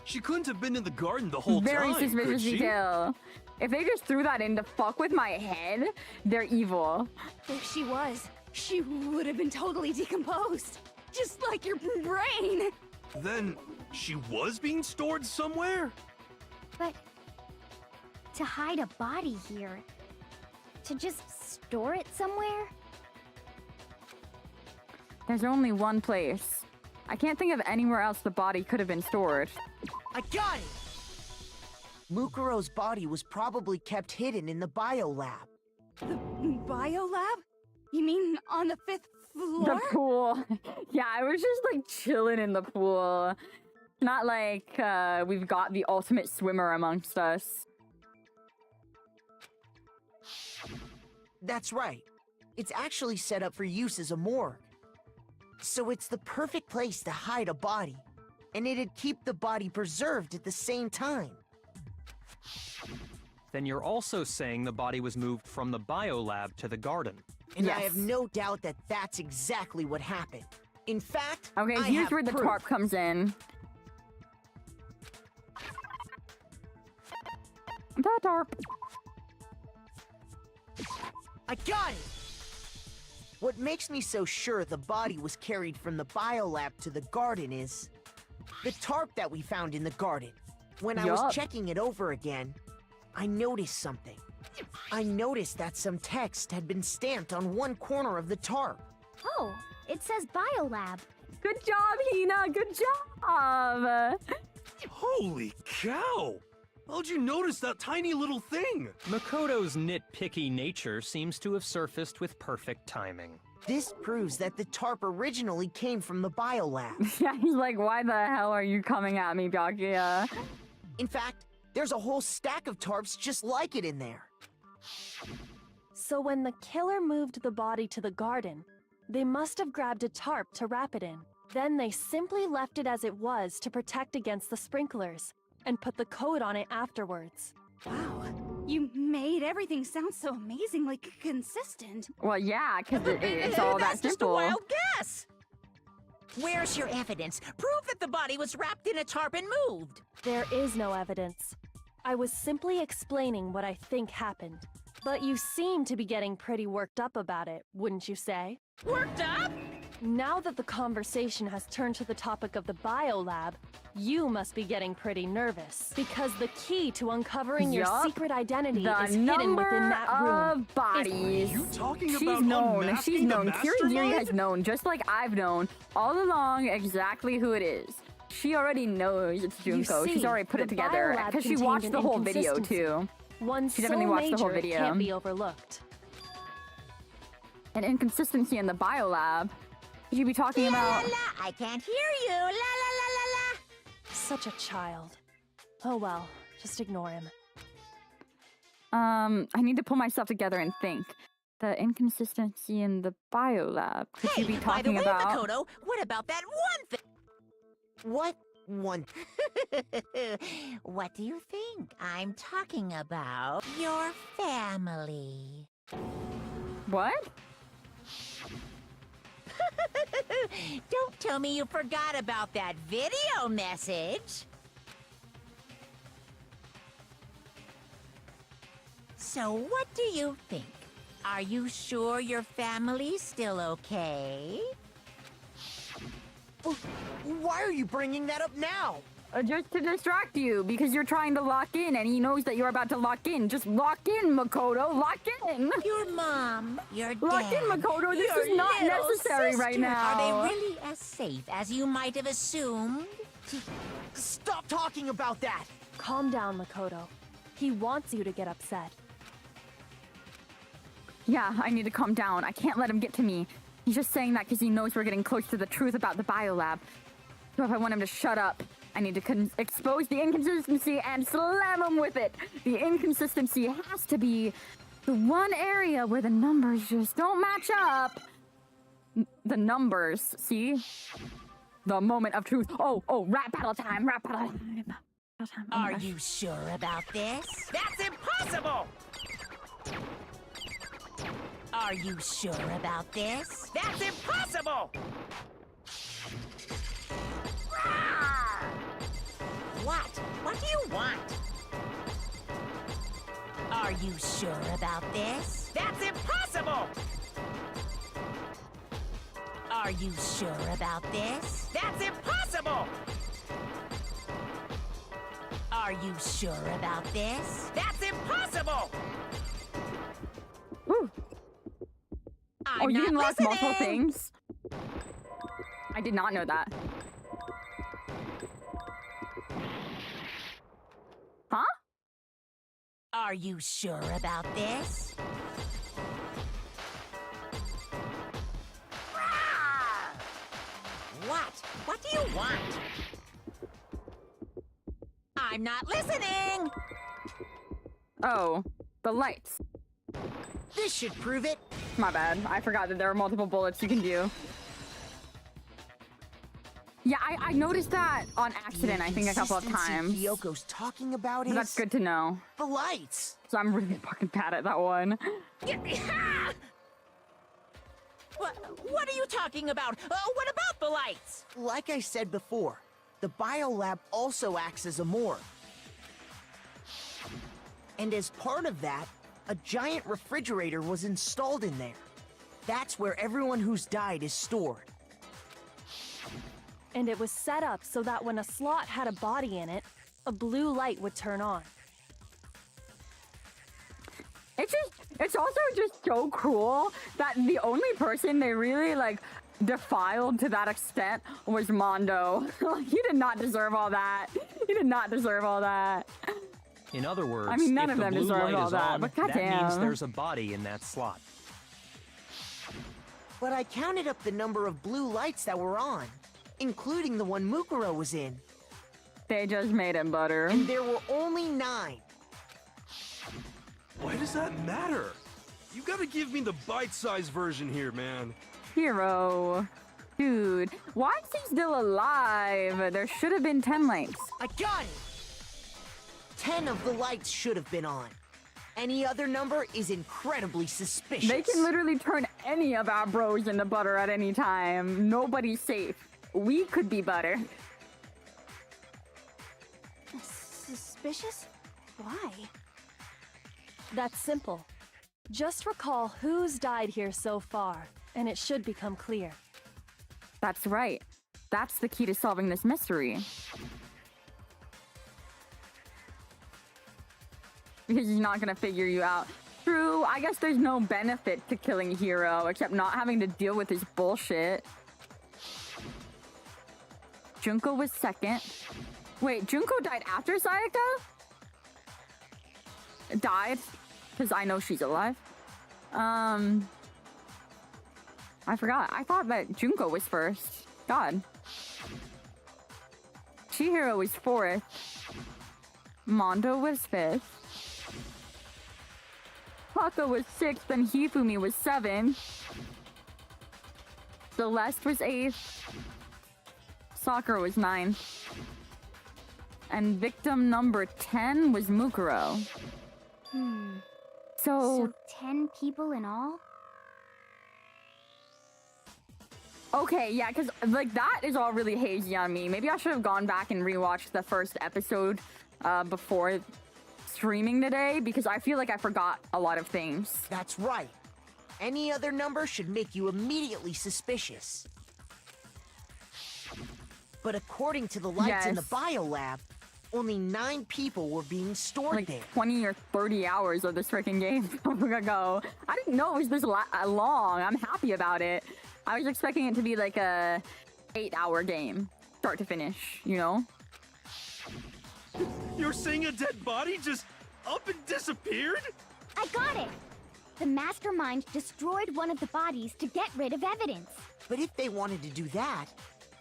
She couldn't have been in the garden the whole Very time, could suspicious she? detail. If they just threw that in to fuck with my head, they're evil. If she was, she would have been totally decomposed. Just like your brain. Then, she was being stored somewhere? But to hide a body here, to just store it somewhere? There's only one place. I can't think of anywhere else the body could have been stored. I got it! Mukuro's body was probably kept hidden in the biolab. The biolab? You mean on the 5th floor? The pool. Yeah, I was just like chilling in the pool. Not like we've got the ultimate swimmer amongst us. That's right. It's actually set up for use as a morgue. So it's the perfect place to hide a body, and it'd keep the body preserved at the same time. Then you're also saying the body was moved from the biolab to the garden. And Yes. I have no doubt that that's exactly what happened. In fact, Okay, I here's have where the proof. tarp comes in. The tarp. I got it! What makes me so sure the body was carried from the biolab to the garden is the tarp that we found in the garden. When I Yup. was checking it over again, I noticed something. I noticed that some text had been stamped on one corner of the tarp. Oh, it says Biolab. Good job, Hina. Good job. Holy cow! How'd you notice that tiny little thing? Makoto's nitpicky nature seems to have surfaced with perfect timing. This proves that the tarp originally came from the biolab. Yeah, he's like, why the hell are you coming at me, Byakuya? In fact, there's a whole stack of tarps just like it in there. So when the killer moved the body to the garden, they must have grabbed a tarp to wrap it in. Then they simply left it as it was to protect against the sprinklers, and put the coat on it afterwards. Wow. You made everything sound so amazingly consistent. Well, yeah, because it's all that That's just a simple. wild guess. Where's your evidence? Prove that the body was wrapped in a tarp and moved. There is no evidence. I was simply explaining what I think happened. But you seem to be getting pretty worked up about it, wouldn't you say? Worked up? Now that the conversation has turned to the topic of the biolab, you must be getting pretty nervous. Because the key to uncovering your Yup. secret identity The is hidden within number that room. of bodies. You talking She's about known. unmasking She's the known. Kirigiri mastermind? has known, just like I've known, all along exactly who it is. She already knows it's You Junko. She's see, already put the it together biolab because she contained watched an the whole video inconsistency. too. One She so definitely watched the whole major it video. can't be overlooked. An inconsistency in the biolab. Could you be talking La about? la, I can't hear you. La la la la la. Such a child. Oh well, just ignore him. I need to pull myself together and think. The inconsistency in the biolab. Could you be By the talking way, about? Makoto, what about that one thing? What one? What do you think? I'm talking about your family. What? Don't tell me you forgot about that video message. So what do you think? Are you sure your family's still okay? Why are you bringing that up now? Just to distract you, because you're trying to lock in, and he knows that you're about to lock in. Just lock in, Makoto. Lock in. Your mom, your dad, Lock in, Makoto. This your is not little necessary sister. right now. Are they really as safe as you might have assumed? Stop talking about that! Calm down, Makoto. He wants you to get upset. Yeah, I need to calm down. I can't let him get to me. He's just saying that because he knows we're getting close to the truth about the biolab. So if I want him to shut up, I need to expose the inconsistency and slam him with it. The inconsistency has to be the one area where the numbers just don't match up. The numbers, see? The moment of truth. Oh, rap battle time, rap battle time. Oh my Are gosh. you sure about this? That's impossible! Are you sure about this? That's impossible! What? What do you want? Are you sure about this? That's impossible! Are you sure about this? That's impossible! Are you sure about this? That's impossible! Ooh. I'm Oh, you not can lock multiple listening. things? I did not know that. Huh? Are you sure about this? want. I'm not listening! Oh, the lights. This should prove it. My bad. I forgot that there are multiple bullets you can do. Yeah, I noticed that on accident, I think, a couple of times. Kyoko's talking about is That's good to know. the lights. So I'm really fucking bad at that one. What are you talking about? What about the lights? Like I said before, the biolab also acts as a morgue. And as part of that, a giant refrigerator was installed in there. That's where everyone who's died is stored. And it was set up so that when a slot had a body in it, a blue light would turn on. It's also just so cool that the only person they really, like, defiled to that extent was Mondo. He did not deserve all that. He did not deserve all that. In other words, I mean, none if of the them blue deserved light all is that, on, but that means goddamn. there's a body in that slot. But I counted up the number of blue lights that were on, including the one Mukuro was in. They just made it butter. And there were only 9. Why does that matter? You gotta give me the bite-sized version here, man. Hero. Dude, why is he still alive? There should have been 10 lights. I got it! 10 of the lights should have been on. Any other number is incredibly suspicious. They can literally turn any of our bros into butter at any time. Nobody's safe. We could be butter. Suspicious? Why? That's simple. Just recall who's died here so far, and it should become clear. That's right. That's the key to solving this mystery. Because he's not gonna figure you out. True, I guess there's no benefit to killing Hero except not having to deal with his bullshit. Junko was second. Wait, Junko died after Sayaka? Died? Because I know she's alive. I forgot. I thought that Junko was first. God. Chihiro was 4th. Mondo was 5th. Taka was 6th and Hifumi was 7th. Celeste was 8th. Sakura was 9th. And victim number 10 was Mukuro. So 10 people in all? Okay, yeah, because, like, that is all really hazy on me. Maybe I should have gone back and rewatched the first episode before streaming today, because I feel like I forgot a lot of things. That's right. Any other number should make you immediately suspicious. But according to the lights in the biolab, only 9 people were being stored like there. 20 or 30 hours of this freaking game ago. I didn't know it was this long. I'm happy about it. I was expecting it to be like a 8-hour game, start to finish, you know? You're saying a dead body just up and disappeared? I got it! The mastermind destroyed one of the bodies to get rid of evidence. But if they wanted to do that,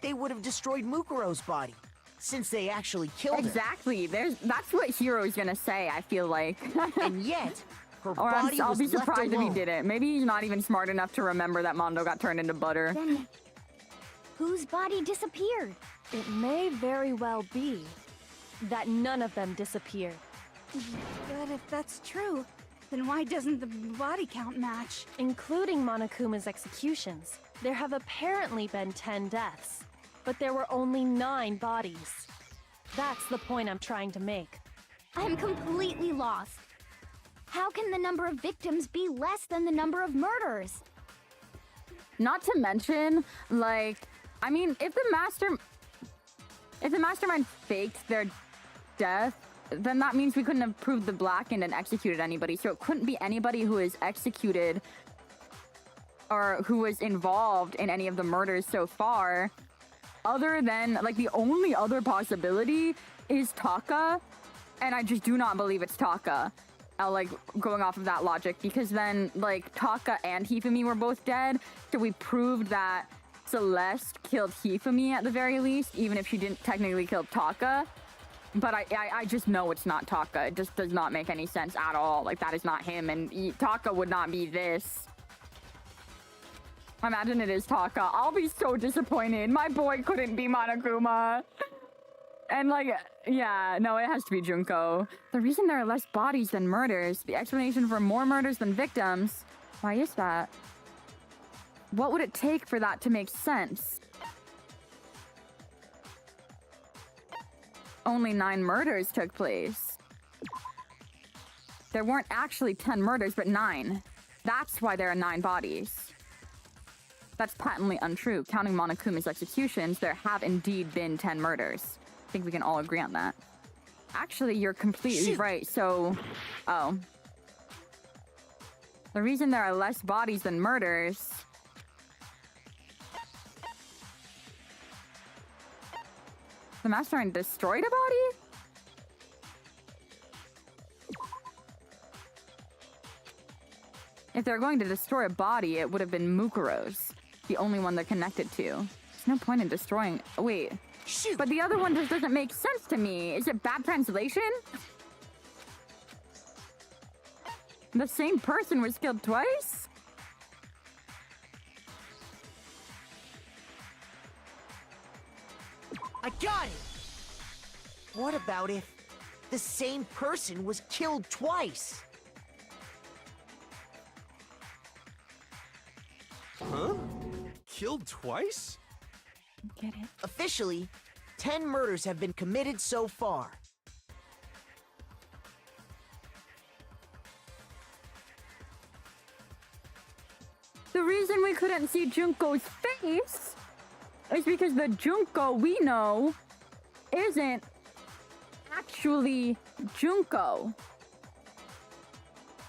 they would have destroyed Mukuro's body, since they actually killed her. Exactly. That's what Hiro's gonna say, I feel like. And yet, her Or body I'll was be left surprised if he alone. didn't. Maybe he's not even smart enough to remember that Mondo got turned into butter. Then, whose body disappeared? It may very well be that none of them disappeared. But if that's true, then why doesn't the body count match? Including Monokuma's executions, there have apparently been 10 deaths, but there were only 9 bodies. That's the point I'm trying to make. I'm completely lost. How can the number of victims be less than the number of murders? Not to mention, like, I mean, if the mastermind faked their death, then that means we couldn't have proved the blackened and executed anybody. So it couldn't be anybody who is executed or who was involved in any of the murders so far. Other than, like, the only other possibility is Taka, and I just do not believe it's Taka. Like, going off of that logic, because then, like, Taka and Hifumi were both dead, so we proved that Celeste killed Hifumi at the very least, even if she didn't technically kill Taka. But I just know it's not Taka. It just does not make any sense at all. Like, that is not him, and Taka would not be this. Imagine it is Taka. I'll be so disappointed. My boy couldn't be Monokuma. And like, yeah, no, it has to be Junko. The reason there are less bodies than murders, the explanation for more murders than victims. Why is that? What would it take for that to make sense? Only 9 murders took place. There weren't actually 10 murders, but 9. That's why there are 9 bodies. That's patently untrue. Counting Monokuma's executions, there have indeed been 10 murders. I think we can all agree on that. Actually, you're completely right, so... Oh. The reason there are less bodies than murders... The mastermind destroyed a body? If they're going to destroy a body, it would have been Mukuro's. The only one they're connected to. There's no point in destroying... Wait. Shoot. But the other one just doesn't make sense to me. Is it bad translation? The same person was killed twice? I got it! What about if the same person was killed twice? Huh? Killed twice? Get it? Officially, 10 murders have been committed so far. The reason we couldn't see Junko's face is because the Junko we know isn't actually Junko.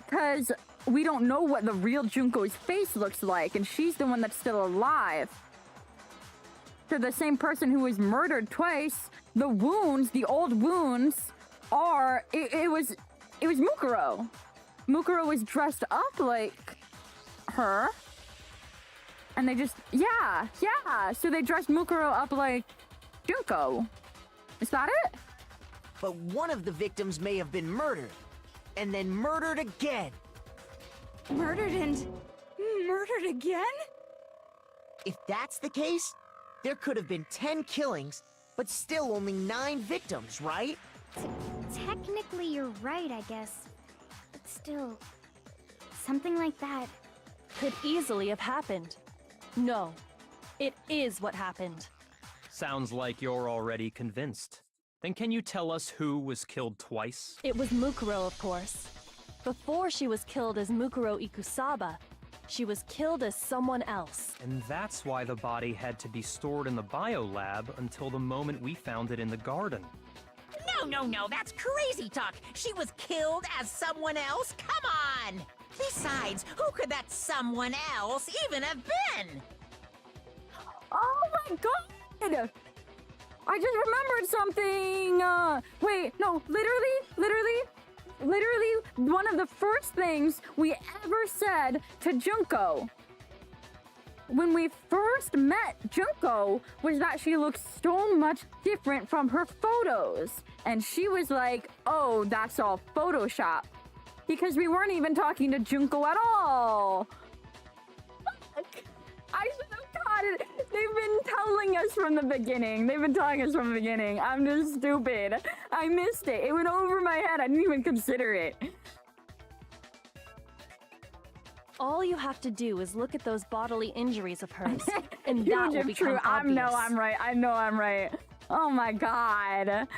Because we don't know what the real Junko's face looks like, and she's the one that's still alive. To the same person who was murdered twice, the wounds, the old wounds, are... It was Mukuro. Mukuro was dressed up like her. And they just... Yeah. So they dressed Mukuro up like Junko. Is that it? But one of the victims may have been murdered. And then murdered again. Murdered and murdered again? If that's the case, there could have been 10 killings, but still only 9 victims, right? Technically, you're right, I guess. But still, something like that. Could easily have happened. No, it is what happened. Sounds like you're already convinced. Then can you tell us who was killed twice? It was Mukuro, of course. Before she was killed as Mukuro Ikusaba, she was killed as someone else. And that's why the body had to be stored in the biolab until the moment we found it in the garden. No, that's crazy talk. She was killed as someone else? Come on! Besides, who could that someone else even have been? Oh my god! I just remembered something! Wait, no, literally, one of the first things we ever said to Junko when we first met Junko was that she looked so much different from her photos. And she was like, oh, that's all Photoshop. Because we weren't even talking to Junko at all. I should have caught it. They've been telling us from the beginning. I'm just stupid. I missed it. It went over my head. I didn't even consider it. All you have to do is look at those bodily injuries of hers, and Huge that will if become true. obvious. I know I'm right. Oh my god.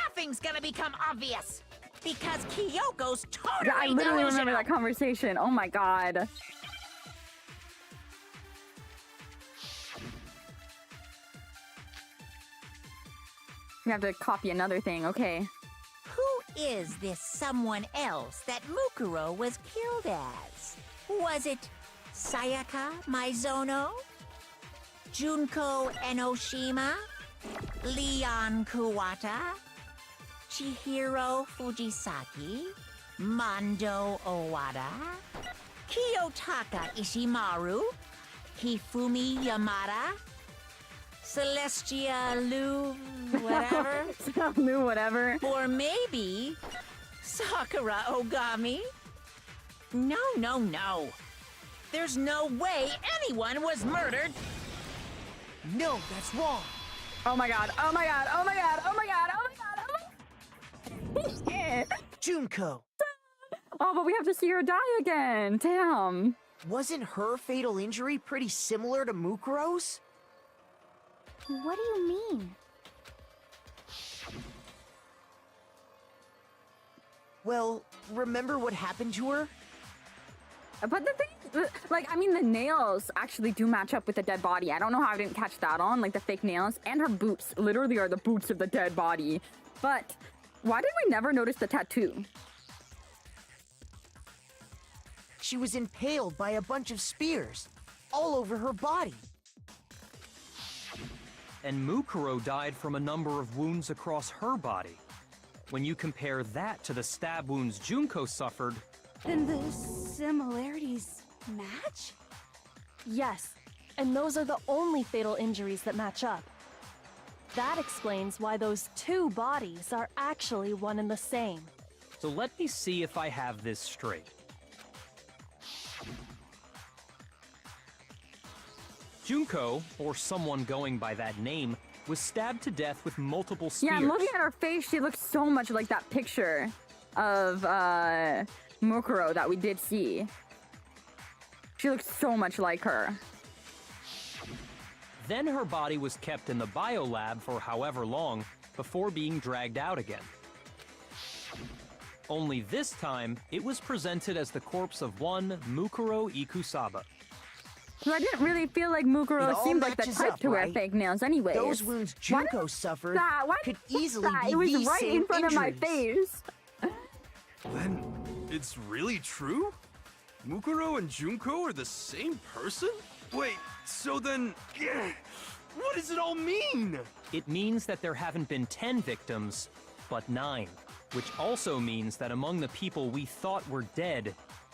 Nothing's gonna become obvious. Because Kyoko's totally I literally remember delusional. that conversation. Oh my god. We have to copy another thing. Okay. Who is this someone else that Mukuro was killed as? Was it Sayaka Maizono? Junko Enoshima? Leon Kuwata? Chihiro Fujisaki? Mondo Owada? Kiyotaka Ishimaru, Hifumi Yamada, Celestia Lu, whatever. Lu, whatever. Or maybe Sakura Ogami? No, no, no. There's no way anyone was murdered. No, that's wrong. Oh my god, oh my god, oh my god, oh my god, oh my god, oh my god. Junko. Oh, but we have to see her die again. Damn. Wasn't her fatal injury pretty similar to Mukuro's? What do you mean? Well, remember what happened to her? But the thing, like, I mean, the nails actually do match up with the dead body. I don't know how I didn't catch that on, like the fake nails. And her boots literally are the boots of the dead body. But why did we never notice the tattoo? She was impaled by a bunch of spears, all over her body. And Mukuro died from a number of wounds across her body. When you compare that to the stab wounds Junko suffered... Then the similarities match? Yes, and those are the only fatal injuries that match up. That explains why those two bodies are actually one and the same. So let me see if I have this straight. Junko, or someone going by that name, was stabbed to death with multiple spears. Yeah, I'm looking at her face. She looks so much like that picture of Mukuro that we did see. She looks so much like her. Then her body was kept in the biolab for however long before being dragged out again. Only this time, it was presented as the corpse of one Mukuro Ikusaba. So I didn't really feel like Mukuro seemed like the type to wear fake nails anyways. Those wounds Junko suffered could easily be it was these right same in front injuries. of my face. Then, it's really true? Mukuro and Junko are the same person? Wait, so then... what does it all mean? It means that there haven't been 10 victims, but 9. Which also means that among the people we thought were dead,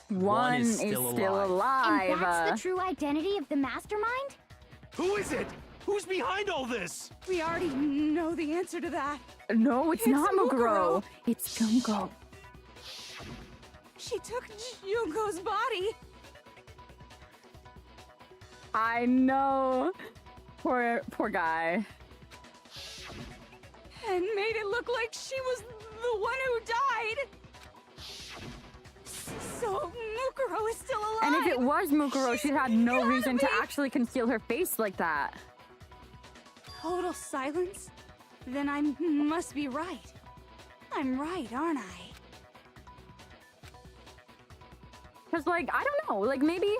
one is still alive. And that's the true identity of the mastermind? Who is it? Who's behind all this? We already know the answer to that. No, it's not Mukuro. It's Junko. She took Junko's body. I know. Poor guy. And made it look like she was the one who died. So Mukuro is still alive. And if it was Mukuro, she had no reason to actually conceal her face like that. Total silence? Then I must be right. I'm right, aren't I? Because, like, I don't know, like, maybe...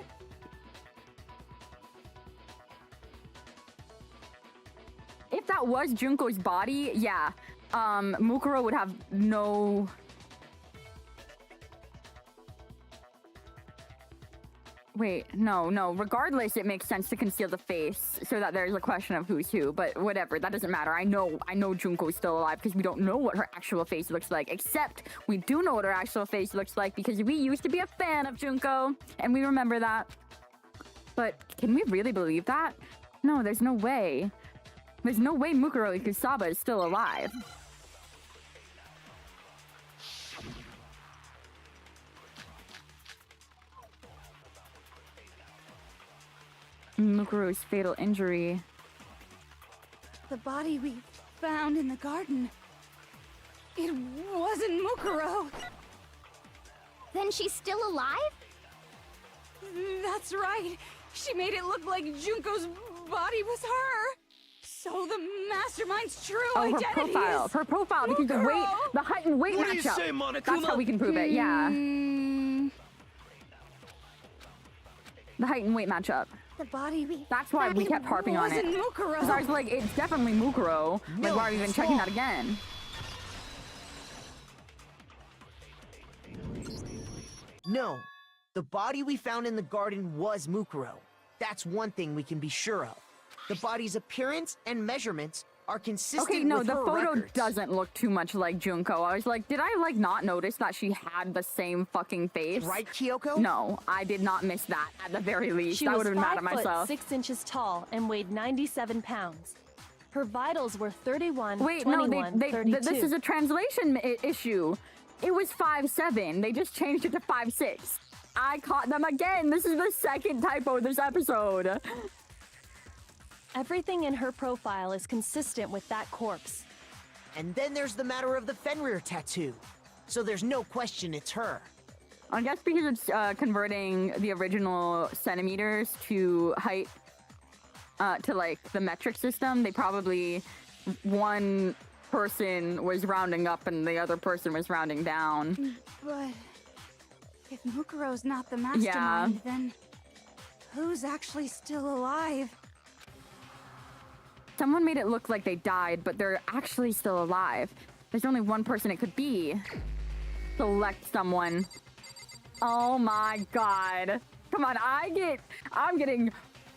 If that was Junko's body, yeah, Mukuro would have no... Wait, no. Regardless, it makes sense to conceal the face so that there's a question of who's who, but whatever, that doesn't matter. I know Junko's still alive because we don't know what her actual face looks like, except we do know what her actual face looks like because we used to be a fan of Junko, and we remember that. But can we really believe that? No, there's no way. There's no way Mukuro Ikusaba is still alive. Mukuro's fatal injury. The body we found in the garden. It wasn't Mukuro. Then she's still alive? That's right. She made it look like Junko's body was her. So the mastermind's true identity is Her profile, because the weight, the height and weight What do match you up. say, Monokuma? That's how we can prove it, yeah. The height and weight match up. The body we... That's why we kept harping on it. Mukuro. Because I was like, it's definitely Mukuro. Like, why are we even checking that again? No, the body we found in the garden was Mukuro. That's one thing we can be sure of. The body's appearance and measurements are consistent Okay, no, with the her photo records. doesn't look too much like Junko. I was like, did I like not notice that she had the same fucking face? Right, Kyoko? No, I did not miss that at the very least. She I was would have been mad 5 at foot myself. 6 inches tall and weighed 97 pounds. Her vitals were 31, Wait, 21, no, 32. this is a translation issue. It was 5'7". They just changed it to 5'6". I caught them again. This is the second typo this episode. Everything in her profile is consistent with that corpse. And then there's the matter of the Fenrir tattoo. So there's no question it's her. I guess because it's converting the original centimeters to height to like the metric system, they probably one person was rounding up and the other person was rounding down. But if Mukuro's not the mastermind, then who's actually still alive? Someone made it look like they died, but they're actually still alive. There's only one person it could be. Select someone. Oh my god. Come on, I'm getting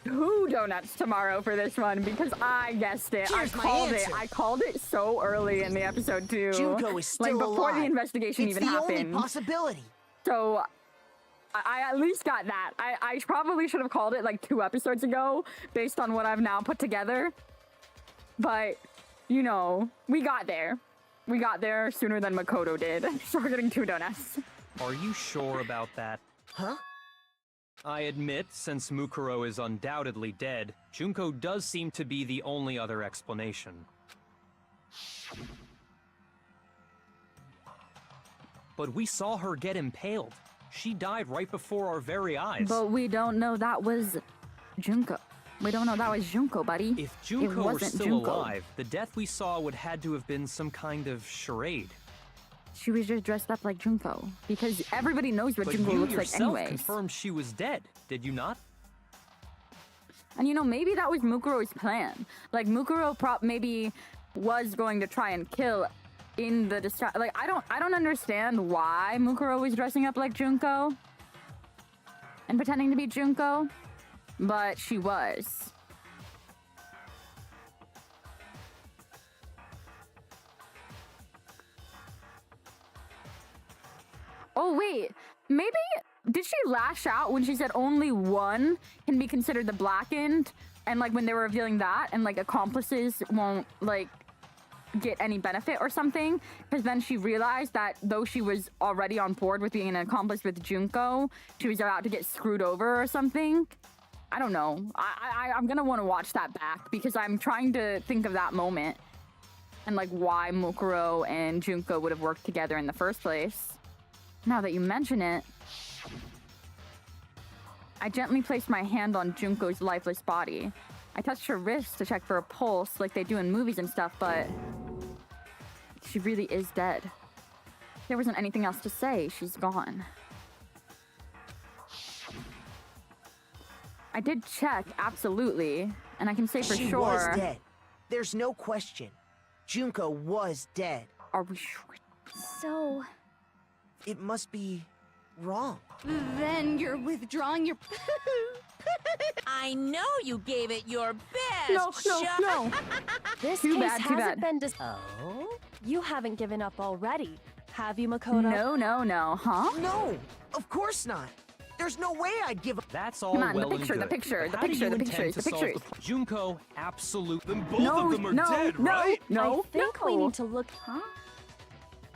2 donuts tomorrow for this one because I guessed it. Here's my called it. answer. I called it so early in the episode too. Junko is still like before alive. the investigation It's even the happened. only possibility. So I at least got that. I probably should have called it like 2 episodes ago based on what I've now put together. But, you know, we got there. We got there sooner than Makoto did. So we're getting 2 donuts. Are you sure about that? Huh? I admit, since Mukuro is undoubtedly dead, Junko does seem to be the only other explanation. But we saw her get impaled. She died right before our very eyes. But we don't know that was Junko. We don't know that was Junko, buddy. If Junko were wasn't still Junko. alive, the death we saw would had to have been some kind of charade. She was just dressed up like Junko. Because everybody knows what But Junko you looks like yourself anyways. confirmed she was dead, did you not? And you know, maybe that was Mukuro's plan. Like, Mukuro maybe was going to try and kill in the like, I don't understand why Mukuro was dressing up like Junko and pretending to be Junko, but she was. Oh wait, maybe did she lash out when she said only one can be considered the blackened, and like when they were revealing that, and like accomplices won't like get any benefit or something? Because then she realized that though she was already on board with being an accomplice with Junko, she was about to get screwed over or something. I don't know. I'm gonna want to watch that back because I'm trying to think of that moment and like why Mukuro and Junko would have worked together in the first place. Now that you mention it, I gently placed my hand on Junko's lifeless body. I touched her wrist to check for a pulse like they do in movies and stuff, but she really is dead. There wasn't anything else to say. She's gone. I did check, absolutely, and I can say for She sure. was dead. There's no question. Junko was dead. Are we sure? So, It must be wrong. Then you're withdrawing your... I know you gave it your best No, shot. no. This Too case bad, too hasn't bad. been Oh? You haven't given up already, have you, Makoto? No, huh? No, of course not. There's no way I'd give up. That's all Come on, the well picture, and the good. picture, but the how do picture, you the intend pictures, to the solve pictures. Junko, absolutely. Then both of them are dead, right? No. I think we need to look. huh?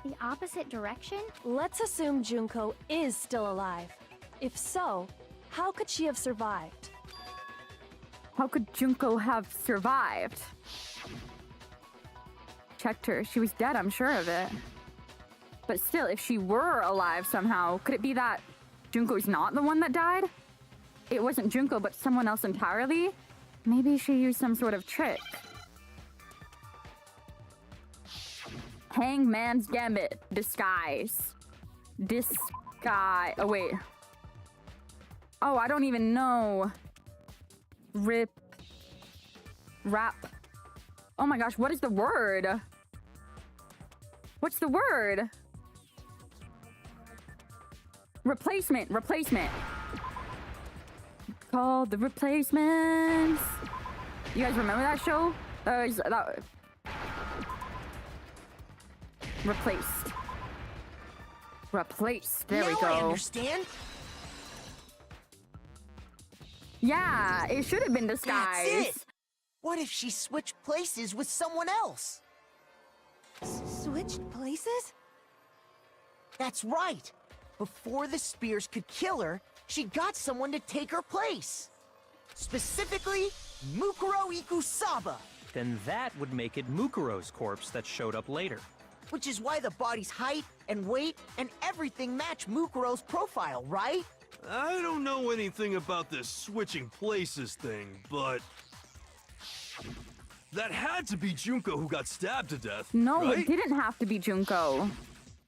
The opposite direction? Let's assume Junko is still alive. If so, how could she have survived? How could Junko have survived? Checked her. She was dead, I'm sure of it. But still, if she were alive somehow, could it be that Junko's not the one that died? It wasn't Junko, but someone else entirely? Maybe she used some sort of trick. Hangman's Gambit. Disguise. Disguise. Oh, wait. Oh, I don't even know. Rap. Oh my gosh, what is the word? What's the word? Replacement. Called The Replacements. You guys remember that show? Replaced. Replaced. There we Now go. I understand. Yeah, it should have been That's disguised. it. What if she switched places with someone else? Switched places? That's right. Before the spears could kill her, she got someone to take her place. Specifically, Mukuro Ikusaba. Then that would make it Mukuro's corpse that showed up later. Which is why the body's height and weight and everything match Mukuro's profile, right? I don't know anything about this switching places thing, but that had to be Junko who got stabbed to death. No, right? it didn't have to be Junko.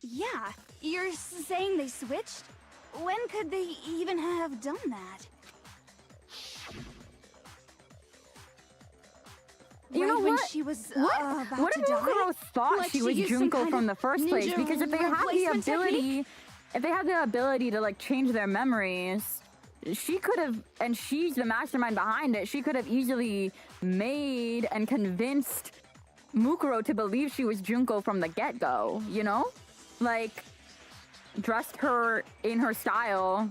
Yeah, you're saying they switched? When could they even have done that? You Right know when what? she was What? about What to if Mukuro die? thought Like she she was used some Junko kind from of the first place? ninja Because if they have the replacement ability, technique? if they have the ability to like change their memories, she could have, and she's the mastermind behind it. She could have easily made and convinced Mukuro to believe she was Junko from the get-go. You know, like dressed her in her style.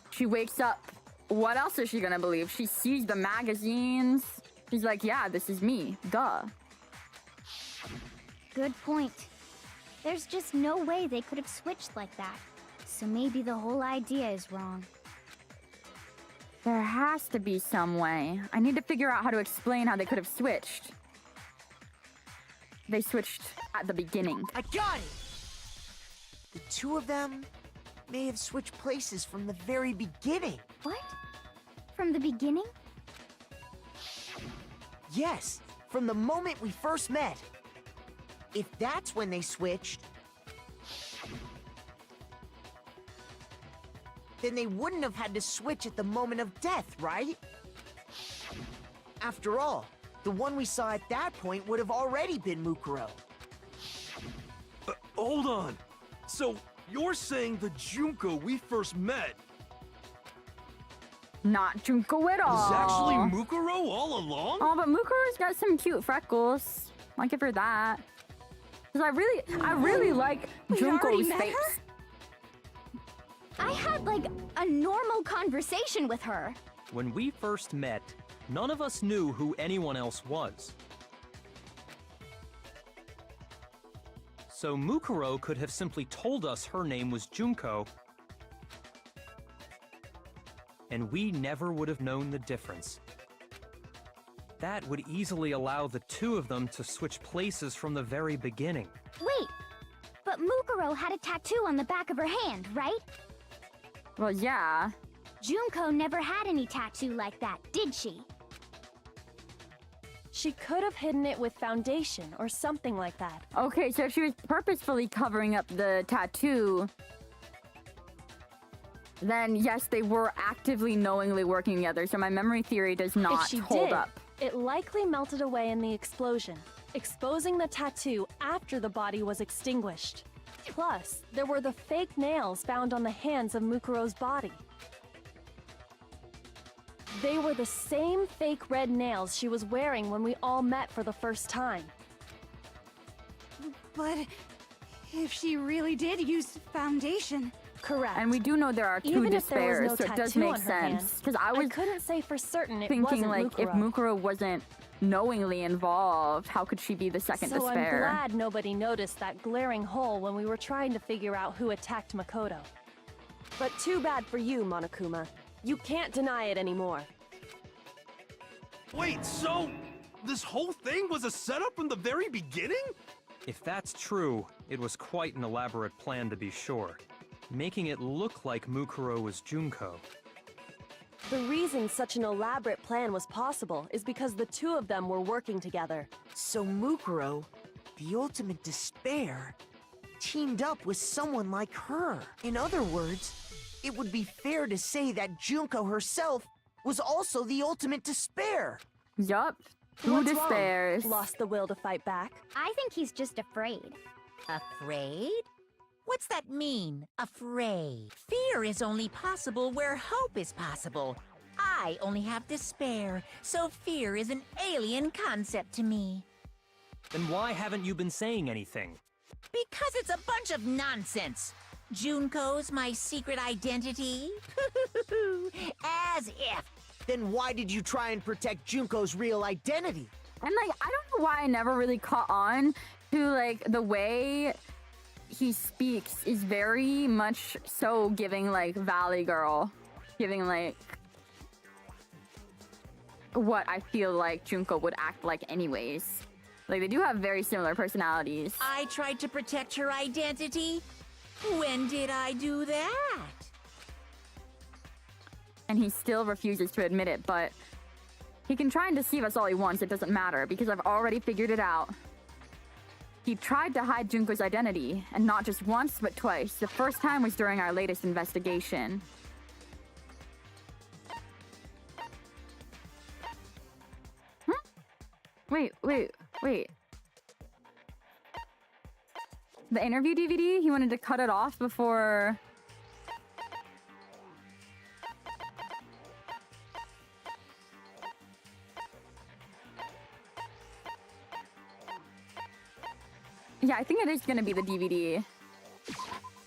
She wakes up. What else is she gonna believe? She sees the magazines. She's like, yeah, this is me. Duh. Good point. There's just no way they could have switched like that. So maybe the whole idea is wrong. There has to be some way. I need to figure out how to explain how they could have switched. They switched at the beginning. I got it! The two of them may have switched places from the very beginning. What? From the beginning? Yes, from the moment we first met. If that's when they switched, then they wouldn't have had to switch at the moment of death, right? After all, the one we saw at that point would have already been Mukuro. Hold on. So, you're saying the Junko we first met Not Junko at all. was actually Mukuro all along? Oh, but Mukuro's got some cute freckles. I'll give her that. Because I really like We already Junko's met face. her? I had like a normal conversation with her. When we first met, none of us knew who anyone else was. So Mukuro could have simply told us her name was Junko, and we never would have known the difference. That would easily allow the two of them to switch places from the very beginning. Wait, but Mukuro had a tattoo on the back of her hand, right? Well, yeah. Junko never had any tattoo like that, did she? She could have hidden it with foundation or something like that. Okay, so if she was purposefully covering up the tattoo, then yes, they were actively, knowingly working together. So my memory theory does not if she hold did, up. it likely melted away in the explosion, exposing the tattoo after the body was extinguished. Plus, there were the fake nails found on the hands of Mukuro's body. They were the same fake red nails she was wearing when we all met for the first time. But if she really did use foundation, Correct. And we do know there are two Even if there was despairs, no so it does tattoo make on her hand, sense. Because I couldn't say for certain it thinking wasn't like if Mukuro. Mukuro wasn't knowingly involved, how could she be the second So I'm despair? glad nobody noticed that glaring hole when we were trying to figure out who attacked Makoto. But too bad for you, Monokuma. You can't deny it anymore. Wait, so this whole thing was a setup from the very beginning? If that's true, it was quite an elaborate plan to be sure, making it look like Mukuro was Junko. The reason such an elaborate plan was possible is because the two of them were working together. So Mukuro, the ultimate despair, teamed up with someone like her. In other words, it would be fair to say that Junko herself was also the ultimate despair. Yup. Two What's wrong? despairs. Lost the will to fight back? I think he's just afraid. Afraid? What's that mean, afraid? Fear is only possible where hope is possible. I only have despair, so fear is an alien concept to me. Then why haven't you been saying anything? Because it's a bunch of nonsense. Junko's my secret identity? As if. Then why did you try and protect Junko's real identity? And like, I don't know why I never really caught on to like the way he speaks is very much so giving like Valley Girl, giving like what I feel like Junko would act like anyways. Like they do have very similar personalities. I tried to protect her identity? When did I do that? And he still refuses to admit it, but he can try and deceive us all he wants, it doesn't matter, because I've already figured it out. He tried to hide Junko's identity, and not just once, but twice. The first time was during our latest investigation. Wait. The interview DVD, he wanted to cut it off before... Yeah, I think it is gonna be the DVD.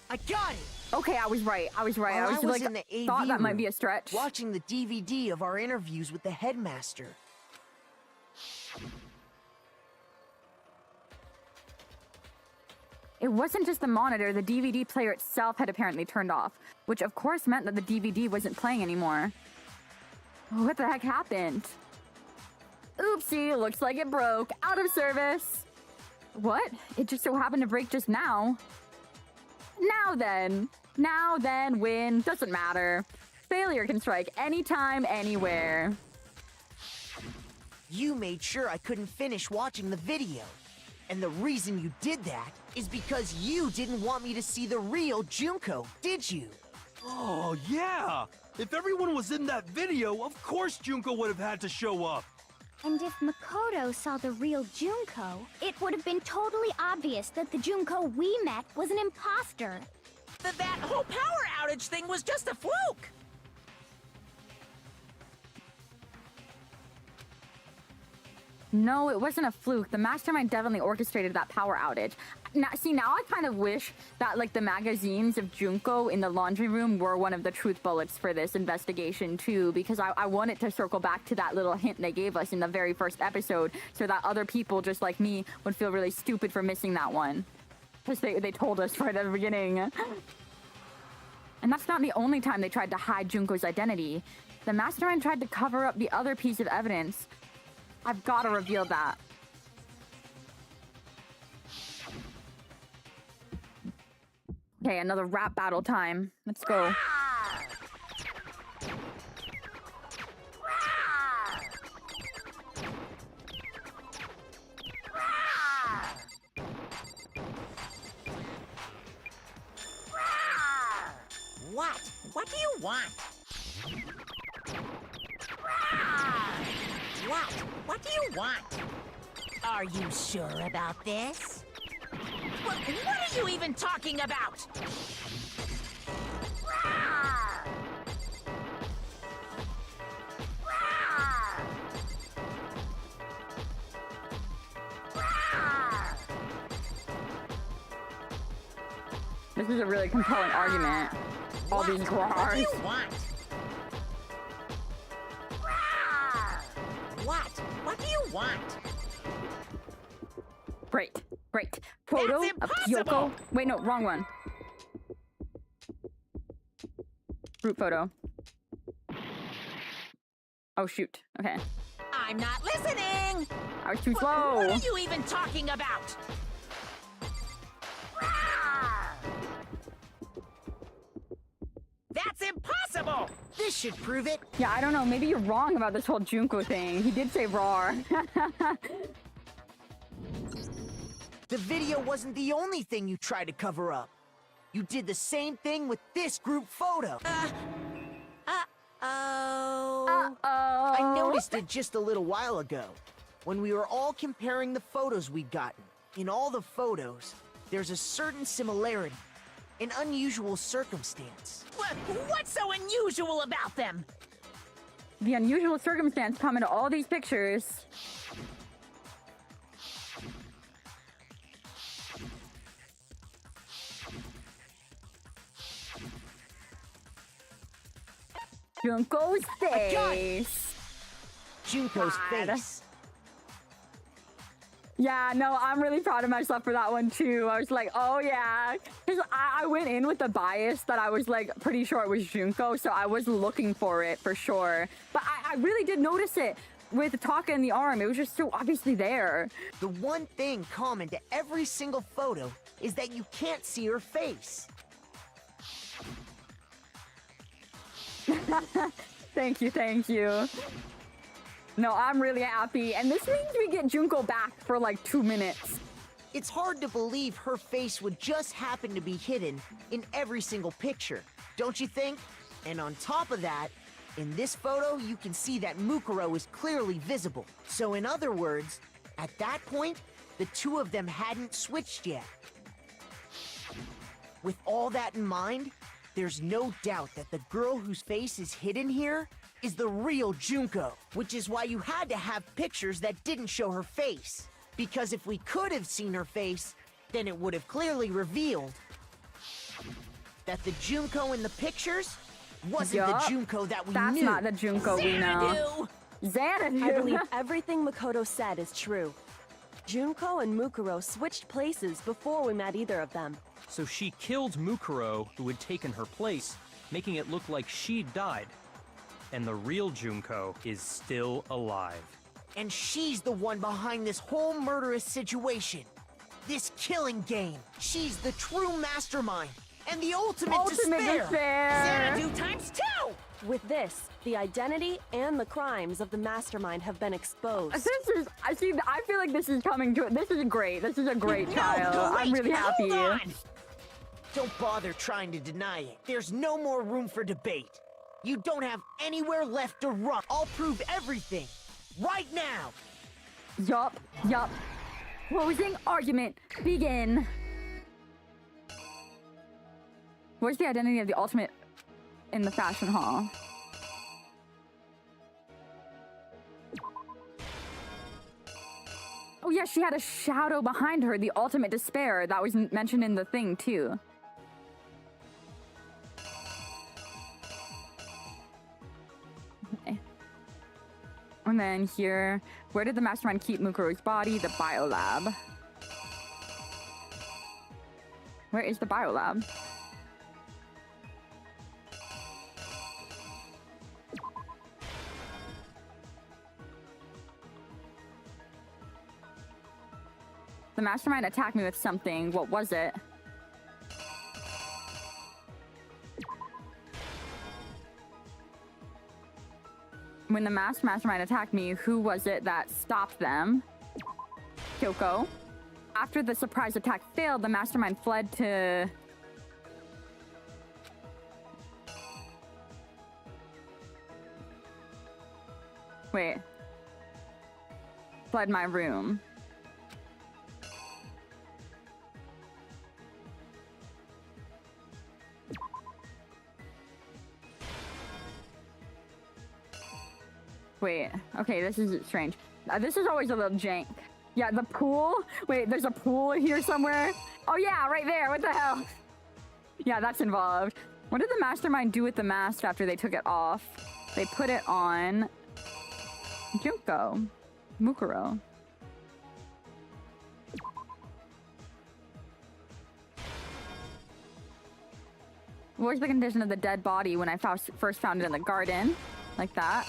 I got it! Okay, I was right. I was While like, in the AV thought that might room, be a stretch. watching the DVD of our interviews with the headmaster. It wasn't just the monitor, the DVD player itself had apparently turned off, which of course meant that the DVD wasn't playing anymore. What the heck happened? Oopsie, looks like it broke. Out of service. What? It just so happened to break just now. Now then, win. Doesn't matter. Failure can strike anytime, anywhere. You made sure I couldn't finish watching the video. And the reason you did that is because you didn't want me to see the real Junko, did you? Oh, yeah! If everyone was in that video, of course Junko would have had to show up. And if Makoto saw the real Junko, it would have been totally obvious that the Junko we met was an imposter. That whole power outage thing was just a fluke! No, it wasn't a fluke. The mastermind definitely orchestrated that power outage. Now I kind of wish that like the magazines of Junko in the laundry room were one of the truth bullets for this investigation too, because I want it to circle back to that little hint they gave us in the very first episode, so that other people just like me would feel really stupid for missing that one. Because they told us right at the beginning. And that's not the only time they tried to hide Junko's identity. The mastermind tried to cover up the other piece of evidence. I've got to reveal that. Okay, another rap battle time. Let's go. What? What do you want? What? What do you want? Are you sure about this? What are you even talking about? This is a really compelling argument. All these What roars. do you want? What do you want? Great. Photo That's of impossible! Kyoko. Wait, no, wrong one. Group photo. Oh, shoot. Okay. I'm not listening! I was too What slow. are you even talking about? That's impossible! This should prove it. Yeah, I don't know. Maybe you're wrong about this whole Junko thing. He did say roar. The video wasn't the only thing you tried to cover up. You did the same thing with this group photo. Uh-oh. I noticed it just a little while ago, when we were all comparing the photos we'd gotten. In all the photos, there's a certain similarity, an unusual circumstance. What's so unusual about them? The unusual circumstance come into all these pictures. Junko's I got it. face. Junko's God. face. Yeah, no, I'm really proud of myself for that one too. I was like, oh yeah. Because I went in with the bias that I was like pretty sure it was Junko, so I was looking for it for sure. But I really did notice it with Taka in the arm. It was just so obviously there. The one thing common to every single photo is that you can't see her face. Thank you, thank you. No, I'm really happy. And this means we get Junko back for like 2 minutes. It's hard to believe her face would just happen to be hidden in every single picture, don't you think? And on top of that, in this photo, you can see that Mukuro is clearly visible. So in other words, at that point, the two of them hadn't switched yet. With all that in mind, there's no doubt that the girl whose face is hidden here is the real Junko, which is why you had to have pictures that didn't show her face. Because if we could have seen her face, then it would have clearly revealed that the Junko in the pictures wasn't the Junko that we knew. That's not the Junko we know. Xanadu! I believe everything Makoto said is true. Junko and Mukuro switched places before we met either of them. So she killed Mukuro, who had taken her place, making it look like she'd died. And the real Junko is still alive. And she's the one behind this whole murderous situation. This killing game. She's the true mastermind. And the ultimate despair. Xanadu times 2! With this, the identity and the crimes of the mastermind have been exposed. This is, I feel like this is coming to it. This is great. This is a great trial. I'm really happy. Hold on. Don't bother trying to deny it. There's no more room for debate. You don't have anywhere left to run. I'll prove everything. Right now. Yup. Closing argument. Begin. Where's the identity of the ultimate in the fashion hall? Oh yeah, she had a shadow behind her, the ultimate despair. That was mentioned in the thing too. Okay. And then here, where did the mastermind keep Mukuro's body? The biolab. Where is the biolab? The mastermind attacked me with something. What was it? When the mastermind attacked me, who was it that stopped them? Kyoko. After the surprise attack failed, the mastermind fled to... Wait. Fled my room. Wait, okay, this is strange. This is always a little jank. Yeah, the pool? Wait, there's a pool here somewhere? Oh yeah, right there, what the hell? Yeah, that's involved. What did the mastermind do with the mask after they took it off? They put it on... Junko. Mukuro. What was the condition of the dead body when I first found it in the garden? Like that.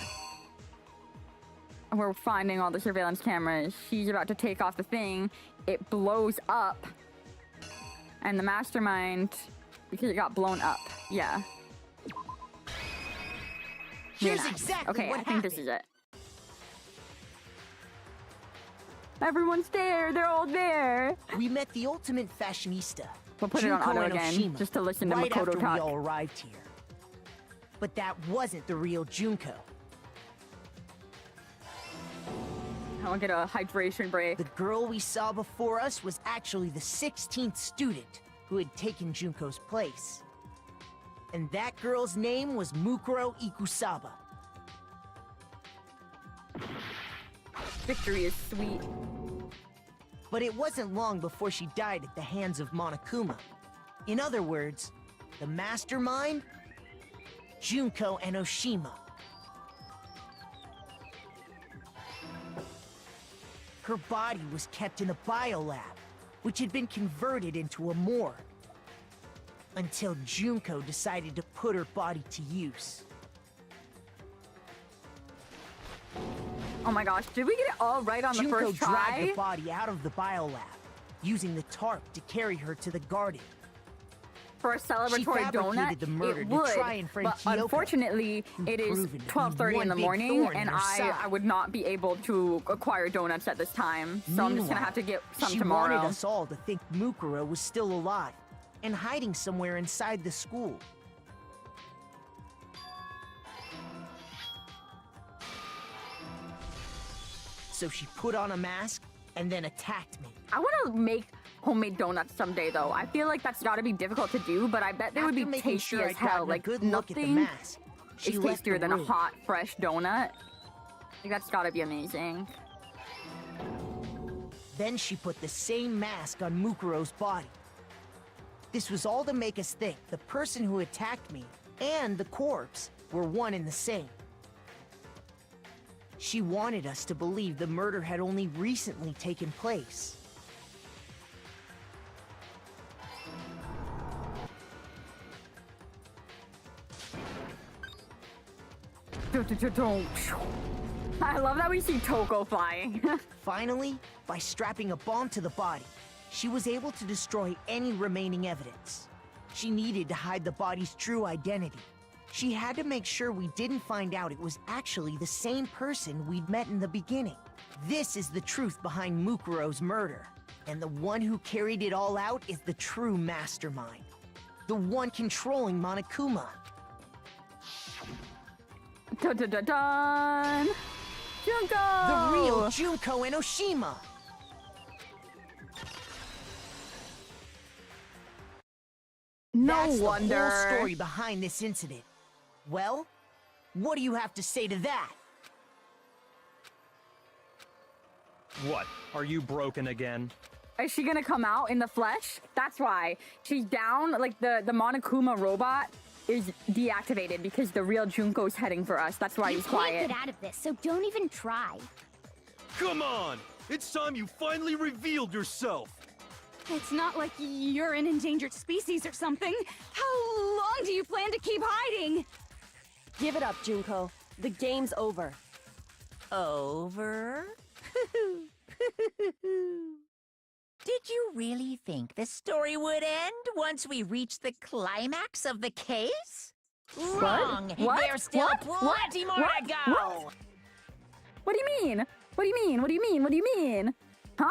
We're finding all the surveillance cameras. She's about to take off the thing. It blows up. And the mastermind, because it got blown up. Yeah. Here's Really nice. exactly okay, what I think happened. this is it. Everyone's there. They're all there. We met the ultimate fashionista. We'll put it on Junko auto and again, Oshima, just to listen to right Makoto after talk. we all arrived here. But that wasn't the real Junko. I'll get a hydration break. The girl we saw before us was actually the 16th student who had taken Junko's place. And that girl's name was Mukuro Ikusaba. Victory is sweet. But it wasn't long before she died at the hands of Monokuma. In other words, the mastermind Junko and Oshima. Her body was kept in a biolab, which had been converted into a morgue. Until Junko decided to put her body to use. Oh my gosh, did we get it all right on the Junko first try? dragged the body out of the biolab, using the tarp to carry her to the garden. For a celebratory donut, fabricated the murder it to would, try and frame but Kyoko, unfortunately, it is proven to be 12:30 in the one big morning, thorn in and her side. I would not be able to acquire donuts at this time, so I'm just gonna have to get some tomorrow. She wanted us all to think Mukuro was still alive and hiding somewhere inside the school. So she put on a mask and then attacked me. I want to make homemade donuts someday, though. I feel like that's gotta be difficult to do, but I bet they would be After making tasty sure as I'd hell. gotten a Like, good look at the nothing mask, she is left tastier the than a room. hot, fresh donut. Like, that's gotta be amazing. Then she put the same mask on Mukuro's body. This was all to make us think the person who attacked me and the corpse were one and the same. She wanted us to believe the murder had only recently taken place. I love that we see Toko flying. Finally, by strapping a bomb to the body, she was able to destroy any remaining evidence. She needed to hide the body's true identity. She had to make sure we didn't find out it was actually the same person we'd met in the beginning. This is the truth behind Mukuro's murder. And the one who carried it all out is the true mastermind. The one controlling Monokuma. Dun dun dun dun! Junko! The real Junko and Oshima! No That's wonder. the whole story behind this incident. Well, what do you have to say to that? What? Are you broken again? Is she gonna come out in the flesh? That's why. She's down, like the Monokuma robot is deactivated because the real Junko's heading for us. That's why he's You quiet. can't get out of this, so don't even try. Come on! It's time you finally revealed yourself! It's not like you're an endangered species or something. How long do you plan to keep hiding? Give it up, Junko. The game's over. Over? Did you really think the story would end once we reached the climax of the case? Wrong! What? There's still What? plenty more What? to go! What? What do you mean? What do you mean? What do you mean? What do you mean? Huh?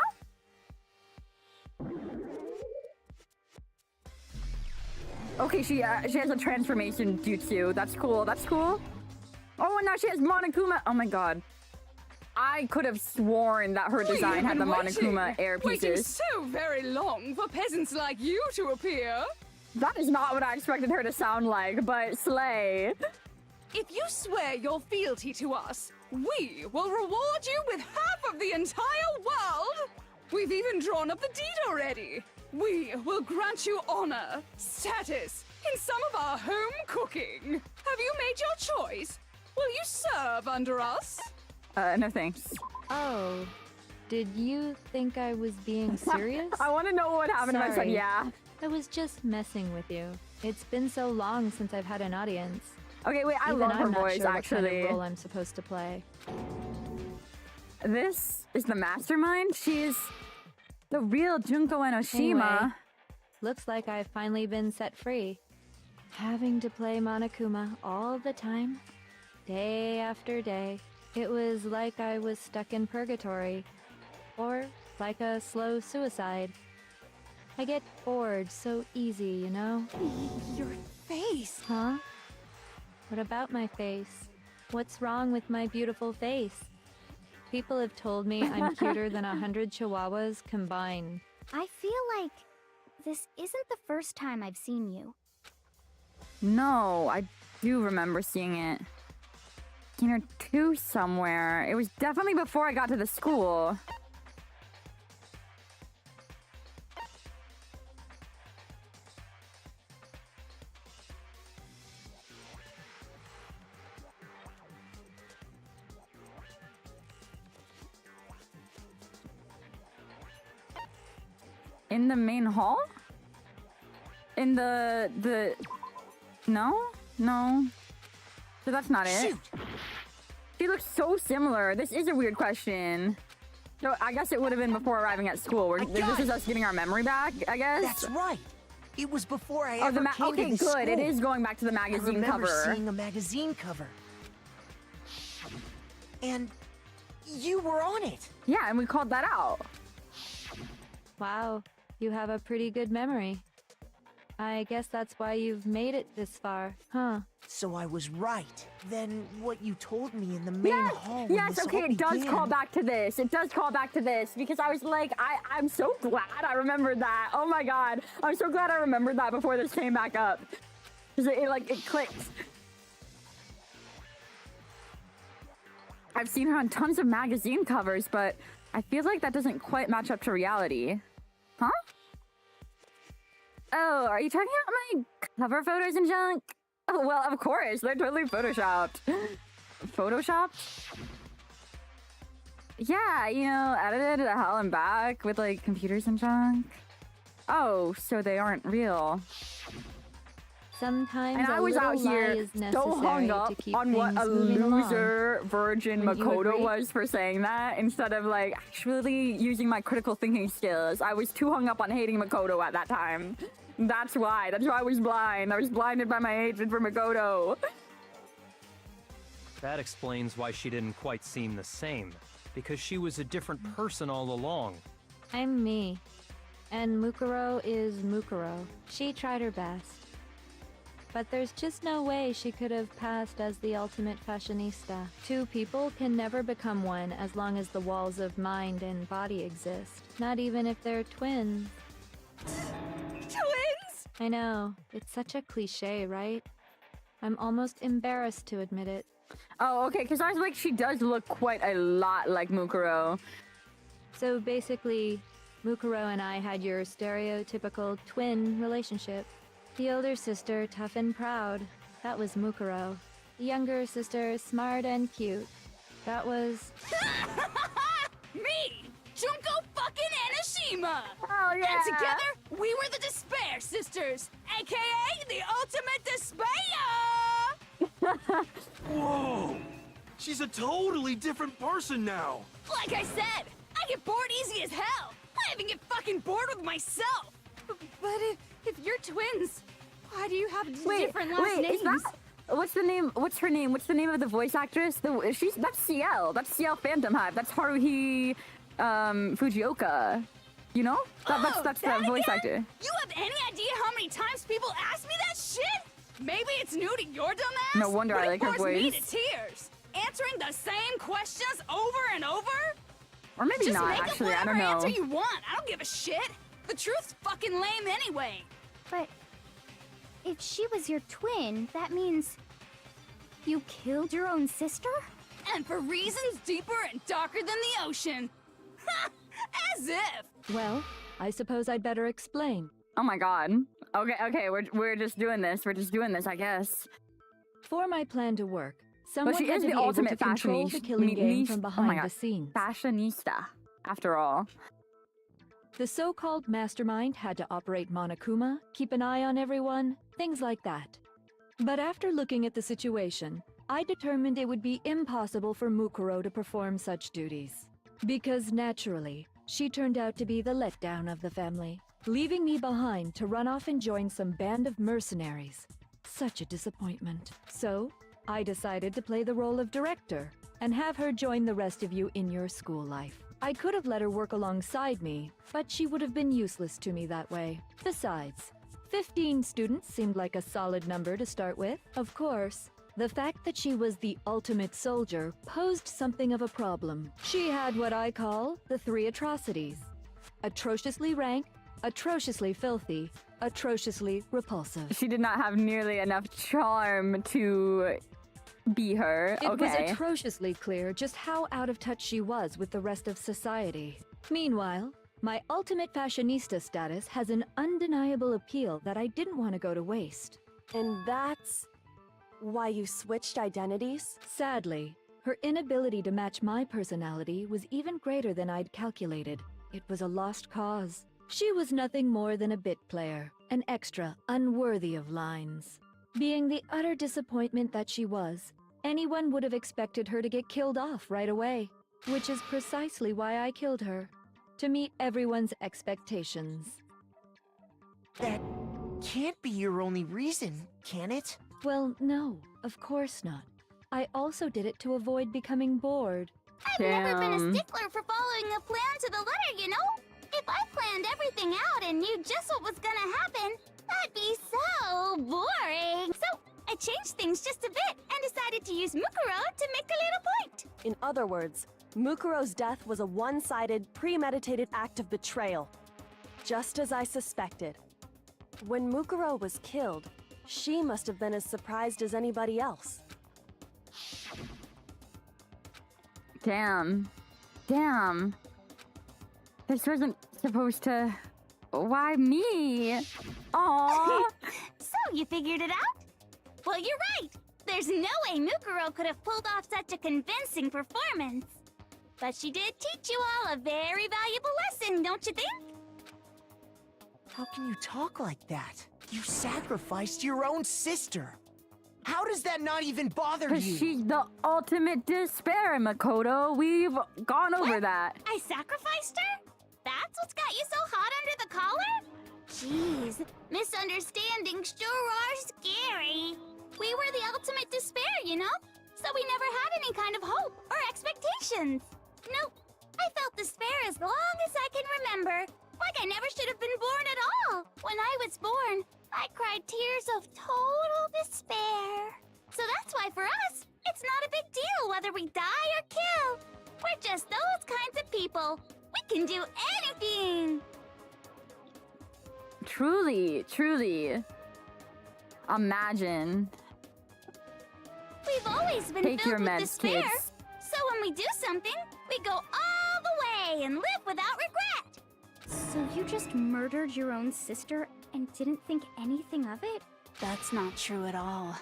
Okay, she has a transformation jutsu. That's cool. That's cool. Oh, and now she has Monokuma. Oh my god. I could have sworn that her design had the Monokuma air Waiting pieces. so very long for peasants like you to appear. That is not what I expected her to sound like, but slay. If you swear your fealty to us, we will reward you with half of the entire world. We've even drawn up the deed already. We will grant you honor, status, in some of our home cooking. Have you made your choice? Will you serve under us? No thanks. Oh, did you think I was being serious? I want to know what happened if I said Sorry. yeah. I was just messing with you. It's been so long since I've had an audience. Okay, wait, I Even love her I'm not voice, sure what actually. kind of role I'm supposed to play. This is the mastermind? She's the real Junko and Oshima. Anyway, looks like I've finally been set free. Having to play Monokuma all the time, day after day. It was like I was stuck in purgatory. Or like a slow suicide. I get bored so easy, you know? Your face. Huh? What about my face? What's wrong with my beautiful face? People have told me I'm cuter than 100 chihuahuas combined. I feel like this isn't the first time I've seen you. No, I do remember seeing it. In her too somewhere. It was definitely before I got to the school. In the main hall? In the... No? No. So that's not it. Shoot! She looks so similar. This is a weird question. So I guess it would have been before arriving at school. This is us getting our memory back, I guess? That's right. It was before I Oh, ever came okay, to the good. school. It is going back to the magazine I remember cover. seeing a magazine cover. And you were on it. Yeah, and we called that out. Wow, you have a pretty good memory. I guess that's why you've made it this far, huh? So I was right. Then what you told me in the main hall when Yes, this okay, all it does began- call back to this. It does call back to this because I was like, I'm so glad I remembered that. Oh my god, I'm so glad I remembered that before this came back up. Because it clicked. I've seen her on tons of magazine covers, but I feel like that doesn't quite match up to reality. Huh? Oh, are you talking about my cover photos and junk? Oh, well, of course. They're totally photoshopped. Photoshopped? Yeah, you know, edited to hell and back with, like, computers and junk. Oh, so they aren't real. Sometimes And I was out here so hung up on what a loser virgin Makoto was for saying that instead of like actually using my critical thinking skills. I was too hung up on hating Makoto at that time. That's why I was blind. I was blinded by my hatred for Makoto. That explains why she didn't quite seem the same. Because she was a different person all along. I'm me. And Mukuro is Mukuro. She tried her best. But there's just no way she could have passed as the ultimate fashionista. Two people can never become one as long as the walls of mind and body exist. Not even if they're twins. Twins? I know. It's such a cliche, right? I'm almost embarrassed to admit it. Oh, okay, because I was like, she does look quite a lot like Mukuro. So basically, Mukuro and I had your stereotypical twin relationship. The older sister, tough and proud. That was Mukuro. The younger sister, smart and cute. That was... Me! Junko fucking Anishima! Oh, yeah! And together, we were the Despair Sisters, aka the Ultimate Despair! Whoa! She's a totally different person now. Like I said, I get bored easy as hell. I even get fucking bored with myself. But if you're twins, why do you have different last names? Is that, what's the name? What's her name? What's the name of the voice actress? That's CL. That's CL Phantom Hive. That's Haruhi Fujioka. You know? That's the voice actor. You have any idea how many times people ask me that shit? Maybe it's new to your dumb ass. No wonder but I like her it bores me voice. to tears. Answering the same questions over and over. Or maybe Just not, make actually. up I whatever don't know. answer you want. I don't give a shit. The truth's fucking lame anyway. But if she was your twin, that means you killed your own sister? And for reasons deeper and darker than the ocean. Ha! As if. Well, I suppose I'd better explain. Oh my god. Okay, we're just doing this. We're just doing this, I guess. For my plan to work, someone she had is to the be able ultimate to control fashionista. the killing game from Oh my behind the God. scenes. Fashionista, after all. The so-called mastermind had to operate Monokuma, keep an eye on everyone, things like that. But after looking at the situation, I determined it would be impossible for Mukuro to perform such duties. Because naturally, she turned out to be the letdown of the family, leaving me behind to run off and join some band of mercenaries. Such a disappointment. So, I decided to play the role of director and have her join the rest of you in your school life. I could have let her work alongside me, but she would have been useless to me that way. Besides, 15 students seemed like a solid number to start with. Of course, the fact that she was the ultimate soldier posed something of a problem. She had what I call the three atrocities. Atrociously rank, atrociously filthy, atrociously repulsive. She did not have nearly enough charm to be her. It was Okay. atrociously clear just how out of touch she was with the rest of society. Meanwhile, my ultimate fashionista status has an undeniable appeal that I didn't want to go to waste. And that's why you switched identities? Sadly, her inability to match my personality was even greater than I'd calculated. It was a lost cause. She was nothing more than a bit player, an extra unworthy of lines. Being the utter disappointment that she was, anyone would have expected her to get killed off right away, which is precisely why I killed her, to meet everyone's expectations. That can't be your only reason, can it? Well, no, of course not. I also did it to avoid becoming bored. I've never been a stickler for following a plan to the letter, you know? If I planned everything out and knew just what was gonna happen, that'd be so boring. So I changed things just a bit and decided to use Mukuro to make a little point. In other words, Mukuro's death was a one-sided, premeditated act of betrayal. Just as I suspected. When Mukuro was killed, she must have been as surprised as anybody else. Damn. Damn. This wasn't supposed to... Why me? Aww. So you figured it out? Well, you're right. There's no way Mukuro could have pulled off such a convincing performance. But she did teach you all a very valuable lesson, don't you think? How can you talk like that? You sacrificed your own sister. How does that not even bother Because you? she's the ultimate despair, Makoto. We've gone over that. I sacrificed her? That's what's got you so hot under the collar? Jeez, misunderstandings sure are scary. We were the ultimate despair, you know? So we never had any kind of hope or expectations. Nope, I felt despair as long as I can remember. Like I never should have been born at all. When I was born, I cried tears of total despair. So that's why for us, it's not a big deal whether we die or kill. We're just those kinds of people. We can do anything. Truly, truly. Imagine. We've always been Take your filled with meds, despair. kids. So when we do something, we go all the way and live without regret. So you just murdered your own sister and didn't think anything of it? That's not true at all.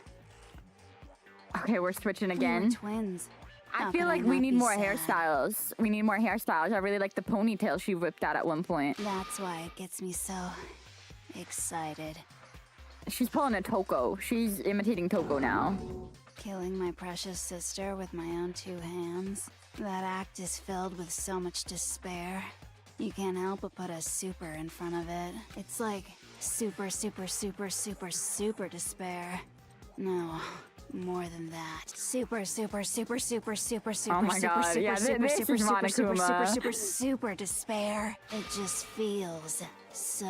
Okay, we're switching We again. were twins. I How feel could like I we not need be more sad? hairstyles. We need more hairstyles. I really like the ponytail she whipped out at one point. That's why it gets me so excited. She's pulling a Toko. She's imitating Toko now. Killing my precious sister with my own two hands. That act is filled with so much despair. You can't help but put a super in front of it. It's like super, super, super, super, super despair. No, more than that. Super, super, super, super, super, super, Oh my super, God, super, yeah, super, this super, is super, super, super, Monokuma. super, super despair. It just feels so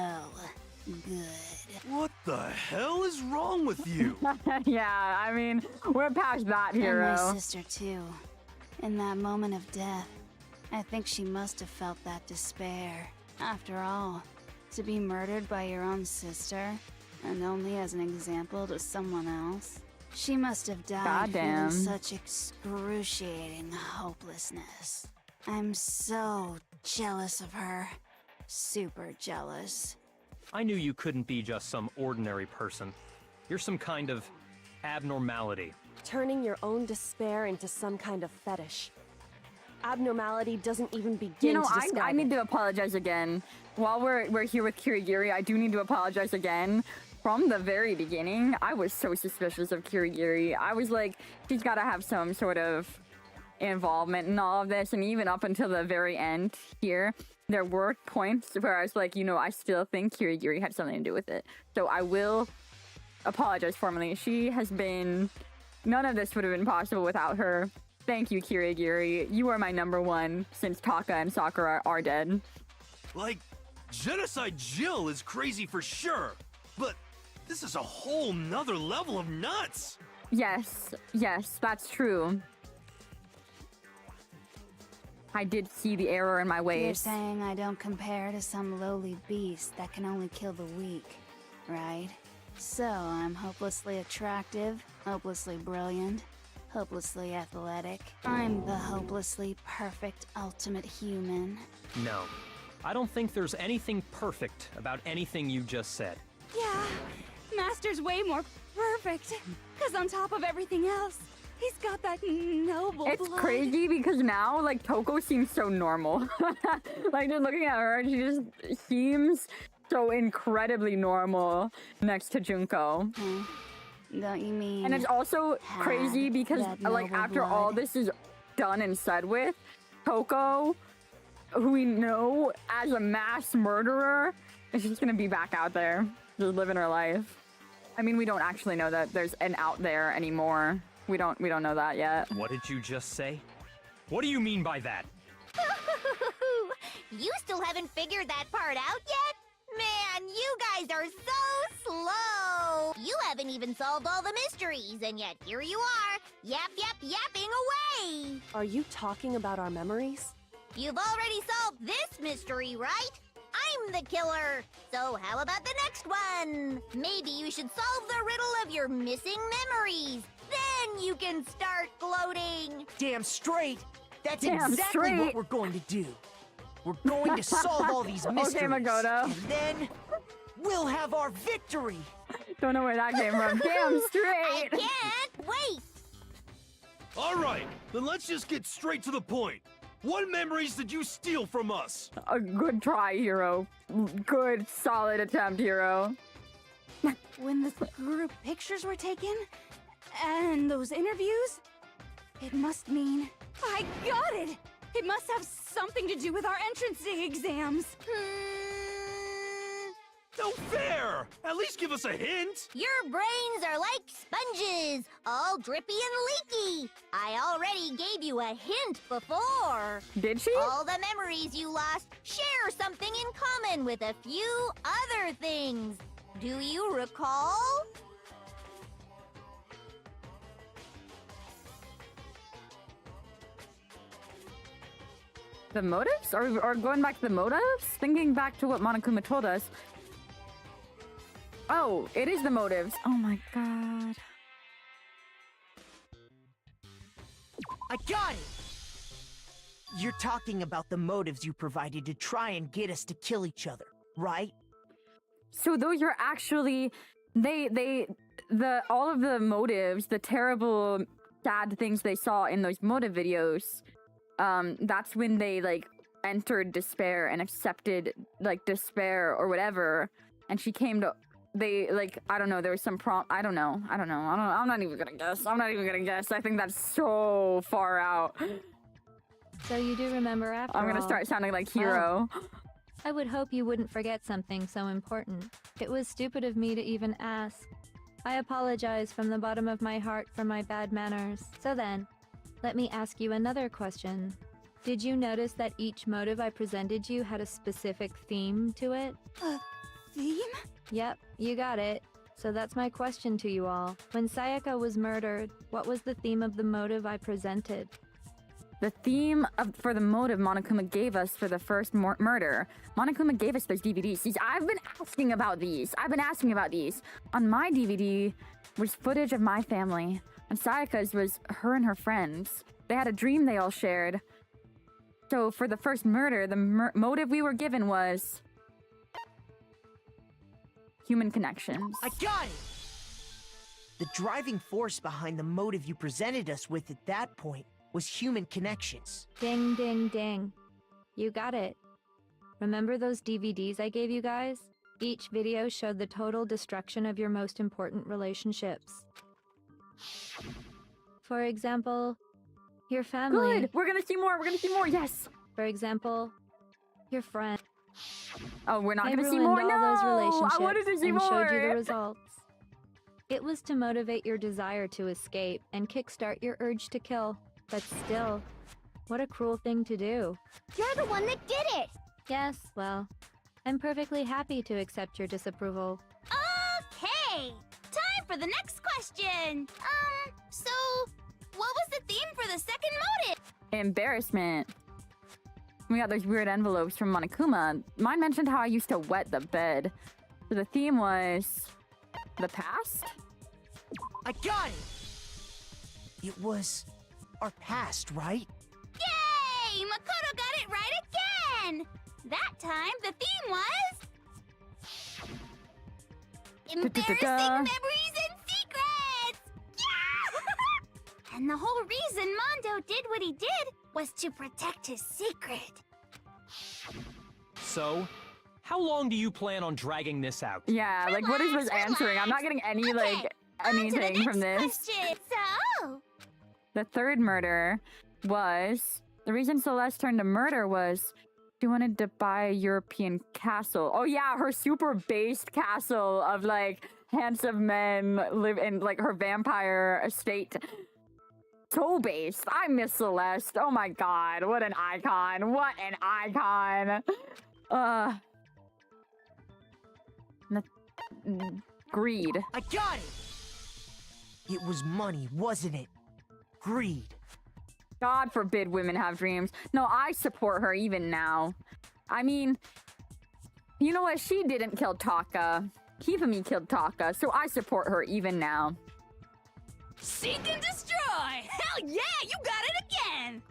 good. What the hell is wrong with you? Yeah, I mean, we're past that, And my hero. sister too. In that moment of death, I think she must have felt that despair. After all, to be murdered by your own sister, and only as an example to someone else, she must have died Goddamn. feeling such excruciating hopelessness. I'm so jealous of her. Super jealous. I knew you couldn't be just some ordinary person. You're some kind of abnormality. Turning your own despair into some kind of fetish. Abnormality doesn't even begin You know, to I describe need it. to apologize again. While we're here with Kirigiri, I do need to apologize again. From the very beginning, I was so suspicious of Kirigiri. I was like, she's got to have some sort of involvement in all of this. And even up until the very end here, there were points where I was like, you know, I still think Kirigiri had something to do with it. So I will apologize formally. She has been... None of this would have been possible without her. Thank you, Kirigiri. You are my number one since Taka and Sakura are dead. Like, Genocide Jill is crazy for sure, but this is a whole nother level of nuts. Yes, yes, that's true. I did see the error in my You're ways. saying I don't compare to some lowly beast that can only kill the weak, right? So I'm hopelessly attractive, hopelessly brilliant, hopelessly athletic. I'm the hopelessly perfect ultimate human. No. I don't think there's anything perfect about anything you just said. Yeah, Master's way more perfect. Because on top of everything else, He's got that noble It's blood. crazy because now, like, Toko seems so normal. Like, just looking at her, she just seems so incredibly normal next to Junko. Don't you mean? And it's also crazy because, that like, noble after all blood? this is done and said with, Toko, who we know as a mass murderer, is just gonna be back out there, just living her life. I mean, we don't actually know that there's an out there anymore. We don't know that yet. What did you just say? What do you mean by that? You still haven't figured that part out yet? Man, you guys are so slow! You haven't even solved all the mysteries, and yet here you are, yapping away! Are you talking about our memories? You've already solved this mystery, right? I'm the killer! So how about the next one? Maybe you should solve the riddle of your missing memories. Then you can start gloating! Damn straight! That's Damn exactly straight. what we're going to do. We're going to solve all these mysteries. Okay, Makoto. And then we'll have our victory. Don't know where that came from. Damn straight! I can't wait! Alright, then let's just get straight to the point. What memories did you steal from us? A good try, Hero. Good, solid attempt, Hero. When the group pictures were taken, and those interviews, it must mean I got it. It must have something to do with our entrance exams. No fair! At least give us a hint! Your brains are like sponges, all drippy and leaky. I already gave you a hint before. Did she? All the memories you lost share something in common with a few other things. Do you recall? The motives? Or going back to the motives? Thinking back to what Monokuma told us. Oh, it is the motives. Oh my god. I got it! You're talking about the motives you provided to try and get us to kill each other, right? So those are actually all of the motives, the terrible sad things they saw in those motive videos, that's when they like entered despair and accepted like despair or whatever, and she came to they like I don't know, there was some I don't know. I'm not even gonna guess. I think that's so far out. So you do remember after I'm gonna all. start sounding like Hero. Well, I would hope you wouldn't forget something so important. It was stupid of me to even ask. I apologize from the bottom of my heart for my bad manners. So then, let me ask you another question. Did you notice that each motive I presented you had a specific theme to it? A theme? Yep, you got it. So that's my question to you all. When Sayaka was murdered, what was the theme of the motive I presented? The theme for the motive Monokuma gave us for the first murder. Monokuma gave us those DVDs. See, I've been asking about these. On my DVD was footage of my family. On Sayaka's was her and her friends. They had a dream they all shared. So for the first murder, the motive we were given was human connections. I got it! The driving force behind the motive you presented us with at that point was human connections. Ding, ding, ding. You got it. Remember those DVDs I gave you guys? Each video showed the total destruction of your most important relationships. For example, your family. Good! We're gonna see more, yes! For example, your friend. Oh, we're not They gonna see ruined more, all no! those relationships I wanted to see and more! showed you the results. It was to motivate your desire to escape and kickstart your urge to kill. But still, what a cruel thing to do. You're the one that did it! Yes, well, I'm perfectly happy to accept your disapproval. Okay! Time for the next question! So, what was the theme for the second motive? Embarrassment. We got those weird envelopes from Monokuma. Mine mentioned how I used to wet the bed. So the theme was the past? I got it! It was our past, right? Yay! Makoto got it right again! That time, the theme was... embarrassing memories and secrets! Yeah! And the whole reason Mondo did what he did was to protect his secret. So, how long do you plan on dragging this out? Yeah, like what is this answering? I'm not getting any like anything from this. Question. So, The third murder was the reason Celeste turned to murder was she wanted to buy a European castle. Oh yeah, her super based castle of like handsome men live in like her vampire estate. So based. I miss Celeste. Oh my god, what an icon. What an icon. Greed. I got it! It was money, wasn't it? Greed. God forbid women have dreams. No, I support her even now. I mean, you know what? She didn't kill Taka. Hifumi killed Taka, so I support her even now. Seek and destroy! Hell yeah, you got it again!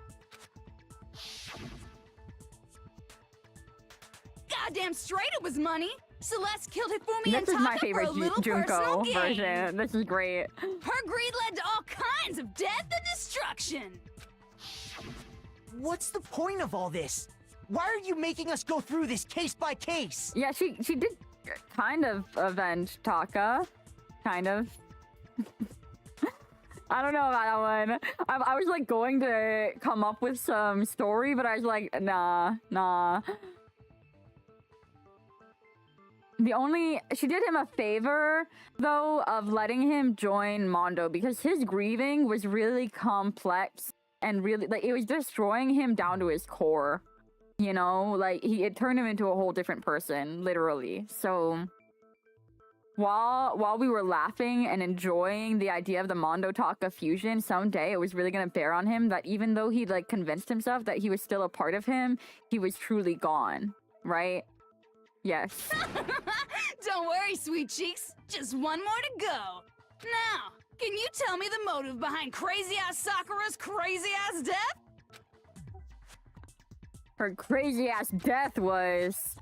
Goddamn straight it was money! Celeste killed Hifumi and This is my Taka favorite for a little Junko personal gain. version. This is great. Her greed led to all kinds of death and destruction! What's the point of all this? Why are you making us go through this case by case? Yeah, she did kind of avenge Taka. Kind of. I don't know about that one. I was like going to come up with some story, but I was like, nah. She did him a favor, though, of letting him join Mondo because his grieving was really complex and really, like, it was destroying him down to his core. You know, like, it turned him into a whole different person, literally. So, while we were laughing and enjoying the idea of the Mondo Taka fusion, someday it was really gonna bear on him that even though he, like, convinced himself that he was still a part of him, he was truly gone, right? Yes. Don't worry, sweet cheeks. Just one more to go. Now, can you tell me the motive behind crazy-ass Sakura's crazy-ass death? Her crazy-ass death was...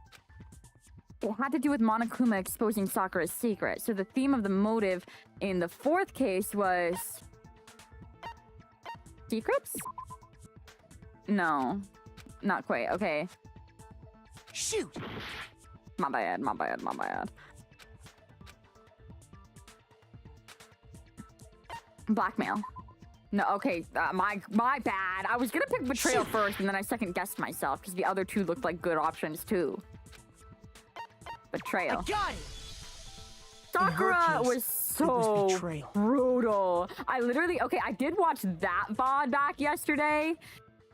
It had to do with Monokuma exposing Sakura's secret. So the theme of the motive in the fourth case was... Secrets? No. Not quite. Okay. Shoot! My bad. Blackmail. No, okay, my bad. I was gonna pick betrayal first, and then I second-guessed myself, because the other two looked like good options, too. Betrayal. I got it! Sakura case, was so brutal. I literally... Okay, I did watch that VOD back yesterday,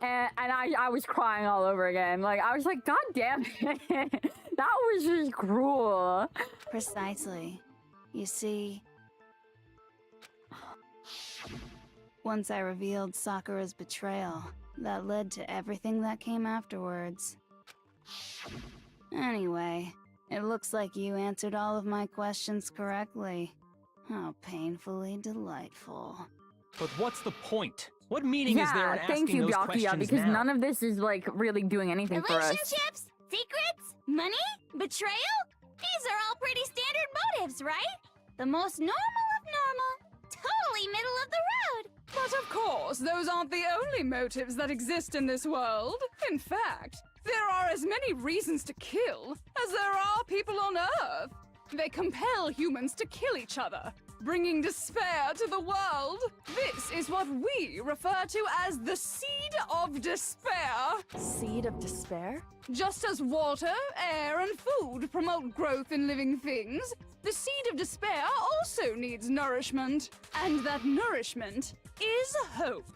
and I was crying all over again. Like, I was like, God damn it. That was just cruel. Precisely. You see, once I revealed Sakura's betrayal, that led to everything that came afterwards. Anyway, it looks like you answered all of my questions correctly. How painfully delightful. But what's the point? What meaning is there in asking thank you, those Byakuya, questions because now? none of this is, like, really doing anything for us. relationships, secrets, money, betrayal? These are all pretty standard motives, right? The most normal of normal. Totally middle of the road. But of course, those aren't the only motives that exist in this world. In fact, there are as many reasons to kill as there are people on Earth. They compel humans to kill each other, bringing despair to the world. This is what we refer to as the seed of despair. Seed of despair? Just as water, air, and food promote growth in living things, the seed of despair also needs nourishment. And that nourishment is hope.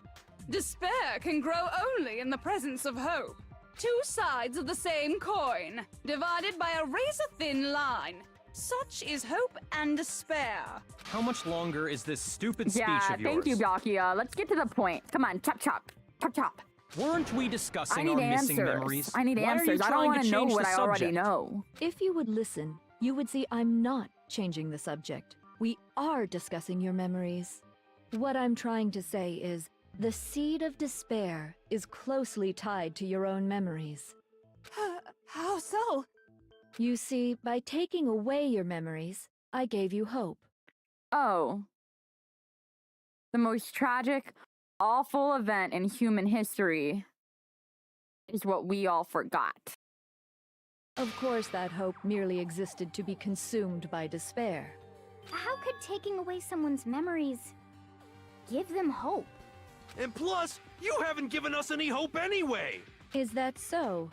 Despair can grow only in the presence of hope. Two sides of the same coin, divided by a razor-thin line. Such is hope and despair. How much longer is this stupid speech of yours? Thank you, Byakuya. Let's get to the point. Come on, chop chop. Chop chop. Weren't we discussing I need our missing answers. memories? I need Why are you answers. I don't trying want to know change what the I already subject? know. If you would listen, you would see I'm not changing the subject. We are discussing your memories. What I'm trying to say is, the seed of despair is closely tied to your own memories. How so? You see, by taking away your memories, I gave you hope. Oh. The most tragic, awful event in human history is what we all forgot. Of course, that hope merely existed to be consumed by despair. How could taking away someone's memories give them hope? And plus, you haven't given us any hope anyway! Is that so?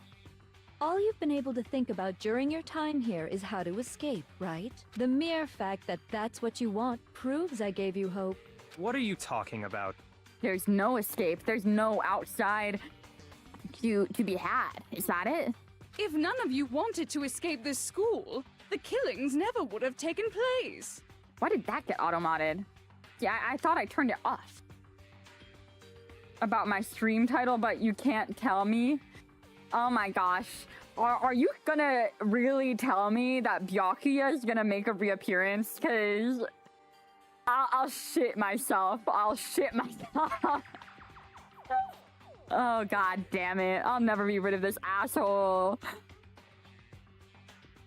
All you've been able to think about during your time here is how to escape, right? The mere fact that that's what you want proves I gave you hope. What are you talking about? There's no escape. There's no outside to be had. Is that it? If none of you wanted to escape this school, the killings never would have taken place. Why did that get automated? Yeah, I thought I turned it off. About my stream title, but you can't tell me? Oh my gosh. Are you gonna really tell me that Byakuya is gonna make a reappearance? Cause I'll shit myself. I'll shit myself. Oh god damn it. I'll never be rid of this asshole.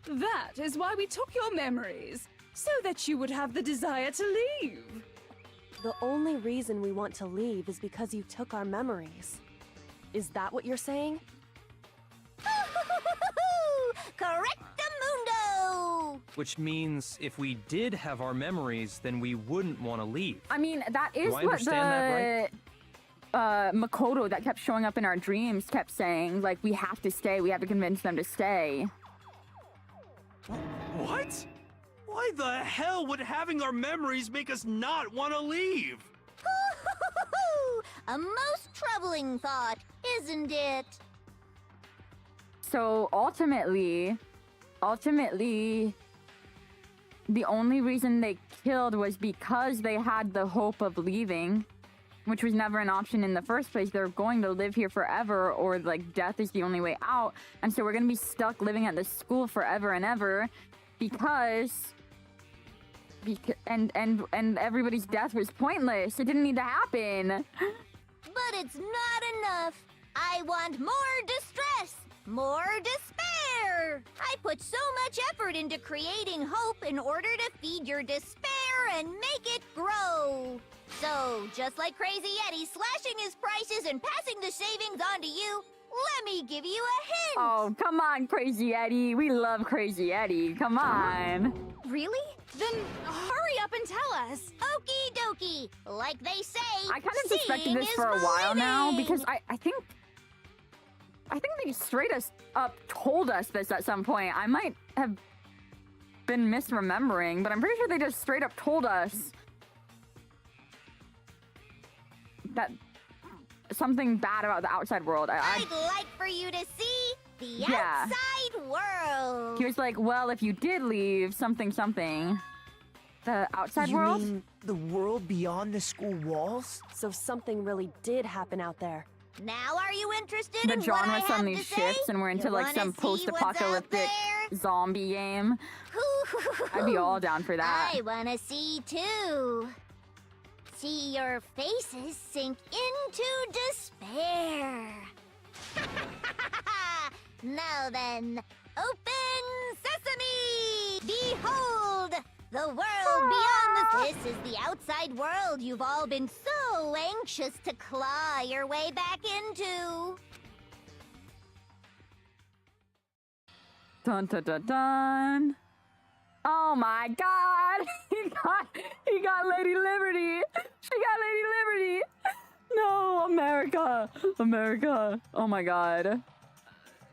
That is why we took your memories, so that you would have the desire to leave. The only reason we want to leave is because you took our memories. Is that what you're saying? Correctamundo! Which means if we did have our memories, then we wouldn't want to leave. I mean, that is Do I what understand that right? Makoto that kept showing up in our dreams kept saying, like, we have to stay, we have to convince them to stay. What? Why the hell would having our memories make us not want to leave? A most troubling thought, isn't it? So ultimately, the only reason they killed was because they had the hope of leaving, which was never an option in the first place. They're going to live here forever, or like death is the only way out. And so we're gonna be stuck living at this school forever and ever because everybody's death was pointless. It didn't need to happen. But it's not enough. I want more distress, more despair. I put so much effort into creating hope in order to feed your despair and make it grow. So, just like Crazy Eddie slashing his prices and passing the savings on to you, let me give you a hint. Oh, come on, Crazy Eddie. We love Crazy Eddie. Come on. Really? Then hurry up and tell us. Okie dokie. Like they say, I kind of suspected seeing this is for a while now believing. because I think they straight up told us this at some point. I might have been misremembering, but I'm pretty sure they just straight up told us that something bad about the outside world. I'd like for you to see the Yeah. outside world. He was like, well, if you did leave something. The outside You world? mean the world beyond the school walls? So something really did happen out there. Now are you interested The in what genre I have suddenly to say? shifts and we're into You like wanna some see what's out post-apocalyptic there? zombie game. I'd be all down for that. I wanna see too. See your faces sink into despair. Now then, open sesame! Behold, the world beyond this is the outside world you've all been so anxious to claw your way back into. Dun dun dun dun. Oh my god! He got Lady Liberty! She got Lady Liberty! No, America! America! Oh my god.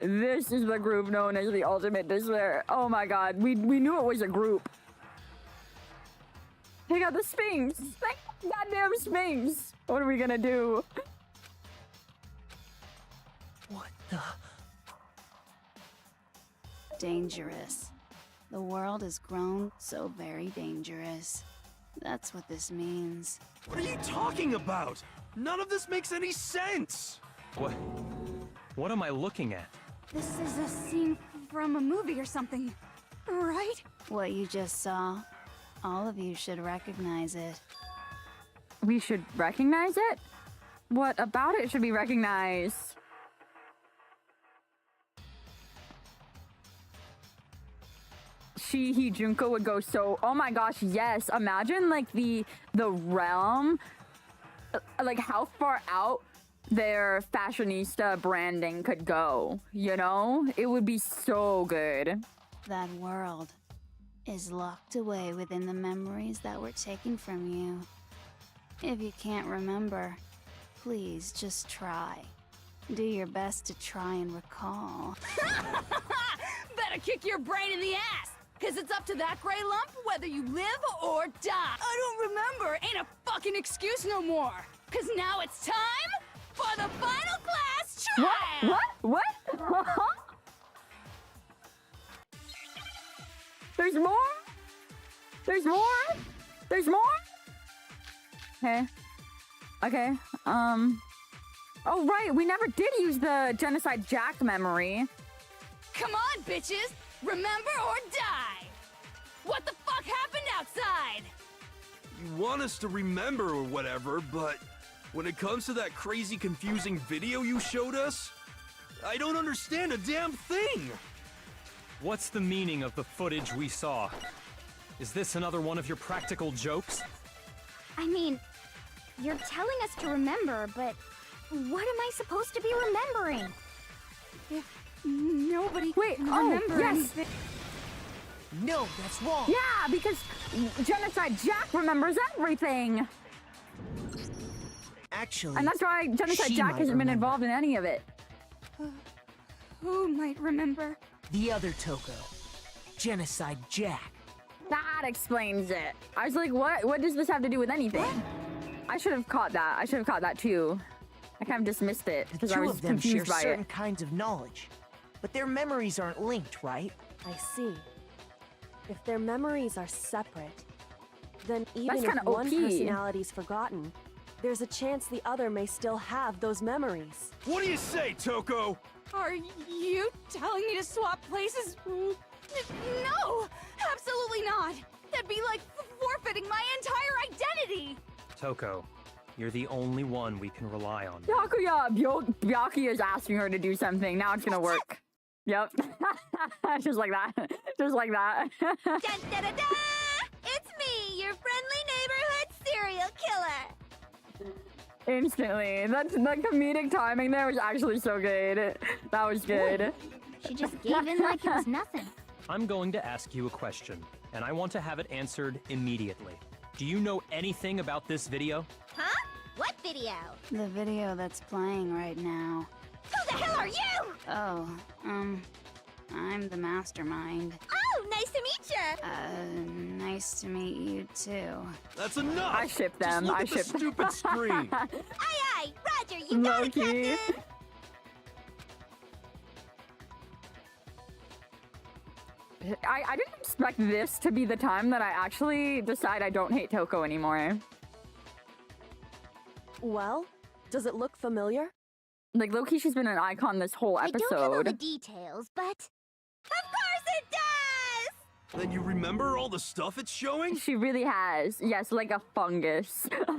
This is the group known as the Ultimate Despair. Oh my god, we knew it was a group. They got the Sphinx! That goddamn Sphinx! What are we gonna do? What the? Dangerous. The world has grown so very dangerous. That's what this means. What are you talking about? None of this makes any sense! What am I looking at? This is a scene from a movie or something, right? What you just saw, all of you should recognize it. We should recognize it? What about it should be recognized? He Junko would go so, oh my gosh, yes. Imagine like the realm like how far out their fashionista branding could go, you know? It would be so good. That world is locked away within the memories that were taken from you. If you can't remember, please just try. Do your best to try and recall. Better kick your brain in the ass, cause it's up to that gray lump whether you live or die. I don't remember ain't a fucking excuse no more, cause now it's time for the final class trial! What? There's more? There's more? There's more? Okay. Oh, right. We never did use the Genocide Jack memory. Come on, bitches! Remember or die! What the fuck happened outside? You want us to remember or whatever, but when it comes to that crazy confusing video you showed us, I don't understand a damn thing! What's the meaning of the footage we saw? Is this another one of your practical jokes? I mean, you're telling us to remember, but what am I supposed to be remembering? If nobody Wait, remember yes. anything. No, that's wrong. Yeah, because Genocide Jack remembers everything. Actually, And that's why Genocide she Jack might hasn't been remember. involved in any of it. Who might remember? The other Toko. Genocide Jack. That explains it. I was like, what does this have to do with anything? I should have caught that. I should have caught that too. I kind of dismissed it The because I two was of them share confused by certain it. kinds of knowledge, but their memories aren't linked, right? I see. If their memories are separate, then even That's if kinda one OP. personality's forgotten, there's a chance the other may still have those memories. What do you say, Toko? Are you telling me to swap places? No! Absolutely not! That'd be like forfeiting my entire identity! Toko, you're the only one we can rely on. Byakuya is asking her to do something. Now it's gonna work. Yep. Just like that. Just like that. Dun, da, da, da! It's me, your friendly neighborhood serial killer. Instantly. That's the comedic timing there was actually so good. That was good. She just gave in like it was nothing. I'm going to ask you a question, and I want to have it answered immediately. Do you know anything about this video? Huh? What video? The video that's playing right now. Who the hell are you? Oh, I'm the mastermind. Oh, nice to meet you. Nice to meet you too. That's enough! I ship Just them. look I at the ship them. stupid screen! Aye, aye, Roger, you got it, Low-key. Captain. I didn't expect this to be the time that I actually decide I don't hate Toko anymore. Well, does it look familiar? Like, low-key, she's been an icon this whole I don't know the episode. details, but of course it does. Then you remember all the stuff it's showing? She really has. Yes, like a fungus. Of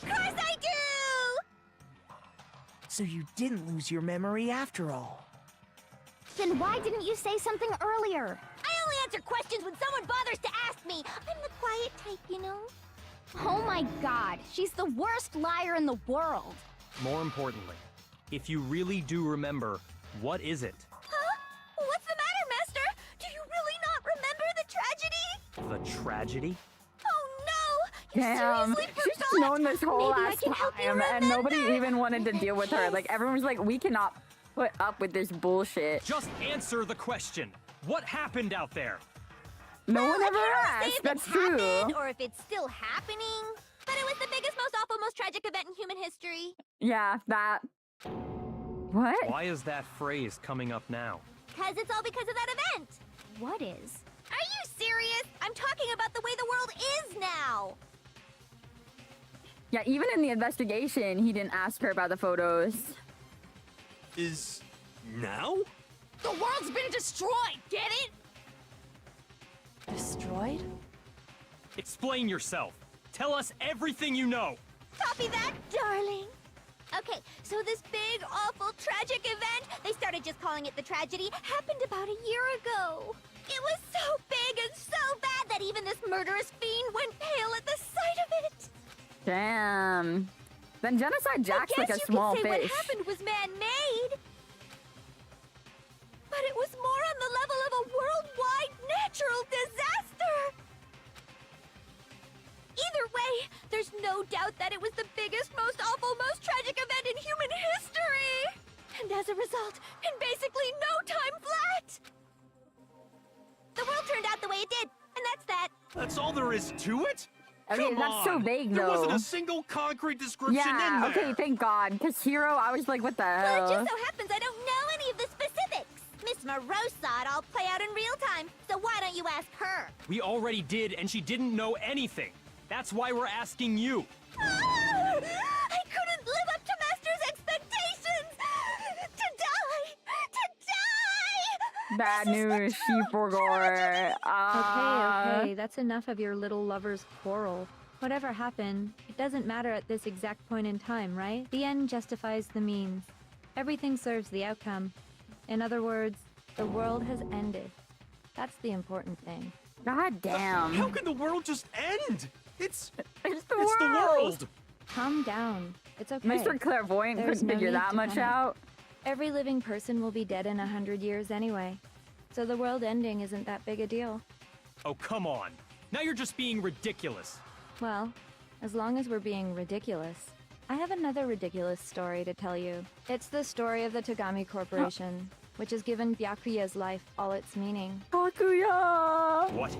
course I do. So you didn't lose your memory after all. Then why didn't you say something earlier? I only answer questions when someone bothers to ask me. I'm the quiet type, you know. Oh my god, she's the worst liar in the world. More importantly, if you really do remember, what is it? Huh? What's the matter, Master? Do you really not remember the tragedy? The tragedy? Oh no! You Damn. seriously She's forgot? known this whole Maybe I ass can help you time, and nobody remember. even wanted to deal with her. Like, everyone was like, we cannot put up with this bullshit. Just answer the question. What happened out there? No one I ever can't really say asked. if That's it's true. happened or if it's still happening. But it was the biggest, most awful, most tragic event in human history. Yeah, that. What? Why is that phrase coming up now? Cause it's all because of that event. What is? Are you serious? I'm talking about the way the world is now. Yeah, even in the investigation, he didn't ask her about the photos. Is now? The world's been destroyed, get it? Destroyed? Explain yourself. Tell us everything you know. Copy that, darling. Okay, so this big, awful, tragic event, they started just calling it the tragedy, happened about a year ago. It was so big and so bad that even this murderous fiend went pale at the sight of it. Damn. Then Genocide Jack's like a small I guess you could say fish. what happened was man-made. But it was more on the level of a worldwide natural disaster. Either way, there's no doubt that it was the biggest, most awful, most tragic event in human history. And as a result, in basically no time flat, The world turned out the way it did, and that's that. That's all there is to it? I mean, Come that's so on. vague, There wasn't though. a single concrete description Yeah, in there. okay, thank God. Because Hero, I was like, what the Well, hell? it just so happens I don't know any of the specifics. Miss Moreau saw it all play out in real time, so why don't you ask her? We already did, and she didn't know anything. That's why we're asking you. I couldn't live up to Master's expectations! To die! Bad news, Sheepburger. Okay, that's enough of your little lover's quarrel. Whatever happened, it doesn't matter at this exact point in time, right? The end justifies the means. Everything serves the outcome. In other words, the world has ended. That's the important thing. God damn. How can the world just end? It's the world. Calm down. It's okay. Mr. Clairvoyant There's couldn't no figure need that to much panic. out. Every living person will be dead in 100 years anyway. So the world ending isn't that big a deal. Oh, come on. Now you're just being ridiculous. Well, as long as we're being ridiculous. I have another ridiculous story to tell you. It's the story of the Togami Corporation, which has given Byakuya's life all its meaning. Byakuya! What?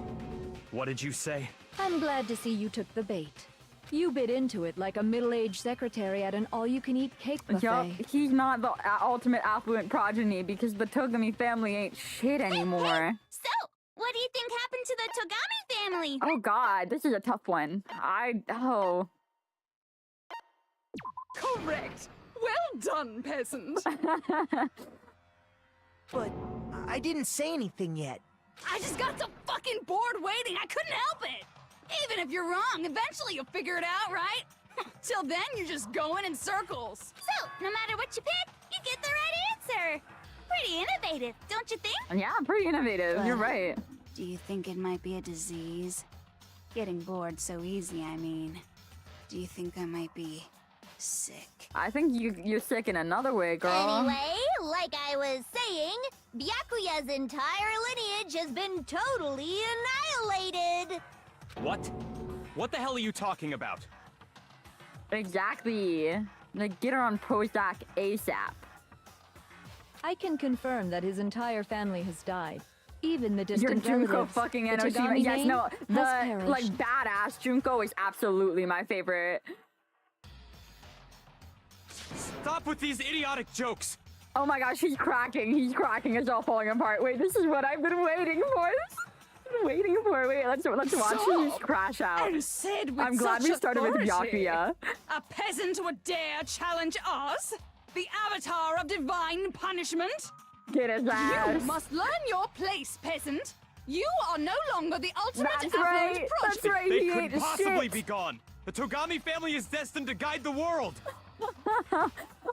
What did you say? I'm glad to see you took the bait. You bit into it like a middle-aged secretary at an all-you-can-eat cake buffet. Yup, he's not the ultimate affluent progeny because the Togami family ain't shit anymore. So, what do you think happened to the Togami family? Oh God, this is a tough one. Oh. Correct. Well done, peasant. But I didn't say anything yet. I just got so fucking bored waiting, I couldn't help it. Even if you're wrong, eventually you'll figure it out, right? Till then, you're just going in circles. So, no matter what you pick, you get the right answer. Pretty innovative, don't you think? Yeah, pretty innovative. You're Well, right. Do you think it might be a disease? Getting bored so easy, I mean. Do you think I might be sick? I think you're sick in another way, girl. Anyway, like I was saying, Byakuya's entire lineage has been totally annihilated. What? What the hell are you talking about? Exactly. Like, get her on Prozac ASAP. I can confirm that his entire family has died. Even the Your distant Junko relatives. fucking The Enoshima. Togami Yes, name no, has the perished. like badass Junko is absolutely my favorite. Stop with these idiotic jokes! Oh my gosh, he's cracking. He's cracking. It's all falling apart. Wait, this is what I've been waiting for. Waiting for. Wait, let's watch him just crash out. And said with I'm glad such we started with authority. Byakuya. A peasant would dare challenge us? The avatar of divine punishment? Get his ass. You must learn your place, peasant. You are no longer the ultimate That's affluent right. progeny. That's right. They He couldn't ain't possibly shit. be gone. The Togami family is destined to guide the world.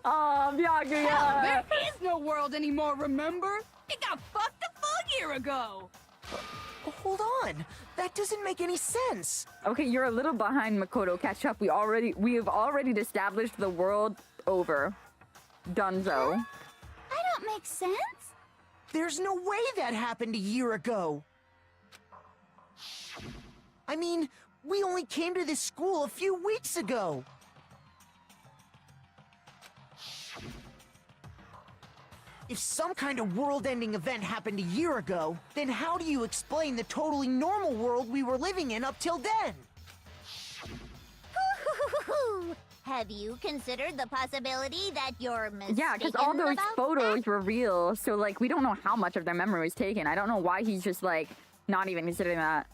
Oh, Byakuya. There is no world anymore, remember? It got fucked a full year ago. Hold on. That doesn't make any sense. Okay, you're a little behind, Makoto. Catch up. We have already established the world over. Dunzo. I don't make sense. There's no way that happened a year ago. I mean, we only came to this school a few weeks ago. If some kind of world-ending event happened a year ago, then how do you explain the totally normal world we were living in up till then? Have you considered the possibility that you're mistaken Yeah, because all those about photos were real, so like we don't know how much of their memory was taken. I don't know why he's just like not even considering that.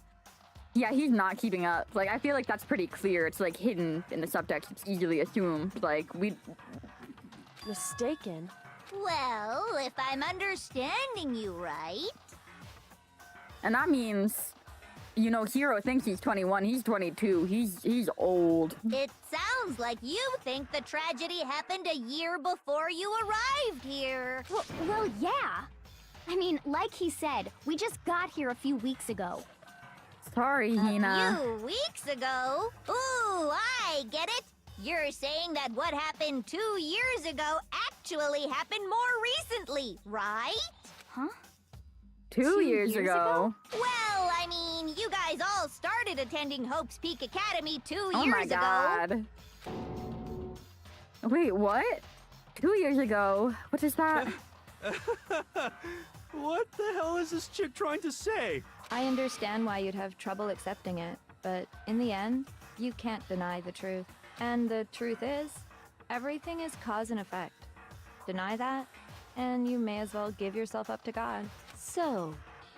Yeah, he's not keeping up. Like I feel like that's pretty clear. It's like hidden in the subtext. It's easily assumed. Like we. Mistaken? Well, if I'm understanding you right. And that means, you know, Hiro thinks he's 21. He's 22. He's old. It sounds like you think the tragedy happened a year before you arrived here. Well, yeah. I mean, like he said, we just got here a few weeks ago. Sorry, Hina. A few weeks ago? Ooh, I get it. You're saying that what happened 2 years ago actually happened more recently, right? Huh? 2 years ago? Well, I mean, you guys all started attending Hope's Peak Academy 2 Oh years my ago. god. Wait, what? 2 years ago? What is that? What the hell is this chick trying to say? I understand why you'd have trouble accepting it, but in the end, you can't deny the truth. And the truth is, everything is cause and effect. Deny that, and you may as well give yourself up to God. So,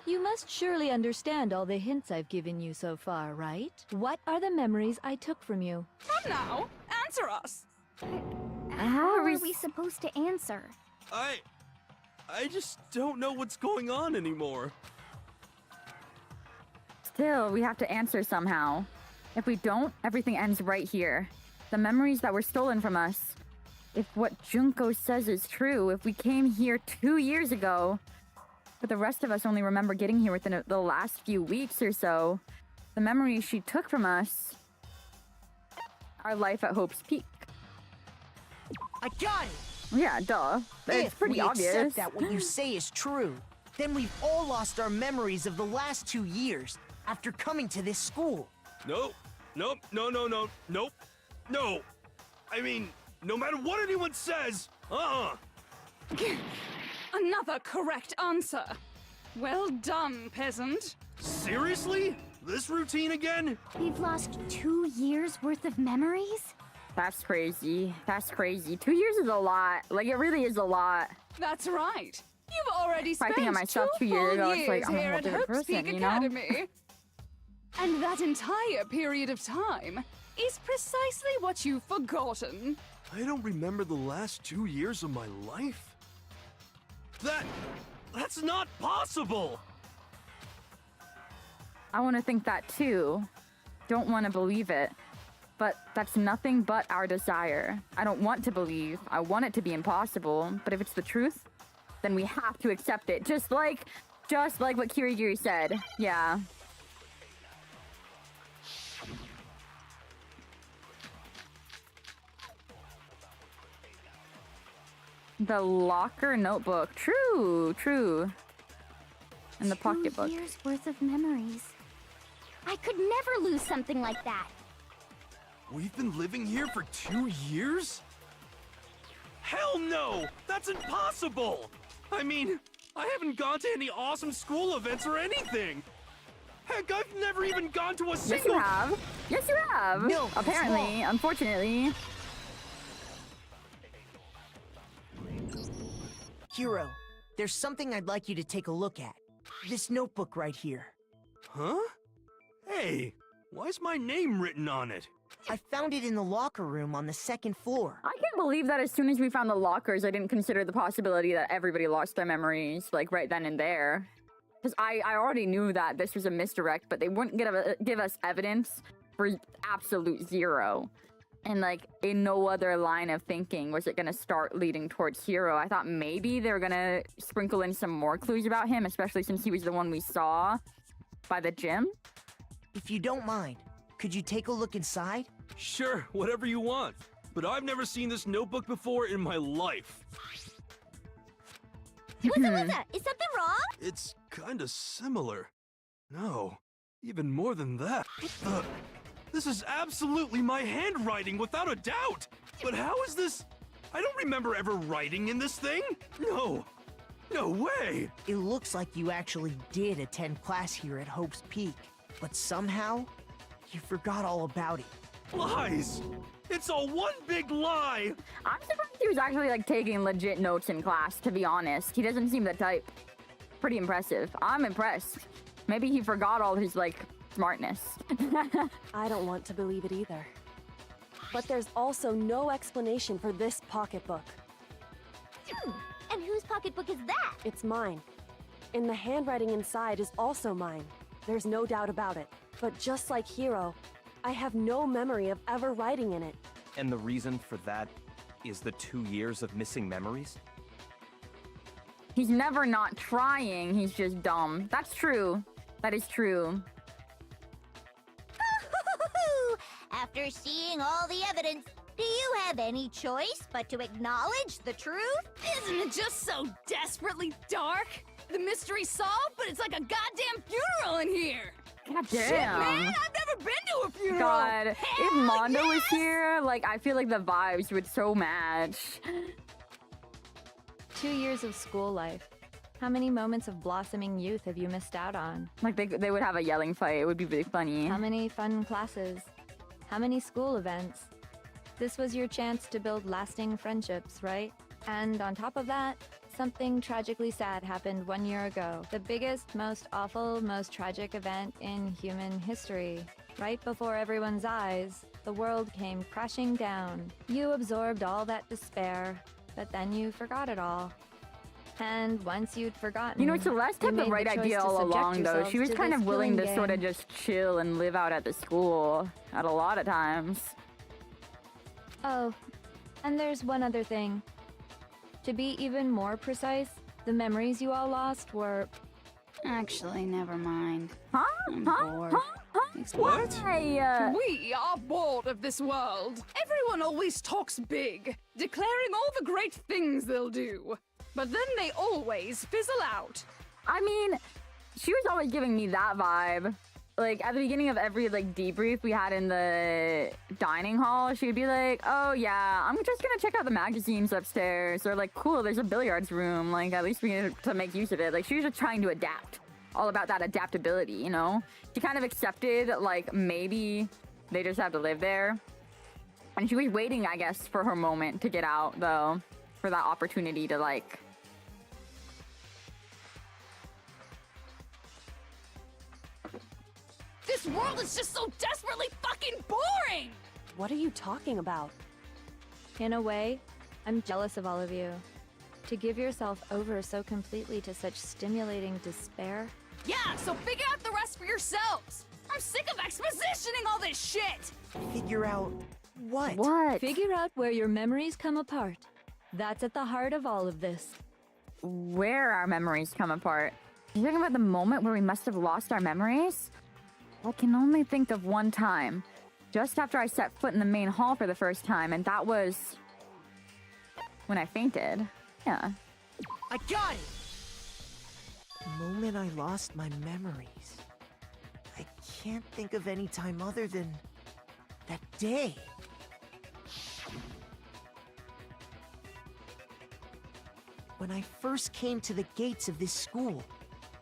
you must surely understand all the hints I've given you so far, right? What are the memories I took from you? Come now, answer us. How are we supposed to answer? I just don't know what's going on anymore. Still, we have to answer somehow. If we don't, everything ends right here. The memories that were stolen from us. If what Junko says is true, if we came here 2 years ago, but the rest of us only remember getting here within the last few weeks or so, the memories she took from us are life at Hope's Peak. I got it! Yeah, duh. It's If pretty we obvious. accept that what you say is true, then we've all lost our memories of the last 2 years after coming to this school. Nope. No. I mean, no matter what anyone says, Another correct answer. Well done, peasant. Seriously? This routine again? We've lost 2 years worth of memories? That's crazy. That's crazy. 2 years is a lot. Like, it really is a lot. That's right. You've already If I spent think of myself 2 years ago, it's like, I'm a here whole at different Hope's person, Peak you know? Academy. And that entire period of time is precisely what you've forgotten. I don't remember the last 2 years of my life. That's not possible! I want to think that too. Don't want to believe it. But that's nothing but our desire. I don't want to believe. I want it to be impossible. But if it's the truth, then we have to accept it. Just like what Kirigiri said. Yeah. The locker notebook. True. And the pocketbook. 2 years worth of memories. I could never lose something like that. We've been living here for 2 years? Hell no! That's impossible! I mean, I haven't gone to any awesome school events or anything! Heck, I've never even gone to a single— Yes, you have! No, apparently, unfortunately. Hiro, there's something I'd like you to take a look at. This notebook right here. Huh? Hey, why is my name written on it? I found it in the locker room on the 2nd floor. I can't believe that as soon as we found the lockers, I didn't consider the possibility that everybody lost their memories, like, right then and there. Because I already knew that this was a misdirect, but they wouldn't give us evidence for absolute zero. And, like, in no other line of thinking was it going to start leading towards Hiro. I thought maybe they were going to sprinkle in some more clues about him, especially since he was the one we saw by the gym. If you don't mind, could you take a look inside? Sure, whatever you want. But I've never seen this notebook before in my life. What's that? Is something wrong? It's kinda similar. No, even more than that. This is absolutely my handwriting, without a doubt! But how is this? I don't remember ever writing in this thing! No way! It looks like you actually did attend class here at Hope's Peak, but somehow, you forgot all about it. Lies! It's all one big lie! I'm surprised he was actually, like, taking legit notes in class, to be honest. He doesn't seem the type. Pretty impressive. I'm impressed. Maybe he forgot all his, like, smartness. I don't want to believe it either. But there's also no explanation for this pocketbook. And whose pocketbook is that? It's mine. And the handwriting inside is also mine. There's no doubt about it. But just like Hiro, I have no memory of ever writing in it. And the reason for that is the 2 years of missing memories? He's never not trying, he's just dumb. That's true. That is true. After seeing all the evidence, Do you have any choice but to acknowledge the truth? Isn't it just so desperately dark? The mystery's solved, but it's like a goddamn funeral in here. God Shit, damn. man, I've never been to a funeral. God, if Hell Mondo was yes! here, like, I feel like the vibes would so match. 2 years of school life. How many moments of blossoming youth have you missed out on? Like, they would have a yelling fight. It would be really funny. How many fun classes? How many school events? This was your chance to build lasting friendships, right? And on top of that, something tragically sad happened 1 year ago. The biggest, most awful, most tragic event in human history. Right before everyone's eyes, the world came crashing down. You absorbed all that despair, but then you forgot it all. And once you'd forgotten, You know, Celeste you had the made right choice idea to all subject along, though. yourselves She was to kind this of willing to killing sort of game. just chill and live out at the school at a lot of times. Oh, and there's one other thing. To be even more precise, the memories you all lost were... Actually, never mind. Huh? I'm Huh? bored. What? Why? We are bored of this world. Everyone always talks big, declaring all the great things they'll do. But then they always fizzle out. I mean, she was always giving me that vibe. Like, at the beginning of every, like, debrief we had in the dining hall, she'd be like, oh, yeah, I'm just gonna check out the magazines upstairs. Or, like, cool, there's a billiards room. Like, at least we need to make use of it. Like, she was just trying to adapt. All about that adaptability, you know? She kind of accepted, like, maybe they just have to live there. And she was waiting, I guess, for her moment to get out, though. For that opportunity to, like... This world is just so desperately fucking boring! What are you talking about? In a way, I'm jealous of all of you. To give yourself over so completely to such stimulating despair. Yeah, so figure out the rest for yourselves! I'm sick of expositioning all this shit! Figure out what? What? Figure out where your memories come apart. That's at the heart of all of this. Where our memories come apart. You're talking about the moment where we must have lost our memories? I can only think of one time. Just after I set foot in the main hall for the first time, and that was... when I fainted. Yeah. I got it! The moment I lost my memories. I can't think of any time other than... that day. When I first came to the gates of this school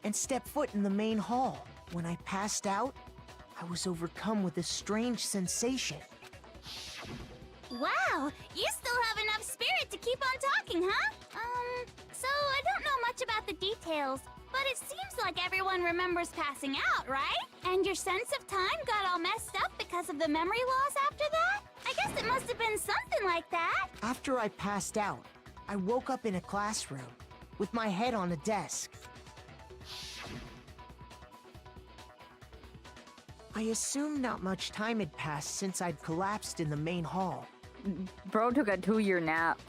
and stepped foot in the main hall. When I passed out, I was overcome with a strange sensation. Wow, you still have enough spirit to keep on talking, huh? So I don't know much about the details, but it seems like everyone remembers passing out, right? And your sense of time got all messed up because of the memory loss after that? I guess it must have been something like that. After I passed out, I woke up in a classroom with my head on a desk. I assumed not much time had passed since I'd collapsed in the main hall. Bro took a 2-year nap.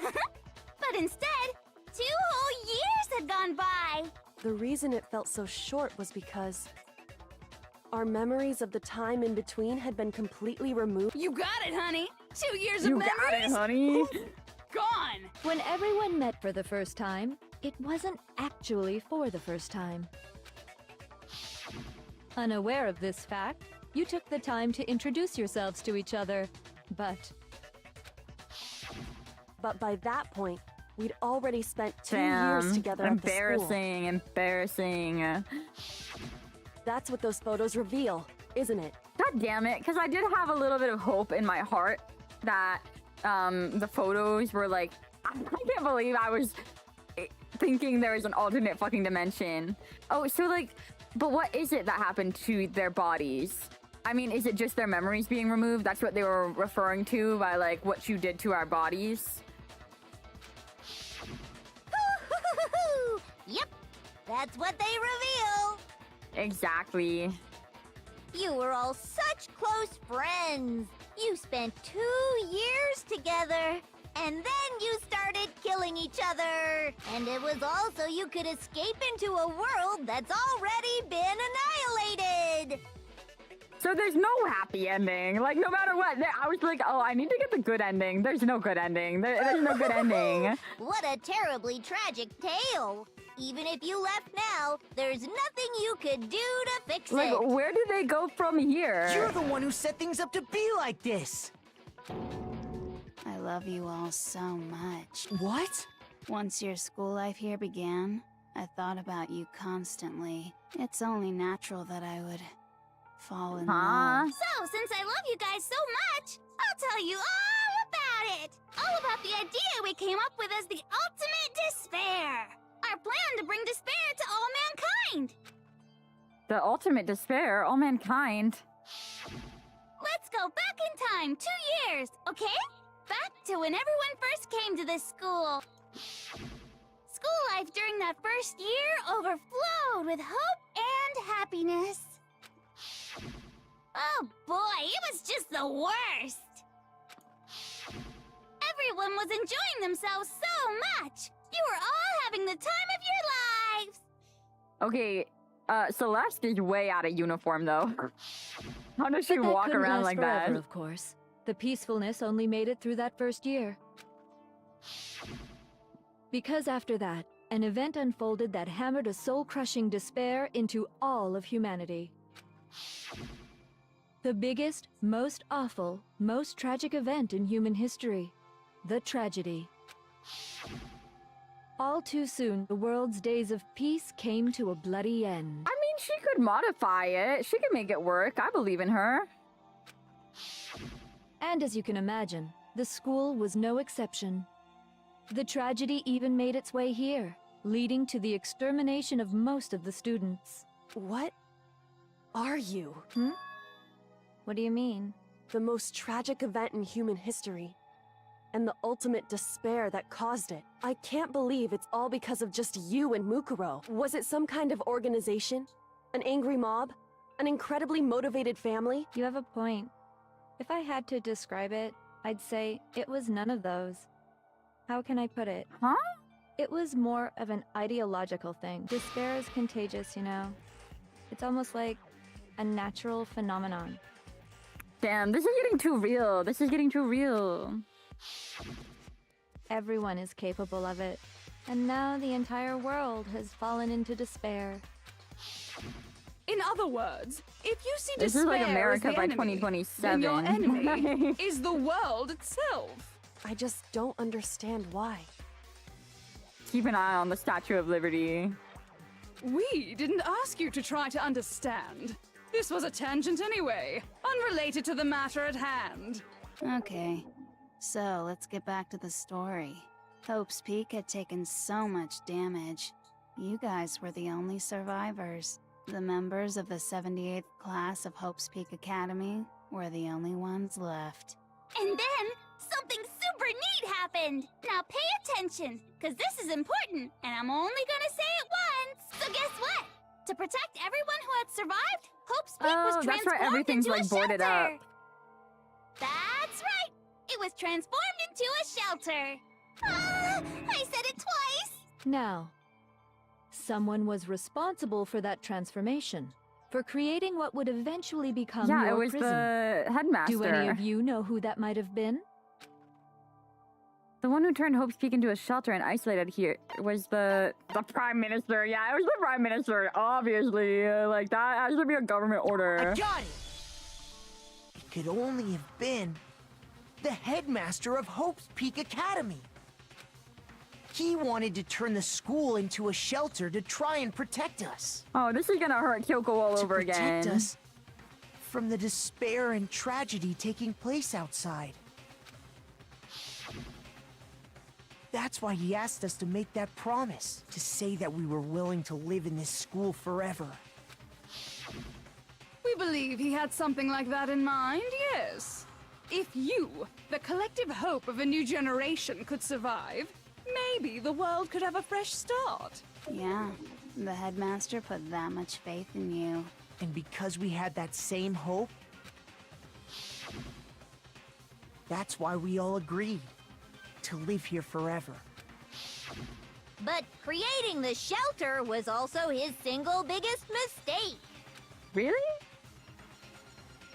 But instead, 2 whole years had gone by. The reason it felt so short was because our memories of the time in between had been completely removed. You got it, honey! 2 years of You memories! got it, honey! Gone! When everyone met for the first time, it wasn't actually for the first time. Unaware of this fact, you took the time to introduce yourselves to each other, but by that point, we'd already spent 2 Damn. years together at the school. Embarrassing. That's what those photos reveal, isn't it? God damn it, because I did have a little bit of hope in my heart that the photos were like, I can't believe I was thinking there was an alternate fucking dimension. Oh, so like, but what is it that happened to their bodies? I mean, is it just their memories being removed? That's what they were referring to by like what you did to our bodies? Yep, that's what they reveal. Exactly. You were all such close friends. You spent 2 years together. And then you started killing each other. And it was all so you could escape into a world that's already been annihilated. So there's no happy ending. Like, no matter what, I was like, oh, I need to get the good ending. There's no good ending. There's no good ending. What a terribly tragic tale. Even if you left now, there's nothing you could do to fix Like, it. where do they go from here? You're the one who set things up to be like this. I love you all so much. What? Once your school life here began, I thought about you constantly. It's only natural that I would fall in love. So, since I love you guys so much, I'll tell you all about it. All about the idea we came up with as the ultimate despair. Our plan to bring despair to all mankind. The ultimate despair, all mankind. Let's go back in time 2 years, okay? Back to when everyone first came to this school. School life during that first year overflowed with hope and happiness. Oh boy, it was just the worst. Everyone was enjoying themselves so much. You were all having the time of your lives. Okay, Celeste is way out of uniform, though. How does she But that walk couldn't around last like forever, that? Of course. The peacefulness only made it through that first year. Because after that, an event unfolded that hammered a soul-crushing despair into all of humanity. The biggest, most awful, most tragic event in human history. The tragedy. All too soon, the world's days of peace came to a bloody end. I mean, she could modify it. She could make it work. I believe in her. And as you can imagine, the school was no exception. The tragedy even made its way here, leading to the extermination of most of the students. What are you? What do you mean? The most tragic event in human history. And the ultimate despair that caused it. I can't believe it's all because of just you and Mukuro. Was it some kind of organization? An angry mob? An incredibly motivated family? You have a point. If I had to describe it, I'd say it was none of those. How can I put it? Huh? It was more of an ideological thing. Despair is contagious, you know? It's almost like a natural phenomenon. Damn, this is getting too real. This is getting too real. Everyone is capable of it. And now the entire world has fallen into despair. In other words, if you see This is despair like America as the by enemy, 2027. then your enemy is the world itself. I just don't understand why. Keep an eye on the Statue of Liberty. We didn't ask you to try to understand. This was a tangent anyway, unrelated to the matter at hand. Okay, so let's get back to the story. Hope's Peak had taken so much damage. You guys were the only survivors. The members of the 78th class of Hope's Peak Academy were the only ones left. And then, something super neat happened! Now pay attention, because this is important, and I'm only gonna say it once! So guess what? To protect everyone who had survived, Hope's Peak was Oh, that's transformed right. Everything's into like a boarded shelter! up. That's right! It was transformed into a shelter! Ah, I said it twice! Now, someone was responsible for that transformation, for creating what would eventually become Yeah, your it was prison. the headmaster. Do any of you know who that might have been? The one who turned Hope's Peak into a shelter and isolated here was the Prime Minister. Yeah, it was the Prime Minister, obviously. Like, that has to be a government order. I got it! It could only have been the headmaster of Hope's Peak Academy. He wanted to turn the school into a shelter to try and protect us. Oh, this is gonna hurt Kyoko all over to protect again. us from the despair and tragedy taking place outside. That's why he asked us to make that promise, to say that we were willing to live in this school forever. We believe he had something like that in mind, yes. If you, the collective hope of a new generation, could survive, maybe the world could have a fresh start. Yeah, the headmaster put that much faith in you. And because we had that same hope, that's why we all agreed to live here forever. But creating the shelter was also his single biggest mistake. Really?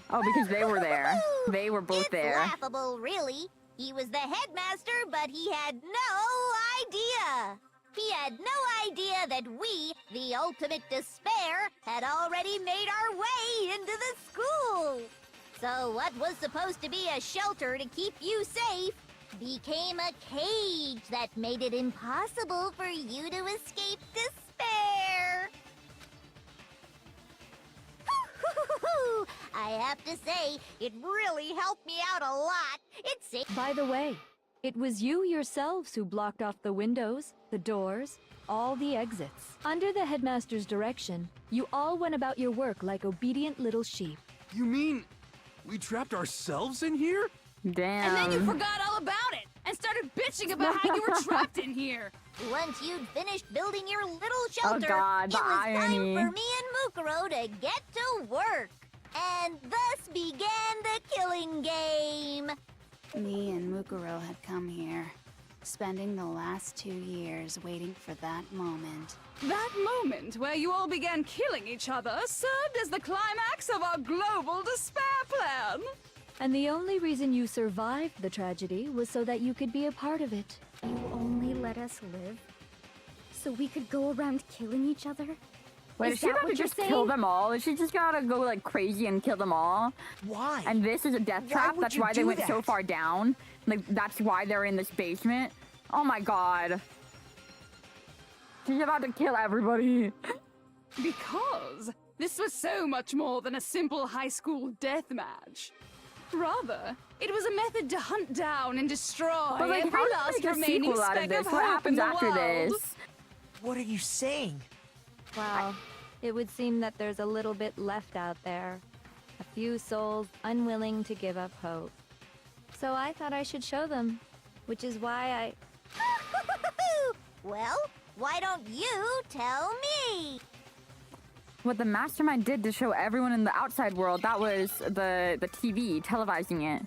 Oh, because they were there. They were both It's there. laughable, really. He was the headmaster, but he had no idea. He had no idea that we, the ultimate despair, had already made our way into the school. So what was supposed to be a shelter to keep you safe became a cage that made it impossible for you to escape despair. I have to say, it really helped me out a lot. It saved. By the way, it was you yourselves who blocked off the windows, the doors, all the exits. Under the headmaster's direction, you all went about your work like obedient little sheep. You mean we trapped ourselves in here? Damn. And then you forgot all about it and started bitching about how you were trapped in here. Once you'd finished building your little shelter, God, it the was irony. time for me and Mukuro to get to work. And thus began the killing game. Me and Mukuro had come here, spending the last 2 years waiting for that moment. That moment where you all began killing each other served as the climax of our global despair plan. And the only reason you survived the tragedy was so that you could be a part of it. You only let us live so we could go around killing each other? Wait, is she about to just kill them all? Is she just gotta go like crazy and kill them all? Why? And this is a death trap? would That's you why they do went so that? far down? Like, that's why they're in this basement? Oh my god. She's about to kill everybody. Because this was so much more than a simple high school death match. Rather, it was a method to hunt down and destroy But like, every how do last they make a remaining sequel out of speck this? of What hope in happens the after world. this? What are you saying? Well, it would seem that there's a little bit left out there. A few souls unwilling to give up hope. So I thought I should show them, which is why I... Well, why don't you tell me? What the mastermind did to show everyone in the outside world, that was the TV televising it.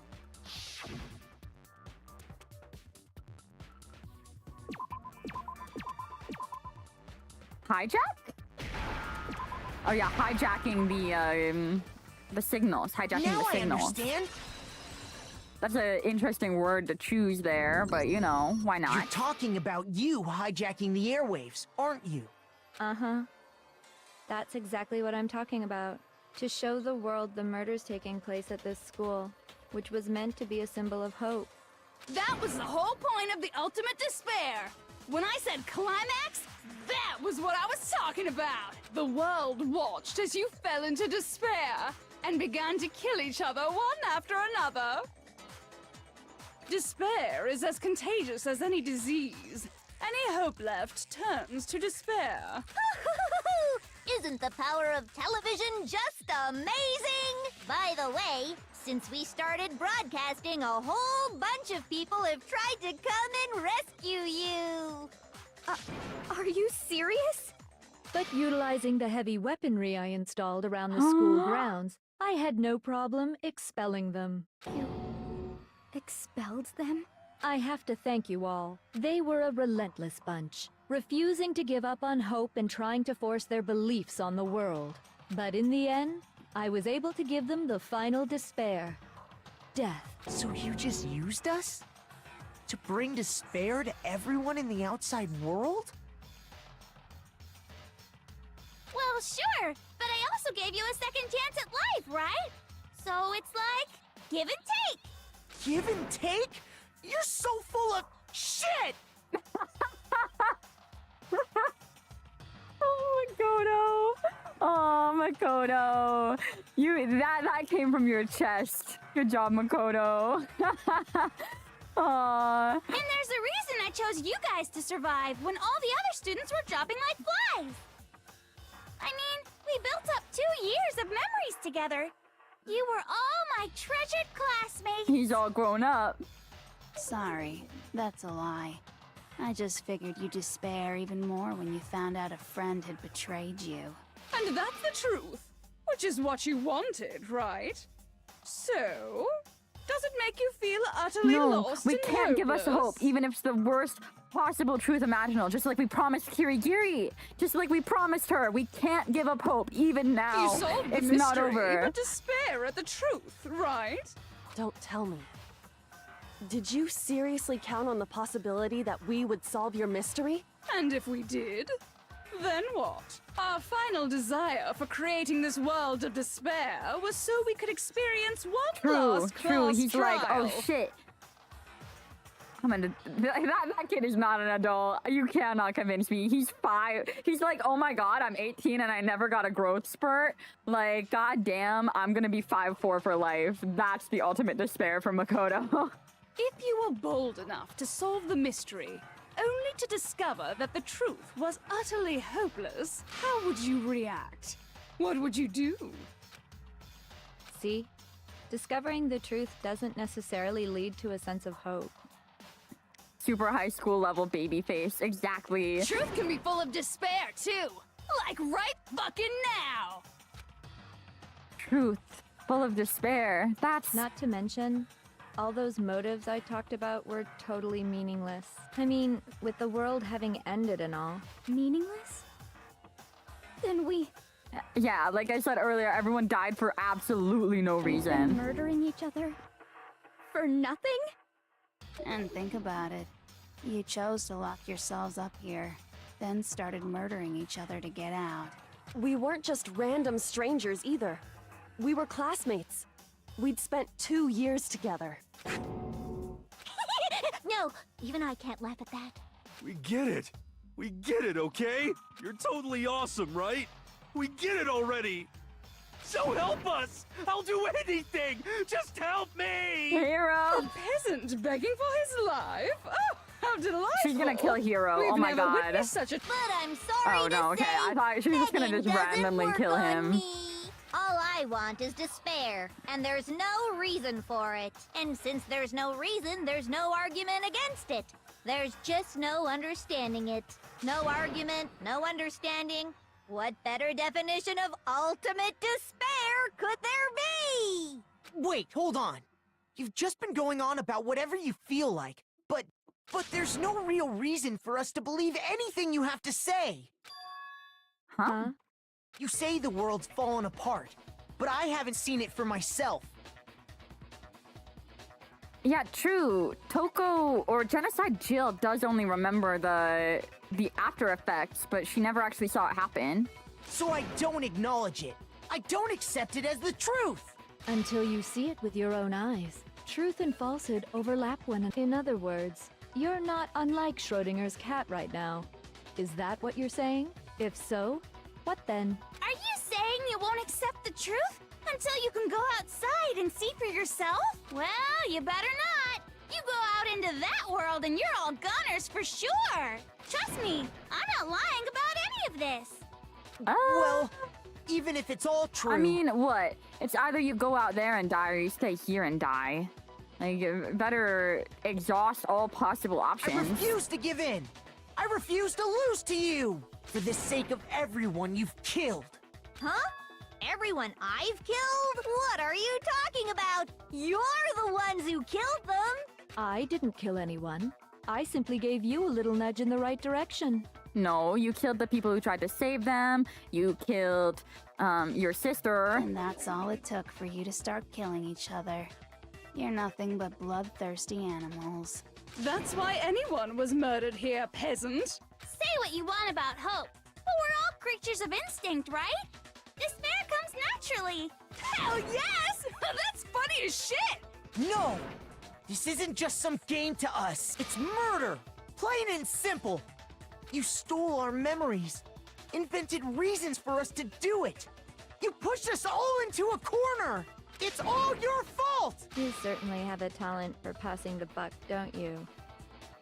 Hijack? Oh yeah, hijacking the signals. Hijacking Now the I signals. understand. That's an interesting word to choose there, but you know, why not? You're talking about you hijacking the airwaves, aren't you? Uh-huh. That's exactly what I'm talking about. To show the world the murders taking place at this school, which was meant to be a symbol of hope. That was the whole point of the ultimate despair. When I said climax, that was what I was talking about. The world watched as you fell into despair and began to kill each other one after another. Despair is as contagious as any disease. Any hope left turns to despair. Isn't the power of television just amazing? By the way, since we started broadcasting, a whole bunch of people have tried to come and rescue you. Are you serious? But utilizing the heavy weaponry I installed around the school grounds, I had no problem expelling them. You expelled them? I have to thank you all. They were a relentless bunch, refusing to give up on hope and trying to force their beliefs on the world. But in the end, I was able to give them the final despair. Death. So you just used us? To bring despair to everyone in the outside world? Well, sure, but I also gave you a second chance at life, right? So it's like, give and take. Give and take? You're so full of shit! Oh, Makoto. Oh, Makoto. That came from your chest. Good job, Makoto. Aww. And there's a reason I chose you guys to survive when all the other students were dropping like flies. I mean, we built up 2 years of memories together. You were all my treasured classmates. He's all grown up. Sorry, that's a lie. I just figured you'd despair even more when you found out a friend had betrayed you. And that's the truth, which is what you wanted, right? So, does it make you feel utterly lost we and can't give us hopeless? hope, even if it's the worst possible truth imaginable. Just like we promised Kirigiri, just like we promised her, we can't give up hope, even now. You solved the It's mystery, not over. but despair at the truth, right? Don't tell me. Did you seriously count on the possibility that we would solve your mystery? And if we did, then what? Our final desire for creating this world of despair was so we could experience one last class He's like, oh trial. shit. That kid is not an adult. You cannot convince me. He's 5. He's like, oh my god, I'm 18 and I never got a growth spurt. Like, god damn, I'm gonna be 5'4" for life. That's the ultimate despair for Makoto. If you were bold enough to solve the mystery, only to discover that the truth was utterly hopeless, how would you react? What would you do? See? Discovering the truth doesn't necessarily lead to a sense of hope. Super high school level baby face, exactly. Truth can be full of despair, too. Like right fucking now. Truth, full of despair. That's... Not to mention, all those motives I talked about were totally meaningless. I mean, with the world having ended and all. Meaningless? Then we... Yeah, like I said earlier, everyone died for absolutely no reason. Murdering each other? For nothing? And think about it. You chose to lock yourselves up here, then started murdering each other to get out. We weren't just random strangers either. We were classmates. We'd spent 2 years together. No, even I can't laugh at that. We get it. We get it, okay? You're totally awesome, right? We get it already. So help us! I'll do anything! Just help me! Hero! A peasant begging for his life? Oh, how delightful! She's gonna kill Hero. We've oh my never god. witnessed such a... But I'm sorry Oh no, to okay. say, I thought she was just gonna begging just doesn't randomly work kill on him. me. All I want is despair, and there's no reason for it. And since there's no reason, there's no argument against it. There's just no understanding it. No argument, no understanding. What better definition of ultimate despair could there be? Wait, hold on. You've just been going on about whatever you feel like, but there's no real reason for us to believe anything you have to say. Huh? You say the world's fallen apart, but I haven't seen it for myself. Yeah, true. Toko or Genocide Jill does only remember the after effects, but she never actually saw it happen. So I don't acknowledge it. I don't accept it as the truth. Until you see it with your own eyes. Truth and falsehood overlap one another. In other words, you're not unlike Schrodinger's cat right now. Is that what you're saying? If so, what then? Are you saying you won't accept the truth until you can go outside and see for yourself? Well, you better not. You go out into that world and you're all gunners for sure. Trust me, I'm not lying about any of this. Well, even if it's all true... I mean, what? It's either you go out there and die or you stay here and die. Like, you better exhaust all possible options. I refuse to give in. I refuse to lose to you. For the sake of everyone you've killed. Huh? Everyone I've killed? What are you talking about? You're the ones who killed them! I didn't kill anyone. I simply gave you a little nudge in the right direction. No, you killed the people who tried to save them. You killed, your sister. And that's all it took for you to start killing each other. You're nothing but bloodthirsty animals. That's why anyone was murdered here, peasant. Say what you want about hope, but we're all creatures of instinct, right? Despair comes naturally. Hell yes! That's funny as shit! No! This isn't just some game to us. It's murder! Plain and simple. You stole our memories. Invented reasons for us to do it. You pushed us all into a corner. It's all your fault! You certainly have a talent for passing the buck, don't you?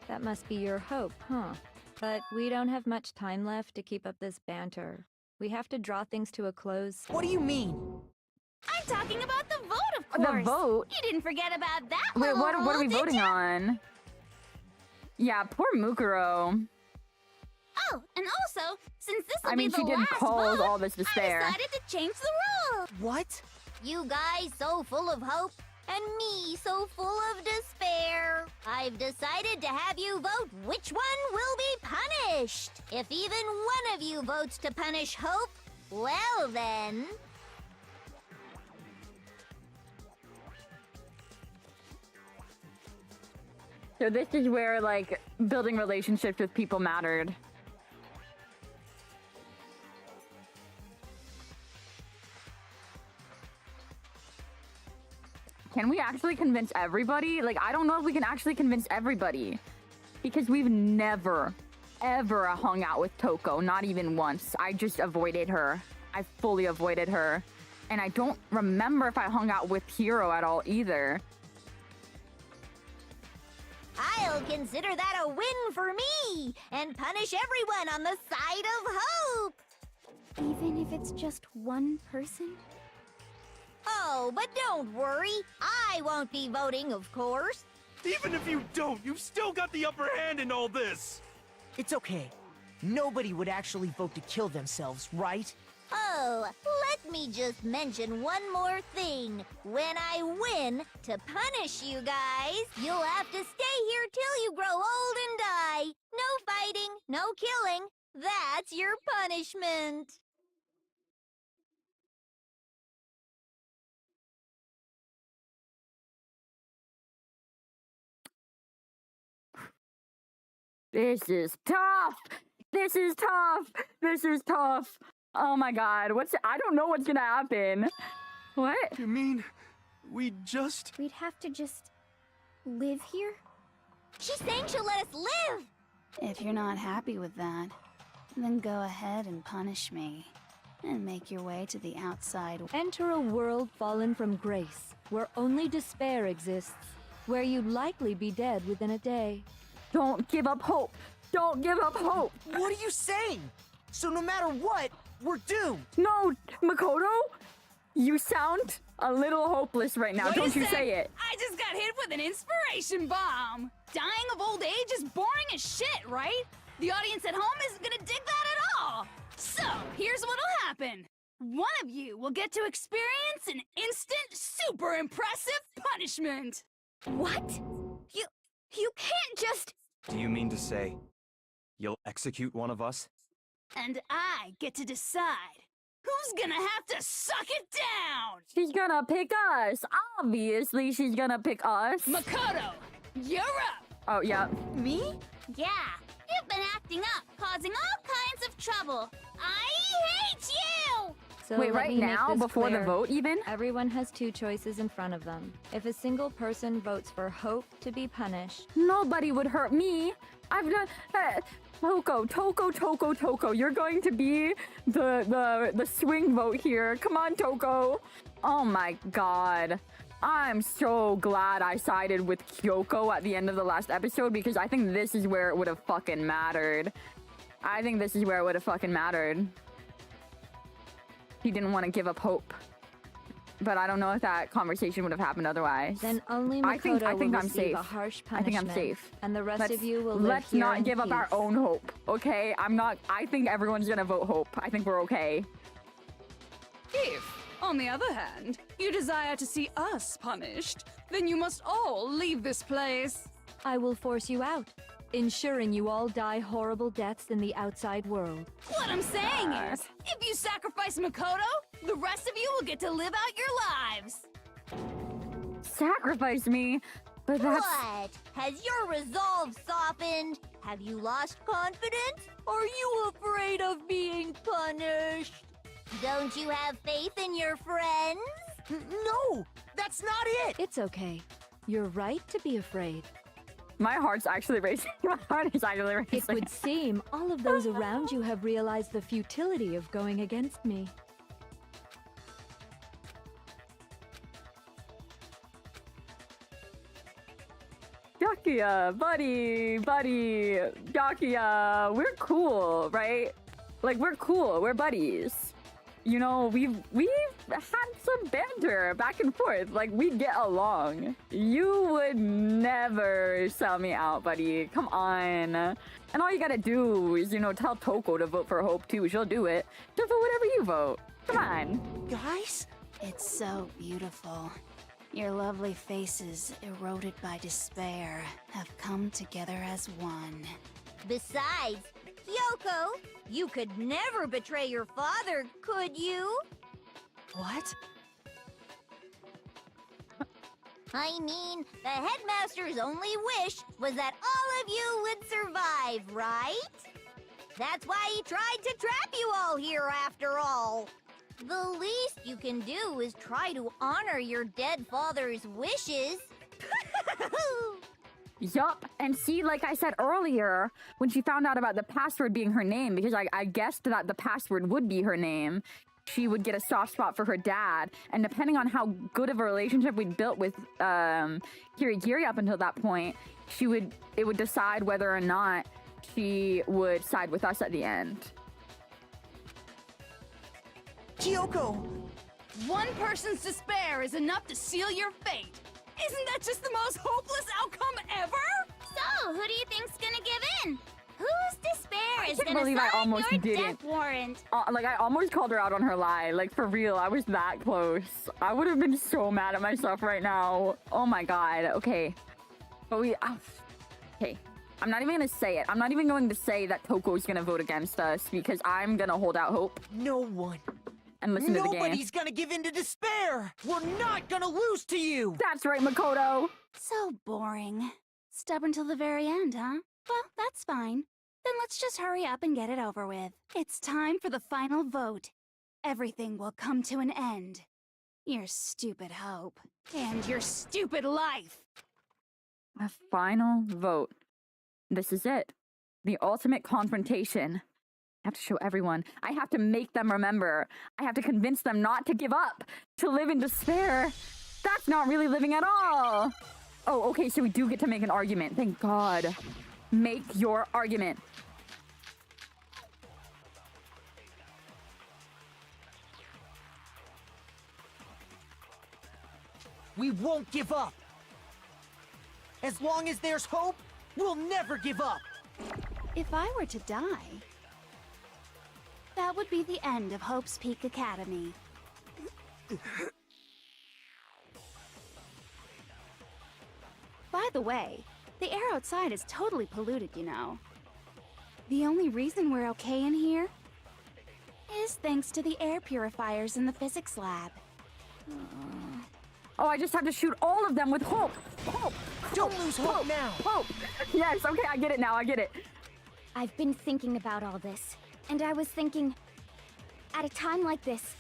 That must be your hope, huh? But we don't have much time left to keep up this banter. We have to draw things to a close. What do you mean? I'm talking about the vote, of course. The vote? You didn't forget about that. Wait, little what are we fool, did voting ya? on? Yeah, poor Mukuro. Oh, and also, since this will I mean, be she the didn't last cause vote, all this despair. I decided to change the rule. What? You guys so full of hope? and me so full of despair. I've decided to have you vote which one will be punished. If even one of you votes to punish Hope, well then... So this is where, like, building relationships with people mattered. Can we actually convince everybody? Like, I don't know if we can actually convince everybody. Because we've never, ever hung out with Toko. Not even once. I just avoided her. I fully avoided her. And I don't remember if I hung out with Hiro at all either. I'll consider that a win for me and punish everyone on the side of hope. Even if it's just one person? Oh, but don't worry. I won't be voting, of course. Even if you don't, you've still got the upper hand in all this. It's okay. Nobody would actually vote to kill themselves, right? Oh, let me just mention one more thing. When I win, to punish you guys, you'll have to stay here till you grow old and die. No fighting, no killing. That's your punishment. This is tough. This is tough. This is tough. Oh my god. I don't know what's gonna happen. What? You mean we just... We'd have to just live here? She's saying she'll let us live. If you're not happy with that, then go ahead and punish me. And make your way to the outside. Enter a world fallen from grace, where only despair exists, where you'd likely be dead within a day. Don't give up hope. Don't give up hope. What are you saying? So no matter what, we're doomed. No, Makoto, you sound a little hopeless right now. Don't you say it. I just got hit with an inspiration bomb. Dying of old age is boring as shit, right? The audience at home isn't gonna dig that at all. So, here's what'll happen. One of you will get to experience an instant, super impressive punishment. What? You can't just... Do you mean to say you'll execute one of us? And I get to decide who's gonna have to suck it down. She's gonna pick us. Obviously, she's gonna pick us. Makoto, you're up. Oh, yeah. Me? Yeah, you've been acting up, causing all kinds of trouble. I hate you! So Wait, let right me make now, this before the clear. vote even? Everyone has two choices in front of them. If a single person votes for Hope to be punished, Nobody would hurt me. I've done... Toko, you're going to be the swing vote here. Come on, Toko. Oh my god. I'm so glad I sided with Kyoko at the end of the last episode because I think this is where it would have fucking mattered. I think this is where it would have fucking mattered. He didn't want to give up hope. But I don't know if that conversation would have happened otherwise. then only I think Makoto will I'm receive safe. a harsh I think punishment. I'm safe. And the rest Let's- of you will live Let's here not in give up our peace. own hope, okay? I think everyone's gonna vote hope. I think we're okay. If, on the other hand, you desire to see us punished, then you must all leave this place. I will force you out, ensuring you all die horrible deaths in the outside world. What I'm saying is, if you sacrifice Makoto, the rest of you will get to live out your lives. Sacrifice me? But that's... What? Has your resolve softened? Have you lost confidence? Are you afraid of being punished? Don't you have faith in your friends? No, that's not it. It's okay. You're right to be afraid. My heart's actually racing. My heart is actually racing. It would seem all of those around you have realized the futility of going against me. Byakuya, buddy, Byakuya, we're cool, right? Like, we're cool, we're buddies. You know, we've had some banter back and forth, like, we get along. You would never sell me out, buddy, come on. And all you gotta do is, you know, tell Toko to vote for Hope too, she'll do it. Just vote whatever you vote, come on. Guys? It's so beautiful. Your lovely faces, eroded by despair, have come together as one. Besides, Kyoko, you could never betray your father, could you? What? I mean, the headmaster's only wish was that all of you would survive, right? That's why he tried to trap you all here after all. The least you can do is try to honor your dead father's wishes. Yup, and see, like I said earlier, when she found out about the password being her name, because I guessed that the password would be her name, she would get a soft spot for her dad, and depending on how good of a relationship we'd built with Kirigiri up until that point, it would decide whether or not she would side with us at the end. Kyoko! One person's despair is enough to seal your fate. Isn't that just the most hopeless outcome ever? So, who do you think's gonna give in? Whose despair is can't gonna believe I sign almost your didn't. death warrant? Like, I almost called her out on her lie. Like, for real, I was that close. I would have been so mad at myself right now. Oh my god. Okay. But okay. I'm not even gonna say it. I'm not even going to say that Toko's gonna vote against us, because I'm gonna hold out hope. No one. And listen to the game. Nobody's gonna give in to despair! We're not gonna lose to you! That's right, Makoto! So boring. Stubborn till the very end, huh? Well, that's fine. Then let's just hurry up and get it over with. It's time for the final vote. Everything will come to an end. Your stupid hope. And your stupid life! A final vote. This is it. The ultimate confrontation. I have to show everyone. I have to make them remember. I have to convince them not to give up. To live in despair. That's not really living at all. Oh, okay, so we do get to make an argument. Thank God. Make your argument. We won't give up! As long as there's hope, we'll never give up! If I were to die, that would be the end of Hope's Peak Academy. By the way, the air outside is totally polluted, you know. The only reason we're okay in here is thanks to the air purifiers in the physics lab. Oh, I just have to shoot all of them with hope. Hope. Don't lose hope now. Hope. Yes, okay, I get it now. I get it. I've been thinking about all this, and I was thinking, at a time like this,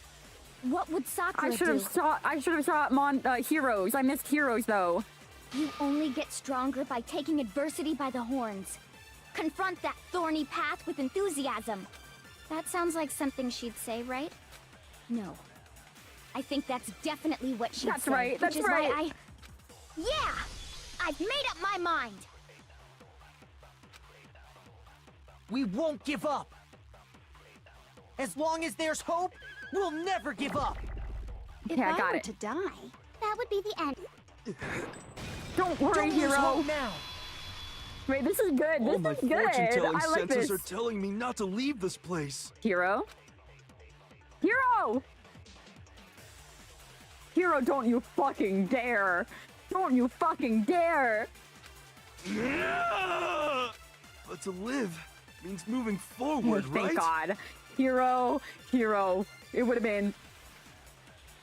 what would Sakura I should have shot Heroes. I missed Heroes though. You only get stronger by taking adversity by the horns. Confront that thorny path with enthusiasm. That sounds like something she'd say, right? No. I think that's definitely what she'd say. That's right, that's which is right. Why Yeah! I've made up my mind! We won't give up! As long as there's hope, we'll never give up! If I got were to die, that would be the end. Don't worry, Don't lose Hero. hope now! Wait, this is good. All This my is good. fortune-telling I like senses this. are telling me not to leave this place. Hero? Hero! Hero, don't you fucking dare! Don't you fucking dare! But to live means moving forward, Thank right? God. Hero. It would have been...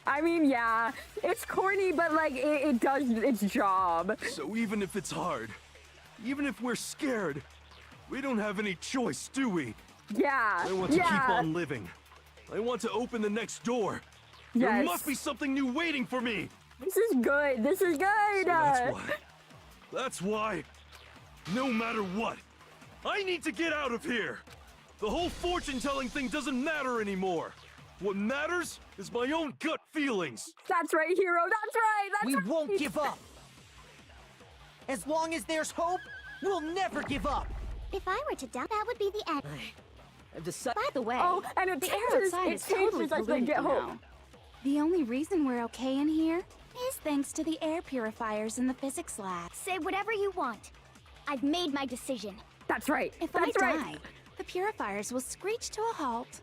I mean, yeah, it's corny, but like, it does its job. So even if it's hard, even if we're scared, we don't have any choice, do we? Yeah, I want to keep on living. I want to open the next door. There Yes. must be something new waiting for me. This is good. This is good. So that's why, no matter what, I need to get out of here. The whole fortune-telling thing doesn't matter anymore. What matters is my own gut feelings. That's right, Hero. That's right. We won't give up. As long as there's hope, we'll never give up. If I were to die, that would be the end. by the way, Oh, and it the air changes. outside It is totally changes as they polluted, get you hope. know. The only reason we're okay in here is thanks to the air purifiers in the physics lab. Say whatever you want. I've made my decision. That's right. If That's I right. die, the purifiers will screech to a halt.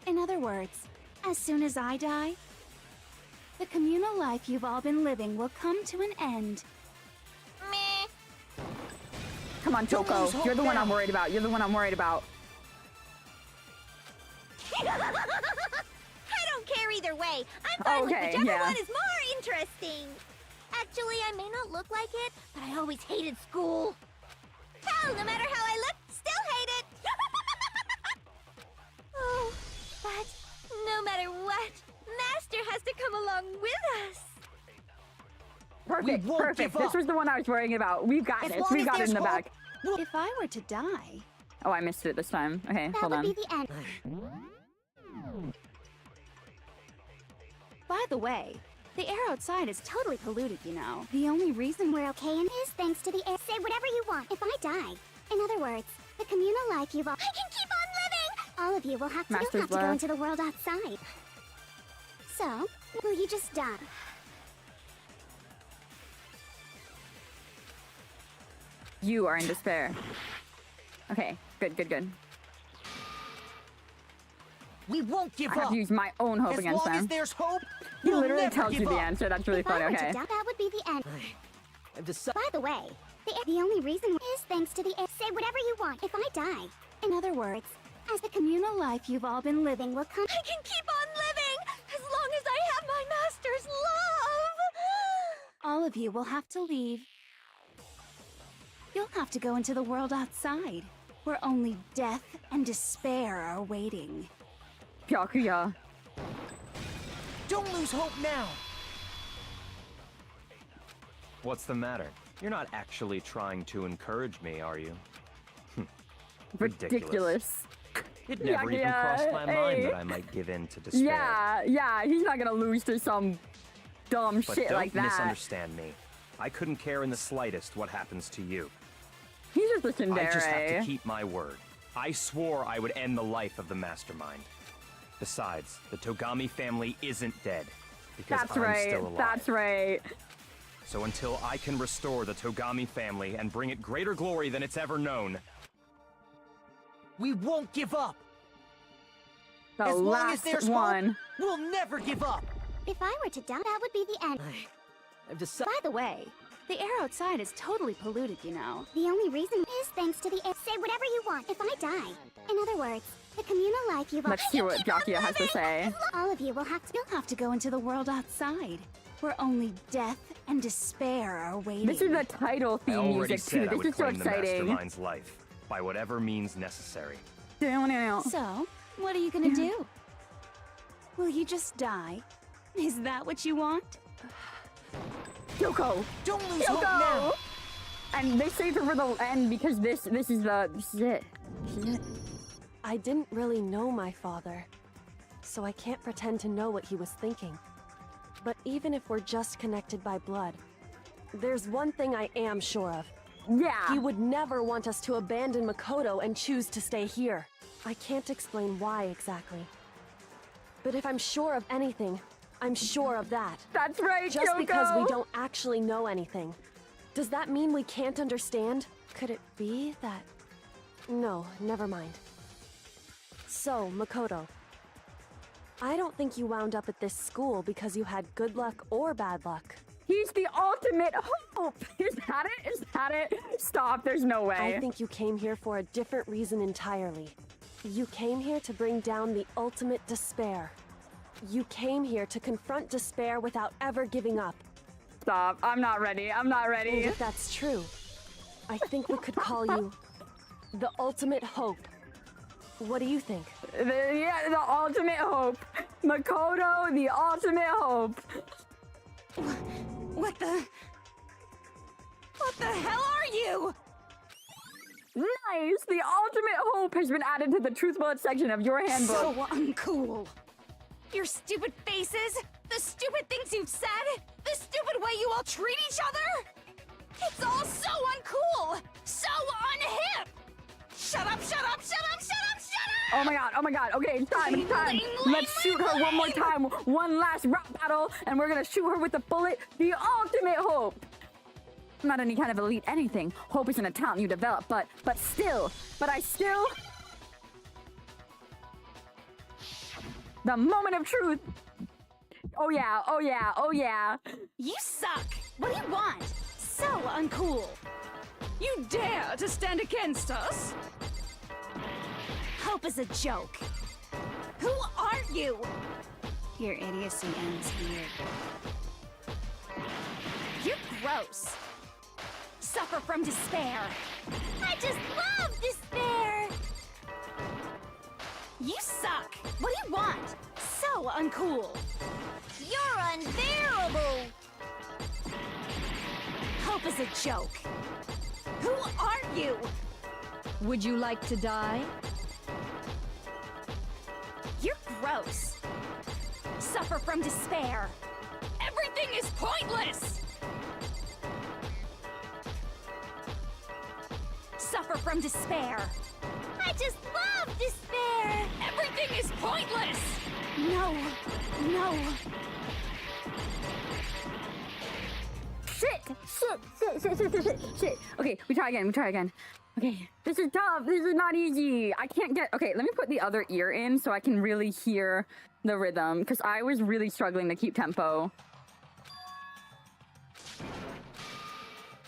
In other words, as soon as I die, the communal life you've all been living will come to an end. Meh. Come on, Don't Choco. lose hope You're the one now. I'm worried about. You're the one I'm worried about. I don't care either way. I'm fine with Okay, whichever yeah. one is more interesting. Actually, I may not look like it, but I always hated school. Hell, no matter how I look, still hate it. Oh, but no matter what, Master has to come along with us. Perfect, won't perfect. give This up. was the one I was worrying about. We've got As this. long We've as got it in there's the hope, back. If I were to die, Oh, I missed it this time. Okay, That hold would on. be the end. by the way, the air outside is totally polluted, you know. The only reason We're okay and is thanks to the air. Say whatever you want if I die. In other words, the communal life you've all. I can keep on living! All of you will have to, Master's you'll have to go left. into the world outside. So, will you just die? You are in despair. Okay, good, good, good. We won't give I have up. to use my own hope As against long as them. there's hope, He we'll literally never tells you give the up. answer. That's really If funny. I were Okay. to die, that would be the end. I've decided. By the way, the only reason is thanks to the air. Say whatever you want if I die. In other words, as the communal life you've all been living will come. I can keep on living as long as I have my Master's love. All of you will have to leave. You'll have to go into the world outside, where only death and despair are waiting. Byakuya. Don't lose hope now. What's the matter? You're not actually trying to encourage me, are you? Ridiculous. It never even Byakuya, crossed my hey. mind that I might give in to despair. Yeah, he's not gonna lose to some dumb But shit don't like that. misunderstand me. I couldn't care in the slightest what happens to you. He's just a tsundere. I just have to keep my word. I swore I would end the life of the mastermind. Besides, the Togami family isn't dead. Because That's I'm right, still alive. that's right. So until I can restore the Togami family and bring it greater glory than it's ever known, We won't give up. The As long as last there's one. hope, we'll never give up. If I were to die, that would be the end. I've decided. By the way, the air outside is totally polluted, you know. The only reason is thanks to the air. Say whatever you want if I die. In other words, the communal life you've all. Let's hear what Byakuya has to say. All of you will have to. You'll have to go into the world outside, where only death and despair are waiting. This is the title I theme already music too. said I This would is so claim the exciting. mastermind's life by whatever means necessary. So, what are you gonna do? Will you just die? Is that what you want? Yoko! Don't lose hope now. And they saved her for the end because this is it. This is it. I didn't really know my father, so I can't pretend to know what he was thinking. But even if we're just connected by blood, there's one thing I am sure of. Yeah. He would never want us to abandon Makoto and choose to stay here. I can't explain why exactly. But if I'm sure of anything, I'm sure of that. That's right, Just Kyoko. because we don't actually know anything. Does that mean we can't understand? Could it be that... No, never mind. So, Makoto, I don't think you wound up at this school because you had good luck or bad luck. He's the ultimate hope! Is that it? Is that it? Stop, there's no way. I think you came here for a different reason entirely. You came here to bring down the ultimate despair. You came here to confront despair without ever giving up. Stop, I'm not ready, I'm not And ready. if that's true, I think we could call you the ultimate hope. What do you think? The ultimate hope. Makoto, the ultimate hope. What the hell are you? Nice! The ultimate hope has been added to the truth bullet section of your handbook. So uncool. Your stupid faces, the stupid things you've said, the stupid way you all treat each other. It's all so uncool, so unhip. Shut up, shut up, shut up, shut up, shut up! Oh my god, okay, it's time, it's time. Let's shoot her one more time. One last rap battle, and we're gonna shoot her with a bullet. The ultimate hope. Not any kind of elite anything. Hope isn't a talent you develop, but I still. The moment of truth. Oh yeah, oh yeah, oh yeah. You suck! What do you want? So uncool! You dare to stand against us? Hope is a joke. Who are you? Your idiocy ends here. You're gross. Suffer from despair. I just love despair! You suck! What do you want? So uncool! You're unbearable! Hope is a joke. Who are you? Would you like to die? You're gross. Suffer from despair. Everything is pointless! Suffer from despair. I just love despair! Everything is pointless! No, no. Shit. Okay, we try again. Okay, this is tough. This is not easy. I can't get... Okay, let me put the other ear in so I can really hear the rhythm, because I was really struggling to keep tempo.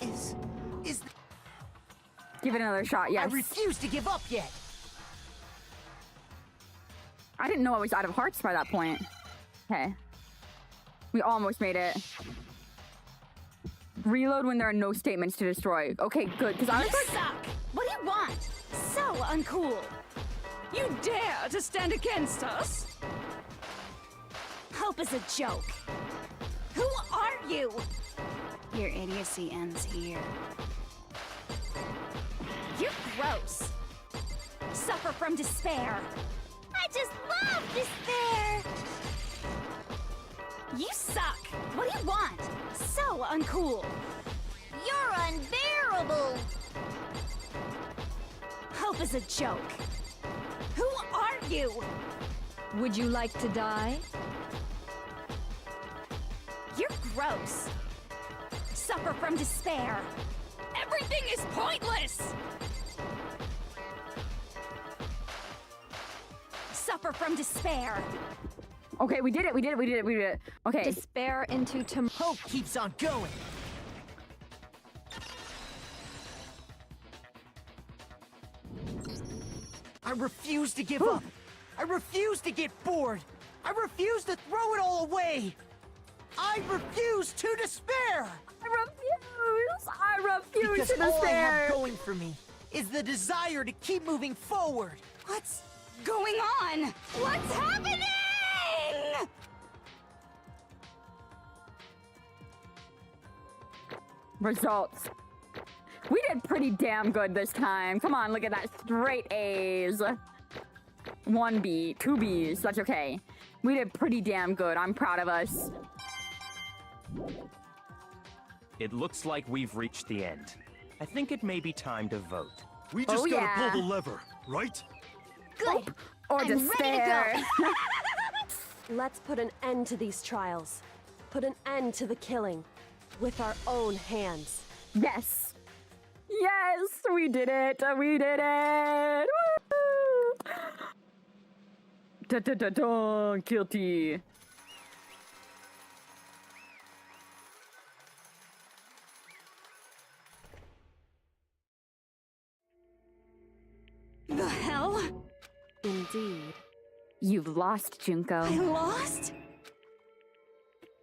Is Give it another shot, yes. I refuse to give up yet. I didn't know I was out of hearts by that point. Okay. We almost made it. Reload when there are no statements to destroy. Okay, good, because I was like... suck! What do you want? So uncool! You dare to stand against us? Hope is a joke. Who are you? Your idiocy ends here. You're gross. Suffer from despair. I just love despair! You suck! What do you want? So uncool! You're unbearable! Hope is a joke. Who are you? Would you like to die? You're gross. Suffer from despair. Everything is pointless! Suffer from despair. Okay, we did it. Okay. Despair into hope keeps on going. I refuse to give up. I refuse to get bored. I refuse to throw it all away. I refuse to despair. I refuse because to despair. All I have going for me is the desire to keep moving forward. What's going on? What's happening? Results. We did pretty damn good this time. Come on, look at that. Straight A's. 1 B, 2 B's. That's okay. We did pretty damn good. I'm proud of us. It looks like we've reached the end. I think it may be time to vote. We just gotta pull the lever, right? Good. Or I'm despair. ready to go. Let's put an end to these trials. Put an end to the killing. With our own hands. Yes. Yes, we did it. We did it. Woo! Da-da-da-da, guilty. The hell? Indeed. You've lost, Junko. I lost?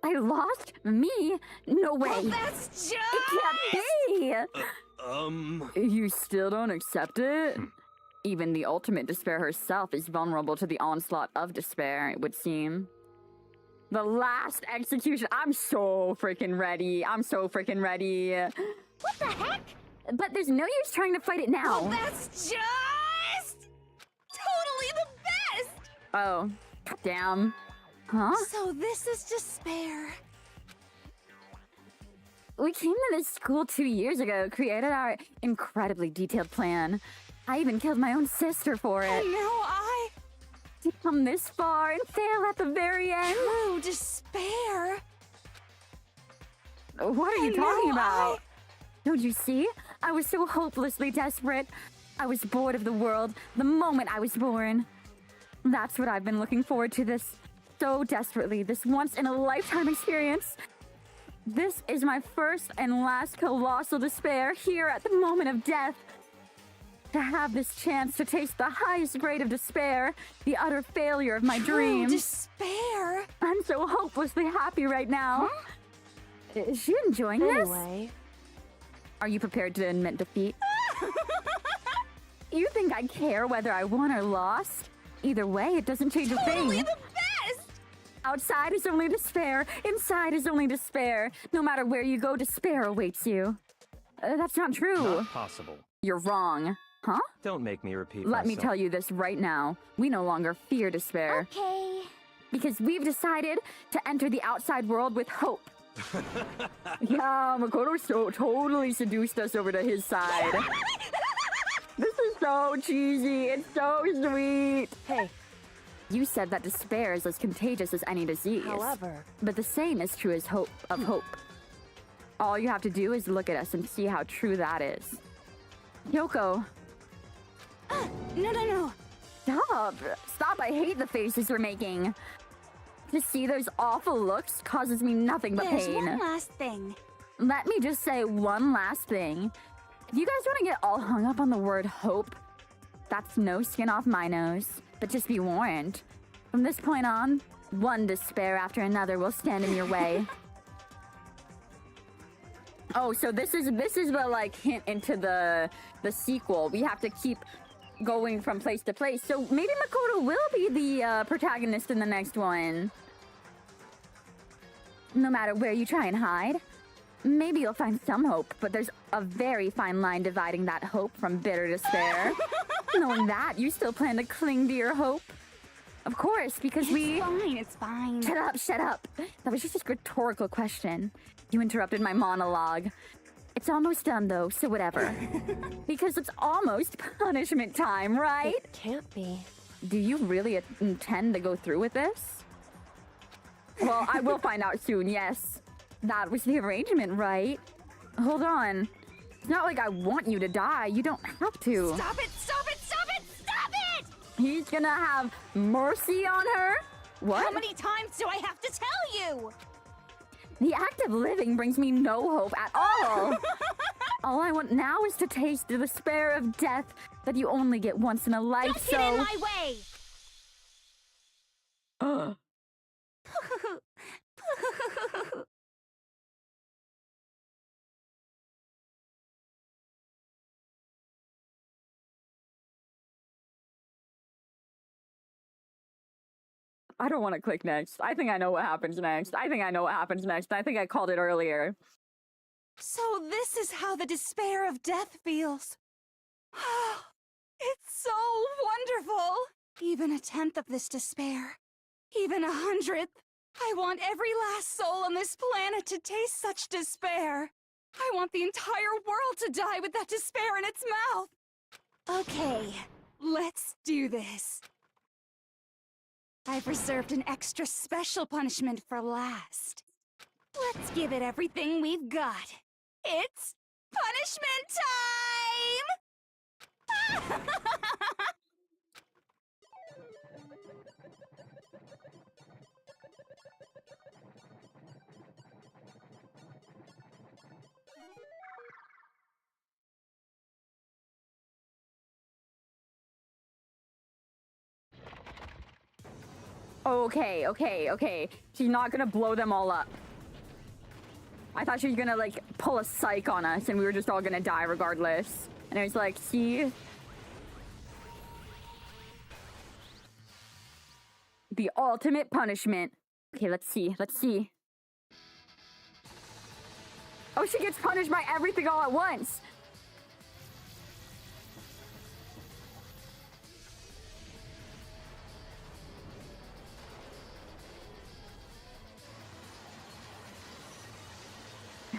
I lost? Me? No way. Well, that's just... It can't be! You still don't accept it? Even the ultimate despair herself is vulnerable to the onslaught of despair, it would seem. The last execution. I'm so freaking ready. What the heck? But there's no use trying to fight it now. Well, that's just... totally the best! Oh, damn. Huh? So this is despair. We came to this school 2 years ago, created our incredibly detailed plan. I even killed my own sister for it. And now I... To come this far and fail at the very end. True despair. What are you talking about? Don't you see? I was so hopelessly desperate. I was bored of the world the moment I was born. That's what I've been looking forward to this so desperately this once-in-a-lifetime experience. This is my first and last colossal despair here at the moment of death. To have this chance to taste the highest grade of despair, the utter failure of my dreams. Despair? I'm so hopelessly happy right now. Huh? Is she enjoying this? Anyway. Are you prepared to admit defeat? You think I care whether I won or lost? Either way, it doesn't change a thing. Totally the best! Outside is only despair. Inside is only despair. No matter where you go, despair awaits you. That's not true. Not possible. You're wrong. Huh? Don't make me repeat Let me myself. tell you this right now. We no longer fear despair. Okay. Because we've decided to enter the outside world with hope. Yeah, Makoto totally seduced us over to his side. This is so cheesy. It's so sweet. Hey. You said that despair is as contagious as any disease. However. But the same is true as hope. All you have to do is look at us and see how true that is. Yoko. No. Stop, I hate the faces we're making. To see those awful looks causes me nothing but There's pain. one last thing. Let me just say one last thing. If you guys want to get all hung up on the word hope, that's no skin off my nose. But just be warned. From this point on, one despair after another will stand in your way. Oh, so this is the like hint into the sequel. We have to keep going from place to place. So maybe Makoto will be the protagonist in the next one. No matter where you try and hide, maybe you'll find some hope, but there's a very fine line dividing that hope from bitter despair. Knowing that, you still plan to cling to your hope? Of course, because It's fine. Shut up. That was just a rhetorical question. You interrupted my monologue. It's almost done, though, so whatever. Because it's almost punishment time, right? It can't be. Do you really intend to go through with this? Well, I will find out soon, yes. That was the arrangement, right? Hold on. It's not like I want you to die. You don't have to. Stop it! Stop it! Stop it! Stop it! He's gonna have mercy on her? What? How many times do I have to tell you? The act of living brings me no hope at all. All I want now is to taste the despair of death that you only get once in a life, Don't get in my way! I don't want to click next. I think I know what happens next. I think I called it earlier. So this is how the despair of death feels. It's so wonderful. Even a tenth of this despair, even 100th. I want every last soul on this planet to taste such despair. I want the entire world to die with that despair in its mouth. Okay, let's do this. I've reserved an extra special punishment for last. Let's give it everything we've got. It's punishment time! Okay. She's not gonna blow them all up. I thought she was gonna, like, pull a psych on us and we were just all gonna die regardless. And I was like, see? The ultimate punishment. Okay, let's see. Oh, she gets punished by everything all at once.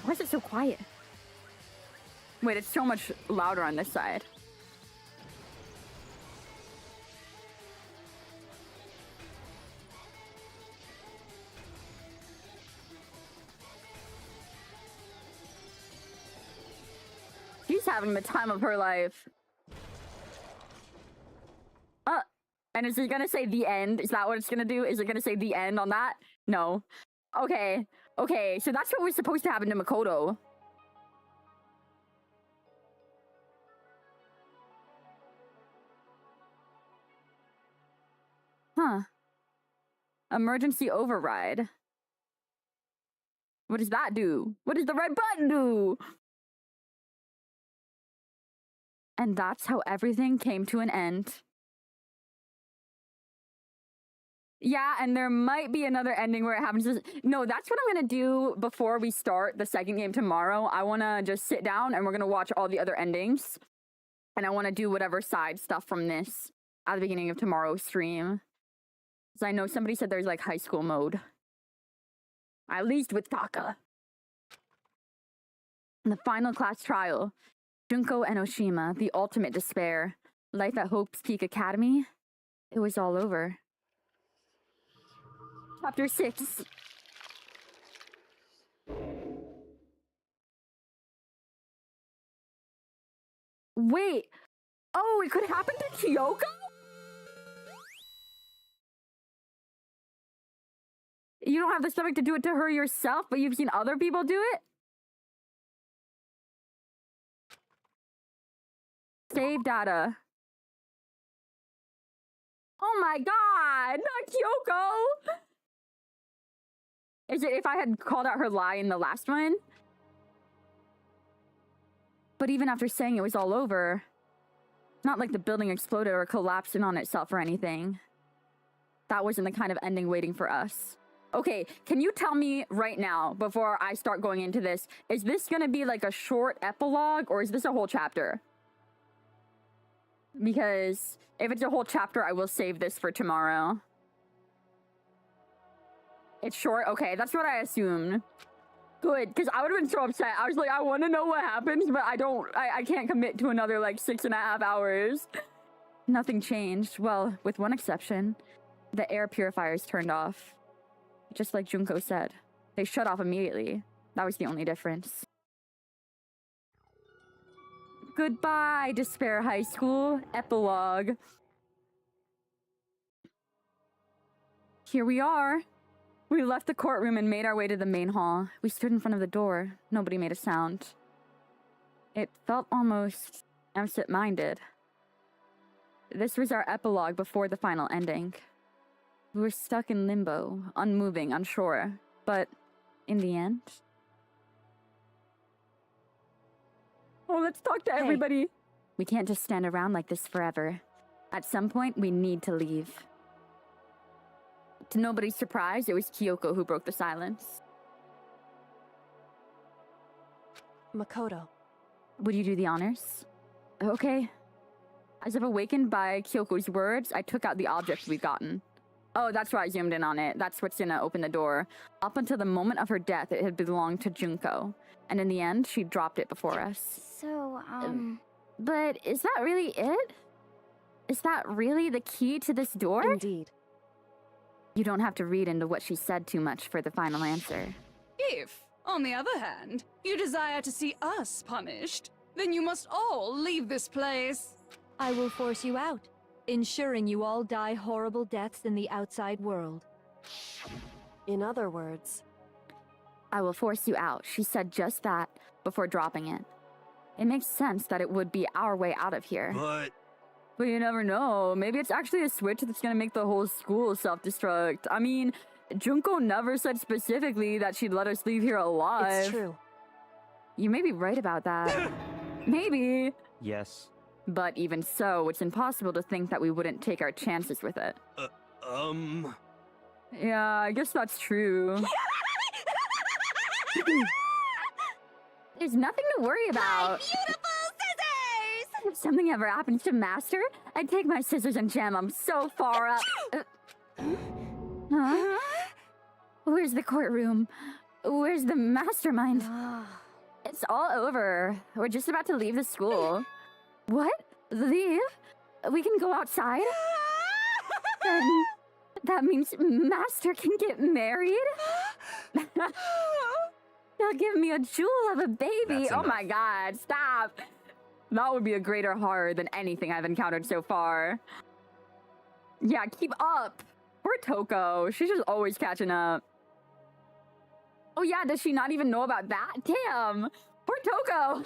Why is it so quiet? Wait, it's so much louder on this side. She's having the time of her life. And is it gonna say the end? Is that what it's gonna do? Is it gonna say the end on that? No. Okay. Okay, so that's what was supposed to happen to Makoto. Huh. Emergency override. What does that do? What does the red button do? And that's how everything came to an end. Yeah, and there might be another ending where it happens. No, that's what I'm gonna do before we start the second game tomorrow. I wanna just sit down and we're gonna watch all the other endings. And I wanna do whatever side stuff from this at the beginning of tomorrow's stream. Because I know somebody said there's like high school mode. At least with Taka. The final class trial. Junko and Oshima, the ultimate despair. Life at Hope's Peak Academy. It was all over. Chapter 6. Wait. Oh, it could happen to Kyoko? You don't have the stomach to do it to her yourself, but you've seen other people do it? Save data. Oh my god! Not Kyoko! Is it if I had called out her lie in the last one? But even after saying it was all over, not like the building exploded or collapsed in on itself or anything. That wasn't the kind of ending waiting for us. Okay, can you tell me right now, before I start going into this, is this gonna be like a short epilogue or is this a whole chapter? Because if it's a whole chapter, I will save this for tomorrow. It's short? Okay, that's what I assumed. Good, because I would have been so upset. I was like, I want to know what happens, but I can't commit to another like 6.5 hours. Nothing changed. Well, with one exception. The air purifiers turned off. Just like Junko said. They shut off immediately. That was the only difference. Goodbye, Despair High School. Epilogue. Here we are. We left the courtroom and made our way to the main hall. We stood in front of the door. Nobody made a sound. It felt almost absent-minded. This was our epilogue before the final ending. We were stuck in limbo, unmoving, unsure. But in the end... Oh, let's talk to everybody. We can't just stand around like this forever. At some point, we need to leave. To nobody's surprise, it was Kyoko who broke the silence. Makoto. Would you do the honors? Okay. As if awakened by Kyoko's words, I took out the object we'd gotten. Oh, that's why I zoomed in on it. That's what's gonna open the door. Up until the moment of her death, it had belonged to Junko. And in the end, she dropped it before us. So, But is that really it? Is that really the key to this door? Indeed. You don't have to read into what she said too much for the final answer. If, on the other hand, you desire to see us punished, then you must all leave this place. I will force you out, ensuring you all die horrible deaths in the outside world. In other words... I will force you out. She said just that before dropping it. It makes sense that it would be our way out of here. But you never know. Maybe it's actually a switch that's gonna make the whole school self-destruct. I mean, Junko never said specifically that she'd let us leave here alive. It's true. You may be right about that. Maybe. Yes. But even so, it's impossible to think that we wouldn't take our chances with it. Yeah, I guess that's true. There's nothing to worry about. My beautiful scissors! If something ever happens to Master, I'd take my scissors and jam them so far up. Huh? Where's the courtroom? Where's the mastermind? It's all over. We're just about to leave the school. What? Leave? We can go outside? Then that means Master can get married? He'll give me a jewel of a baby. Oh my god, stop. That would be a greater horror than anything I've encountered so far. Yeah, keep up. Poor Toko. She's just always catching up. Oh yeah, does she not even know about that? Damn. Poor Toko.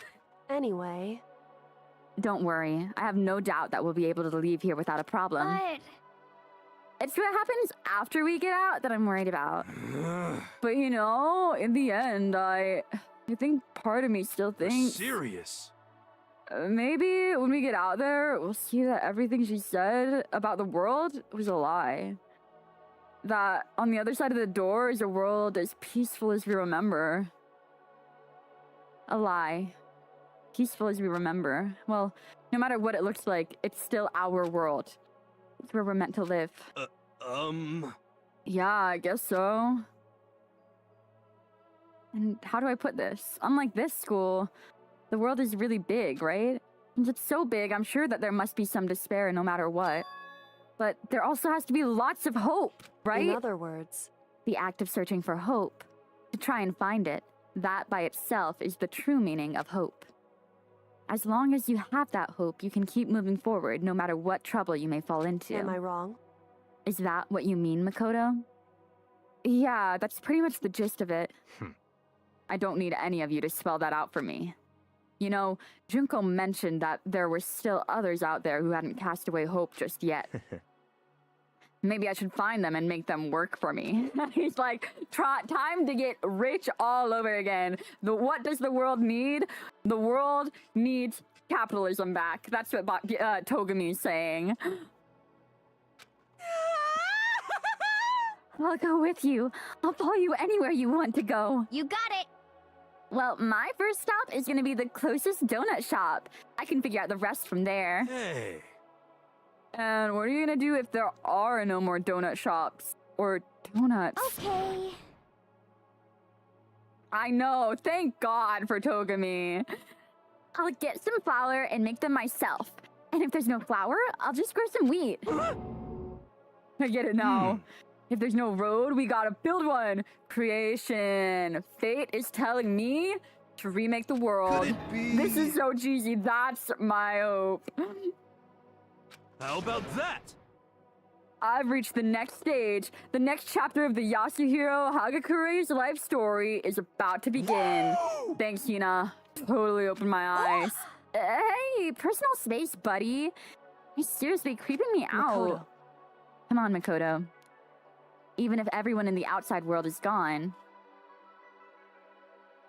Anyway. Don't worry. I have no doubt that we'll be able to leave here without a problem. But It's what happens after we get out that I'm worried about. But you know, in the end, I think part of me still thinks... Serious? Maybe when we get out there, we'll see that everything she said about the world was a lie. That on the other side of the door is a world as peaceful as we remember. A lie. Peaceful as we remember. Well, no matter what it looks like, it's still our world. It's where we're meant to live. Yeah, I guess so. And how do I put this? Unlike this school, the world is really big, right? And it's so big, I'm sure that there must be some despair no matter what. But there also has to be lots of hope, right? In other words, the act of searching for hope. To try and find it, that by itself is the true meaning of hope. As long as you have that hope, you can keep moving forward no matter what trouble you may fall into. Am I wrong? Is that what you mean, Makoto? Yeah, that's pretty much the gist of it. I don't need any of you to spell that out for me. You know, Junko mentioned that there were still others out there who hadn't cast away hope just yet. Maybe I should find them and make them work for me. He's like, time to get rich all over again. What does the world need? The world needs capitalism back. That's what TogamEAN's saying. I'll go with you. I'll follow you anywhere you want to go. You got it. Well, my first stop is gonna be the closest donut shop. I can figure out the rest from there. Hey. And what are you gonna do if there are no more donut shops? Or donuts? Okay. I know, thank God for TogamEAN. I'll get some flour and make them myself. And if there's no flour, I'll just grow some wheat. I get it now. If there's no road, we gotta build one. Creation. Fate is telling me to remake the world. Could it be? This is so cheesy. That's my hope. How about that? I've reached the next stage. The next chapter of the Yasuhiro Hagakure's life story is about to begin. Whoa! Thanks, Hina. Totally opened my eyes. Hey, personal space, buddy. You're seriously creeping me out. Come on, Makoto. Even if everyone in the outside world is gone.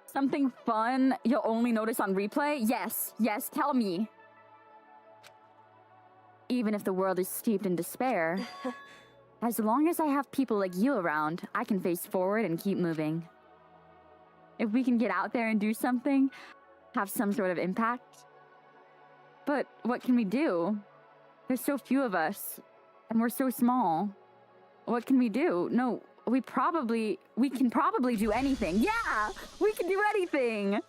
Something fun you'll only notice on replay? Yes, tell me. Even if the world is steeped in despair, as long as I have people like you around, I can face forward and keep moving. If we can get out there and do something, have some sort of impact. But what can we do? There's so few of us, and we're so small. What can we do? No, we can probably do anything. Yeah, we can do anything.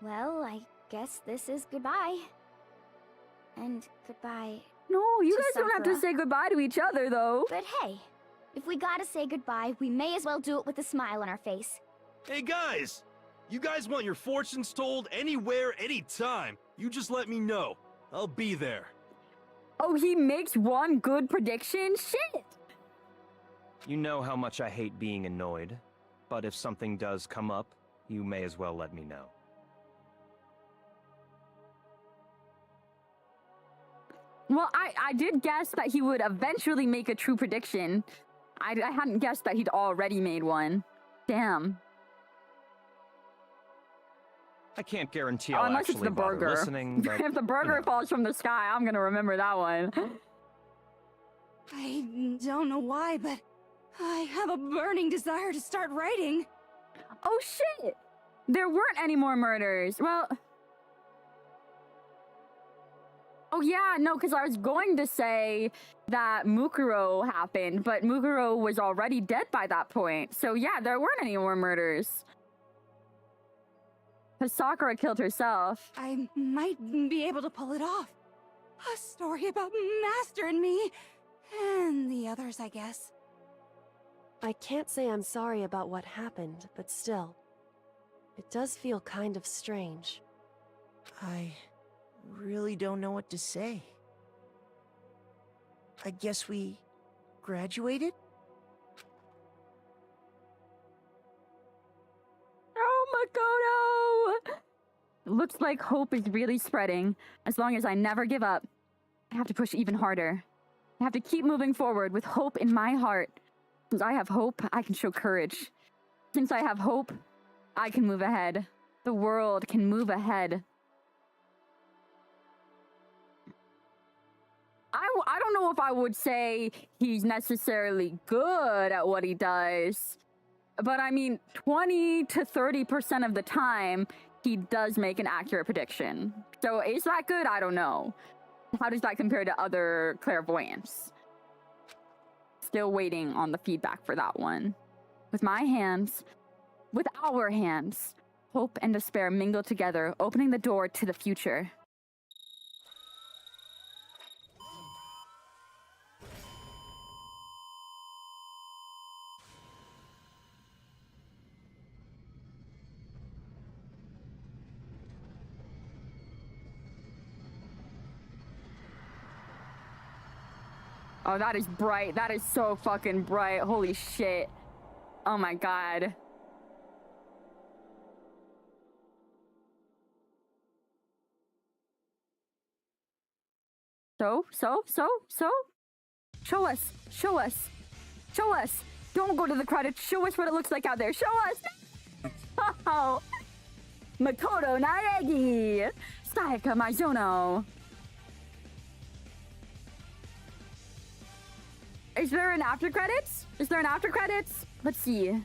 Well, I guess this is goodbye. And goodbye. No, you to guys don't have to Sakura. say goodbye to each other, though. But hey, if we gotta say goodbye, we may as well do it with a smile on our face. Hey guys! You guys want your fortunes told anywhere, anytime. You just let me know. I'll be there. Oh, he makes one good prediction? Shit! You know how much I hate being annoyed, but if something does come up, you may as well let me know. Well, I did guess that he would eventually make a true prediction. I hadn't guessed that he'd already made one. Damn. I can't guarantee I'll Unless it's actually the bother burger. listening, but, If the burger falls from the sky, I'm gonna remember that one. I don't know why, but I have a burning desire to start writing. Oh shit! There weren't any more murders. Well... Oh yeah, no, because I was going to say that Mukuro happened, but Mukuro was already dead by that point. So yeah, there weren't any more murders. Because Sakura killed herself. I might be able to pull it off. A story about Master and me, and the others, I guess. I can't say I'm sorry about what happened, but still, it does feel kind of strange. I really don't know what to say. I guess we graduated? Oh, Makoto! Looks like hope is really spreading. As long as I never give up, I have to push even harder. I have to keep moving forward with hope in my heart. Since I have hope, I can show courage. Since I have hope, I can move ahead. The world can move ahead. I don't know if I would say he's necessarily good at what he does. But I mean, 20 to 30% of the time, he does make an accurate prediction. So is that good? I don't know. How does that compare to other clairvoyants? Still waiting on the feedback for that one. With my hands, with our hands, hope and despair mingle together, opening the door to the future. Oh, that is bright. That is so fucking bright. Holy shit. Oh my god. So? Show us. Show us. Show us. Don't go to the credits. Show us what it looks like out there. Show us. Oh. Makoto Naegi. Sayaka Maizono. Is there an after credits? Is there an after credits? Let's see.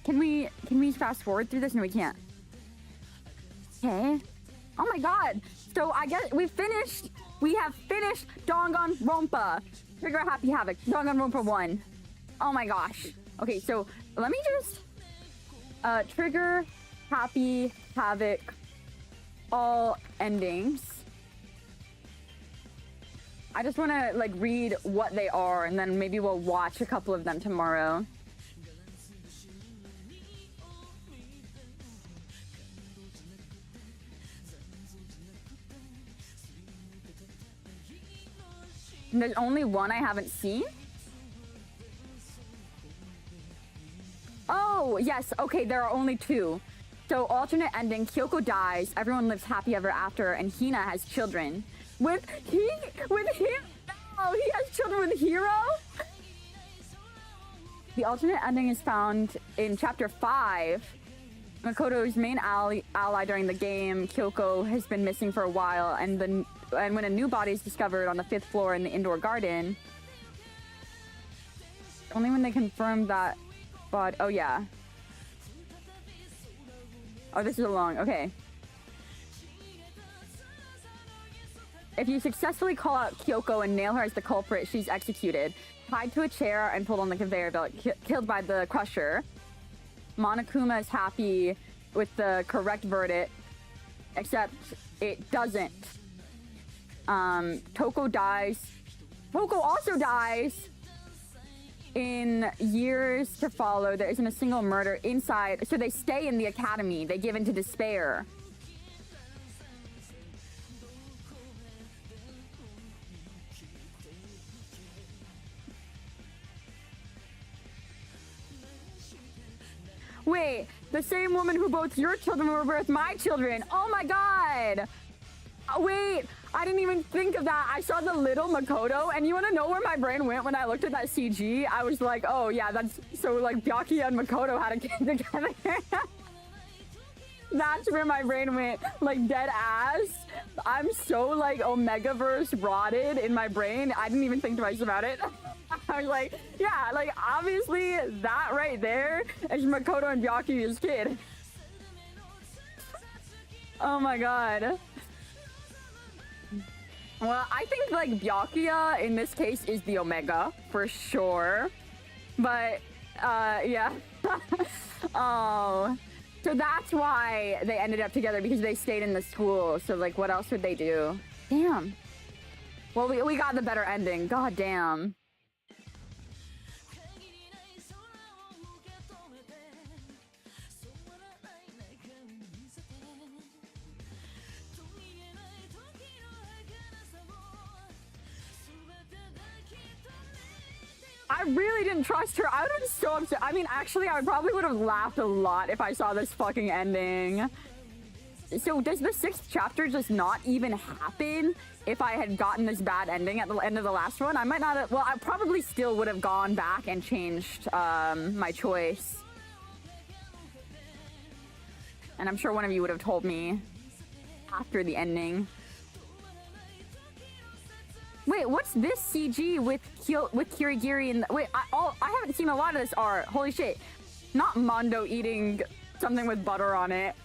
Can we fast forward through this? No, we can't. Okay. Oh my god. So I guess we have finished Danganronpa. Trigger Happy Havoc. Danganronpa 1. Oh my gosh. Okay, so let me just trigger Happy Havoc all endings. I just want to like read what they are, and then maybe we'll watch a couple of them tomorrow. And there's only one I haven't seen. Oh, yes. Okay, there are only two. So alternate ending, Kyoko dies, everyone lives happy ever after, and Hina has children. With him? No, he has children with Hiro? The alternate ending is found in chapter 5. Makoto's main ally during the game, Kyoko, has been missing for a while, and when a new body is discovered on the 5th floor in the indoor garden, only when they confirm that body. Oh yeah. Oh, this is a long. Okay. If you successfully call out Kyoko and nail her as the culprit, she's executed, tied to a chair and pulled on the conveyor belt, killed by the crusher. Monokuma is happy with the correct verdict, except it doesn't. Toko dies. Toko also dies. In years to follow, there isn't a single murder inside, so they stay in the academy. They give in to despair. Wait, the same woman who both your children were birthed my children. Oh my god. Wait, I didn't even think of that. I saw the little Makoto, and you want to know where my brain went when I looked at that CG? I was like, oh yeah, that's so like Byakuya and Makoto had a kid together. That's where my brain went, like dead ass. I'm so like Omegaverse rotted in my brain. I didn't even think twice about it. I was like, yeah, like obviously that right there is Makoto and Byakuya's kid. Oh my god. Well, I think like Byakuya in this case is the Omega for sure. But yeah. Oh. So that's why they ended up together, because they stayed in the school. So like what else would they do? Damn. Well, we got the better ending. God damn. really didn't trust her. I would have been so upset. I mean, actually, I probably would have laughed a lot if I saw this fucking ending. So does the 6th chapter just not even happen if I had gotten this bad ending at the end of the last one? I might not have, well, I probably still would have gone back and changed my choice. And I'm sure one of you would have told me after the ending. Wait, what's this CG with Kirigiri and wait, I haven't seen a lot of this art. Holy shit. Not Mondo eating something with butter on it.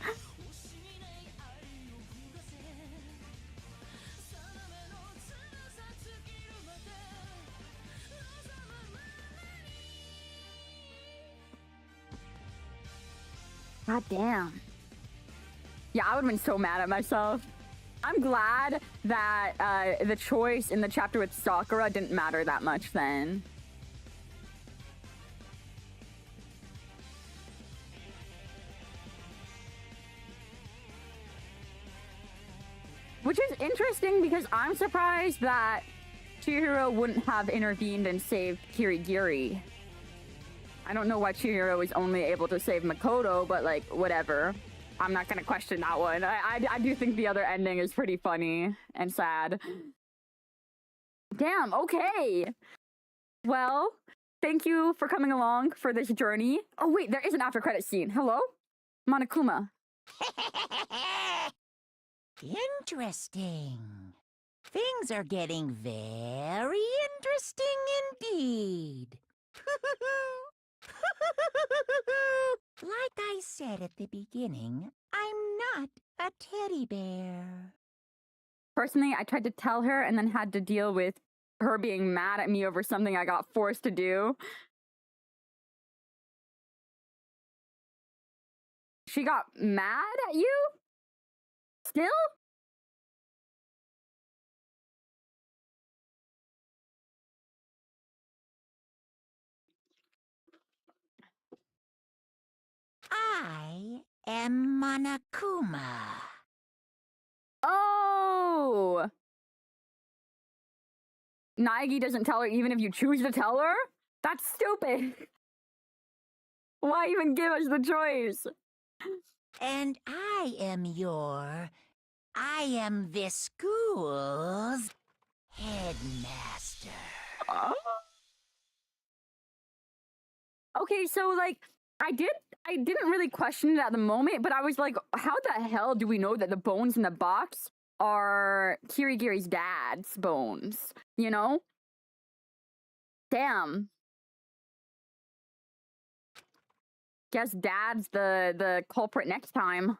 God damn. Yeah, I would have been so mad at myself. I'm glad that the choice in the chapter with Sakura didn't matter that much then. Which is interesting because I'm surprised that Chihiro wouldn't have intervened and saved Kirigiri. I don't know why Chihiro was only able to save Makoto, but like, whatever. I'm not gonna question that one. I do think the other ending is pretty funny and sad. Damn, okay. Well, thank you for coming along for this journey. Oh wait, there is an after credit scene. Hello? Monokuma. Interesting. Things are getting very interesting indeed. Like I said at the beginning, I'm not a teddy bear. Personally, I tried to tell her and then had to deal with her being mad at me over something I got forced to do. She got mad at you? Still? I am Monokuma. Oh! Naegi doesn't tell her even if you choose to tell her? That's stupid. Why even give us the choice? And I am this school's headmaster. Okay, so like, I didn't really question it at the moment, but I was like, how the hell do we know that the bones in the box are Kirigiri's dad's bones? You know? Damn. Guess dad's the culprit next time.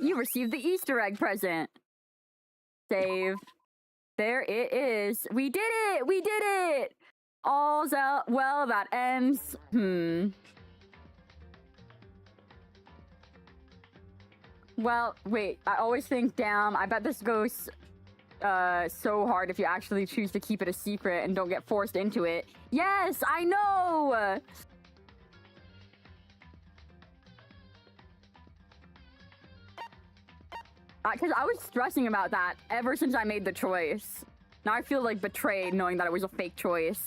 You received the Easter egg present. Save. There it is. We did it! We did it! All's out well that ends. Well, wait. I always think, damn, I bet this goes so hard if you actually choose to keep it a secret and don't get forced into it. Yes, I know! Because I was stressing about that ever since I made the choice. Now I feel like betrayed knowing that it was a fake choice.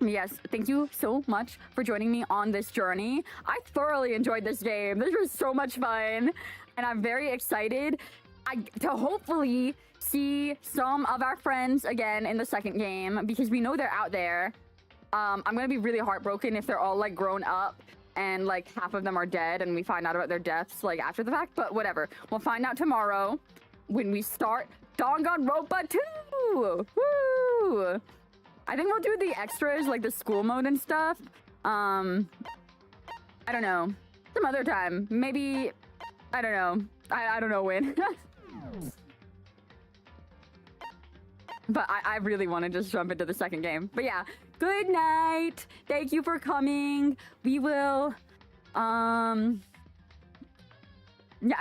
Yes, thank you so much for joining me on this journey. I thoroughly enjoyed this game. This was so much fun. And I'm very excited to hopefully see some of our friends again in the second game because we know they're out there. I'm gonna be really heartbroken if they're all like grown up and like half of them are dead and we find out about their deaths like after the fact, but whatever. We'll find out tomorrow when we start Danganronpa 2! Woo! I think we'll do the extras, like the school mode and stuff. I don't know. Some other time. Maybe, I don't know. I don't know when. But I really want to just jump into the second game. But yeah, good night. Thank you for coming. We will, yeah,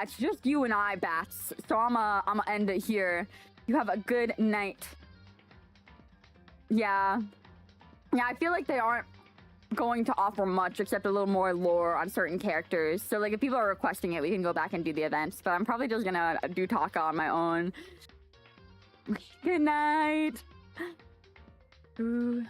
it's just you and I, Bats. So I'ma end it here. You have a good night. Yeah. Yeah, I feel like they aren't going to offer much except a little more lore on certain characters. So like if people are requesting it, we can go back and do the events. But I'm probably just gonna do Taka on my own. Good night. Ooh.